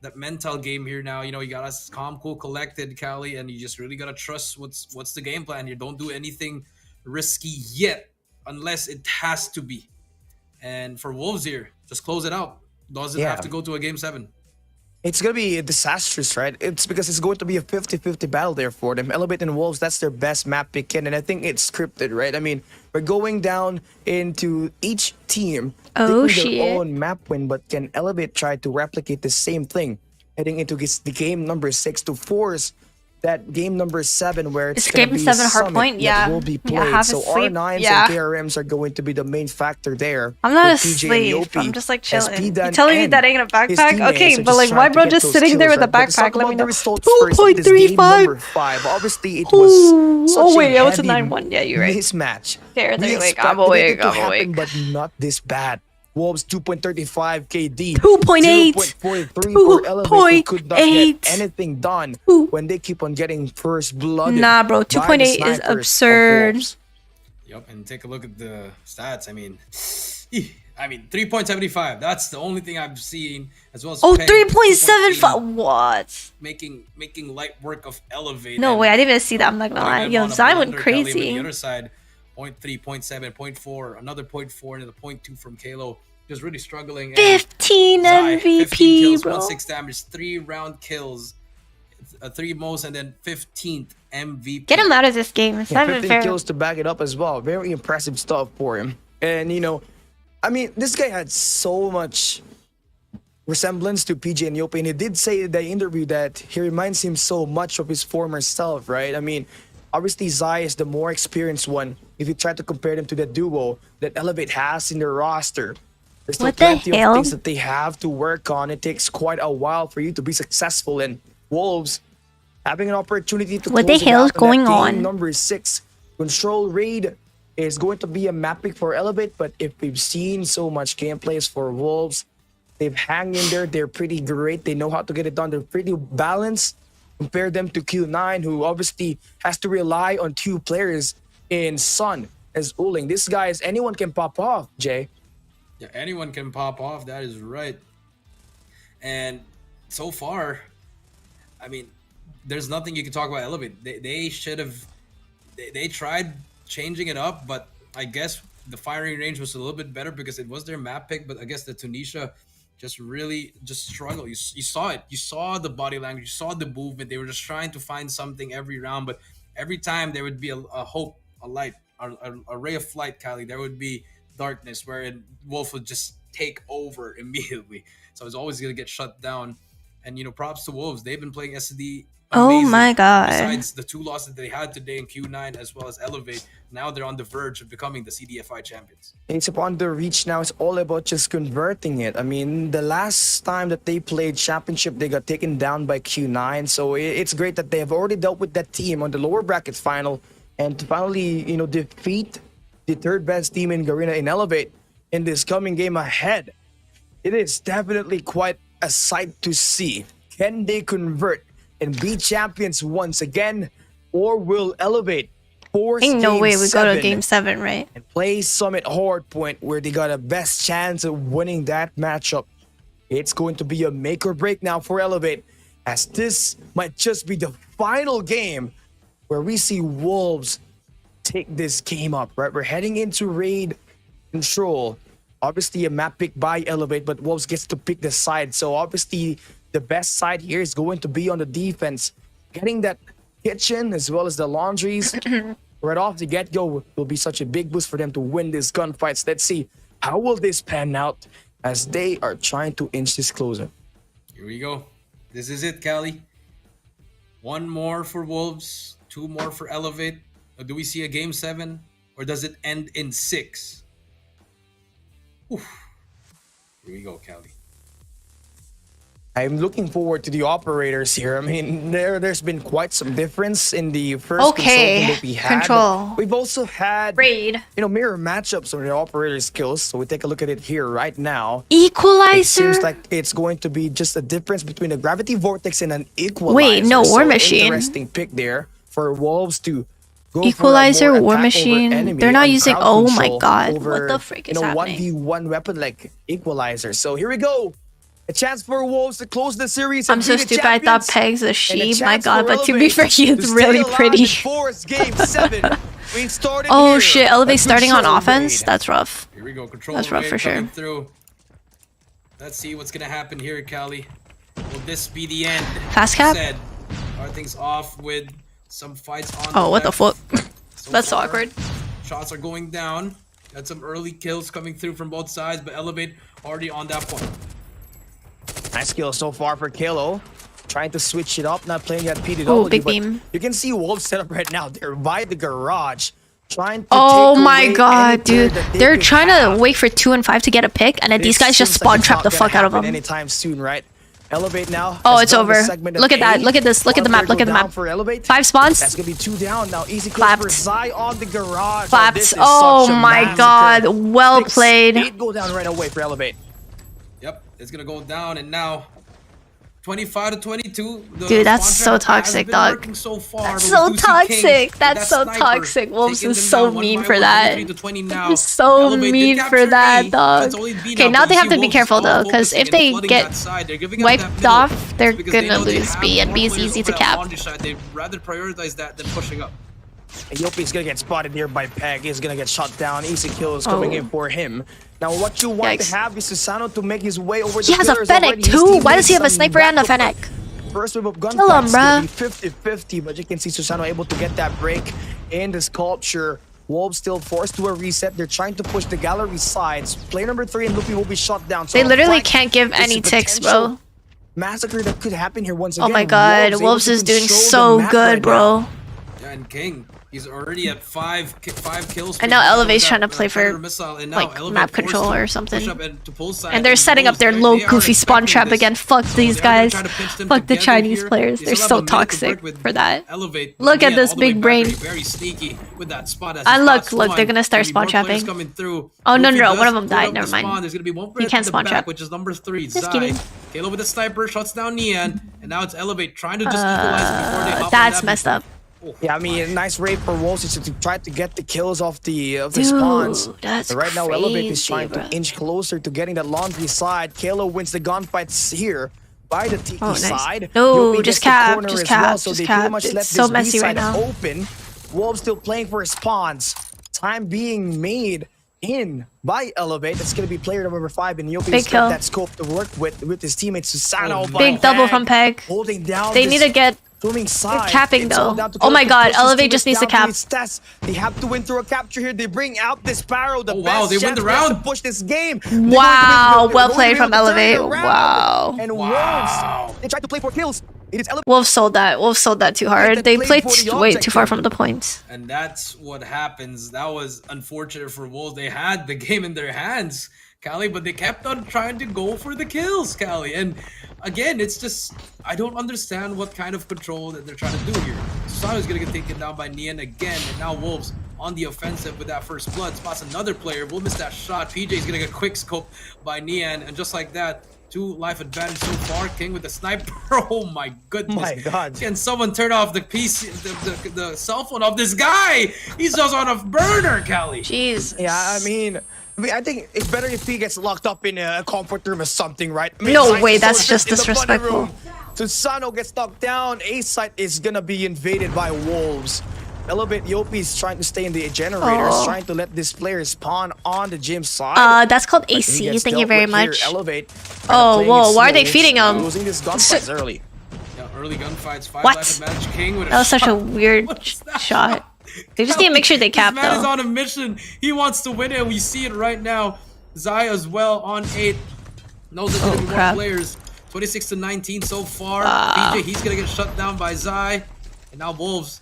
That mental game here now, you got us calm, cool, collected, Callie, and you just really gotta trust what's the game plan here. Don't do anything risky yet, unless it has to be. And for Wolves here, just close it out. Doesn't have to go to a game 7. It's going to be disastrous, right? It's because it's going to be a 50-50 battle there for them. Elevate and Wolves, that's their best map pick in, and I think it's scripted, right? I mean, we're going down into each team taking their own map win, but can Elevate try to replicate the same thing heading into the game number 6 to force that game number 7 where it's game 7 hard point, will be played. So R9s and KRMs are going to be the main factor there. I'm not asleep. I'm just like chilling. You telling me that ain't a backpack? Okay, but like, why bro just sitting there with a backpack? Let me know. 2.35. Obviously, it was such it was a 9-1. Yeah, you're right. Mismatch. There, like, I'm awake. But not this bad. Wolves 2.35 KD, 2.8, 2.43 for Elevate, who could not get anything done when they keep on getting first blood. Nah, bro, 2.8 is absurd. Yup, and take a look at the stats. I mean, 3.75. That's the only thing I've seen, as well as 3.75. What? Making light work of Elevate. No way, I didn't even see that. I'm not gonna lie. Yo, Zai went crazy. On the other side, 0.3, 0.7, 0.4, another 0.4, and the 0.2 from Kalo. Just really struggling. 15 Zai, MVP, 15 kills, bro. 1/6 damage, 3-round kills, 3 most, and then 15th MVP. Get him out of this game. It's not even 15 fair. kills to back it up as well. Very impressive stuff for him. And, I mean, this guy had so much resemblance to PJ and Yope, and he did say in the interview that he reminds him so much of his former self, right? I mean, obviously, Zai is the more experienced one if you try to compare them to the duo that Elevate has in their roster. There's still plenty of things that they have to work on. It takes quite a while for you to be successful, and Wolves having an opportunity to what the hell is going on? Number 6, Control Raid is going to be a map pick for Elevate, but if we've seen so much gameplays for Wolves, they've hung in there. They're pretty great. They know how to get it done. They're pretty balanced. Compare them to Q9, who obviously has to rely on 2 players in Sun as Uling. This guy is anyone can pop off, Jay. Yeah, anyone can pop off. That is right. And so far, I mean, there's nothing you can talk about Elevate. They should have. They tried changing it up, but I guess the firing range was a little bit better because it was their map pick. But I guess the Tunisia just struggled. You saw it. You saw the body language. You saw the movement. They were just trying to find something every round, but every time there would be a hope, a light, a ray of light, Callie. There would be darkness wherein Wolf would just take over immediately. So it's always going to get shut down. And, props to Wolves. They've been playing SD amazing. Oh my God. Besides the 2 losses they had today in Q9 as well as Elevate, now they're on the verge of becoming the CDFI champions. It's upon the reach now. It's all about just converting it. I mean, the last time that they played championship, they got taken down by Q9. So it's great that they have already dealt with that team on the lower brackets final, and to finally, defeat the 3rd best team in Garena in Elevate in this coming game ahead. It is definitely quite a sight to see. Can they convert and be champions once again, or will Elevate force Ain't no way we go to game game 7, right? and play Summit Hard Point where they got a best chance of winning that matchup? It's going to be a make or break now for Elevate, as this might just be the final game where we see Wolves take this game up, right? We're heading into Raid Control. Obviously a map pick by Elevate, but Wolves gets to pick the side. So obviously the best side here is going to be on the defense. Getting that kitchen as well as the laundries right off the get-go will be such a big boost for them to win these gunfights. Let's see, how will this pan out as they are trying to inch this closer? Here we go. This is it, Callie. 1 more for Wolves, 2 more for Elevate. Or do we see a game 7, or does it end in 6? Oof. Here we go, Callie. I'm looking forward to the operators here. I mean, there's been quite some difference in the first consulting that we had. Control. We've also had Raid. mirror matchups on the operator skills. So we take a look at it here right now. Equalizer. It seems like it's going to be just a difference between a gravity vortex and an equalizer. Wait, no, War Machine. Interesting pick there for Wolves to go Equalizer, for a more War attack Machine. over enemy They're not and using. crowd Oh my control god! over, What the frick is happening? 1v1 weapon like equalizer. So here we go. A chance for Wolves to close the series. I'm so stupid. I thought Peg's a sheep. My god, but to be fair, he is really pretty. Oh shit, Elevate starting on offense? That's rough. Here we go. Control. That's rough for sure. Through. Let's see what's gonna happen here, Cali. Will this be the end? Fast cap? Are things off with some fights on? Oh, what the fuck? So That's so far, awkward. Shots are going down. Got some early kills coming through from both sides, but Elevate already on that point. Nice kill so far for Kalo. Trying to switch it up, not playing at PDW. Oh, big beam. You can see Wolves set up right now. They're by the garage. Trying to oh take my away god, dude. that They're trying to wait for 2 and 5 to get a pick, and then these guys just spawn trap the fuck out of them. Anytime soon, right? Elevate now. Oh, it's over. Look at that. Look at this. Look at the map. Look at the map. 5 spawns. That's gonna be 2 down now. Easy clapped. for Zai on the garage. Clapped. Oh my god. Well played. 8 go down right away for Elevate. Yep, it's gonna go down, and now 25 to 22. Dude, that's so toxic, dog. That's so toxic. That's so toxic. Wolves is so mean for that. They're so mean for that, dog. Okay, now they have to be careful though, because if they get wiped off, they're gonna lose B, and B is easy to cap. They'd rather prioritize that than pushing up. Yopi's gonna get spotted here by Peg. He's gonna get shot down. Easy kills coming in for him. Now, what you want to have is Susano to make his way over the He has a Fennec too. Why does he have a sniper and a Fennec? First wave of gunfights is gonna be 50-50, but you can see Susano able to get that break in the sculpture. Wolves still forced to a reset. They're trying to push the gallery sides. Player number 3 and Luffy will be shot down. So they literally can't give any ticks, bro. Massacre that could happen here once again. Oh my god, Wolves is doing so good, bro. Yeah, and King. He's already at 5 kills. And now Elevate's trying to play for like map control or something. And they're setting up their low goofy spawn trap again. Fuck these guys. Fuck the Chinese players. They're so toxic for that. Look at this big brain. And look, they're gonna start spawn trapping. Oh no, one of them died. Never mind. He can't spawn trap. Which is number 3. Just kidding. Kalo with the sniper shuts down Nian, and now it's Elevate trying to just equalize before they hop. That's messed up. Yeah, I mean, a nice raid for Wolves is to try to get the kills off the spawns. That's right now, Elevate is trying to inch closer to getting that laundry side. Kalo wins the gunfights here by the Tiki side. No, just cap, so they pretty much let so this messy B-side right now. open. Wolves still playing for his spawns. Time being made in by Elevate. That's going to be player number 5, and Yopi has got that scope to work with his teammates Susano. Big double from Peg. Holding down. They need to get. They're capping though. Oh my god, Elevate just needs to cap. They have to win through a capture here. They bring out the Sparrow, the best they win the round. to push this game. Wow, well played from Elevate. Wow. And Wolves, they tried to play for kills. It is Elevate. Wolves sold that. Wolves sold that too hard. They played way too far from the points. And that's what happens. That was unfortunate for Wolves. They had the game in their hands, Cali, but they kept on trying to go for the kills, Cali. And again, it's just, I don't understand what kind of control that they're trying to do here. Susano's gonna get taken down by Nian again, and now Wolves on the offensive with that first blood. Spots another player, will miss that shot. PJ's gonna get quick scope by Nian, and just like that, 2 life advantage so far. King with the sniper. Oh my goodness. My god. Can someone turn off the PC, the cell phone of this guy? He's just on a burner, Cali. Jeez. Yeah, I mean, I think it's better if he gets locked up in a comfort room or something, right? I mean, no way, that's just disrespectful. Susano gets knocked down. A site is gonna be invaded by Wolves. Elevate Yopi is trying to stay in the generators, trying to let this player spawn on the gym side. That's called AC. Thank you very much. Elevate. Oh, whoa, why are they feeding him? Losing this gunfights early. Yeah, early gunfights. 5 what? life advantage. King with that was such a weird shot. They just need to make sure they cap though. This man is on a mission. He wants to win it. We see it right now. Zai as well on 8. Knows there's gonna be more players. 26 to 19 so far. PJ, he's gonna get shut down by Zai. And now Wolves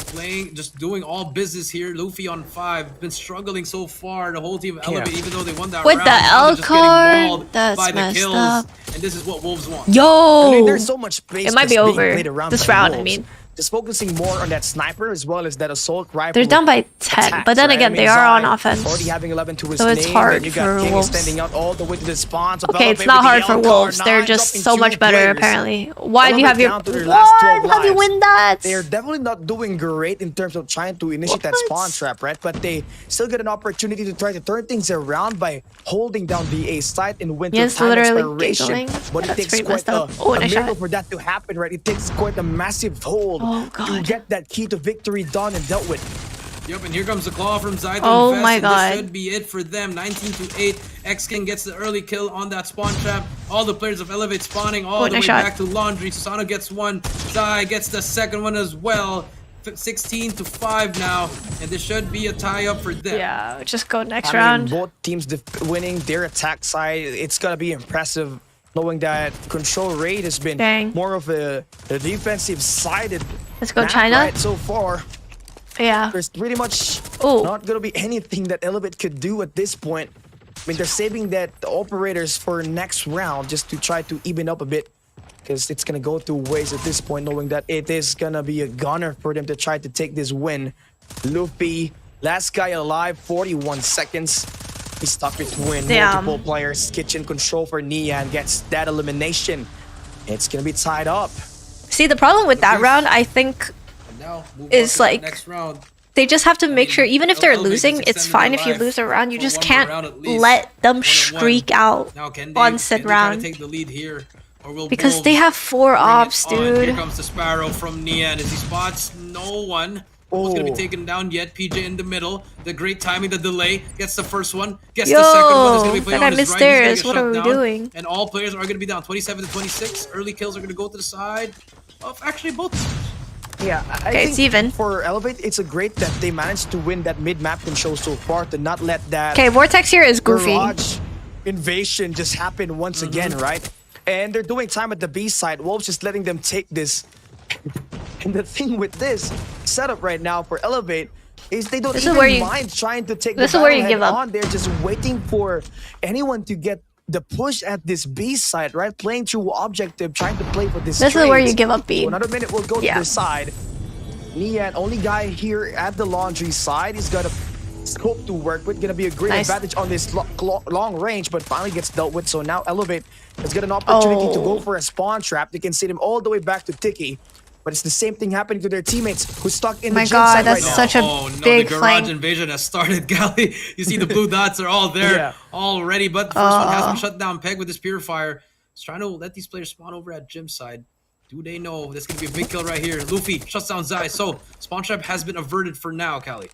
playing, just doing all business here. Luffy on 5. Been struggling so far. The whole team of Elevate, even though they won that with round. With the L card? That's messed up. and this is what Wolves want. Yo! I mean, there's so much space It might be just being over played around this by round, I Wolves. mean. Just focusing more on that sniper as well as that assault rifle. They're down by 10, attacks, but then right? again, I mean, they are on Zai offense. Already having 11 to his So it's name, hard and you got for King Wolves. extending out all the way to the spawns. Okay, it's not hard for Wolves. They're just so much better, apparently. Why do you have your... What? How do you win that? They're definitely not doing great in terms of trying to initiate that spawn trap, right? But they still get an opportunity to try to turn things around by holding down the A site in winter Yes, time literally expiration. giggling. But Yeah, it that's takes pretty quite messed up. Oh, a and I miracle shot. for that to happen, right? It takes quite a massive hold to get that key to victory done and dealt with. Yep, and here comes the claw from Zai. Oh Invest, my and god. This should be it for them. 19-8. X-King gets the early kill on that spawn trap. All the players of Elevate spawning all the way back to Laundry. Susano gets one. Zai gets the second one as well. 16-5 now, and this should be a tie-up for them. Yeah, just go next I round. mean, both teams winning their attack side. It's gonna be impressive, knowing that control rate has been more of a defensive sided. Let's go map, China. Right, so far. Yeah. There's pretty much not gonna be anything that Elevate could do at this point. I mean, they're saving the operators for next round just to try to even up a bit, because it's gonna go two ways at this point, knowing that it is gonna be a gunner for them to try to take this win. Luffy, last guy alive, 41 seconds. He's stuck between multiple players. Kitchen control for Nian gets that elimination. It's gonna be tied up. See, the problem with that round, I think, is like next round. they just have to make sure, even if they're losing, it's fine if you lose a round. You just can't let them streak out on said round. Take the lead here, or will Because they have 4 ops, dude. Here comes the Sparrow from Nian as he spots no one. Who's gonna be taken down yet? PJ in the middle. The great timing, the delay. Gets the first one. Gets the second one. Is gonna be played on his right. Stairs. What are we doing? And all players are gonna be down. 27-26. Early kills are gonna go to the side of actually both. Yeah, I okay, it's even. For Elevate, it's a great that they managed to win that mid-map control so far, to not let that Vortex here is goofy. Garage invasion just happen once again, right? And they're doing time at the B side. Wolves just letting them take this. And the thing with this setup right now for Elevate is they don't even mind trying to take the battle head on. They're just waiting for anyone to get the push at this B side, right? Playing through objective, trying to play for this. This is where you give up B. So another minute will go to the side. Nian, only guy here at the Laundry side. He's got a scope to work with. Gonna be a great advantage on this long range, but finally gets dealt with. So now Elevate has got an opportunity to go for a spawn trap. They can send him all the way back to Tiki. But it's the same thing happening to their teammates who's stuck in the gym side that's right now. such a big the garage invasion has started, Gally. You see the blue dots are all there already, but the first one has been shut down. Peg with his purifier is trying to let these players spawn over at gym side. Do they know this going to be a big kill right here? Luffy shuts down Zai. So spawn trap has been averted for now, Cali.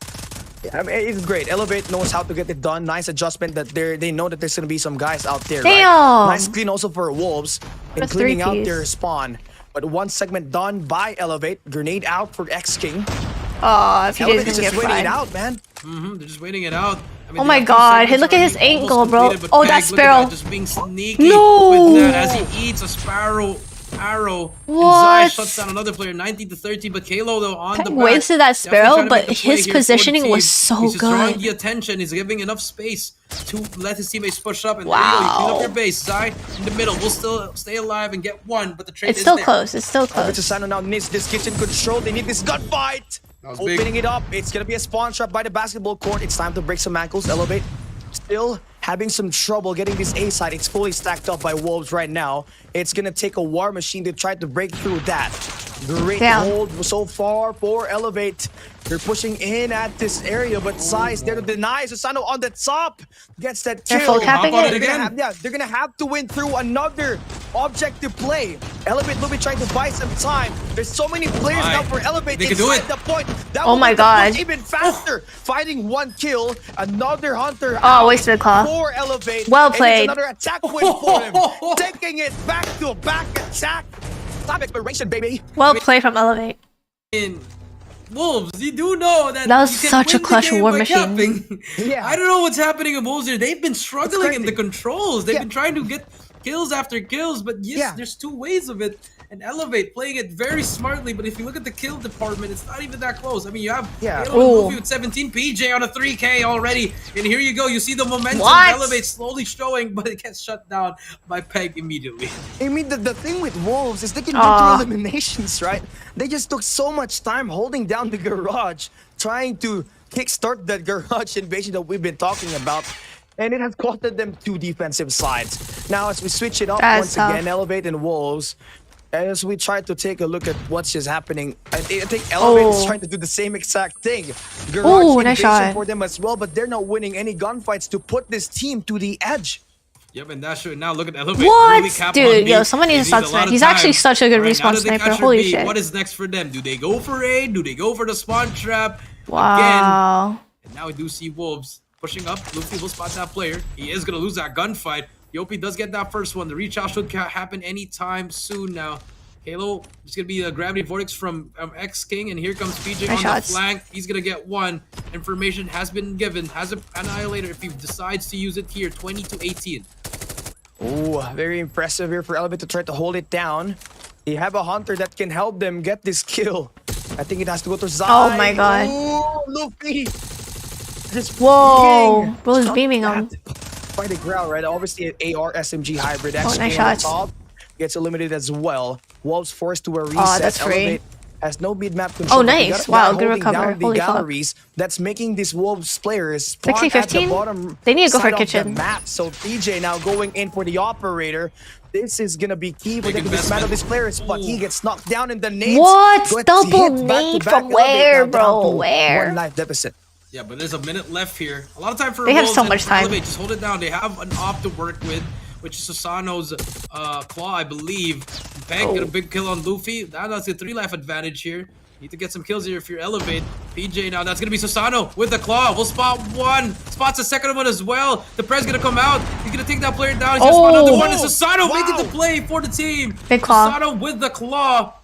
Yeah, I mean, it's great. Elevate knows how to get it done. Nice adjustment that they know that there's going to be some guys out there. Damn. Right? Nice clean also for Wolves in cleaning out their spawn. But one segment done by Elevate. Grenade out for X-King. Oh, if he Elevate didn't is get just waiting fried. it out, man. They're just waiting it out. I mean, Oh my god, hey, look at his ankle, bro. Oh, that Sparrow. Just being sneaky with that as he eats a Sparrow arrow. What? And Zai shuts down another player, 19-13. But Kalo though on the back. Wasted that Sparrow, but his positioning was so He's drawing good. the attention. He's giving enough space to let his teammates push up. And there you go. You clean up your base. Zai in the middle. We'll still stay alive and get one, but the trade It's is still there. close. It's still close. Susano now needs this kitchen control. They need this gunfight. Opening it up. It's gonna be a spawn trap by the basketball court. It's time to break some ankles. Elevate still having some trouble getting this A side. It's fully stacked up by Wolves right now. It's gonna take a war machine to try to break through that. Great hold so far for Elevate. They're pushing in at this area, but Zai is there to deny. Susano on the top gets that kill. They're full capping it. They're gonna have to win through another objective play. Elevate will be trying to buy some time. There's so many players now for Elevate. They can do it. The point. That Oh my god. even faster. Fighting one kill, another hunter. Oh, wasted claw. For Elevate. Well And played. it's another attack win for him. Taking it back to back attack. Time expiration, baby. Well played from Elevate. In Wolves, you do know that That was you can such a win the clutch game war by machine. capping. I don't know what's happening in Wolves here. They've been struggling in the controls. They've been trying to get kills after kills, but yes, there's two ways of it. And Elevate playing it very smartly, but if you look at the kill department, it's not even that close. I mean, you have Luffy with 17, PJ on a 3K already, and here you go. You see the momentum of Elevate slowly showing, but it gets shut down by Peg immediately. I mean, the thing with Wolves is they can go through eliminations, right? They just took so much time holding down the garage, trying to kickstart that garage invasion that we've been talking about. And it has costed them 2 defensive sides. Now, as we switch it up once again, Elevate and Wolves, as we try to take a look at what's just happening, I think Elevate is trying to do the same exact thing. Garage invasion for them as well, but they're not winning any gunfights to put this team to the edge. Yep, and that's true. Now look at Elevate. What? Dude, yo, someone needs to start sniper. He's actually such a good respawn sniper. Holy shit. What is next for them? Do they go for A? Do they go for the spawn trap? Wow. Again. And now we do see Wolves pushing up. Luffy will spot that player. He is going to lose that gunfight. Yopi does get that first one. The reach out should happen anytime soon now. Halo is going to be a gravity vortex from X King, and here comes PJ on the flank. He's going to get one. Information has been given. Has an annihilator if he decides to use it here. 20-18. Oh, very impressive here for Elevate to try to hold it down. They have a hunter that can help them get this kill. I think it has to go to Zai. Oh my god. Oh, Luffy. Just whoa. Bro is beaming him. By the ground, right? Obviously an AR SMG hybrid. Nice shots. Gets eliminated as well. Wolves forced to a reset. That's free. Has no mid-map control. Oh, nice. Wow, good recover. Holy galleries. That's making these Wolves players 60-15? They need to go for kitchen. Map. So PJ now going in for the operator. This is gonna be key for them to dismantle this player, but he gets knocked down in the nades. What? Double nade from where, bro? Where? 1 life deficit. Yeah, but there's a minute left here. A lot of time for They have so much time. Elevate. Just hold it down. They have an op to work with, which is Susano's claw, I believe. Peg get a big kill on Luffy. That's a 3-life advantage here. Need to get some kills here if you're Elevate. PJ now, that's gonna be Susano with the claw. We'll spot one. Spots the second one as well. The press gonna come out. He's gonna take that player down. He's gonna spot another one. And Susano making the play for the team. Big claw. Susano with the claw.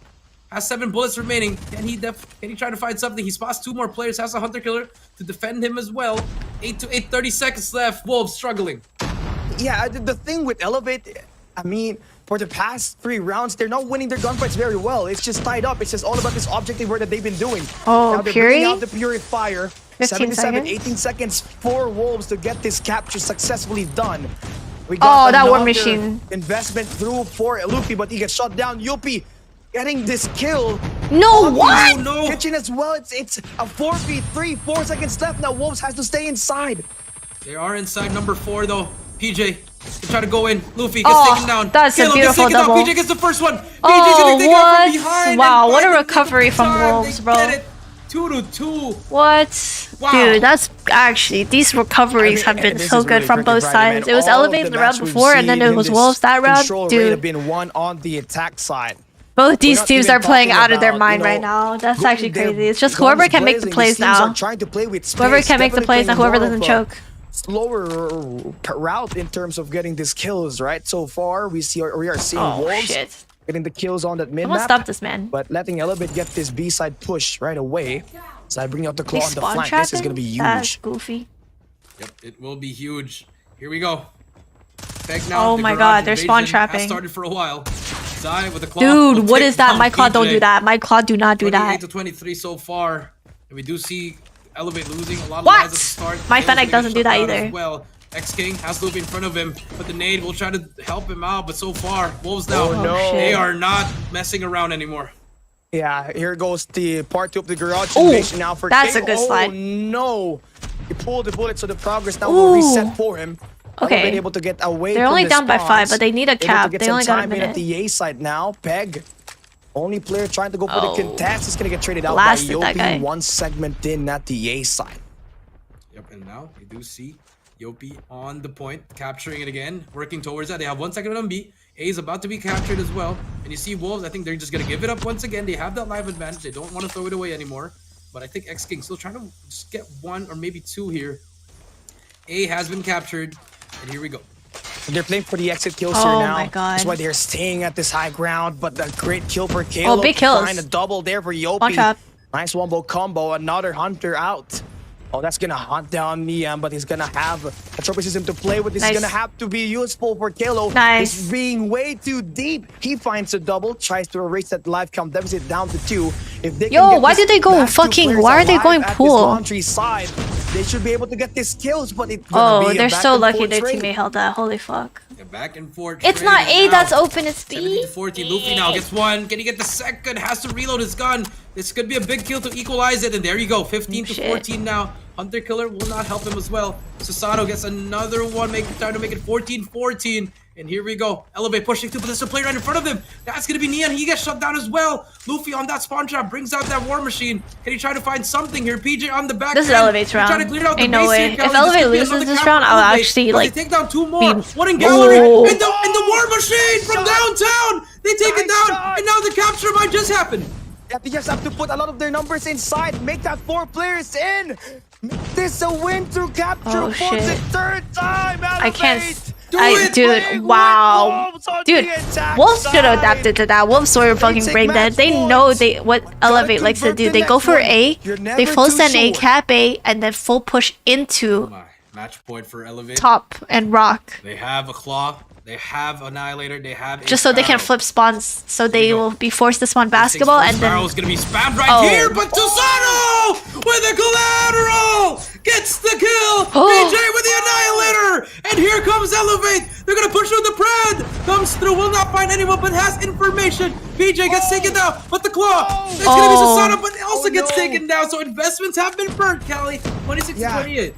Has 7 bullets remaining. Can he try to find something? He spots 2 more players. Has a hunter killer to defend him as well. 30 seconds left. Wolves struggling. Yeah, the thing with Elevate, I mean, for the past 3 rounds, they're not winning their gunfights very well. It's just tied up. It's just all about this objective work that they've been doing. Oh, now they're bringing out the Purifier. 18 seconds for Wolves to get this capture successfully done. We got that war machine. Investment through for Luffy, but he gets shot down. Yuppie getting this kill. No, what? No. Kitchen as well. It's a 4v3. 4 seconds left. Now Wolves has to stay inside. They are inside number 4 though. PJ try to go in. Luffy gets taken down. That's Halo a beautiful double. PJ gets the first one. PJ's gonna take it out from behind. Wow, what a recovery from Wolves, bro. 2-2. What? Wow. Dude, that's actually, these recoveries have been so good from both sides. It was Elevate the round before, and then it was Wolves that round. Dude, have been won on the attack side. both these teams are playing out of their mind right now. That's actually crazy. It's just whoever can make the plays now. Whoever can make the plays and whoever doesn't choke. Slower route in terms of getting these kills, right? So far, we are seeing Wolves getting the kills on that mid map. Stop this man. But letting ELVATE get this B side push right away. So I bring out the claw on the flank. This is gonna be huge. That's goofy. Yep, it will be huge. Here we go. Now, oh my god, they're spawn trapping. Started for a while. Zai with the claw. Dude, what is that? My claw don't do that. My claw do not do that. 28-23 so far. And we do see ELVATE losing a lot of lives at the start. My Fennec doesn't do that either. Well, X-King has Luffy in front of him, but the nade will try to help him out, but so far, Wolves now, they are not messing around anymore. Yeah, here goes the part 2 of the garage invasion now for that's a good slide. Oh no! He pulled the bullet, so the progress now will reset for him. Okay. Been able to get away They're from only the down by spawns. 5, but they need a cap. They only got a minute. At the A side now, Peg. Only player trying to go for the contest is gonna get traded out by Yopi. 1 segment in at the A side. Yep, and now we do see Yopi on the point, capturing it again, working towards that. They have 1 second on B. A is about to be captured as well. And you see Wolves, I think they're just going to give it up once again. They have that live advantage. They don't want to throw it away anymore. But I think X-King still trying to just get 1 or maybe 2 here. A has been captured. And here we go. They're playing for the exit kills here now. Oh my god. That's why they're staying at this high ground. But a great kill for Caleb. Oh, big kills. Trying to double there for Yopi. Nice wombo combo. Another hunter out. Oh, that's gonna hunt down Nian, but he's gonna have a trophy system to play with. This is gonna have to be useful for Kalo. Nice. He's being way too deep. He finds a double, tries to erase that life count deficit down to 2. If they Yo, why did they go fucking? Why are they going pool? Side, they should be able to get these kills, but it's gonna be they're so lucky their trade. teammate held that. Holy fuck. Back and forth. It's not A that's open, it's B. 14. Luffy now gets one. Can he get the second? Has to reload his gun. This could be a big kill to equalize it. And there you go. 15 to 14 now. Hunter Killer will not help him as well. Susanoo gets another one, trying to make it 14-14. And here we go. Elevate pushing through, but there's a player right in front of him. That's going to be Nian. He gets shut down as well. Luffy on that spawn trap brings out that war machine. Can he try to find something here? PJ on the back. This is Elevate's round. Ain't no way. If Elevate loses this round, I'll actually like. They take down 2 more. One in gallery. And the war machine from downtown. They take it down. And now the capture might just happen. Yeah, they just have to put a lot of their numbers inside. Make that 4 players in. Make this a win through capture for the 3rd time. Elevate. I can't. Dude, wow. Dude, Wolves should have adapted to that. Wolves were fucking brain dead. They know what Elevate likes to do. They go for A, they full send A, cap A, and then full push into match point for Elevate. Top and rock. They have a claw. They have Annihilator. They have just so they can flip spawns, so they will be forced to spawn basketball, and then is gonna be spammed right here, but Susanoo with the collateral gets the kill. PJ with the Annihilator, and here comes Elevate. They're gonna push through the Pred. Comes through, will not find anyone, but has information. PJ gets taken down, but the claw. It's gonna be Susanoo, but also gets taken down. So investments have been burnt, Callie. 26-28.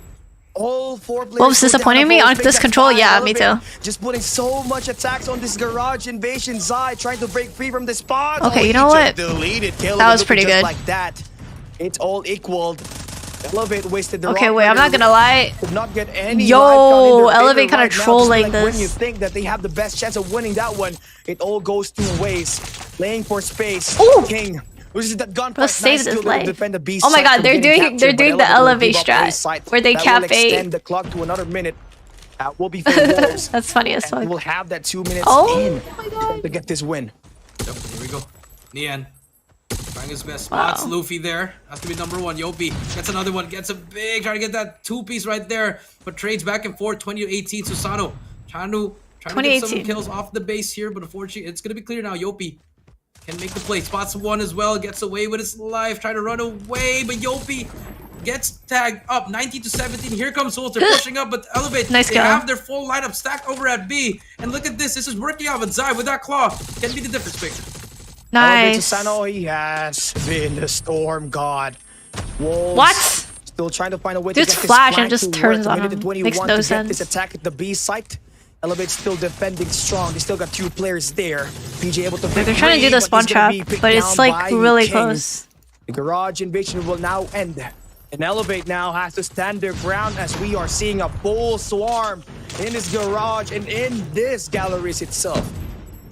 All 4 players. Wolves disappointing me on this control. Yeah, me too. Just putting so much attacks on this garage invasion. Zai trying to break free from the spot. Okay, you know what? That was pretty good. Like that, it's all equaled. Elevate wasted the okay, wait, I'm not gonna lie. Did not get any. Yo, Elevate kind of trolling this. When you think that they have the best chance of winning that one, it all goes 2 ways. Playing for space. Ooh. King. Let's save this life. Oh my god, they're doing the Elevate strat where they cap A. Extend the clock to another minute. Will be for Wolves. That's funny as fuck. We'll have that 2 minutes in to get this win. Yep, here we go. Nian trying his best. Spots Luffy there. Has to be number 1. Yopi gets another one. Gets a big. Trying to get that 2-piece right there. But trades back and forth. 20-18. Susanoo trying to get some kills off the base here. But unfortunately, it's going to be clear now. Yopi can make the play. Spots 1 as well. Gets away with his life. Trying to run away. But Yopi gets tagged up. 19-17. Here comes Solter pushing up. But Elevate, they have their full lineup stacked over at B. And look at this. This is working out with Zai with that claw. Can be the difference maker. Nice. Susanoo, he has been the storm god. Wolves what? Still trying to find a way to get this flash and just turns on him. Makes no sense. This attack at the B site. Elevate still defending strong. They still got 2 players there. PJ able to. They're trying to do the spawn trap, but it's like really close. The garage invasion will now end. And Elevate now has to stand their ground as we are seeing a full swarm in this garage and in this galleries itself.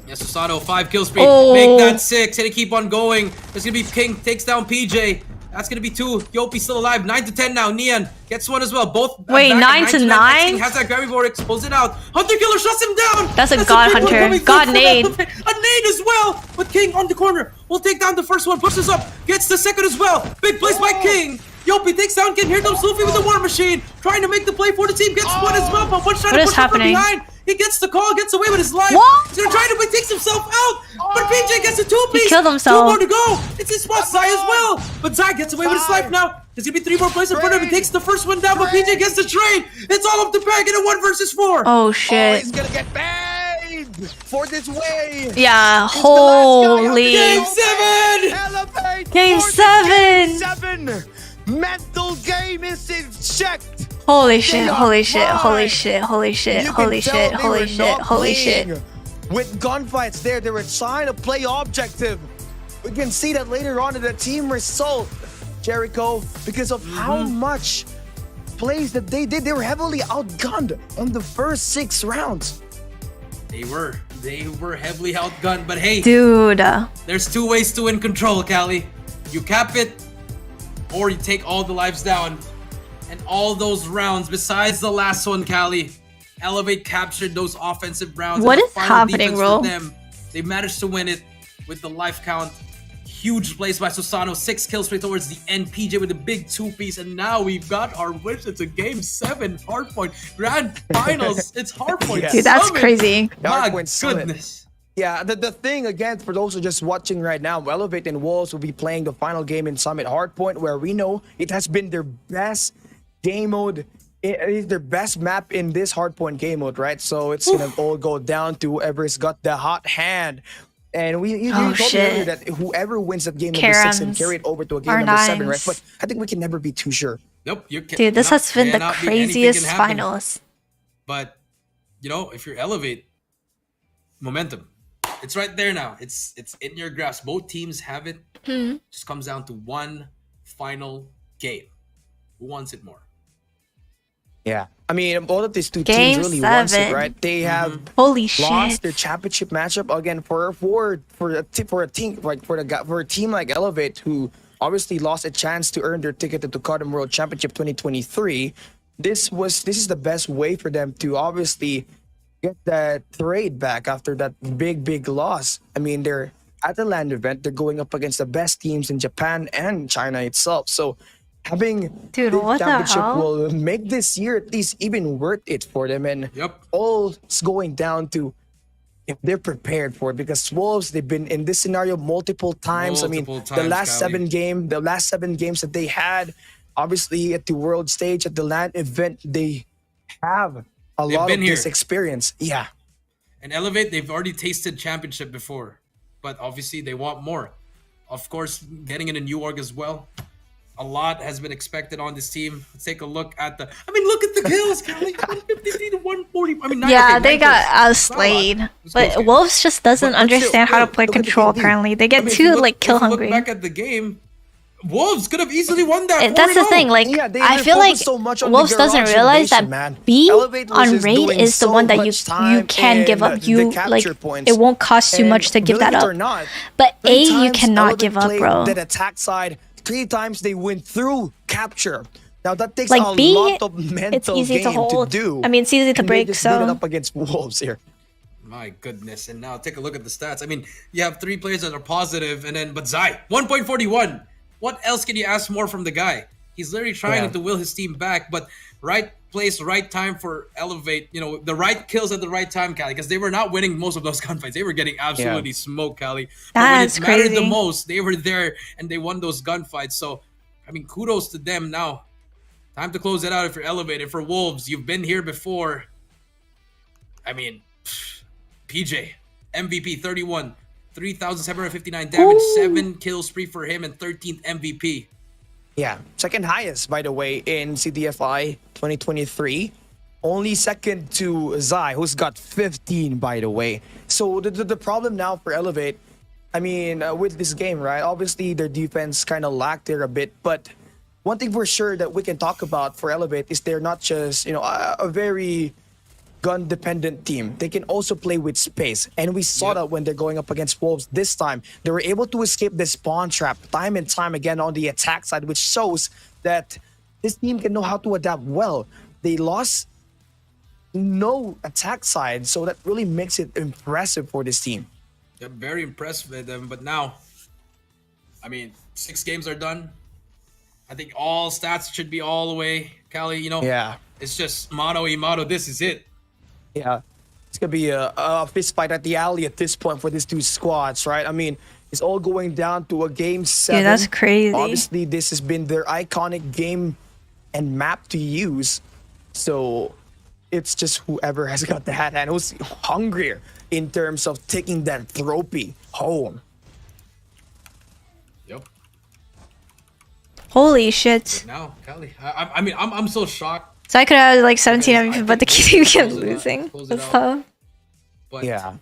Yes, Susanoo, 5 kill streak. Make that 6. And they keep on going. There's gonna be King takes down PJ. That's gonna be 2. Yopi still alive. 9-10 now. Nian gets 1 as well. Both. Wait, 9-9? Has that gravity board, expose it out. Hunter Killer shuts him down. That's a god hunter. God nade. A nade as well. But King on the corner will take down the first one. Pushes up. Gets the second as well. Big plays by King. Yopi takes down King. Here comes Luffy with the war machine. Trying to make the play for the team. Gets 1 as well. But what's trying to push him from behind. He gets the call, gets away with his life. What? He's gonna try to, but he takes himself out. But PJ gets a 2-piece. He killed himself. 2 more to go. It's his spot, Zai as well. But Zai gets away with his life now. There's gonna be 3 more plays in front of him. He takes the first one down, but PJ gets the trade. It's all up to bag in a 1 versus 4. Oh shit. He's gonna get banged for this way. Yeah, holy. Game 7. Elevate Game 7. Mental game is in check. Holy shit, holy shit, holy shit, holy shit, holy shit, holy shit, holy shit. With gunfights there, they were trying to play objective. We can see that later on in the team result, Jericho, because of how much plays that they did. They were heavily outgunned on the first 6 rounds. They were heavily outgunned, but hey. Dude. There's 2 ways to win control, Callie. You cap it, or you take all the lives down. And all those rounds, besides the last one, Callie, Elevate captured those offensive rounds. What is happening, bro? They managed to win it with the life count Huge plays by Susano, 6 kills straight towards the end. PJ with a big 2-piece, and now we've got our wish. It's a Game 7 Hardpoint Grand Finals. It's Hardpoint. Dude, that's Summit. crazy. My Hardpoint goodness. Yeah, the thing again, for those who are just watching right now, Elevate and Wolves will be playing the final game in Summit Hardpoint, where we know it has been their best game mode. It is their best map in this Hardpoint game mode, right? So it's gonna all go down to whoever's got the hot hand. And you told me earlier that whoever wins that game number 6 and carry it over to a game number 7, right? But I think we can never be too sure. Nope. Dude, this has been the craziest finals. But, you know, if you're Elevate, momentum. It's right there now. It's in your grasp. Both teams have it. Just comes down to one final game. Who wants it more? Yeah, I mean, both of these two Game teams really wants it, 7. right? They have Holy lost shit. their championship matchup again for a team like Elevate, who obviously lost a chance to earn their ticket to the Cardam World Championship 2023. This is the best way for them to obviously get that trade back after that big loss. I mean, they're at the LAN event. They're going up against the best teams in Japan and China itself. So having Dude, the what the championship hell? will make this year at least even worth it for them. And all it's going down to if they're prepared for it, because Wolves, they've been in this scenario multiple times. The last 7 games that they had, obviously at the world stage, at the LAN event, they have a lot of this experience. Yeah. And Elevate, they've already tasted championship before, but obviously they want more. Of course, getting in a new org as well. A lot has been expected on this team. Let's take a look at look at the kills, Callie. 153 to 140. I mean, They got outslayed. But Wolves just doesn't understand how to play control currently. They get too kill hungry. Look back at the game. Wolves could have easily won that. That's the thing. I feel like Wolves doesn't realize that B on raid is the one that you can give up. It won't cost you much to give that up. But A, you cannot give up, bro. That attack side 3 times they went through capture. Now that takes a B, lot of mental it's easy to game hold. do. I mean, it's easy to break. Just So did it up against Wolves here. My goodness. And now take a look at the stats. I mean, you have 3 players that are positive, and then but Zai 1.41. What else can you ask more from the guy? He's literally trying to will his team back, but right place, right time for Elevate. You know, the right kills at the right time, Callie, because they were not winning most of those gunfights. They were getting absolutely smoked, Callie. But when it mattered the most, they were there and they won those gunfights. So, I mean, kudos to them. Now, time to close it out if you're Elevated. For Wolves, you've been here before. I mean, PJ, MVP 31. 3,759 damage, 7 kill spree for him, and 13th MVP. Yeah, second highest, by the way, in CDFI 2023. Only second to Zai, who's got 15, by the way. So the problem now for Elevate, I mean, with this game, right? Obviously, their defense kind of lacked there a bit, but one thing for sure that we can talk about for Elevate is they're not just, a very gun-dependent team. They can also play with space. And we saw that when they're going up against Wolves this time. They were able to escape the spawn trap time and time again on the attack side, which shows that this team can know how to adapt well. They lost no attack side, so that really makes it impressive for this team. Yeah, very impressed with them. But now, I mean, 6 games are done. I think all stats should be all the way. Callie, it's just motto y motto. This is it. Yeah, it's going to be a fist fight at the alley at this point for these 2 squads, right? I mean, it's all going down to a game 7. Yeah, that's crazy. Obviously, this has been their iconic game and map to use. So it's just whoever has got the hat and who's hungrier in terms of taking that trophy home. Yep. Holy shit. Now, Callie, I mean, I'm so shocked. So I could have 17 MVP, but the team kept losing. That's tough. But yeah,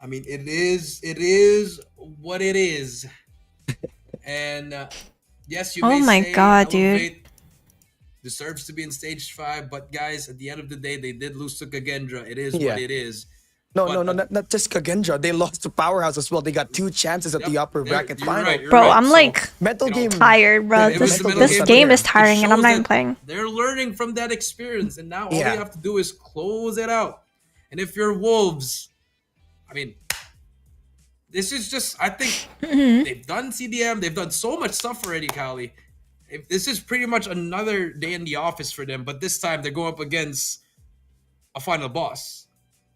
I mean, it is what it is. And yes, you may say my god, Elevate dude. deserves to be in stage 5, but guys, at the end of the day, they did lose to Kagendra. It is what it is. No, not just Kagendra. They lost to Powerhouse as well. They got 2 chances at the upper bracket final. Right, bro, right. I'm mental game tired, bro. This game is tiring, and I'm not even playing. They're learning from that experience, and now all they have to do is close it out. And if you're Wolves, I mean, This is just, I think they've done CDM, they've done so much stuff already, Callie. This is pretty much another day in the office for them, but this time they're going up against a final boss.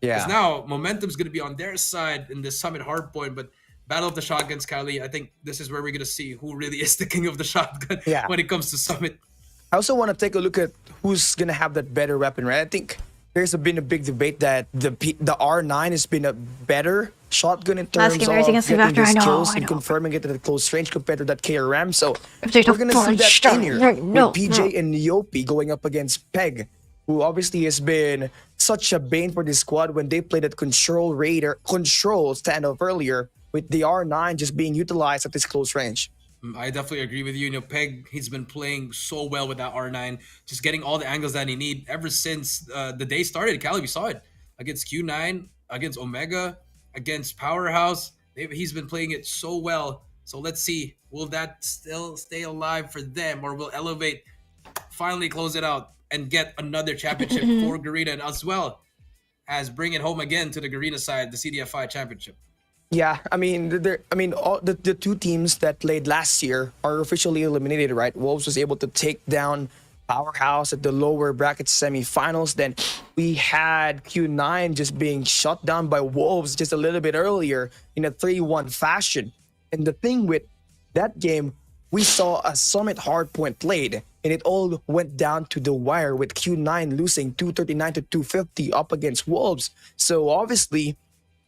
Yeah. Because now momentum's going to be on their side in this Summit hardpoint, but Battle of the Shotguns, Callie, I think this is where we're going to see who really is the king of the shotgun when it comes to Summit. I also want to take a look at who's going to have that better weapon, right? I think there's been a big debate that the R9 has been a better shotgun in terms of getting these kills and confirming it at a close range compared to that KRM. So we're going to see that in here with PJ and Neopi going up against Peg, who obviously has been such a bane for this squad when they played at Control standoff earlier, with the R9 just being utilized at this close range. I definitely agree with you. You know, Peg, he's been playing so well with that R9, just getting all the angles that he need ever since the day started. Callie, we saw it against Q9, against Omega, against Powerhouse. He's been playing it so well. So let's see, will that still stay alive for them, or will Elevate finally close it out and get another championship for Garena, and as well as bring it home again to the Garena side, the CDFI championship? Yeah, I mean, all the two teams that played last year are officially eliminated, right? Wolves was able to take down Powerhouse at the lower bracket semifinals. Then we had Q9 just being shut down by Wolves just a little bit earlier in a 3-1 fashion. And the thing with that game, we saw a Summit hardpoint played, and it all went down to the wire with Q9 losing 239 to 250 up against Wolves. So obviously,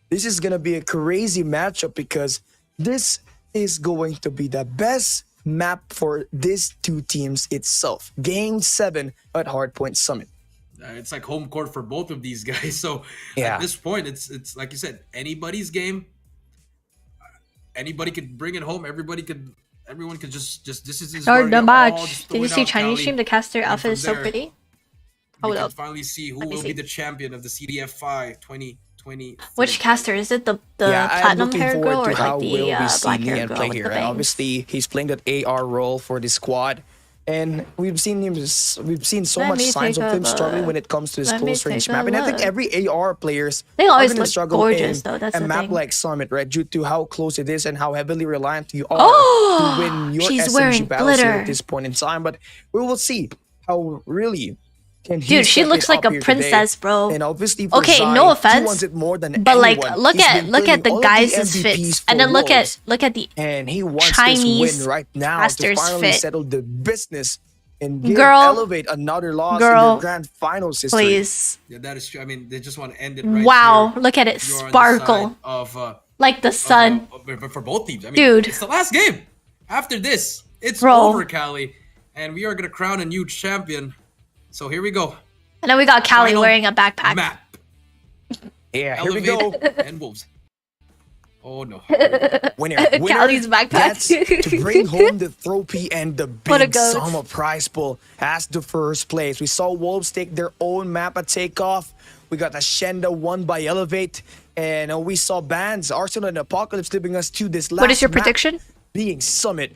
this is going to be a crazy matchup because this is going to be the best map for these two teams itself. Game 7 at Hardpoint Summit. It's like home court for both of these guys. So at this point, it's like you said, anybody's game. Anybody could bring it home. Everyone could just this is his Start the match. Did you see Chinese team? The caster outfit is so pretty. Hold up. Finally see who will be the champion of the CDFI 2020. Which caster is it? The platinum hair girl or like the black hair girl with the bangs? Obviously, he's playing that AR role for the squad, and we've seen so much signs of him struggling when it comes to his close range map. And I think every AR players always look struggle gorgeous, though. That's a the map thing. like Summit, right? Due to how close it is and how heavily reliant you are to win your SMG battles here at this point in time. But we will see how really. Dude, she looks like a princess, bro. And obviously, okay, Zai, no offense, he wants it more than but like, anyone. look at the guys' MVPs fits, for and then look Wolves. at the And he wants Chinese this win right now to casters finally fit. settle the business and give Girl, Elevate another loss in their grand finals history. Please. Yeah, that is true. I mean, they just want to end it right Wow, here. look at it You're on the sparkle side of, like the sun. but for both teams, I mean, Dude. it's the last game. After this, it's Bro. over, Callie, and we are gonna crown a new champion. So here we go. And then we got Callie Final wearing a backpack. Map. Yeah, here we Elevate go. and Wolves. Oh no. Winner Callie's backpack. gets to bring home the trophy and the What a big goat. summer prize pool as the first place. We saw Wolves take their own map at takeoff. We got Ashenda won by Elevate. And we saw Bands, Arsenal and Apocalypse leaving us to this last What is your map prediction? being Summit.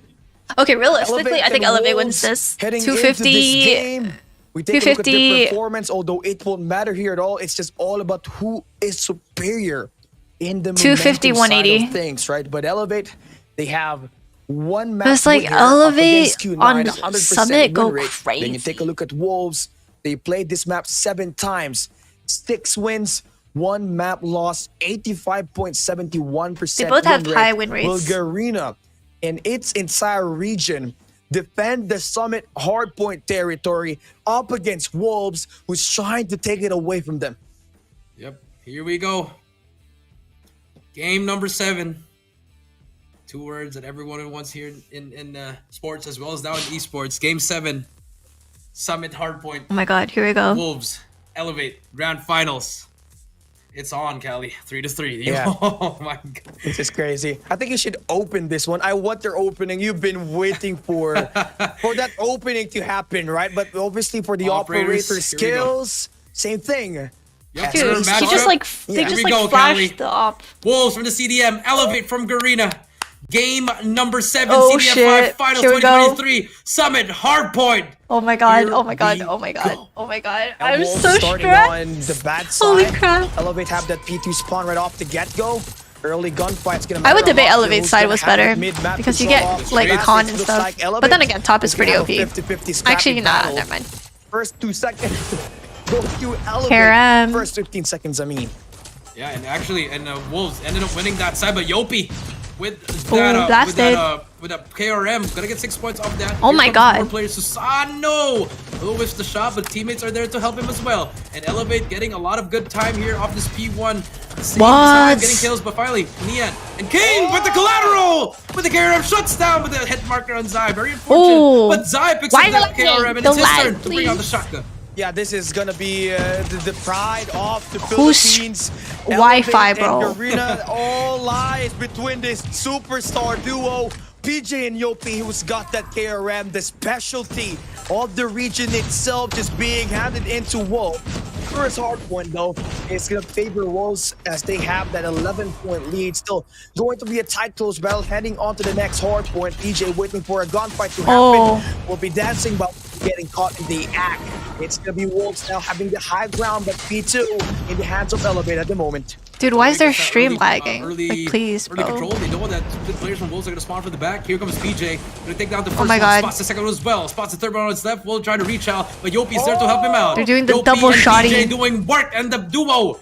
Okay, realistically, I think and Elevate Wolves wins this. heading into this 250. game. We take a look at their 250. performance, although it won't matter here at all. It's just all about who is superior in the 250, momentum side 180. of things, right? But Elevate, they have one map. But it's like winner up Elevate against Q9, on 100% Summit win go rate. Then you crazy. take a look at Wolves. They played this map 7 times, 6 wins, 1 map loss, 85.71%. They both have win high rate. win rates. Will Garena and its entire region defend the Summit hardpoint territory up against Wolves, who's trying to take it away from them? Yep. Here we go. Game number 7. 2 words that everyone wants here in sports as well as now in esports. Game 7. Summit hardpoint. Oh my god, here we go. Wolves. Elevate. Grand finals. It's on, Callie. 3-3. Yeah. Oh my god. This is crazy. I think you should open this one. I want their opening. You've been waiting for that opening to happen, right? But obviously for the Operators, operator here we go. skills, same thing. Yep. Dude, Sure, he matchup. just like they Yeah. just Here we like go, flashed Callie. the op. Wolves from the CDM. Elevate from Garena. Game number 7. Oh, CDFI shit. Finals Here we go. 2023. Summit hardpoint. Oh my god, Here oh my god, we oh my god, go. oh my god. And I'm Wolves so starting stressed. on the bad Holy side. crap. Elevate have that P2 spawn right off the get-go. Early gunfight's gonna I would matter a debate lot. Elevate Who's side gonna was have better that mid-map because you control get off. like Fast, con it and looks stuff. like Elevate But then again, top is is gonna pretty have OP. a 50-50 scrappy Actually, nah, battle. never mind. First 2 seconds. Go to Elevate. KRM. First 15 seconds, I mean. Yeah, and actually, Wolves ended up winning that side, but Yopi with Ooh, that, blasted. with a KRM, gonna get 6 points off that. Oh Here my comes god. More players. Susano will whiff the shot, but teammates are there to help him as well. And Elevate getting a lot of good time here off this P1. What? Getting kills, but finally, Nian and King with the collateral! With the KRM shuts down with the hit marker on Zai. Very unfortunate. Ooh. But Zai picks Why up that the KRM, and the it's his lag, turn to bring out the please? shotgun. Yeah, this is gonna be the pride of the Who's Philippines. Wi-Fi, Elevate bro? and Garena, all lies between this superstar duo. PJ and Yopi, who's got that KRM, the specialty of the region itself, just being handed into Wolf. First hard point though, it's gonna favor Wolves as they have that 11-point lead. Still going to be a tight close battle heading on to the next hard point. PJ waiting for a gunfight to happen. Will be dancing but getting caught in the act. It's gonna be Wolves now having the high ground, but P2 in the hands of Elevate at the moment. Dude, why is their stream lagging? Like, please, early bro. control. They know that the players from Wolves are going to spawn from the back. Here comes PJ. Going to take down the first my one. god. Spots the second one as well. Spots the third one on his left. Will try to reach out, but Yopi's there to help him out. They're doing the Yopi double and shotty. PJ doing work, and the duo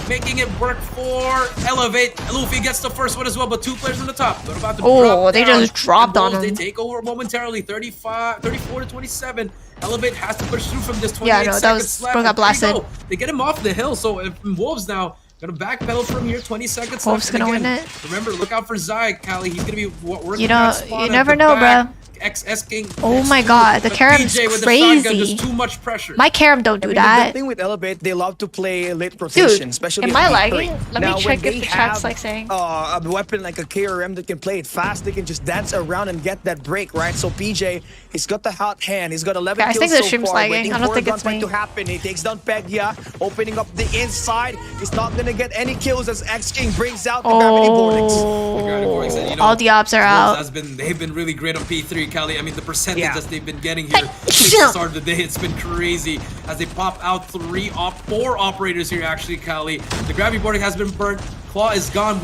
making it work for Elevate. Luffy gets the first one as well, but 2 players on the top. They're about to drop they down. just dropped And on Wolves, him. They take over momentarily. 34 to 27. Elevate has to push through from this 28 Yeah, no, that seconds was- left. bro got And there you blasted. go. They get him off the hill, so if Wolves now gonna backpedal from here, 20 seconds Wolves left. And gonna again, win it. Remember, look out for Zai, Callie. He's gonna be working You that know, spot you at never the know, back. bro. XS King. Oh my god, the But Karam's PJ with the shotgun, crazy. just too much pressure. My Karam don't do The that. thing with Elevate, they love to play late rotation, Dude, especially am at I P3. lagging? Let Now, me when check if they the chat's have, like saying. a weapon like a KRM that can play it fast, they can just dance around and get that break, right? So PJ, he's got the hot hand. He's got 11 Yeah, I kills think the so stream's far, lagging. waiting I don't for think a it's gunfight me. to happen. He takes down Pegya, opening up the inside. He's not gonna get any kills as X King brings out the Gravity Vortex. And, you know, All the ops are Wolves out. they've been really great on P3, Callie. I mean, the percentage Yeah. that they've been getting here since the start of the day, it's been crazy. As they pop out 4 operators here, actually, Callie. The gravity boarding has been burnt. Claw is gone.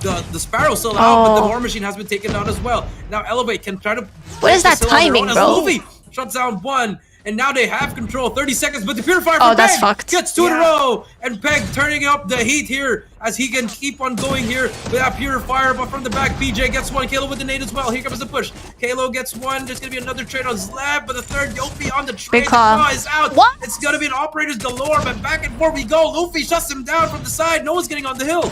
The Sparrow's still out, but the War Machine has been taken out as well. Now Elevate can try to. What is that timing, bro? Luffy shuts down 1. And now they have control. 30 seconds, but the Purifier Oh, for that's Peg fucked. gets 2 in a row. And Peg turning up the heat here as he can keep on going here with that Purifier. But from the back, PJ gets 1. Kalo with the nade as well. Here comes the push. Kalo gets 1. There's going to be another trade on his left, but the third Yopi on the trade. Big claw. The claw is out. What? It's going to be an operators galore, but back and forth we go. Luffy shuts him down from the side. No one's getting on the hill.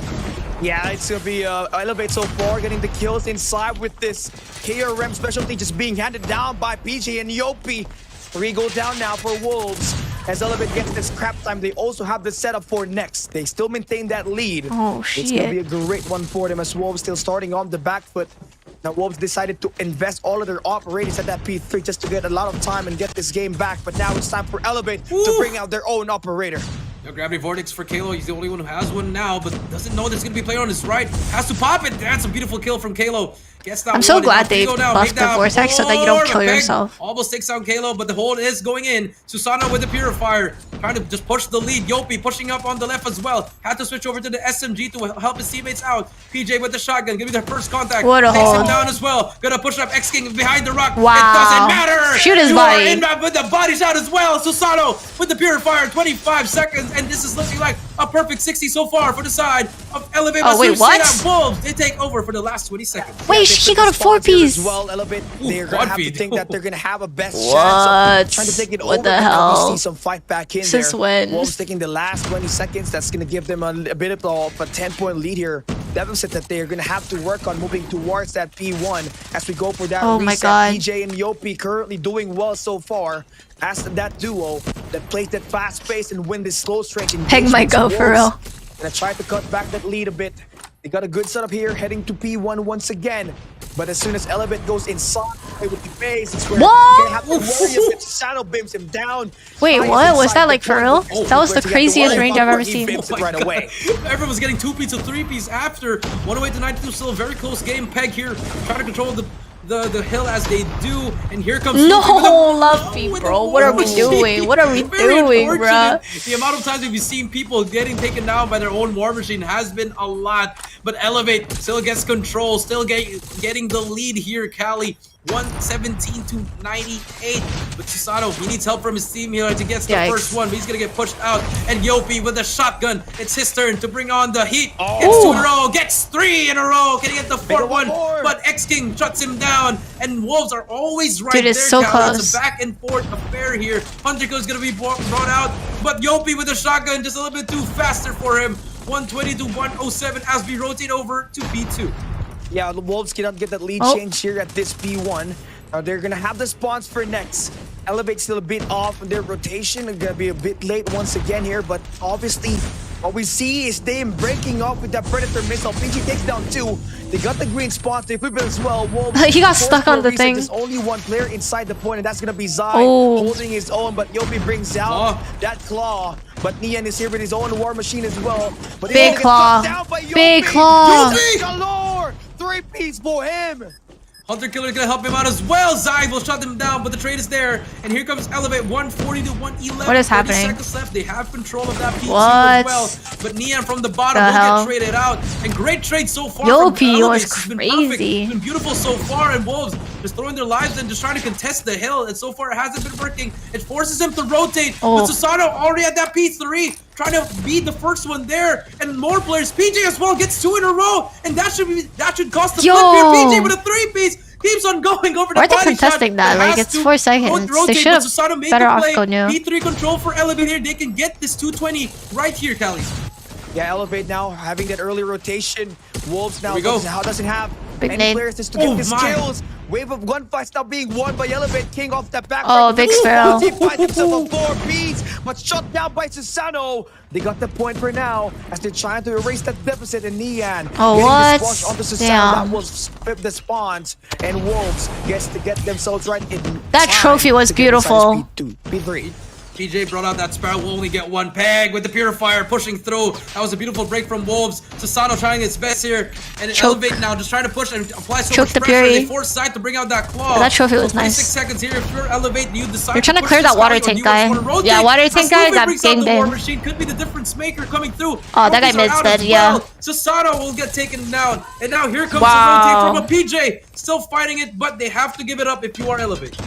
Yeah, it's gonna be Elevate so far, getting the kills inside with this KRM specialty just being handed down by PJ and Yopi. 3 go down now for Wolves. As Elevate gets this crap time, they also have the setup for next. They still maintain that lead. Oh, It's gonna be a shit. great one for them as Wolves still starting on the back foot. Now Wolves decided to invest all of their operators at that P3 just to get a lot of time and get this game back. But now it's time for Elevate to bring out their own operator. No Gravity Vortex for Kalo. He's the only one who has one now, but doesn't know there's going to be a player on his right. Has to pop it. That's a beautiful kill from Kalo. Gets that I'm so one. glad It's they go down. buffed Make the that Vortex so that you don't more. kill Peg yourself. Almost takes down Kalo, but the hold is going in. Susano with the Purifier. Trying to just push the lead. Yopi pushing up on the left as well. Had to switch over to the SMG to help his teammates out. PJ with the shotgun. Give me the first contact. What a Takes him hold. down as well. Gonna push up X-King behind the rock. Wow. It doesn't matter. Shoot his You body. are in with the body shot as well. Susano with the Purifier. 25 seconds. And this is looking like a perfect 60 so far for the side of Elevate. Oh, wait, what? Wolves, they take over for the last 20 seconds. Wait, he got a 4-piece. As well, Elevate, they're quad gonna have to feed. think that they're gonna have a best What? chance of trying to take it What over. the but now we hell? see some fight back in Since there. when? Wolves taking the last 20 seconds. That's gonna give them a bit of a 10-point lead here. Deficit that they're gonna have to work on moving towards that P1 as we go for that Oh reset. my god. PJ and Yopi currently doing well so far as that duo that plays that fast pace and win this slow stretch. Peg might go for real. Gonna try to cut back that lead a bit. They got a good setup here, heading to P1 once again. But as soon as Elevate goes inside with the base, it's where What? you're gonna have to worry if it shadow beams him down. Wait, Fires what? Was inside that the like for point, real? but That was where the you have to craziest worry range about I've ever where he seen. bims Oh it my right God. away. Everyone was getting 2-piece to 3-piece after. 108 to 92, still a very close game. Peg here trying to control the hill as they do, and here comes No, Luffy with a- Luffy, with bro. a What are we War doing? Machine. What are we Very doing, unfortunate. bruh? The amount of times we've seen people getting taken down by their own War Machine has been a lot, but Elevate still gets control, still getting the lead here, Cali. 117 to 98. But Susanoo, he needs help from his team here to get the first one, but he's gonna get pushed out. And Yopi with the shotgun. It's his turn to bring on the heat. Gets 2 in a row, gets 3 in a row. Can he get the 4th one? But X-King shuts him down. And Wolves are always right there, so close. It's a back and forth affair here. Hunter is gonna be brought out, but Yopi with the shotgun just a little bit too faster for him. 120 to 107 as we rotate over to B2. Yeah, the Wolves cannot get that lead change here at this B1. Now they're gonna have the spawns for next. Elevate still a bit off in their rotation. They're gonna be a bit late once again here, but obviously what we see is them breaking off with that Predator missile. PG takes down 2. They got the green spawns. They flip it as well. Wolves, he got stuck on the thing. There's only one player inside the point, and that's gonna be Zai holding his own. But Yopi brings out that claw. But Nian is here with his own war machine as well. But big claw. Big claw. Galore. 3-piece for him. Hunter Killer gonna help him out as well. Zai will shut them down, but the trade is there. And here comes Elevate, 140 to 111. What is happening? 30 seconds left. They have control of that P2 as well. But Nian from the bottom will get traded out. And great trade so far. Yopi was crazy. It's been beautiful so far. And Wolves just throwing their lives and just trying to contest the hill. And so far it hasn't been working. It forces him to rotate. But Susanoo already at that P3. Trying to beat the first one there, and more players. PJ as well gets 2 in a row, and that should cost the flip here. PJ with a 3-piece keeps on going over the body shot. Why are they contesting that? Like, it's 4 seconds. They should have better off go new. B3 control for Elevate here. They can get this 220 right here, Cali. Yeah, Elevate now having that early rotation. Wolves now doesn't have any players just to get these kills. Wave of gunfights now being won by Elevate. King off that back. Big spell. He finds himself a 4-piece, but shut down by Susanoo. They got the point for now as they're trying to erase that deficit in Nian. What? Onto Susanoo. That will flip the spawns, and Wolves gets to get themselves right in. That trophy was beautiful. B3. PJ brought out that Sparrow, will only get 1 peg with the Purifier pushing through. That was a beautiful break from Wolves. Susanoo trying his best here. And Elevate now just trying to push and apply so much pressure. They force Side to bring out that claw. That trophy was nice. 6 seconds here. If you're Elevate, you decide you're trying to clear that water tank guy. Yeah, water tank guy got game the war machine could be the difference maker coming through. That guy mid dead, yeah. Susanoo will get taken down. And now here comes the rotate from a PJ. Still fighting it, but they have to give it up if you are Elevate.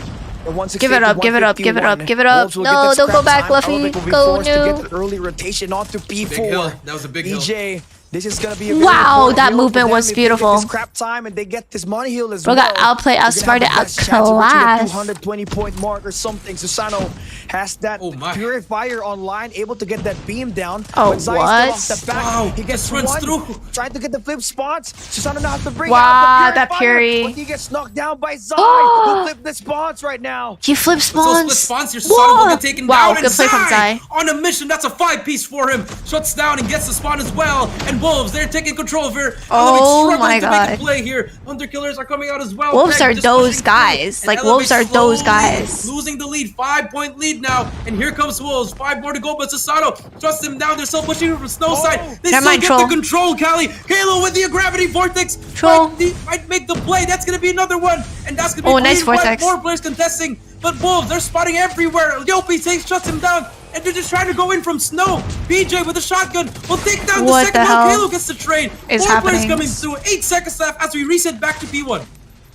Give it up, give it up, give it up, give it up. No, don't go back, Fluffy. Go new. Early rotation onto P4. Big hill. That was a big hill. This is gonna be a that movement was beautiful. Scrap time and they get this money heal as well. Bro got outplayed, outsmarted, outclassed. 220-point mark or something. Susanoo has that Purifier online, able to get that beam down. What? Wow, he gets runs through. Trying to get the flip spots. Susanoo now has to bring out the Purifier. But he gets knocked down by Zai, who flipped the spawns right now. He flipped spawns. Split spawns here. Susanoo will get taken down. Good play from Zai. On a mission, that's a 5-piece for him. Shuts down and gets the spawn as well. And Wolves, they're taking control of here. Oh my god. Make a play here. Hunter Killers are coming out as well. Wolves are those guys. Like, Wolves are those guys. Losing the lead. 5-point lead now. And here comes Wolves. 5 more to go, but Susanoo trusts him down. They're still pushing him from snow side. They still get the control, Cali. Kalo with the gravity vortex. Might make the play. That's going to be another one. And that's going to be nice vortex. 4 players contesting. But Wolves, they're spotting everywhere. Yopi shuts him down. And they're just trying to go in from snow. BJ with a shotgun will take down the second one. Kalo gets the trade. 4 players coming through. 8 seconds left as we reset back to P1.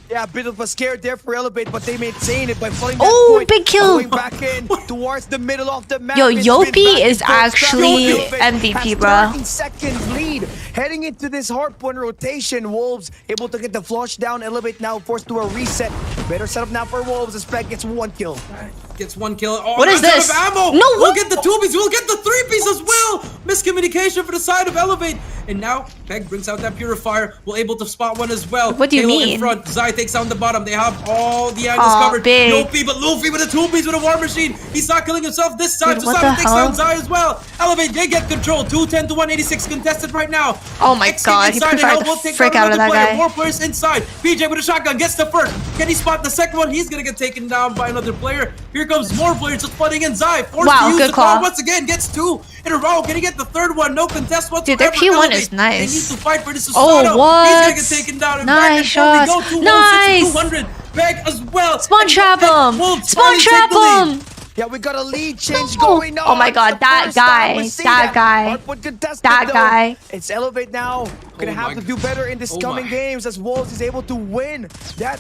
Yeah, a bit of a scare there for Elevate, but they maintain it by falling that point. Big kill. Going back in towards the middle of the map. Yo, Yopi is actually MVP, bro. 13 seconds lead. Heading into this hardpoint rotation, Wolves able to get the flush down. Elevate now forced to a reset. Better setup now for Wolves. The Spec gets 1 kill. Gets 1 kill. What is this? Ammo. No, we'll get the 2-piece. We'll get the 3-piece as well. Miscommunication for the side of Elevate. And now Peg brings out that Purifier. We're able to spot one as well. What do you mean? In front. Zai takes down the bottom. They have all the angles covered. Yopi, but Luffy with a 2-piece with a war machine. He's not killing himself this time. Susanoo takes down Zai as well. Elevate, they get control. 210 to 186 contested right now. Oh my god, he Purified the frick out of that guy. 4 players inside. PJ with a shotgun gets the first. Can he spot the second one? He's gonna get taken down by another player. Here comes more players just flooding in. Zai forced to use the claw once again. Gets 2 in a row. Can he get the third one? No contest whatsoever. Dude, their P1 is nice. They need to fight for this. Susanoo. He's gonna get taken down. Nice shot. Nice. 200. Peg as well. Spawn trap him. Spawn trap him. Yeah, we got a lead change going on. Oh my god, that guy. That guy. That guy. It's Elevate now. Gonna have to do better in this coming games as Wolves is able to win.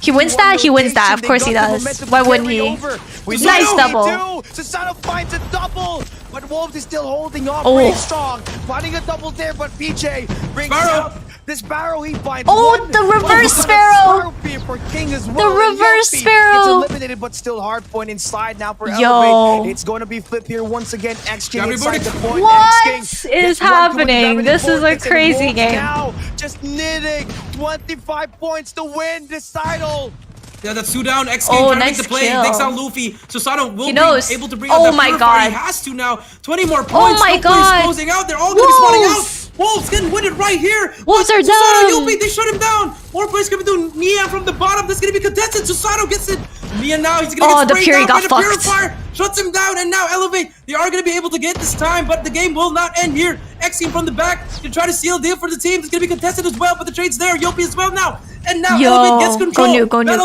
He wins that. He wins that. Of course he does. Why wouldn't he? Nice double. Susano finds a double, but Wolves is still holding on pretty strong. Finding a double there, but PJ brings out this Sparrow. He finds the reverse Sparrow. For King as well. The reverse Sparrow. It's eliminated, but still hard point inside now for Elevate. It's going to be flipped here once again. X-King inside the point. What is happening? This is a crazy game. Now just knitting 25 points to win this title. Yeah, that's 2 down. X-King trying to make the play. He takes out Luffy. Susano will be able to bring out that Purifier. He has to now. 20 more points. Oh my god. Closing out. They're all going to be spawning out. Wolves can win it right here. Wolves are down. Yuppie, they shut him down. More plays coming through. Nia from the bottom. That's going to be contested. Susano gets it. Nia now. He's going to get sprayed down by the Purifier. Shuts him down. And now Elevate. They are going to be able to get this time. But the game will not end here. X-King from the back to try to seal a deal for the team. It's going to be contested as well. But the trade's there. Yuppie as well now. And now Elevate gets control. Go new.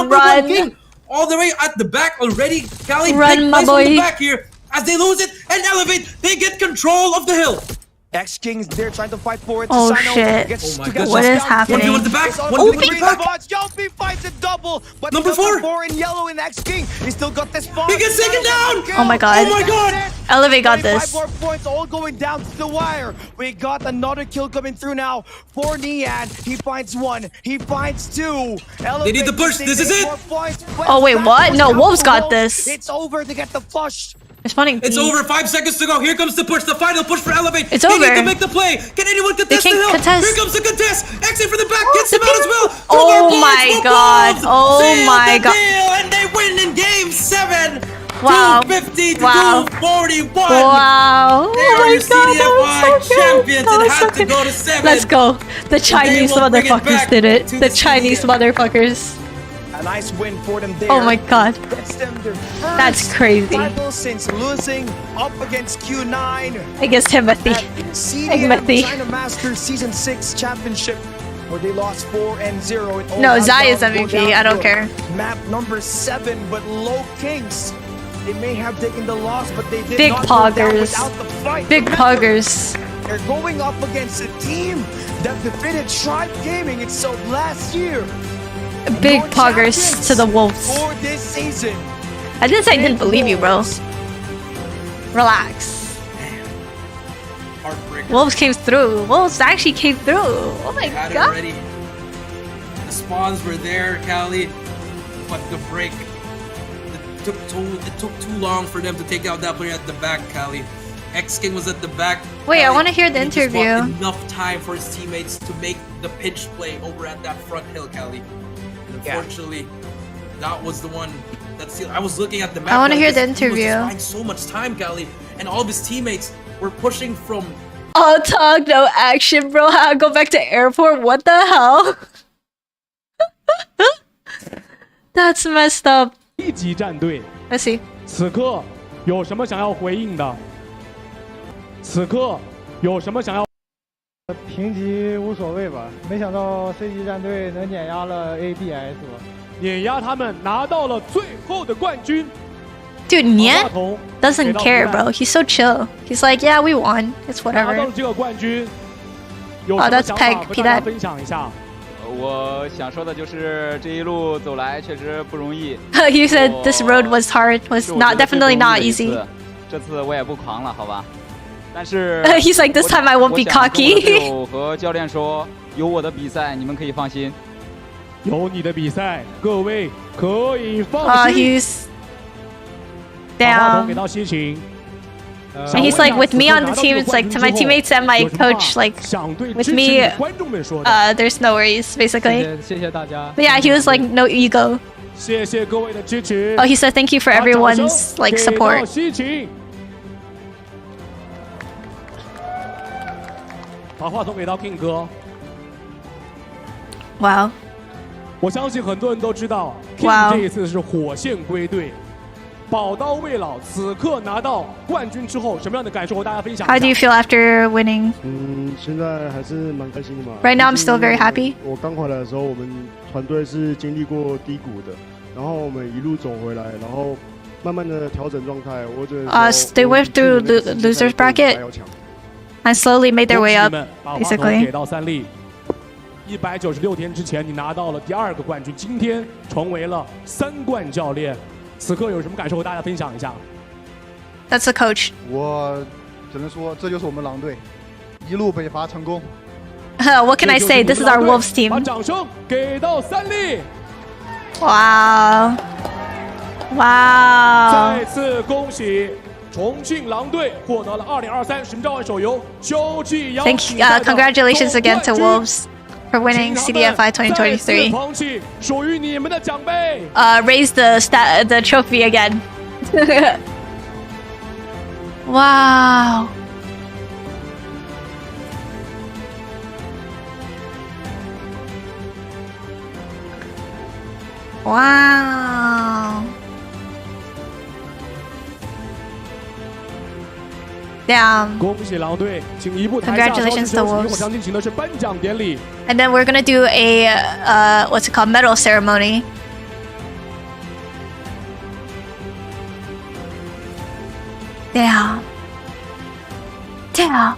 Run. All the way at the back already. Cali run, my boy. From the back here as they lose it. And Elevate. They get control of the hill. X-King's there trying to fight for it. Oh shit. What is happening? One at the back. Yuppie finds a double. But number 4 in yellow in X-King. He still got this ball. He gets taken down. Oh my god. Oh my god. Elevate got this. 5 more points all going down to the wire. We got another kill coming through now for Nian. He finds 1. He finds 2. They need the push. This is it. Oh wait, what? No, Wolves got this. It's over to get the flush. It's over. 5 seconds to go. Here comes the push. The final push for Elevate. It's over. They need to make the play. Can anyone contest the hill? Here comes the contest. Exit for the back. Gets him out as well. Oh my god. Oh my god. And they win in game 7. Wow. 250 to 241. Wow. They are your CDFI champions. It had to go to 7. Let's go. The Chinese motherfuckers did it. The Chinese motherfuckers. A nice win for them there. Oh my god. That's crazy. Since losing up against Q9. Against Timothy. CDFI China Masters Season 6 Championship, where they lost 4-0. No, Zai is MVP. I don't care. Map number 7, but Low Kings. They may have taken the loss, but they did Big not poggers. without the fight. Big poggers. They're going up against a team that defeated Tribe Gaming itself last year. Big poggers to the Wolves. For this season. I didn't say I didn't believe you, bro. Relax. Heartbreaker. Wolves came through. Wolves actually came through. Oh my god. Already. The spawns were there, Cali, but the break. It took too long for them to take out that player at the back, Cali. X-King was at the back. Wait, Cali, I want to hear the interview. Enough time for his teammates to make the pinch play over at that front hill, Cali. And unfortunately, that was the one that's. I was looking at the map. I want to hear the interview. He was just buying so much time, Cali, and all of his teammates were pushing from. All talk, no action, bro. How go back to airport? What the hell? That's messed up. 一级战队 Let's see. 此刻有什么想要回应的？此刻有什么想要？评级无所谓吧，没想到 C 级战队能碾压了 ABS 吧，碾压他们拿到了最后的冠军。 Dude, Nian doesn't care, bro. He's so chill. He's like, yeah, we won. It's 拿到 whatever. 了这个冠军，有 Oh, 什么 that's 想 Peg. 法和 P 大家 that. 分享一下？我想说的就是这一路走来确实不容易。 You said this road was hard. Was not definitely not easy. 这次我也不狂了，好吧？但是 He's like, this time I won't be cocky. 我和教练说，有我的比赛，你们可以放心。有你的比赛，各位可以放 He's 把话筒给 damn. 到西芹。 And he's like, with me on the team, it's like to my teammates and my coach, like with me, there's no worries, basically. 谢谢大家。 But yeah, he was like, no ego. 谢谢各位的支持。 Oh, he said thank you for everyone's like 给到 support. 西芹，把话筒给到 King 哥。 Wow. 我相信很多人都知道 Wow. ，King 这一次是火线归队，宝刀未老。此刻拿到冠军之后，什么样的感受和大家分享一下？ How do you feel after winning? 现在还是蛮开心的嘛。 Right now, I'm still very happy. 我刚回来的时候，我们团队是经历过低谷的，然后我们一路走回来，然后慢慢的调整状态。我觉得 they went through losers bracket. and slowly made their way up, basically. 196天之前，你拿到了第2个冠军，今天成为了3冠教练。此刻有什么感受和大家分享一下 ？That's the coach. 我只能说，这就是我们狼队，一路北伐成功。What can I say? This is our Wolves team. 把掌声给到3粒。哇！哇！再次恭喜重庆狼队获得了2023使命召唤手游秋季邀请赛的 Congratulations again to Wolves for winning CDFI 2023. 捧起属于你们的奖杯。Raise the trophy again. Wow. Wow. Damn. Congratulations to Wolves. And then we're gonna do a what's it called, medal ceremony. Damn. Damn.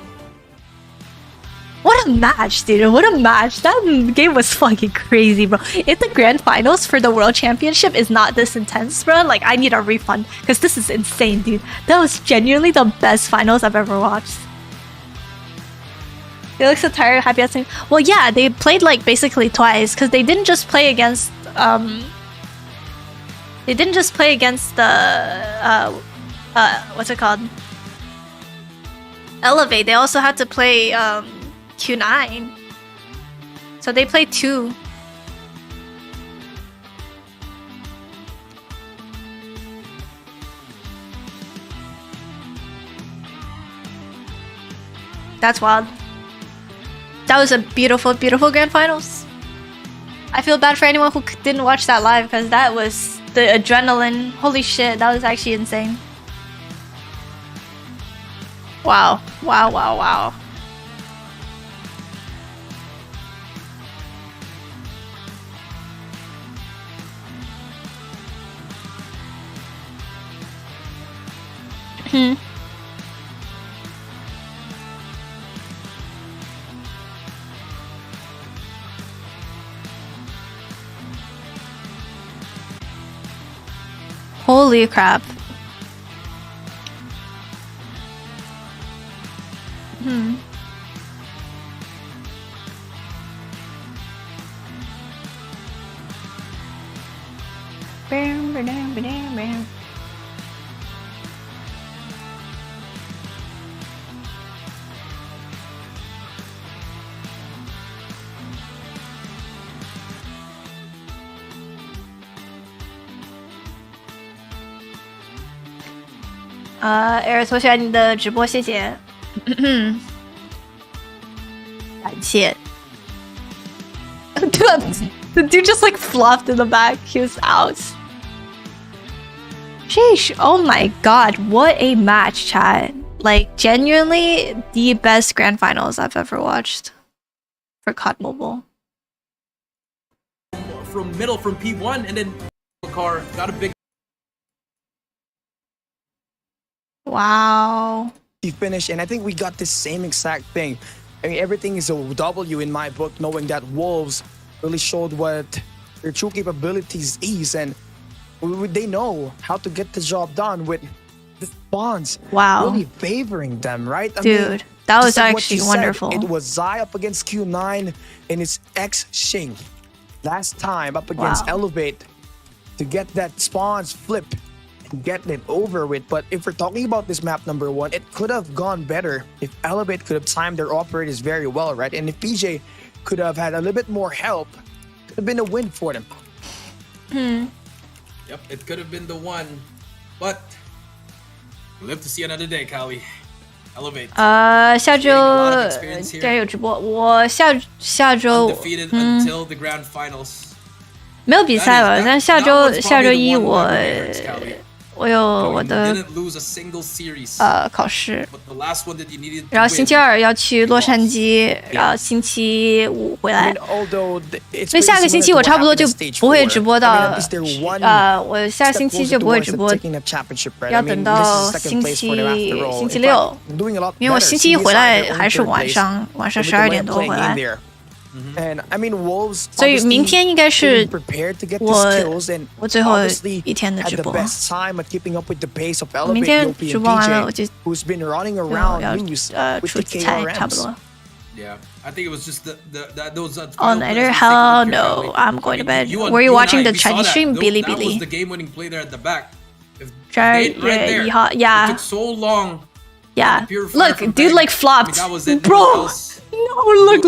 What a match, dude. What a match. That game was fucking crazy, bro. If the grand finals for the world championship is not this intense, bro, like, I need a refund. Because this is insane, dude. That was genuinely the best finals I've ever watched. They look so tired, happy as well, yeah, they played, like, basically twice. Because they didn't just play against, They didn't just play against the, what's it called? Elevate. They also had to play, Q9. So they played 2. That's wild. That was a beautiful, beautiful grand finals. I feel bad for anyone who didn't watch that live because that was the adrenaline. Holy shit, that was actually insane. Wow. Wow, wow, wow. Holy crap. Aerith 我喜欢你的直播，谢谢。感谢。Dude, the dude just like flopped in the back. He was out. Sheesh. Oh my god, what a match, chat. Like, genuinely the best grand finals I've ever watched for COD Mobile. From middle, from P1, and then car got a big. Wow. He finished, and I think we got the same exact thing. I mean, everything is a W in my book, knowing that Wolves really showed what their true capabilities is, and they know how to get the job done with the spawns. Wow. Really favoring them, right? Dude, that was actually wonderful. It was Zai up against Q9, and it's X-Shing last time up against Elevate to get that spawns flip. Get it over with. But if we're talking about this map number 1, it could have gone better if Elevate could have timed their operators very well, right? And if PJ could have had a little bit more help, it could have been a win for them. Yep, it could have been the one, but we'll live to see another day, Callie. Elevate. 下周竟然有直播，我下周 undefeated until the grand finals. 没有比赛了，但下周一我有我的 didn't lose a single series. 考试， But the last one that you needed to 然后星期 win, 二要去洛杉矶，然后星期五回来。所以下个星期我差不多就不会直播到，我下星期就不会直播，要等到星期六，因为我星期一回来还是晚上12点多回来。所以明天应该是我最后一天的直播。明天直播完了我就要出差差不多。Yeah, I think it was just those all-nighter? Hell no, I'm going to bed. Were you watching the Chinese stream? Billy That was Billy. the game-winning play there at the back. Right there. Yeah. It took so long. Yeah. Look, dude like flopped. Bro. No, look.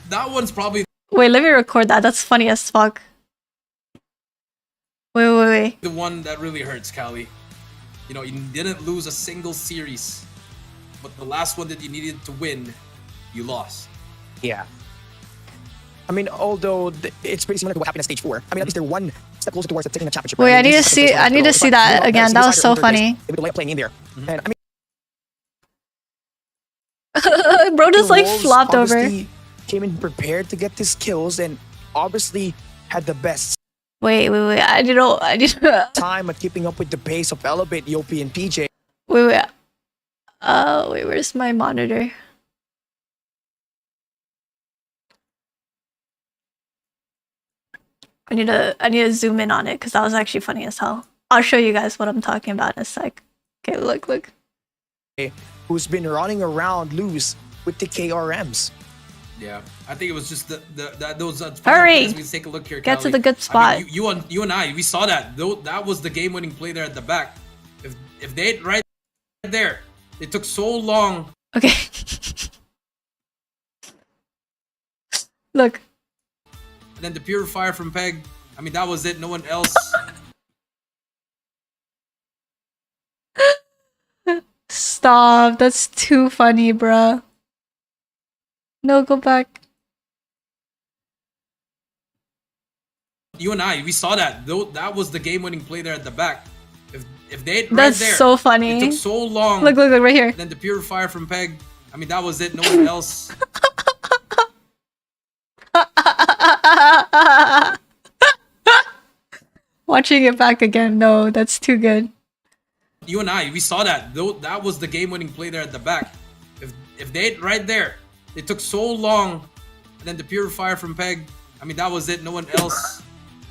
That one's probably. Wait, let me record that. That's funny as fuck. Wait. The one that really hurts, Callie. You know, you didn't lose a single series, but the last one that you needed to win, you lost. Yeah. I mean, although it's pretty similar to what happened at stage 4. I mean, at least they're one step closer towards taking the championship. Wait, I need to see that again. That was so funny. They were playing in there. And I mean, bro just like flopped over. Came in prepared to get his kills and obviously had the best. Wait. I didn't know. Time at keeping up with the pace of ELVATE, EOP, and PJ. Wait. Where's my monitor? I need to zoom in on it because that was actually funny as hell. I'll show you guys what I'm talking about in a sec. Okay, look. Who's been running around loose with the KRMs. Yeah, I think it was just those. Hurry! Let's take a look here, Get Callie. to the good spot. I mean, you and I, we saw that. That was the game-winning play there at the back. If they right there, it took so long. Okay. Look. And then the pure fire from Peg. I mean, that was it. No one else. Stop. That's too funny, bruh. No, go back. You and I, we saw that. That was the game-winning play there at the back. If they right That's there, so funny. It took so long. Look, right here. And then the pure fire from Peg. I mean, that was it. No one else. Watching it back again. No, that's too good. You and I, we saw that. That was the game-winning play there at the back. If they right there, it took so long. And then the pure fire from Peg. I mean, that was it. No one else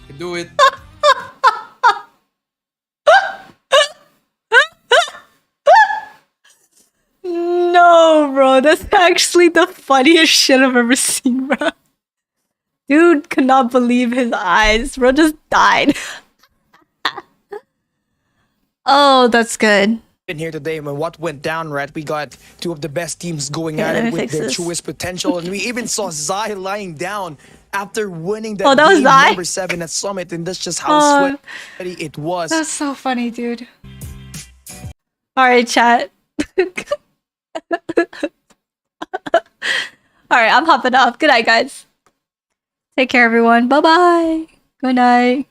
could do it. No, bro. That's actually the funniest shit I've ever seen, bro. Dude could not believe his eyes. Bro just died. Oh, that's good. In here today, when what went down, right? We got two of the best teams going at it with their truest potential, and we even saw Zai lying down after winning that, that was game Zai? number 7 at Summit, and that's just how sweaty it was. That's so funny, dude. All right, chat. All right, I'm hopping off. Good night, guys. Take care, everyone. Bye-bye. Good night.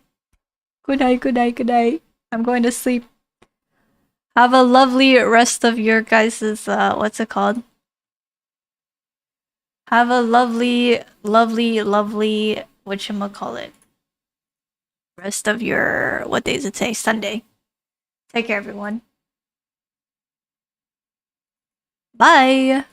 Good night. I'm going to sleep. Have a lovely rest of your guys's, what's it called? Have a lovely, whatchamacallit? Rest of your, what day is it today? Sunday. Take care, everyone. Bye.